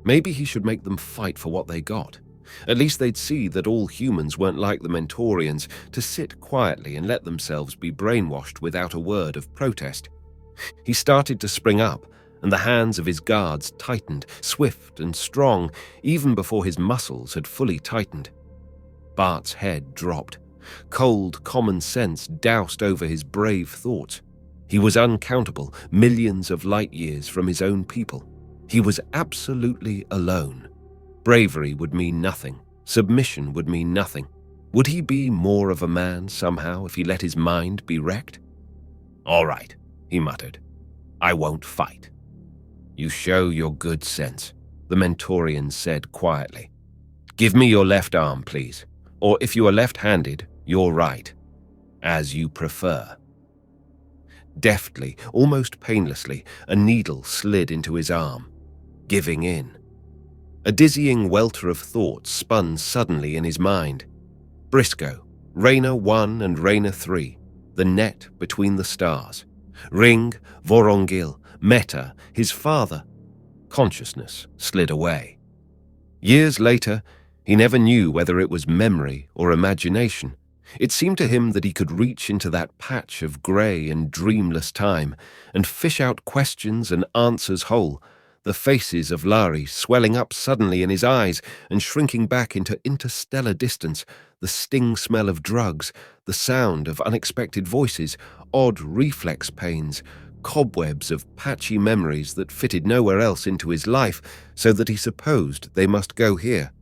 Maybe he should make them fight for what they got. At least they'd see that all humans weren't like the Mentorians, to sit quietly and let themselves be brainwashed without a word of protest. He started to spring up, and the hands of his guards tightened, swift and strong, even before his muscles had fully tightened. Bart's head dropped. Cold common sense doused over his brave thoughts. He was uncountable, millions of light years from his own people. He was absolutely alone. Bravery would mean nothing. Submission would mean nothing. Would he be more of a man somehow if he let his mind be wrecked? "All right," he muttered. "I won't fight." "You show your good sense," the Mentorian said quietly. "Give me your left arm, please. Or if you are left-handed, your right. As you prefer." Deftly, almost painlessly, a needle slid into his arm, giving in. A dizzying welter of thoughts spun suddenly in his mind. Briscoe, Raina 1 and Raina 3, the net between the stars. Ring, Vorongil, Meta, his father. Consciousness slid away. Years later, he never knew whether it was memory or imagination. It seemed to him that he could reach into that patch of grey and dreamless time and fish out questions and answers whole, the faces of Lhari swelling up suddenly in his eyes and shrinking back into interstellar distance, the sting smell of drugs, the sound of unexpected voices, odd reflex pains, cobwebs of patchy memories that fitted nowhere else into his life, so that he supposed they must go here.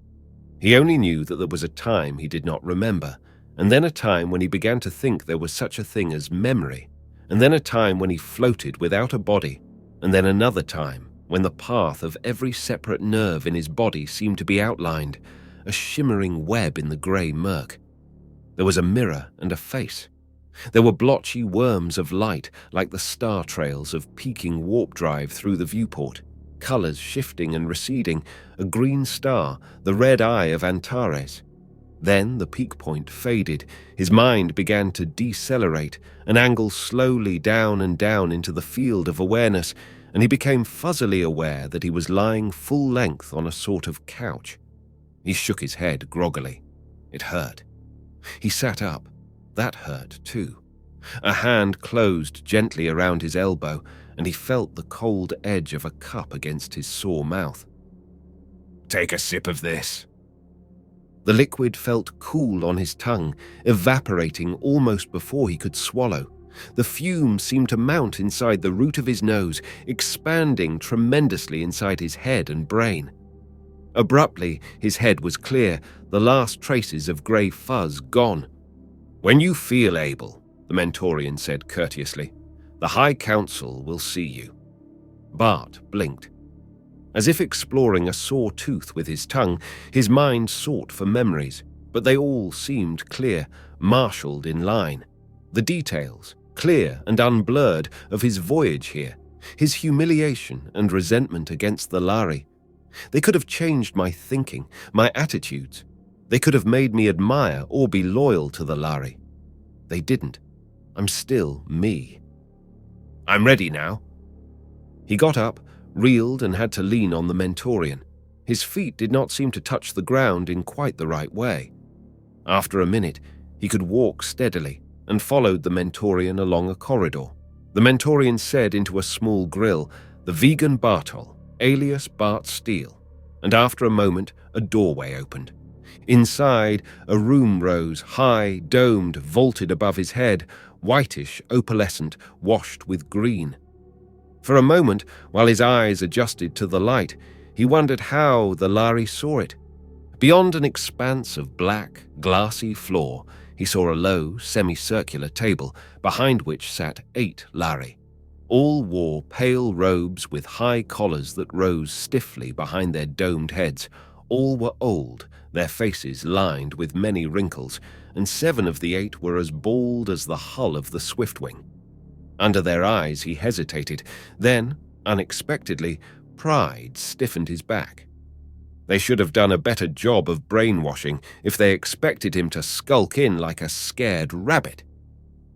He only knew that there was a time he did not remember, and then a time when he began to think there was such a thing as memory, and then a time when he floated without a body, and then another time when the path of every separate nerve in his body seemed to be outlined, a shimmering web in the grey murk. There was a mirror and a face. There were blotchy worms of light like the star trails of peaking warp drive through the viewport, colours shifting and receding, a green star, the red eye of Antares. Then the peak point faded, his mind began to decelerate, an angle slowly down and down into the field of awareness, and he became fuzzily aware that he was lying full length on a sort of couch. He shook his head groggily. It hurt. He sat up. That hurt too. A hand closed gently around his elbow, and he felt the cold edge of a cup against his sore mouth. "Take a sip of this." The liquid felt cool on his tongue, evaporating almost before he could swallow. The fumes seemed to mount inside the root of his nose, expanding tremendously inside his head and brain. Abruptly, his head was clear, the last traces of grey fuzz gone. "When you feel able," the Mentorian said courteously, "the High Council will see you." Bart blinked. As if exploring a sore tooth with his tongue, his mind sought for memories, but they all seemed clear, marshalled in line. The details, clear and unblurred, of his voyage here, his humiliation and resentment against the Lhari. They could have changed my thinking, my attitudes. They could have made me admire or be loyal to the Lhari. They didn't. I'm still me. I'm ready now. He got up, reeled, and had to lean on the Mentorian. His feet did not seem to touch the ground in quite the right way. After a minute, he could walk steadily and followed the Mentorian along a corridor. The Mentorian said into a small grill, "The vegan Bartol, alias Bart Steele," and after a moment, a doorway opened. Inside, a room rose, high, domed, vaulted above his head, whitish, opalescent, washed with green. For a moment, while his eyes adjusted to the light, he wondered how the Lhari saw it. Beyond an expanse of black, glassy floor, he saw a low, semicircular table, behind which sat 8 Lhari. All wore pale robes with high collars that rose stiffly behind their domed heads. All were old, their faces lined with many wrinkles, and 7 of the 8 were as bald as the hull of the Swiftwing. Under their eyes he hesitated. Then, unexpectedly, pride stiffened his back. They should have done a better job of brainwashing if they expected him to skulk in like a scared rabbit.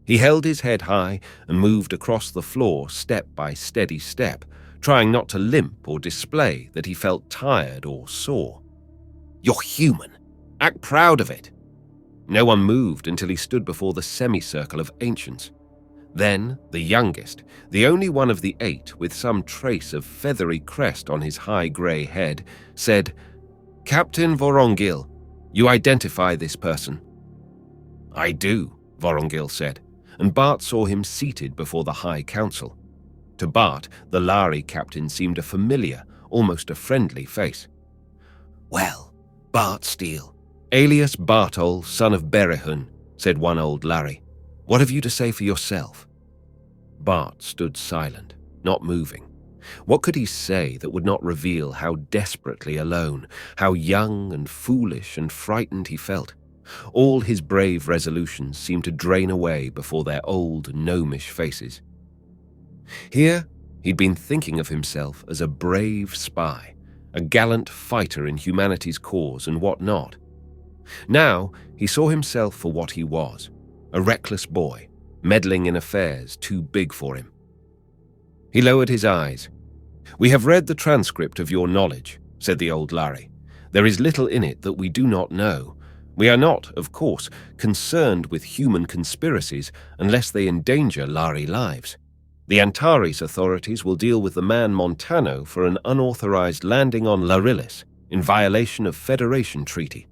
He held his head high and moved across the floor step by steady step, trying not to limp or display that he felt tired or sore. "You're human. Act proud of it." No one moved until he stood before the semicircle of ancients. Then, the youngest, the only one of the 8 with some trace of feathery crest on his high grey head, said, "Captain Vorongil, you identify this person?" "I do," Vorongil said, and Bart saw him seated before the High Council. To Bart, the Lhari captain seemed a familiar, almost a friendly face. "Well, Bart Steele, alias Bartol, son of Berehun," said one old Lhari. "What have you to say for yourself?" Bart stood silent, not moving. What could he say that would not reveal how desperately alone, how young and foolish and frightened he felt? All his brave resolutions seemed to drain away before their old, gnomish faces. Here, he'd been thinking of himself as a brave spy, a gallant fighter in humanity's cause and what not. Now, he saw himself for what he was, a reckless boy, meddling in affairs too big for him. He lowered his eyes. "We have read the transcript of your knowledge," said the old Lhari. "There is little in it that we do not know. We are not, of course, concerned with human conspiracies unless they endanger Lhari lives. The Antares authorities will deal with the man Montano for an unauthorized landing on Lillis in violation of Federation treaty."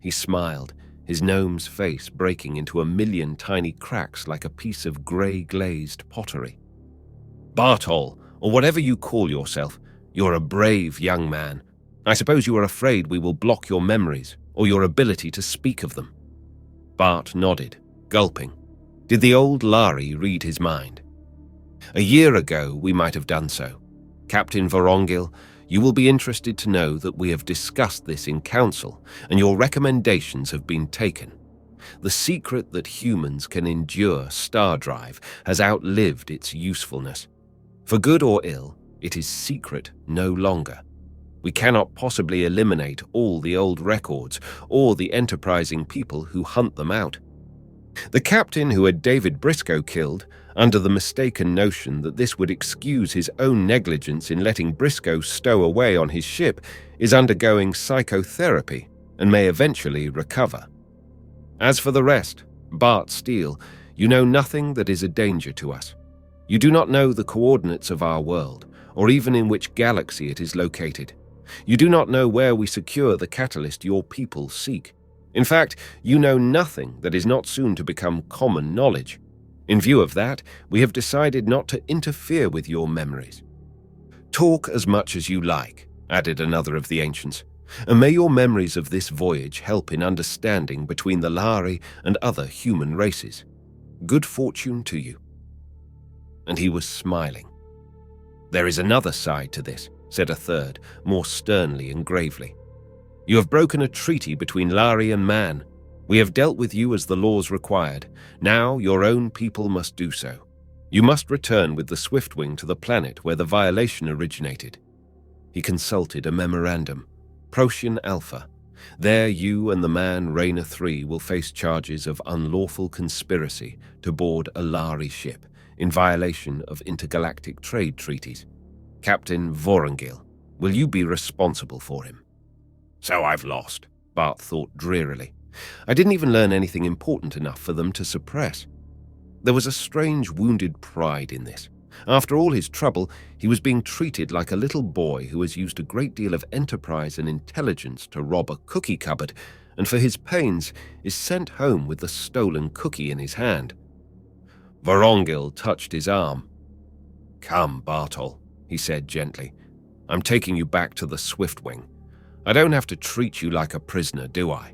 He smiled, his gnome's face breaking into a million tiny cracks like a piece of grey-glazed pottery. "Bartol, or whatever you call yourself, you're a brave young man. I suppose you are afraid we will block your memories or your ability to speak of them." Bart nodded, gulping. Did the old Lhari read his mind? "A year ago we might have done so. Captain Vorongil, you will be interested to know that we have discussed this in council, and your recommendations have been taken. The secret that humans can endure star drive has outlived its usefulness. For good or ill, it is secret no longer. We cannot possibly eliminate all the old records or the enterprising people who hunt them out. The captain who had David Briscoe killed, under the mistaken notion that this would excuse his own negligence in letting Briscoe stow away on his ship, is undergoing psychotherapy and may eventually recover. As for the rest, Bart Steele, you know nothing that is a danger to us. You do not know the coordinates of our world, or even in which galaxy it is located. You do not know where we secure the catalyst your people seek. In fact, you know nothing that is not soon to become common knowledge. In view of that, we have decided not to interfere with your memories. Talk as much as you like," added another of the ancients, "and may your memories of this voyage help in understanding between the Lhari and other human races. Good fortune to you." And he was smiling. "There is another side to this," said a third, more sternly and gravely. "You have broken a treaty between Lhari and man. We have dealt with you as the laws required. Now your own people must do so. You must return with the Swiftwing to the planet where the violation originated." He consulted a memorandum. Procyon Alpha. There you and the man Raynor 3 will face charges of unlawful conspiracy to board a Lhari ship in violation of intergalactic trade treaties. Captain Vorongil, will you be responsible for him? So I've lost, Bart thought drearily. I didn't even learn anything important enough for them to suppress. There was a strange wounded pride in this. After all his trouble, he was being treated like a little boy who has used a great deal of enterprise and intelligence to rob a cookie cupboard, and for his pains is sent home with the stolen cookie in his hand. Vorongil touched his arm. Come, Bartol, he said gently. I'm taking you back to the Swiftwing. I don't have to treat you like a prisoner, do I?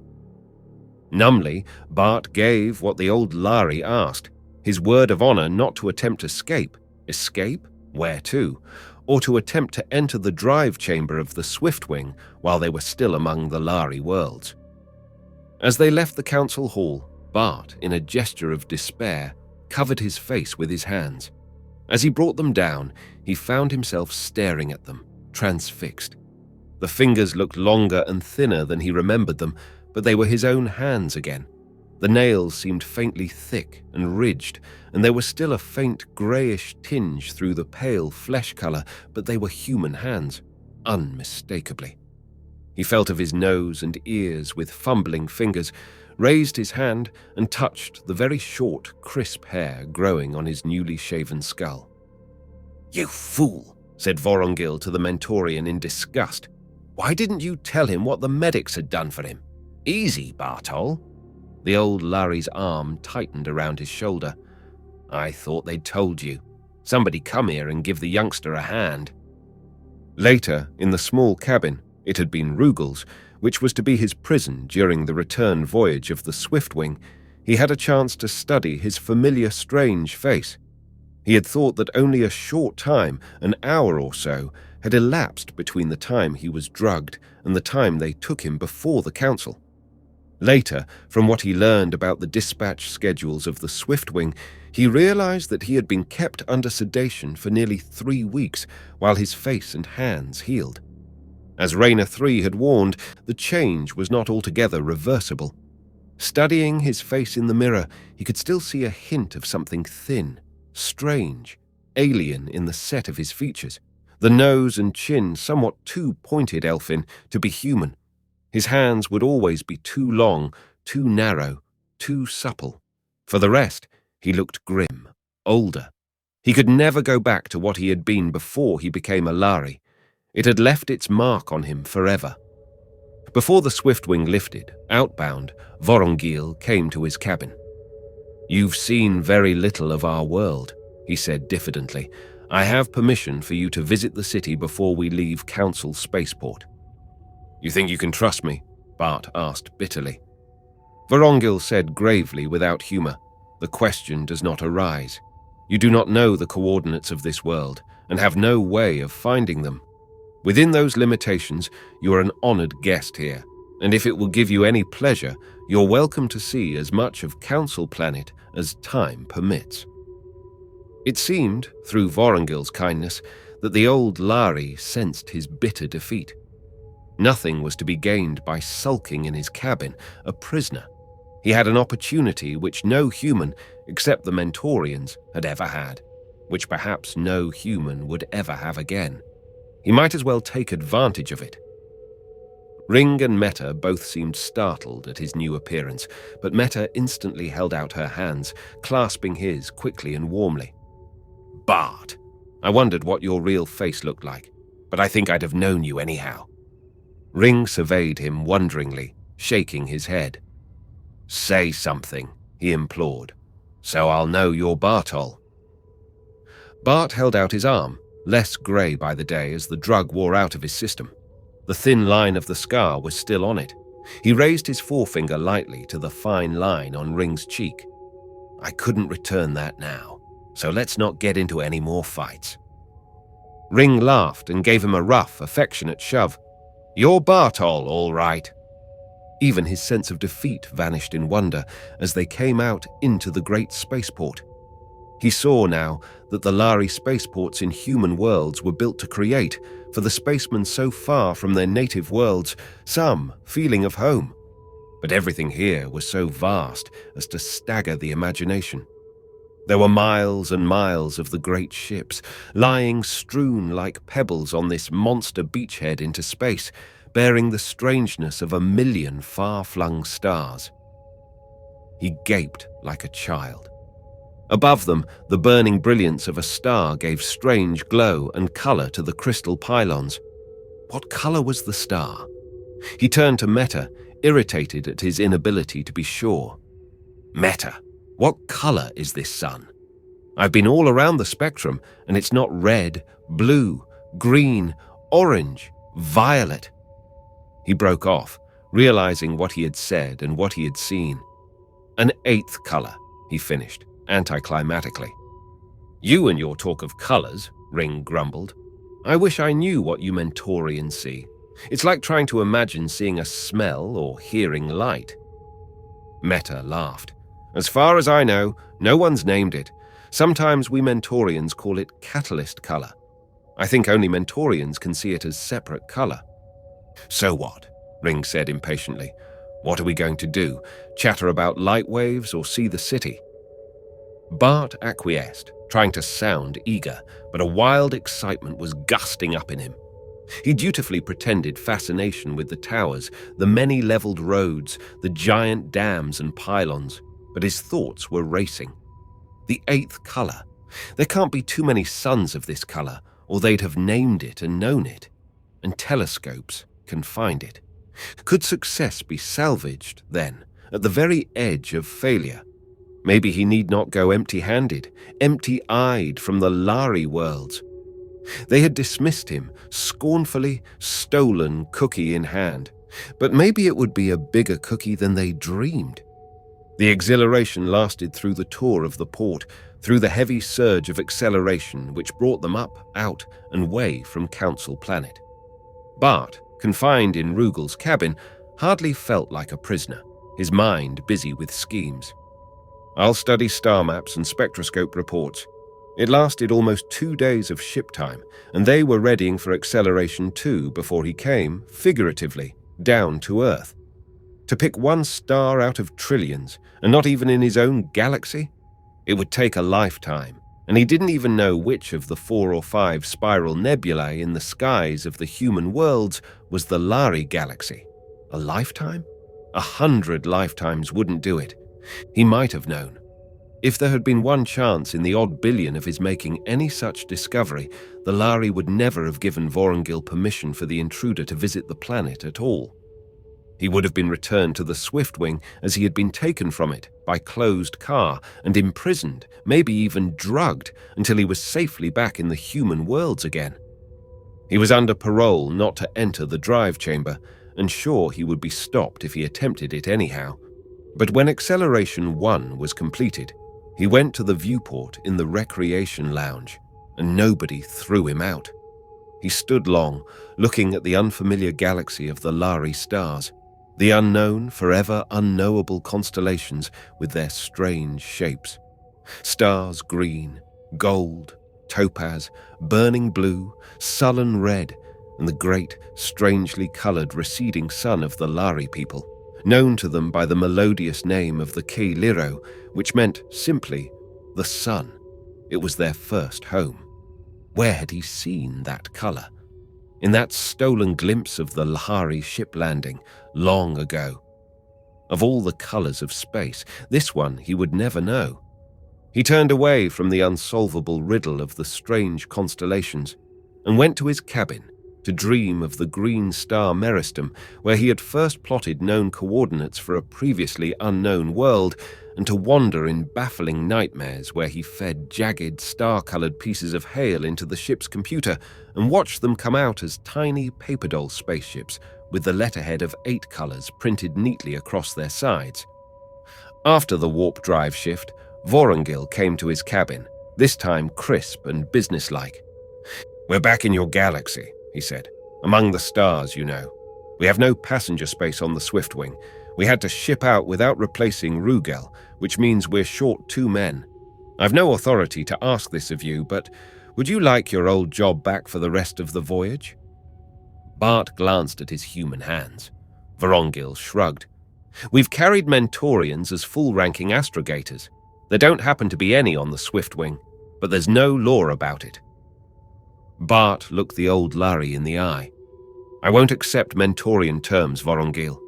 Numbly, Bart gave what the old Lhari asked, his word of honor not to attempt escape. Escape? Where to? Or to attempt to enter the drive chamber of the Swiftwing while they were still among the Lhari worlds. As they left the council hall, Bart, in a gesture of despair, covered his face with his hands. As he brought them down, he found himself staring at them, transfixed. The fingers looked longer and thinner than he remembered them, but they were his own hands again. The nails seemed faintly thick and ridged, and there was still a faint greyish tinge through the pale flesh colour, but they were human hands, unmistakably. He felt of his nose and ears with fumbling fingers, raised his hand and touched the very short, crisp hair growing on his newly shaven skull. "You fool," said Vorongil to the Mentorian in disgust. "Why didn't you tell him what the medics had done for him? Easy, Bartol." The old Lhari's arm tightened around his shoulder. "I thought they'd told you. Somebody come here and give the youngster a hand." Later, in the small cabin, it had been Rugel's, which was to be his prison during the return voyage of the Swiftwing, he had a chance to study his familiar strange face. He had thought that only a short time, an hour or so, had elapsed between the time he was drugged and the time they took him before the council. Later, from what he learned about the dispatch schedules of the Swiftwing, he realized that he had been kept under sedation for nearly 3 weeks while his face and hands healed. As Raynor 3 had warned, the change was not altogether reversible. Studying his face in the mirror, he could still see a hint of something thin, strange, alien in the set of his features, the nose and chin somewhat too pointed elfin to be human. His hands would always be too long, too narrow, too supple. For the rest, he looked grim, older. He could never go back to what he had been before he became a Lhari. It had left its mark on him forever. Before the Swiftwing lifted, outbound, Vorongil came to his cabin. "You've seen very little of our world," he said diffidently. "I have permission for you to visit the city before we leave Council Spaceport." "You think you can trust me?" Bart asked bitterly. Vorongil said gravely without humor, "The question does not arise. You do not know the coordinates of this world and have no way of finding them. Within those limitations, you are an honored guest here, and if it will give you any pleasure, you're welcome to see as much of Council Planet as time permits." It seemed, through Vorongil's kindness, that the old Lhari sensed his bitter defeat. Nothing was to be gained by sulking in his cabin, a prisoner. He had an opportunity which no human, except the Mentorians, had ever had, which perhaps no human would ever have again. He might as well take advantage of it. Ring and Meta both seemed startled at his new appearance, but Meta instantly held out her hands, clasping his quickly and warmly. "Bart, I wondered what your real face looked like, but I think I'd have known you anyhow." Ring surveyed him wonderingly, shaking his head. "Say something," he implored, "so I'll know you're Bartol." Bart held out his arm, less grey by the day as the drug wore out of his system. The thin line of the scar was still on it. He raised his forefinger lightly to the fine line on Ring's cheek. "I couldn't return that now, so let's not get into any more fights." Ring laughed and gave him a rough, affectionate shove. "You're Bartol, all right." Even his sense of defeat vanished in wonder as they came out into the great spaceport. He saw now that the Larry spaceports in human worlds were built to create, for the spacemen so far from their native worlds, some feeling of home. But everything here was so vast as to stagger the imagination. There were miles and miles of the great ships, lying strewn like pebbles on this monster beachhead into space, bearing the strangeness of 1,000,000 far-flung stars. He gaped like a child. Above them, the burning brilliance of a star gave strange glow and color to the crystal pylons. What color was the star? He turned to Meta, irritated at his inability to be sure. Meta, what color is this sun? I've been all around the spectrum, and it's not red, blue, green, orange, violet. He broke off, realizing what he had said and what he had seen. An 8th color, he finished, anticlimactically. You and your talk of colors, Ring grumbled. I wish I knew what you Mentorians see. It's like trying to imagine seeing a smell or hearing light. Meta laughed. As far as I know, no one's named it. Sometimes we Mentorians call it catalyst color. I think only Mentorians can see it as separate color. So what? Ring said impatiently. What are we going to do? Chatter about light waves or see the city? Bart acquiesced, trying to sound eager, but a wild excitement was gusting up in him. He dutifully pretended fascination with the towers, the many-leveled roads, the giant dams and pylons, but his thoughts were racing. The 8th color. There can't be too many suns of this color, or they'd have named it and known it. And telescopes can find it. Could success be salvaged, then, at the very edge of failure? Maybe he need not go empty-handed, empty-eyed from the Lhari worlds. They had dismissed him, scornfully, stolen cookie in hand. But maybe it would be a bigger cookie than they dreamed. The exhilaration lasted through the tour of the port, through the heavy surge of acceleration which brought them up, out, and away from Council Planet. Bart, confined in Rugel's cabin, hardly felt like a prisoner, his mind busy with schemes. I'll study star maps and spectroscope reports. It lasted almost 2 days of ship time, and they were readying for acceleration too before he came, figuratively, down to Earth. To pick one star out of trillions, and not even in his own galaxy? It would take a lifetime, and he didn't even know which of the 4 or 5 spiral nebulae in the skies of the human worlds was the Lhari galaxy. A lifetime? 100 lifetimes wouldn't do it. He might have known. If there had been one chance in the odd billion of his making any such discovery, the Lhari would never have given Vorongil permission for the intruder to visit the planet at all. He would have been returned to the Swiftwing as he had been taken from it by closed car and imprisoned, maybe even drugged, until he was safely back in the human worlds again. He was under parole not to enter the drive chamber, and sure he would be stopped if he attempted it anyhow. But when Acceleration 1 was completed, he went to the viewport in the recreation lounge, and nobody threw him out. He stood long, looking at the unfamiliar galaxy of the Lhari stars, the unknown, forever unknowable constellations with their strange shapes. Stars green, gold, topaz, burning blue, sullen red, and the great, strangely colored receding sun of the Lhari people, known to them by the melodious name of the Ki Liro, which meant simply the sun. It was their first home. Where had he seen that color? In that stolen glimpse of the Lhari ship landing, long ago. Of all the colors of space, this one he would never know. He turned away from the unsolvable riddle of the strange constellations and went to his cabin to dream of the green star Meristem, where he had first plotted known coordinates for a previously unknown world, and to wander in baffling nightmares where he fed jagged, star-colored pieces of hail into the ship's computer and watched them come out as tiny paper doll spaceships with the letterhead of 8 colors printed neatly across their sides. After the warp drive shift, Vorongil came to his cabin, this time crisp and businesslike. "We're back in your galaxy," he said. "Among the stars, you know. We have no passenger space on the Swiftwing. We had to ship out without replacing Rugel, which means we're short 2 men. I've no authority to ask this of you, but would you like your old job back for the rest of the voyage? Bart glanced at his human hands. Vorongil shrugged. "We've carried Mentorians as full-ranking astrogators. There don't happen to be any on the Swiftwing, but there's no law about it." Bart looked the old Lhari in the eye. "I won't accept Mentorian terms, Vorongil."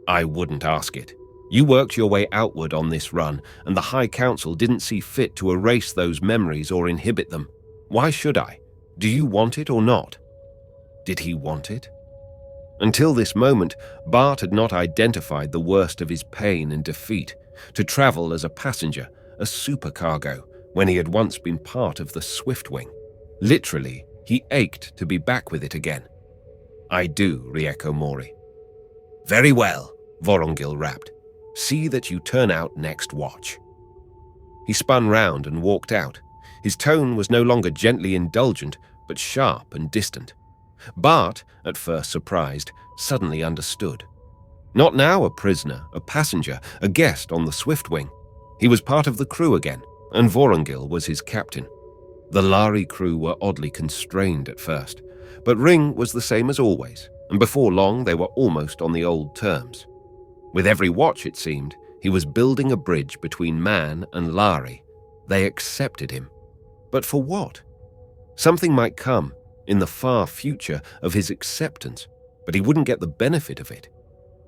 "I wouldn't ask it. You worked your way outward on this run, and the High Council didn't see fit to erase those memories or inhibit them. Why should I? Do you want it or not?" Did he want it? Until this moment, Bart had not identified the worst of his pain and defeat, to travel as a passenger, a supercargo, when he had once been part of the Swiftwing. Literally, he ached to be back with it again. "I do, Rieko Mori." "Very well," Vorongil rapped. "See that you turn out next watch." He spun round and walked out. His tone was no longer gently indulgent, but sharp and distant. Bart, at first surprised, suddenly understood. Not now a prisoner, a passenger, a guest on the Swiftwing. He was part of the crew again, and Vorongil was his captain. The Lhari crew were oddly constrained at first, but Ring was the same as always, and before long they were almost on the old terms. With every watch, it seemed, he was building a bridge between man and Lhari. They accepted him. But for what? Something might come, in the far future, of his acceptance, but he wouldn't get the benefit of it.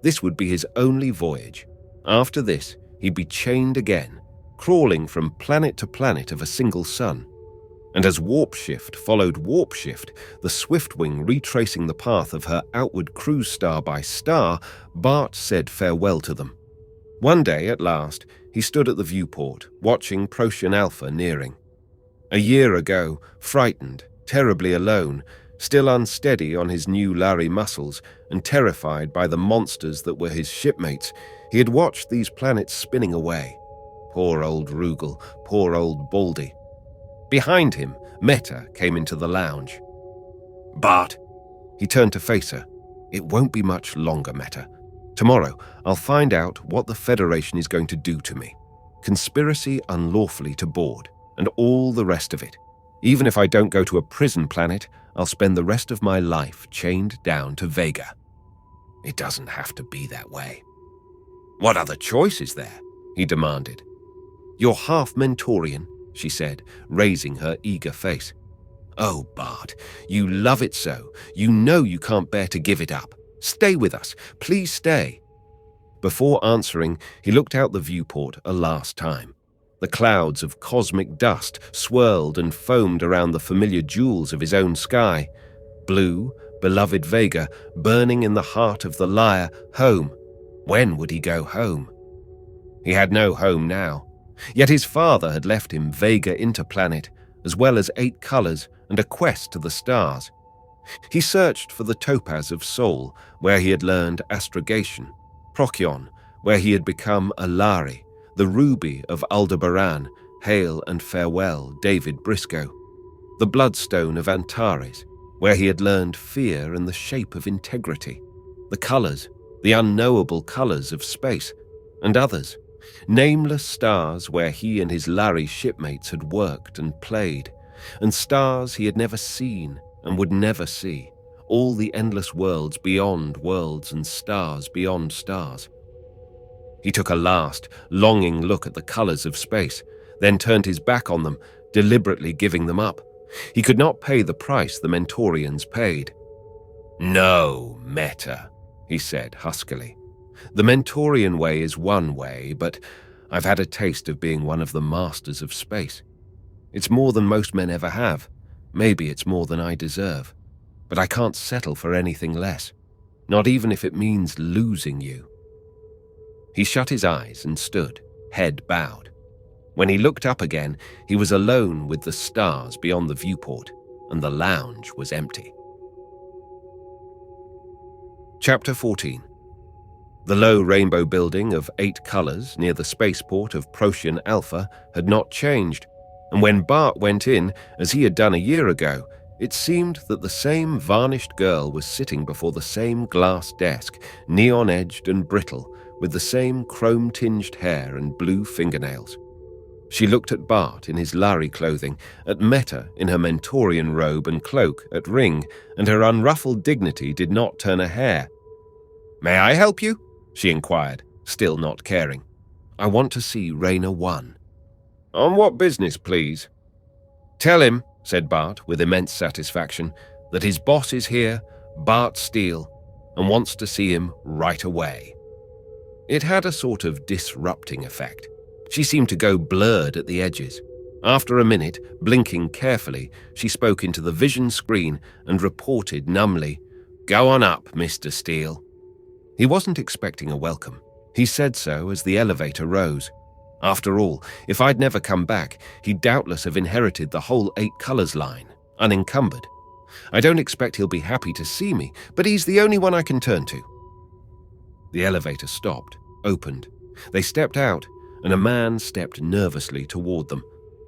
This would be his only voyage. After this, he'd be chained again, crawling from planet to planet of a single sun. And as warp shift followed warp shift, the Swiftwing retracing the path of her outward cruise star by star, Bart said farewell to them. One day, at last, he stood at the viewport, watching Procyon Alpha nearing. A year ago, frightened, terribly alone, still unsteady on his new Lhari muscles and terrified by the monsters that were his shipmates, he had watched these planets spinning away. Poor old Rugal, poor old Baldy. Behind him, Meta came into the lounge. "Bart." He turned to face her. "It won't be much longer, Meta. Tomorrow, I'll find out what the Federation is going to do to me. Conspiracy unlawfully to board, and all the rest of it. Even if I don't go to a prison planet, I'll spend the rest of my life chained down to Vega." "It doesn't have to be that way." "What other choice is there?" he demanded. "You're half Mentorian," she said, raising her eager face. "Oh, Bart, you love it so. You know you can't bear to give it up. Stay with us. Please stay." Before answering, he looked out the viewport a last time. The clouds of cosmic dust swirled and foamed around the familiar jewels of his own sky. Blue, beloved Vega, burning in the heart of the lyre, home. When would he go home? He had no home now. Yet his father had left him Vega Interplanet, as well as 8 colors and a quest to the stars. He searched for the topaz of Sol, where he had learned astrogation, Procyon, where he had become a Lhari, the ruby of Aldebaran, hail and farewell, David Briscoe, the bloodstone of Antares, where he had learned fear and the shape of integrity, the colors, the unknowable colors of space, and others, nameless stars where he and his Lhari shipmates had worked and played, and stars he had never seen and would never see, all the endless worlds beyond worlds and stars beyond stars. He took a last, longing look at the colors of space, then turned his back on them, deliberately giving them up. He could not pay the price the Mentorians paid. "No, Meta," he said huskily. "The Mentorian way is one way, but I've had a taste of being one of the masters of space. It's more than most men ever have. Maybe it's more than I deserve. But I can't settle for anything less, not even if it means losing you." He shut his eyes and stood, head bowed. When he looked up again, he was alone with the stars beyond the viewport, and the lounge was empty. Chapter 14. The low rainbow building of 8 colors near the spaceport of Procyon Alpha had not changed, and when Bart went in, as he had done a year ago, it seemed that the same varnished girl was sitting before the same glass desk, neon-edged and brittle, with the same chrome-tinged hair and blue fingernails. She looked at Bart in his Lhari clothing, at Meta in her Mentorian robe and cloak, at Ring, and her unruffled dignity did not turn a hair. "May I help you?" she inquired, still not caring. "I want to see Rayner 1. "On what business, please?" "Tell him," said Bart with immense satisfaction, "that his boss is here, Bart Steele, and wants to see him right away." It had a sort of disrupting effect. She seemed to go blurred at the edges. After a minute, blinking carefully, she spoke into the vision screen and reported numbly, "Go on up, Mr. Steele." He wasn't expecting a welcome. He said so as the elevator rose. After all, if I'd never come back, he'd doubtless have inherited the whole 8 colors line, unencumbered. I don't expect he'll be happy to see me, but he's the only one I can turn to. The elevator stopped, opened. They stepped out, and a man stepped nervously toward them.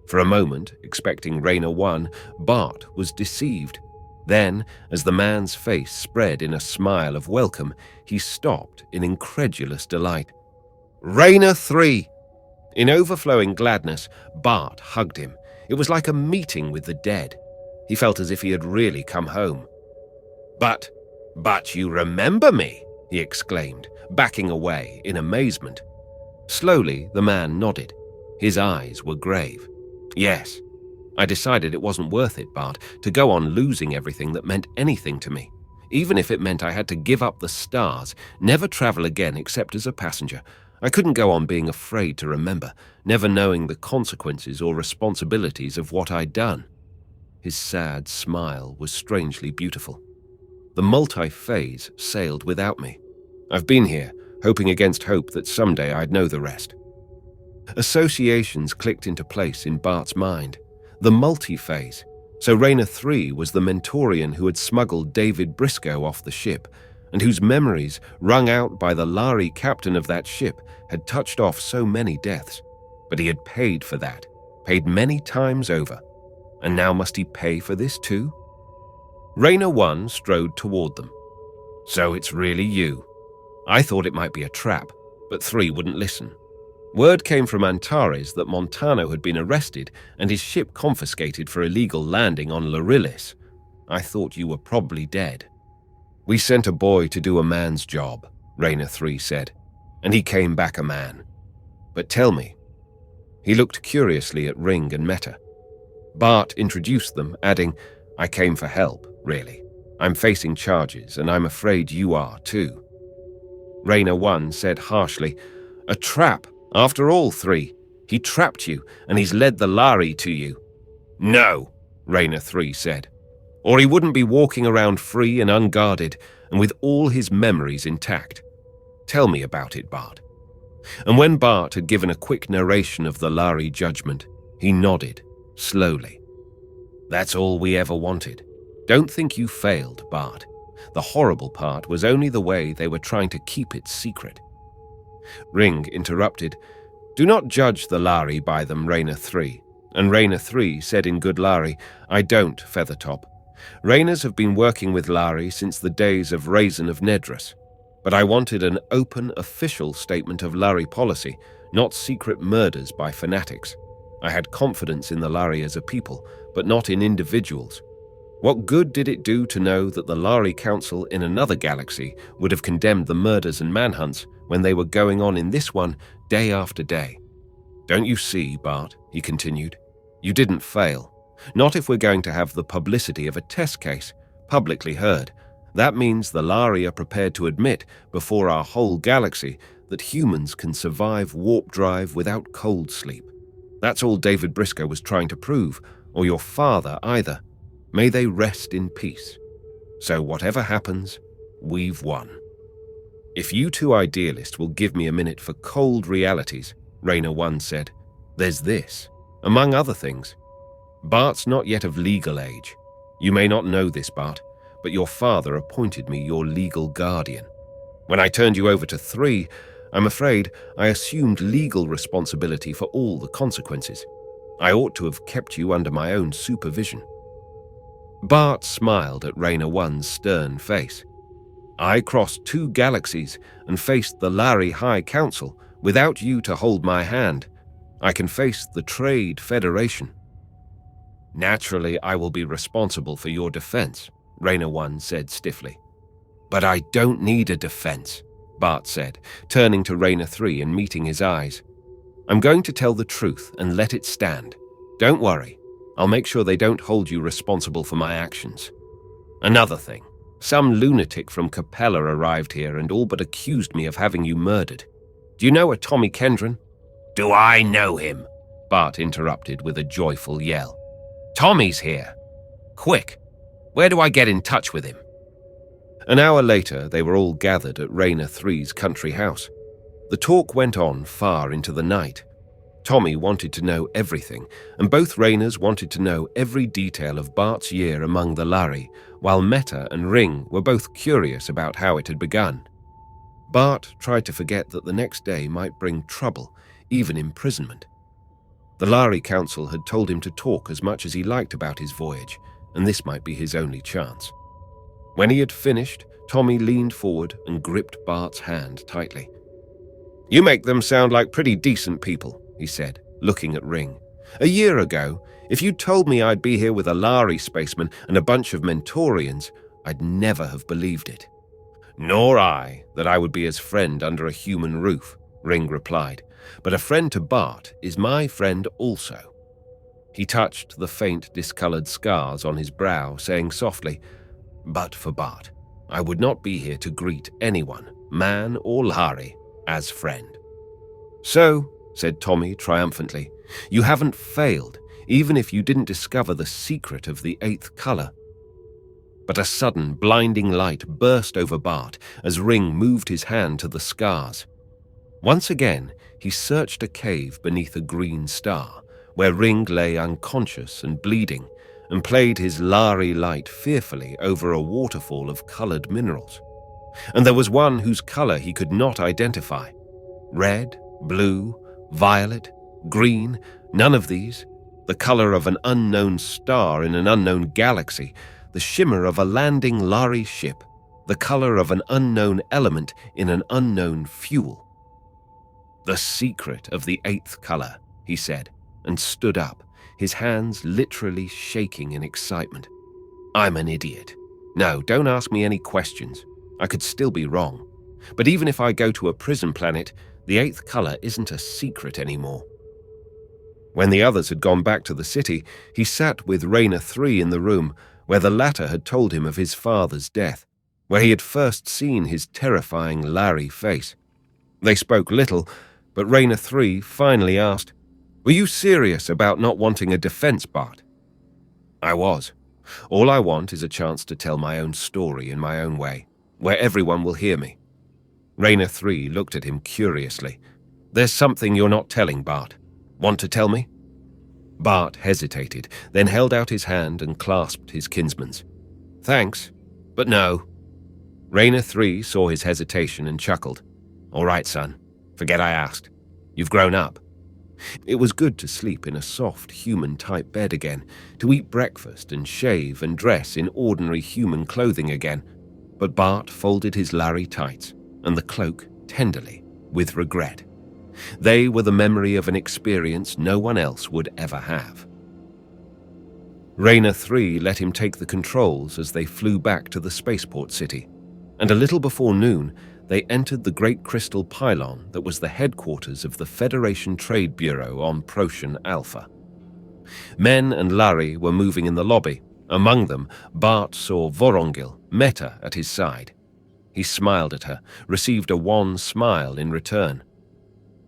For a moment, expecting Rayner 1, Bart was deceived. Then, as the man's face spread in a smile of welcome, he stopped in incredulous delight. "Rayner 3! In overflowing gladness, Bart hugged him. It was like a meeting with the dead. He felt as if he had really come home. But you remember me?" he exclaimed, backing away in amazement. Slowly, the man nodded. His eyes were grave. "Yes. I decided it wasn't worth it, Bart, to go on losing everything that meant anything to me. Even if it meant I had to give up the stars, never travel again except as a passenger. I couldn't go on being afraid to remember, never knowing the consequences or responsibilities of what I'd done." His sad smile was strangely beautiful. "The multi-phase sailed without me. I've been here, hoping against hope that someday I'd know the rest." Associations clicked into place in Bart's mind. The multi-phase. So Rayner 3 was the Mentorian who had smuggled David Briscoe off the ship, and whose memories, wrung out by the Lhari captain of that ship, had touched off so many deaths. But he had paid for that, paid many times over. And now must he pay for this too? Rayner 1 strode toward them. "So it's really you. I thought it might be a trap, but 3 wouldn't listen. Word came from Antares that Montano had been arrested and his ship confiscated for illegal landing on lillis. I thought you were probably dead." "We sent a boy to do a man's job," Rayner 3 said, "and he came back a man. But tell me." He looked curiously at Ring and Meta. Bart introduced them, adding, "I came for help, really. I'm facing charges, and I'm afraid you are too." Rayner 1 said harshly, "A trap. After all, 3. He trapped you, and he's led the Lhari to you." "No," Rayner 3 said. "Or he wouldn't be walking around free and unguarded, and with all his memories intact. Tell me about it, Bart." And when Bart had given a quick narration of the Lhari judgment, he nodded, slowly. "That's all we ever wanted. Don't think you failed, Bart. The horrible part was only the way they were trying to keep it secret." Ring interrupted, "Do not judge the Lhari by them, Rayner 3. And Rayner 3 said in good Lhari, "I don't, Feathertop. Rayners have been working with Lhari since the days of Raisin of Nedrus. But I wanted an open, official statement of Lhari policy, not secret murders by fanatics. I had confidence in the Lhari as a people, but not in individuals. What good did it do to know that the Lhari Council in another galaxy would have condemned the murders and manhunts when they were going on in this one day after day? Don't you see, Bart, he continued, you didn't fail. Not if we're going to have the publicity of a test case, publicly heard. That means the Lhari are prepared to admit before our whole galaxy that humans can survive warp drive without cold sleep. That's all David Briscoe was trying to prove, or your father either. May they rest in peace. So whatever happens, we've won. If you two idealists will give me a minute for cold realities, Rayner 1 said, there's this, among other things. Bart's not yet of legal age. You may not know this, Bart, but your father appointed me your legal guardian. When I turned you over to 3, I'm afraid I assumed legal responsibility for all the consequences. I ought to have kept you under my own supervision. Bart smiled at Rayner 1's stern face. I crossed 2 galaxies and faced the Lhari High Council without you to hold my hand. I can face the Trade Federation. Naturally, I will be responsible for your defense, Raynor 1 said stiffly. But I don't need a defense, Bart said, turning to Raynor 3 and meeting his eyes. I'm going to tell the truth and let it stand. Don't worry. I'll make sure they don't hold you responsible for my actions. Another thing. Some lunatic from Capella arrived here and all but accused me of having you murdered. Do you know a Tommy Kendron? Do I know him? Bart interrupted with a joyful yell. Tommy's here. Quick, where do I get in touch with him? An hour later, they were all gathered at Raynor 3's country house. The talk went on far into the night. Tommy wanted to know everything, and both Raynors wanted to know every detail of Bart's year among the Lhari, while Meta and Ring were both curious about how it had begun. Bart tried to forget that the next day might bring trouble, even imprisonment. The Lhari Council had told him to talk as much as he liked about his voyage, and this might be his only chance. When he had finished, Tommy leaned forward and gripped Bart's hand tightly. You make them sound like pretty decent people, he said, looking at Ring. A year ago, if you'd told me I'd be here with a Larry spaceman and a bunch of Mentorians, I'd never have believed it. Nor I, that I would be his friend under a human roof, Ring replied. But a friend to Bart is my friend also. He touched the faint, discolored scars on his brow, saying softly, But for Bart, I would not be here to greet anyone, man or Lhari, as friend. So, said Tommy triumphantly, you haven't failed, even if you didn't discover the secret of the 8th color. But a sudden, blinding light burst over Bart as Ring moved his hand to the scars. Once again, he searched a cave beneath a green star, where Ring lay unconscious and bleeding, and played his Lhari light fearfully over a waterfall of colored minerals. And there was one whose color he could not identify. Red, blue, violet, green, none of these. The color of an unknown star in an unknown galaxy, the shimmer of a landing Lhari ship, the color of an unknown element in an unknown fuel. The secret of the 8th color, he said, and stood up, his hands literally shaking in excitement. I'm an idiot. No, don't ask me any questions. I could still be wrong. But even if I go to a prison planet, the 8th color isn't a secret anymore. When the others had gone back to the city, he sat with Raynor 3 in the room where the latter had told him of his father's death, where he had first seen his terrifying Larry face. They spoke little, but Raynor 3 finally asked, Were you serious about not wanting a defense, Bart? I was. All I want is a chance to tell my own story in my own way, where everyone will hear me. Raynor 3 looked at him curiously. There's something you're not telling, Bart. Want to tell me? Bart hesitated, then held out his hand and clasped his kinsman's. Thanks, but no. Raynor 3 saw his hesitation and chuckled. All right, son. Forget I asked. You've grown up. It was good to sleep in a soft, human-type bed again, to eat breakfast and shave and dress in ordinary human clothing again. But Bart folded his Larry tights and the cloak tenderly, with regret. They were the memory of an experience no one else would ever have. Raynor 3 let him take the controls as they flew back to the spaceport city, and a little before noon, they entered the great crystal pylon that was the headquarters of the Federation Trade Bureau on Procyon Alpha. Men and Lhari were moving in the lobby. Among them, Bart saw Vorongil, Meta, at his side. He smiled at her, received a wan smile in return.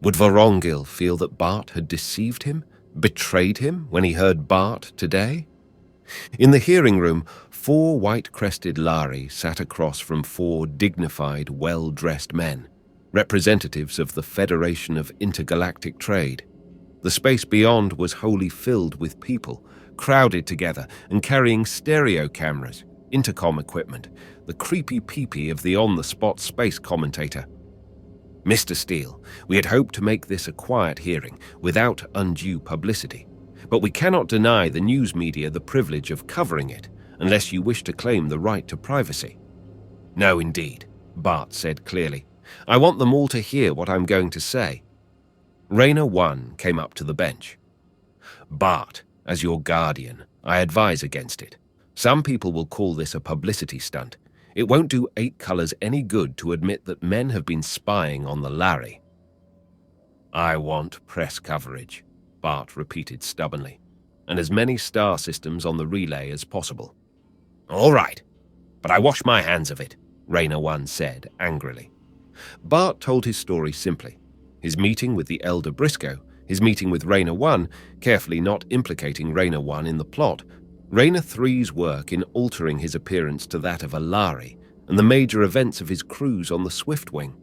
Would Vorongil feel that Bart had deceived him, betrayed him when he heard Bart today? In the hearing room, 4 white-crested Lhari sat across from 4 dignified, well-dressed men, representatives of the Federation of Intergalactic Trade. The space beyond was wholly filled with people, crowded together and carrying stereo cameras, intercom equipment, the creepy peepee of the on-the-spot space commentator. Mr. Steele, we had hoped to make this a quiet hearing without undue publicity, but we cannot deny the news media the privilege of covering it unless you wish to claim the right to privacy. No, indeed, Bart said clearly. I want them all to hear what I'm going to say. Raynor 1 came up to the bench. Bart, as your guardian, I advise against it. Some people will call this a publicity stunt. It won't do 8 Colors any good to admit that men have been spying on the Lhari. I want press coverage, Bart repeated stubbornly, and as many star systems on the relay as possible. All right, but I wash my hands of it, Raynor 1 said angrily. Bart told his story simply. His meeting with the elder Briscoe, his meeting with Raynor 1, carefully not implicating Raynor 1 in the plot, Raynor 3's work in altering his appearance to that of a Lhari, and the major events of his cruise on the Swiftwing.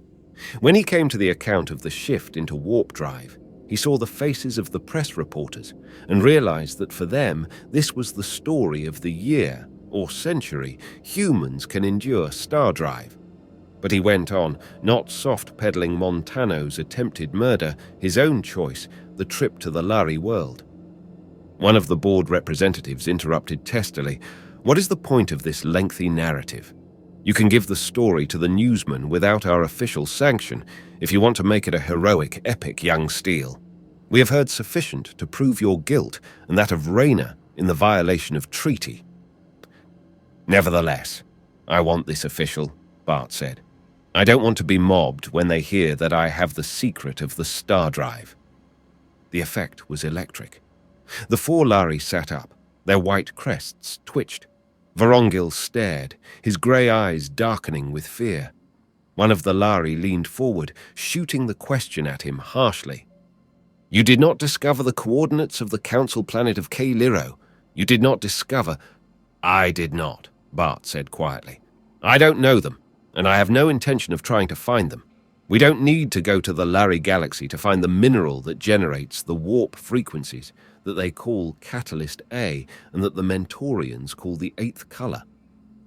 When he came to the account of the shift into warp drive, he saw the faces of the press reporters and realized that for them this was the story of the year or century humans can endure star drive. But he went on, not soft-peddling Montano's attempted murder, his own choice, the trip to the Lhari world. One of the board representatives interrupted testily, "What is the point of this lengthy narrative? You can give the story to the newsman without our official sanction if you want to make it a heroic epic, young Steele. We have heard sufficient to prove your guilt and that of Raynor in the violation of treaty." "Nevertheless, I want this official," Bart said. "I don't want to be mobbed when they hear that I have the secret of the star drive." The effect was electric. The 4 Lhari sat up, their white crests twitched. Vorongil stared, his grey eyes darkening with fear. One of the Lhari leaned forward, shooting the question at him harshly. "You did not discover the coordinates of the council planet of K-Liro. You did not discover—" "I did not," Bart said quietly. "I don't know them, and I have no intention of trying to find them. We don't need to go to the Lhari galaxy to find the mineral that generates the warp frequencies that they call Catalyst A and that the Mentorians call the 8th color.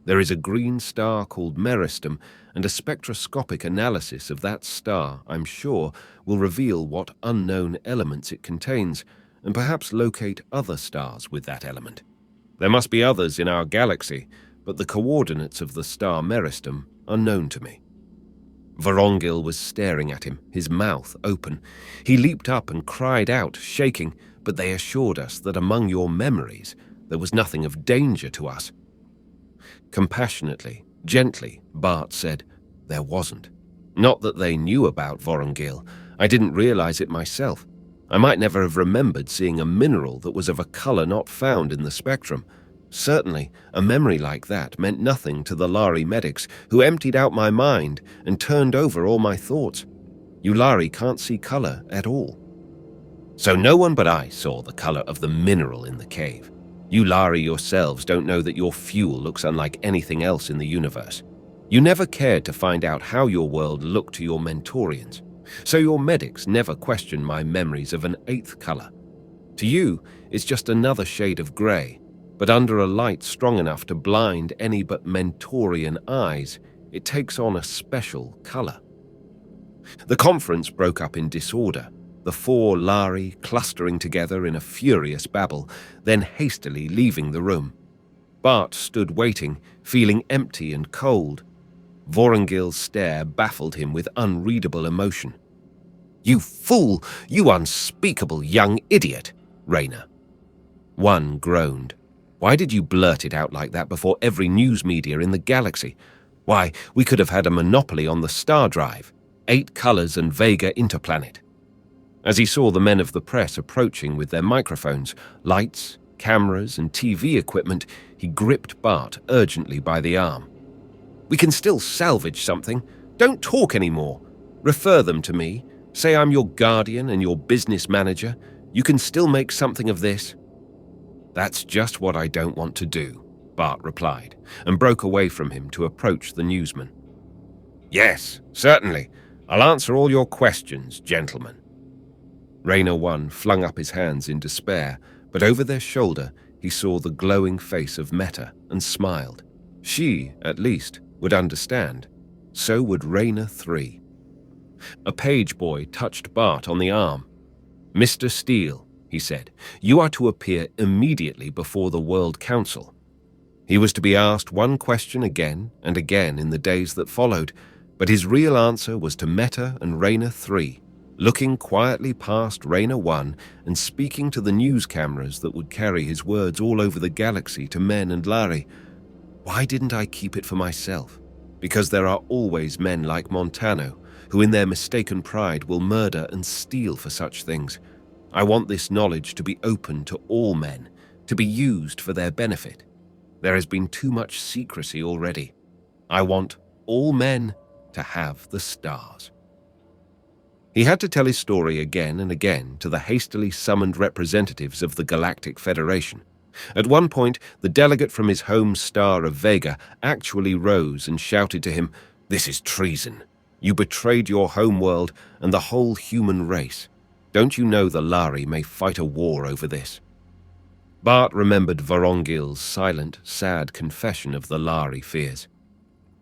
There is a green star called Meristem, and a spectroscopic analysis of that star, I'm sure, will reveal what unknown elements it contains, and perhaps locate other stars with that element. There must be others in our galaxy, but the coordinates of the star Meristem are known to me." Vorongil was staring at him, his mouth open. He leaped up and cried out, shaking, "But they assured us that among your memories there was nothing of danger to us." Compassionately, gently, Bart said, "There wasn't. Not that they knew about Vorongil. I didn't realize it myself. I might never have remembered seeing a mineral that was of a color not found in the spectrum. Certainly, a memory like that meant nothing to the Lhari medics, who emptied out my mind and turned over all my thoughts. You Lhari can't see color at all." "So no one but I saw the color of the mineral in the cave. You Lhari yourselves don't know that your fuel looks unlike anything else in the universe. You never cared to find out how your world looked to your Mentorians. So your medics never questioned my memories of an 8th color. To you, it's just another shade of gray, but under a light strong enough to blind any but Mentorian eyes, it takes on a special color." The conference broke up in disorder, the 4 Lhari clustering together in a furious babble, then hastily leaving the room. Bart stood waiting, feeling empty and cold. Vorongil's stare baffled him with unreadable emotion. "You fool! You unspeakable young idiot!" Raynor. One groaned. "Why did you blurt it out like that before every news media in the galaxy? Why, we could have had a monopoly on the star drive, 8 colors and Vega interplanet." As he saw the men of the press approaching with their microphones, lights, cameras, and TV equipment, he gripped Bart urgently by the arm. "We can still salvage something. Don't talk anymore. Refer them to me. Say I'm your guardian and your business manager. You can still make something of this." "That's just what I don't want to do," Bart replied, and broke away from him to approach the newsman. "Yes, certainly. I'll answer all your questions, gentlemen." Raynor 1 flung up his hands in despair, but over their shoulder he saw the glowing face of Meta and smiled. She, at least, would understand. So would Raynor 3. A page boy touched Bart on the arm. "Mr. Steele," he said, "you are to appear immediately before the World Council." He was to be asked one question again and again in the days that followed, but his real answer was to Meta and Raynor 3. looking quietly past Raina 1 and speaking to the news cameras that would carry his words all over the galaxy to men and Lhari. Why didn't I keep it for myself? Because there are always men like Montano, who in their mistaken pride will murder and steal for such things. I want this knowledge to be open to all men, to be used for their benefit. There has been too much secrecy already. I want all men to have the stars. He had to tell his story again and again to the hastily summoned representatives of the Galactic Federation. At one point, the delegate from his home star of Vega actually rose and shouted to him, "This is treason. You betrayed your homeworld and the whole human race. Don't you know the Lhari may fight a war over this?" Bart remembered Vorongil's silent, sad confession of the Lhari fears.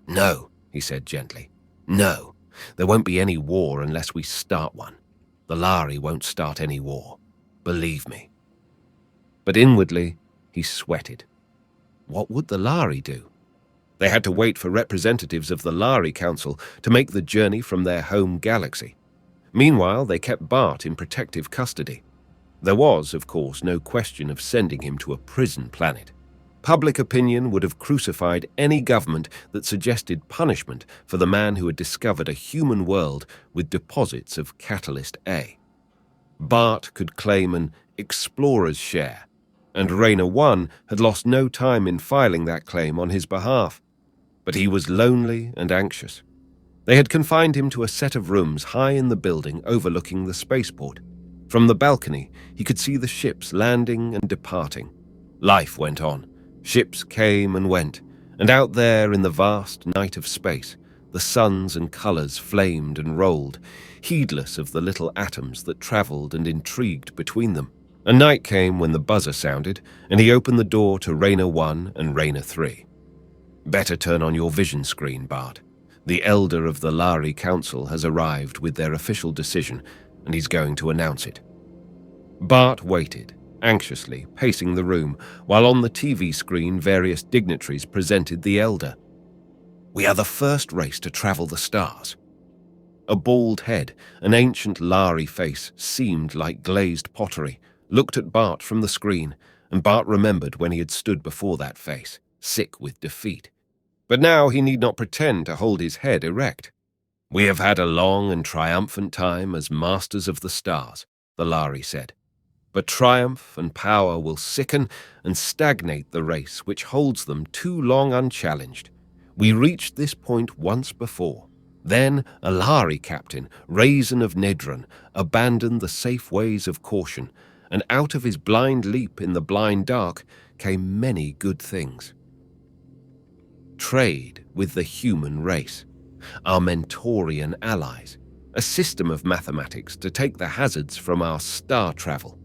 "No," he said gently. "No. There won't be any war unless we start one. The Lhari won't start any war. Believe me." But inwardly, he sweated. What would the Lhari do? They had to wait for representatives of the Lhari Council to make the journey from their home galaxy. Meanwhile, they kept Bart in protective custody. There was, of course, no question of sending him to a prison planet. Public opinion would have crucified any government that suggested punishment for the man who had discovered a human world with deposits of Catalyst A. Bart could claim an explorer's share, and Raina 1 had lost no time in filing that claim on his behalf. But he was lonely and anxious. They had confined him to a set of rooms high in the building overlooking the spaceport. From the balcony, he could see the ships landing and departing. Life went on. Ships came and went, and out there in the vast night of space, the suns and colors flamed and rolled, heedless of the little atoms that traveled and intrigued between them. A night came when the buzzer sounded, and he opened the door to Raina 1 and Raina 3. "Better turn on your vision screen, Bart. The elder of the Lhari Council has arrived with their official decision, and he's going to announce it." Bart waited, anxiously pacing the room, while on the TV screen various dignitaries presented the elder. "We are the first race to travel the stars." A bald head, an ancient Lhari face seamed like glazed pottery, looked at Bart from the screen, and Bart remembered when he had stood before that face, sick with defeat. But now he need not pretend to hold his head erect. "We have had a long and triumphant time as masters of the stars," the Lhari said. "But triumph and power will sicken and stagnate the race which holds them too long unchallenged. We reached this point once before. Then a Lhari captain, Raisin of Nedron, abandoned the safe ways of caution, and out of his blind leap in the blind dark came many good things. Trade with the human race, our Mentorian allies, a system of mathematics to take the hazards from our star travel.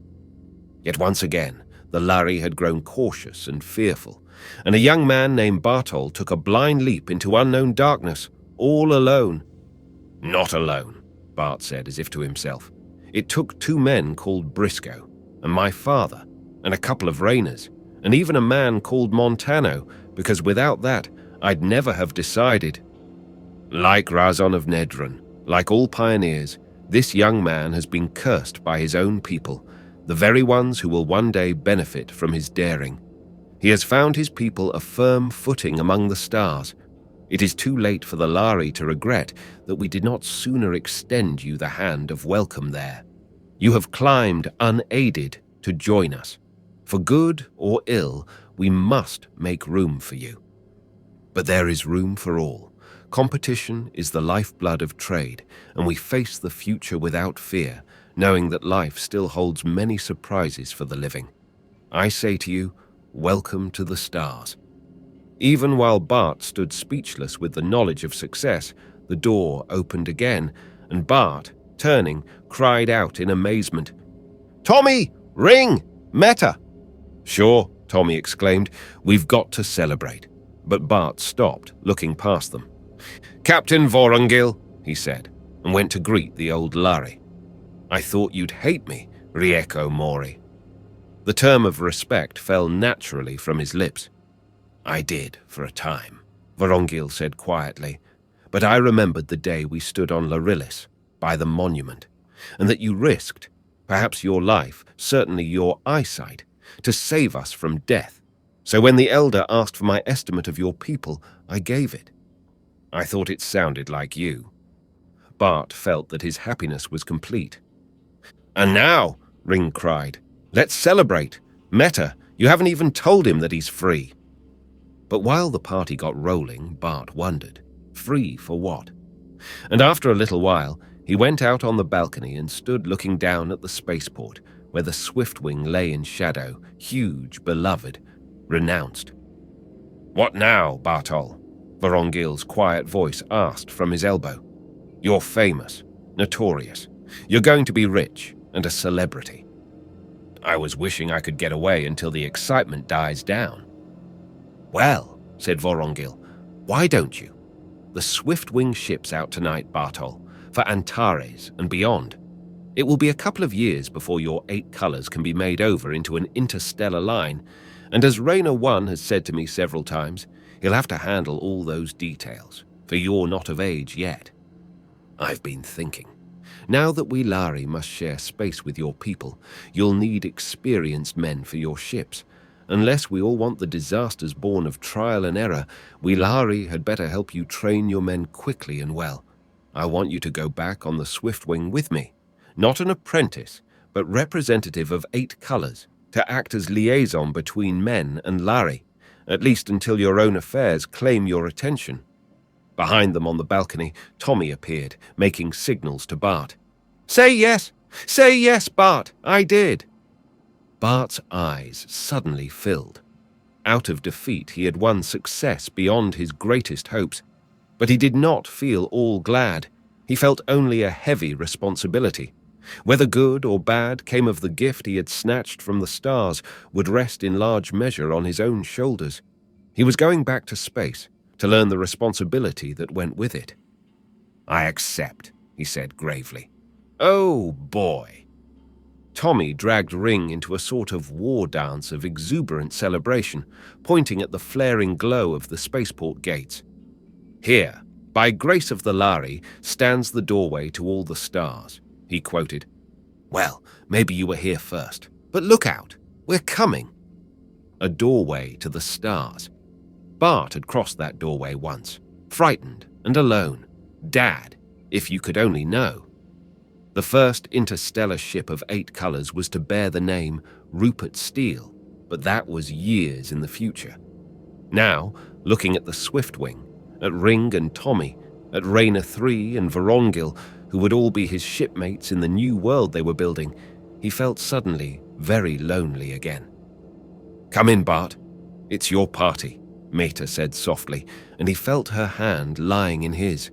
Yet once again, the Lhari had grown cautious and fearful, and a young man named Bartol took a blind leap into unknown darkness, all alone. "Not alone," Bart said as if to himself. "It took 2 men called Briscoe, and my father, and a couple of Rainers, and even a man called Montano, because without that, I'd never have decided." Like Razon of Nedron, like all pioneers, this young man has been cursed by his own people, the very ones who will one day benefit from his daring. He has found his people a firm footing among the stars. It is too late for the Lhari to regret that we did not sooner extend you the hand of welcome there. You have climbed unaided to join us. For good or ill, we must make room for you. But there is room for all. Competition is the lifeblood of trade, and we face the future without fear, knowing that life still holds many surprises for the living. I say to you, welcome to the stars. Even while Bart stood speechless with the knowledge of success, the door opened again, and Bart, turning, cried out in amazement, "Tommy! Ring! Meta!" "Sure," Tommy exclaimed. "We've got to celebrate." But Bart stopped, looking past them. "Captain Vorongil," he said, and went to greet the old Lhari. "I thought you'd hate me, Rieko Mori." The term of respect fell naturally from his lips. "I did, for a time," Vorongil said quietly, "but I remembered the day we stood on Lillis, by the monument. and that you risked, perhaps your life, certainly your eyesight, to save us from death. So when the elder asked for my estimate of your people, I gave it. I thought it sounded like you." Bart felt that his happiness was complete. "And now," Ring cried, "let's celebrate. Meta, you haven't even told him that he's free." But while the party got rolling, Bart wondered, free for what? And after a little while, he went out on the balcony and stood looking down at the spaceport, where the Swiftwing lay in shadow, huge, beloved, renounced. "What now, Bartol?" Vorongil's quiet voice asked from his elbow. "You're famous, notorious. You're going to be rich and a celebrity." "I was wishing I could get away until the excitement dies down." "Well," said Vorongil, "why don't you? The Swiftwing ship's out tonight, Bartol, for Antares and beyond. It will be a couple of years before your 8 colors can be made over into an interstellar line, and as Rainer 1 has said to me several times, he'll have to handle all those details, for you're not of age yet. I've been thinking. Now that we Lhari must share space with your people, you'll need experienced men for your ships. Unless we all want the disasters born of trial and error, we Lhari had better help you train your men quickly and well. I want you to go back on the Swiftwing with me, not an apprentice, but representative of 8 colors, to act as liaison between men and Lhari, at least until your own affairs claim your attention." Behind them on the balcony, Tommy appeared, making signals to Bart. "Say yes! Say yes, Bart! I did!" Bart's eyes suddenly filled. Out of defeat, he had won success beyond his greatest hopes, but he did not feel all glad. He felt only a heavy responsibility. Whether good or bad came of the gift he had snatched from the stars would rest in large measure on his own shoulders. He was going back to space to learn the responsibility that went with it. "I accept," he said gravely. "Oh, boy." Tommy dragged Ring into a sort of war dance of exuberant celebration, pointing at the flaring glow of the spaceport gates. "Here, by grace of the Lhari, stands the doorway to all the stars," he quoted. "Well, maybe you were here first, but look out, we're coming." A doorway to the stars. Bart had crossed that doorway once, frightened and alone. Dad, if you could only know. The first interstellar ship of 8 colors was to bear the name Bart Steele, but that was years in the future. Now, looking at the Swiftwing, at Ring and Tommy, at Rainer 3 and Vorongil, who would all be his shipmates in the new world they were building, he felt suddenly very lonely again. "Come in, Bart. It's your party," Meta said softly, and he felt her hand lying in his.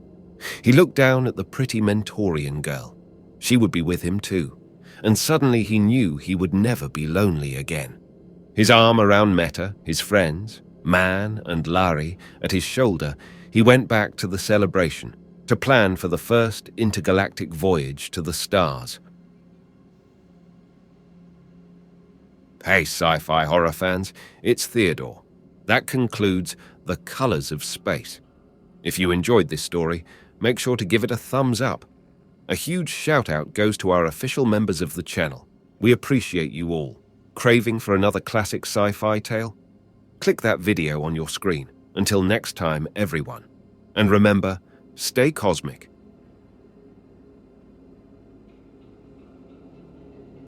He looked down at the pretty Mentorian girl. She would be with him too, and suddenly he knew he would never be lonely again. His arm around Meta, his friends, Man and Lhari, at his shoulder, he went back to the celebration, to plan for the first intergalactic voyage to the stars. Hey, sci-fi horror fans, it's Theodore. That concludes The Colors of Space. If you enjoyed this story, make sure to give it a thumbs up. A huge shout-out goes to our official members of the channel. We appreciate you all. Craving for another classic sci-fi tale? Click that video on your screen. Until next time, everyone. And remember, stay cosmic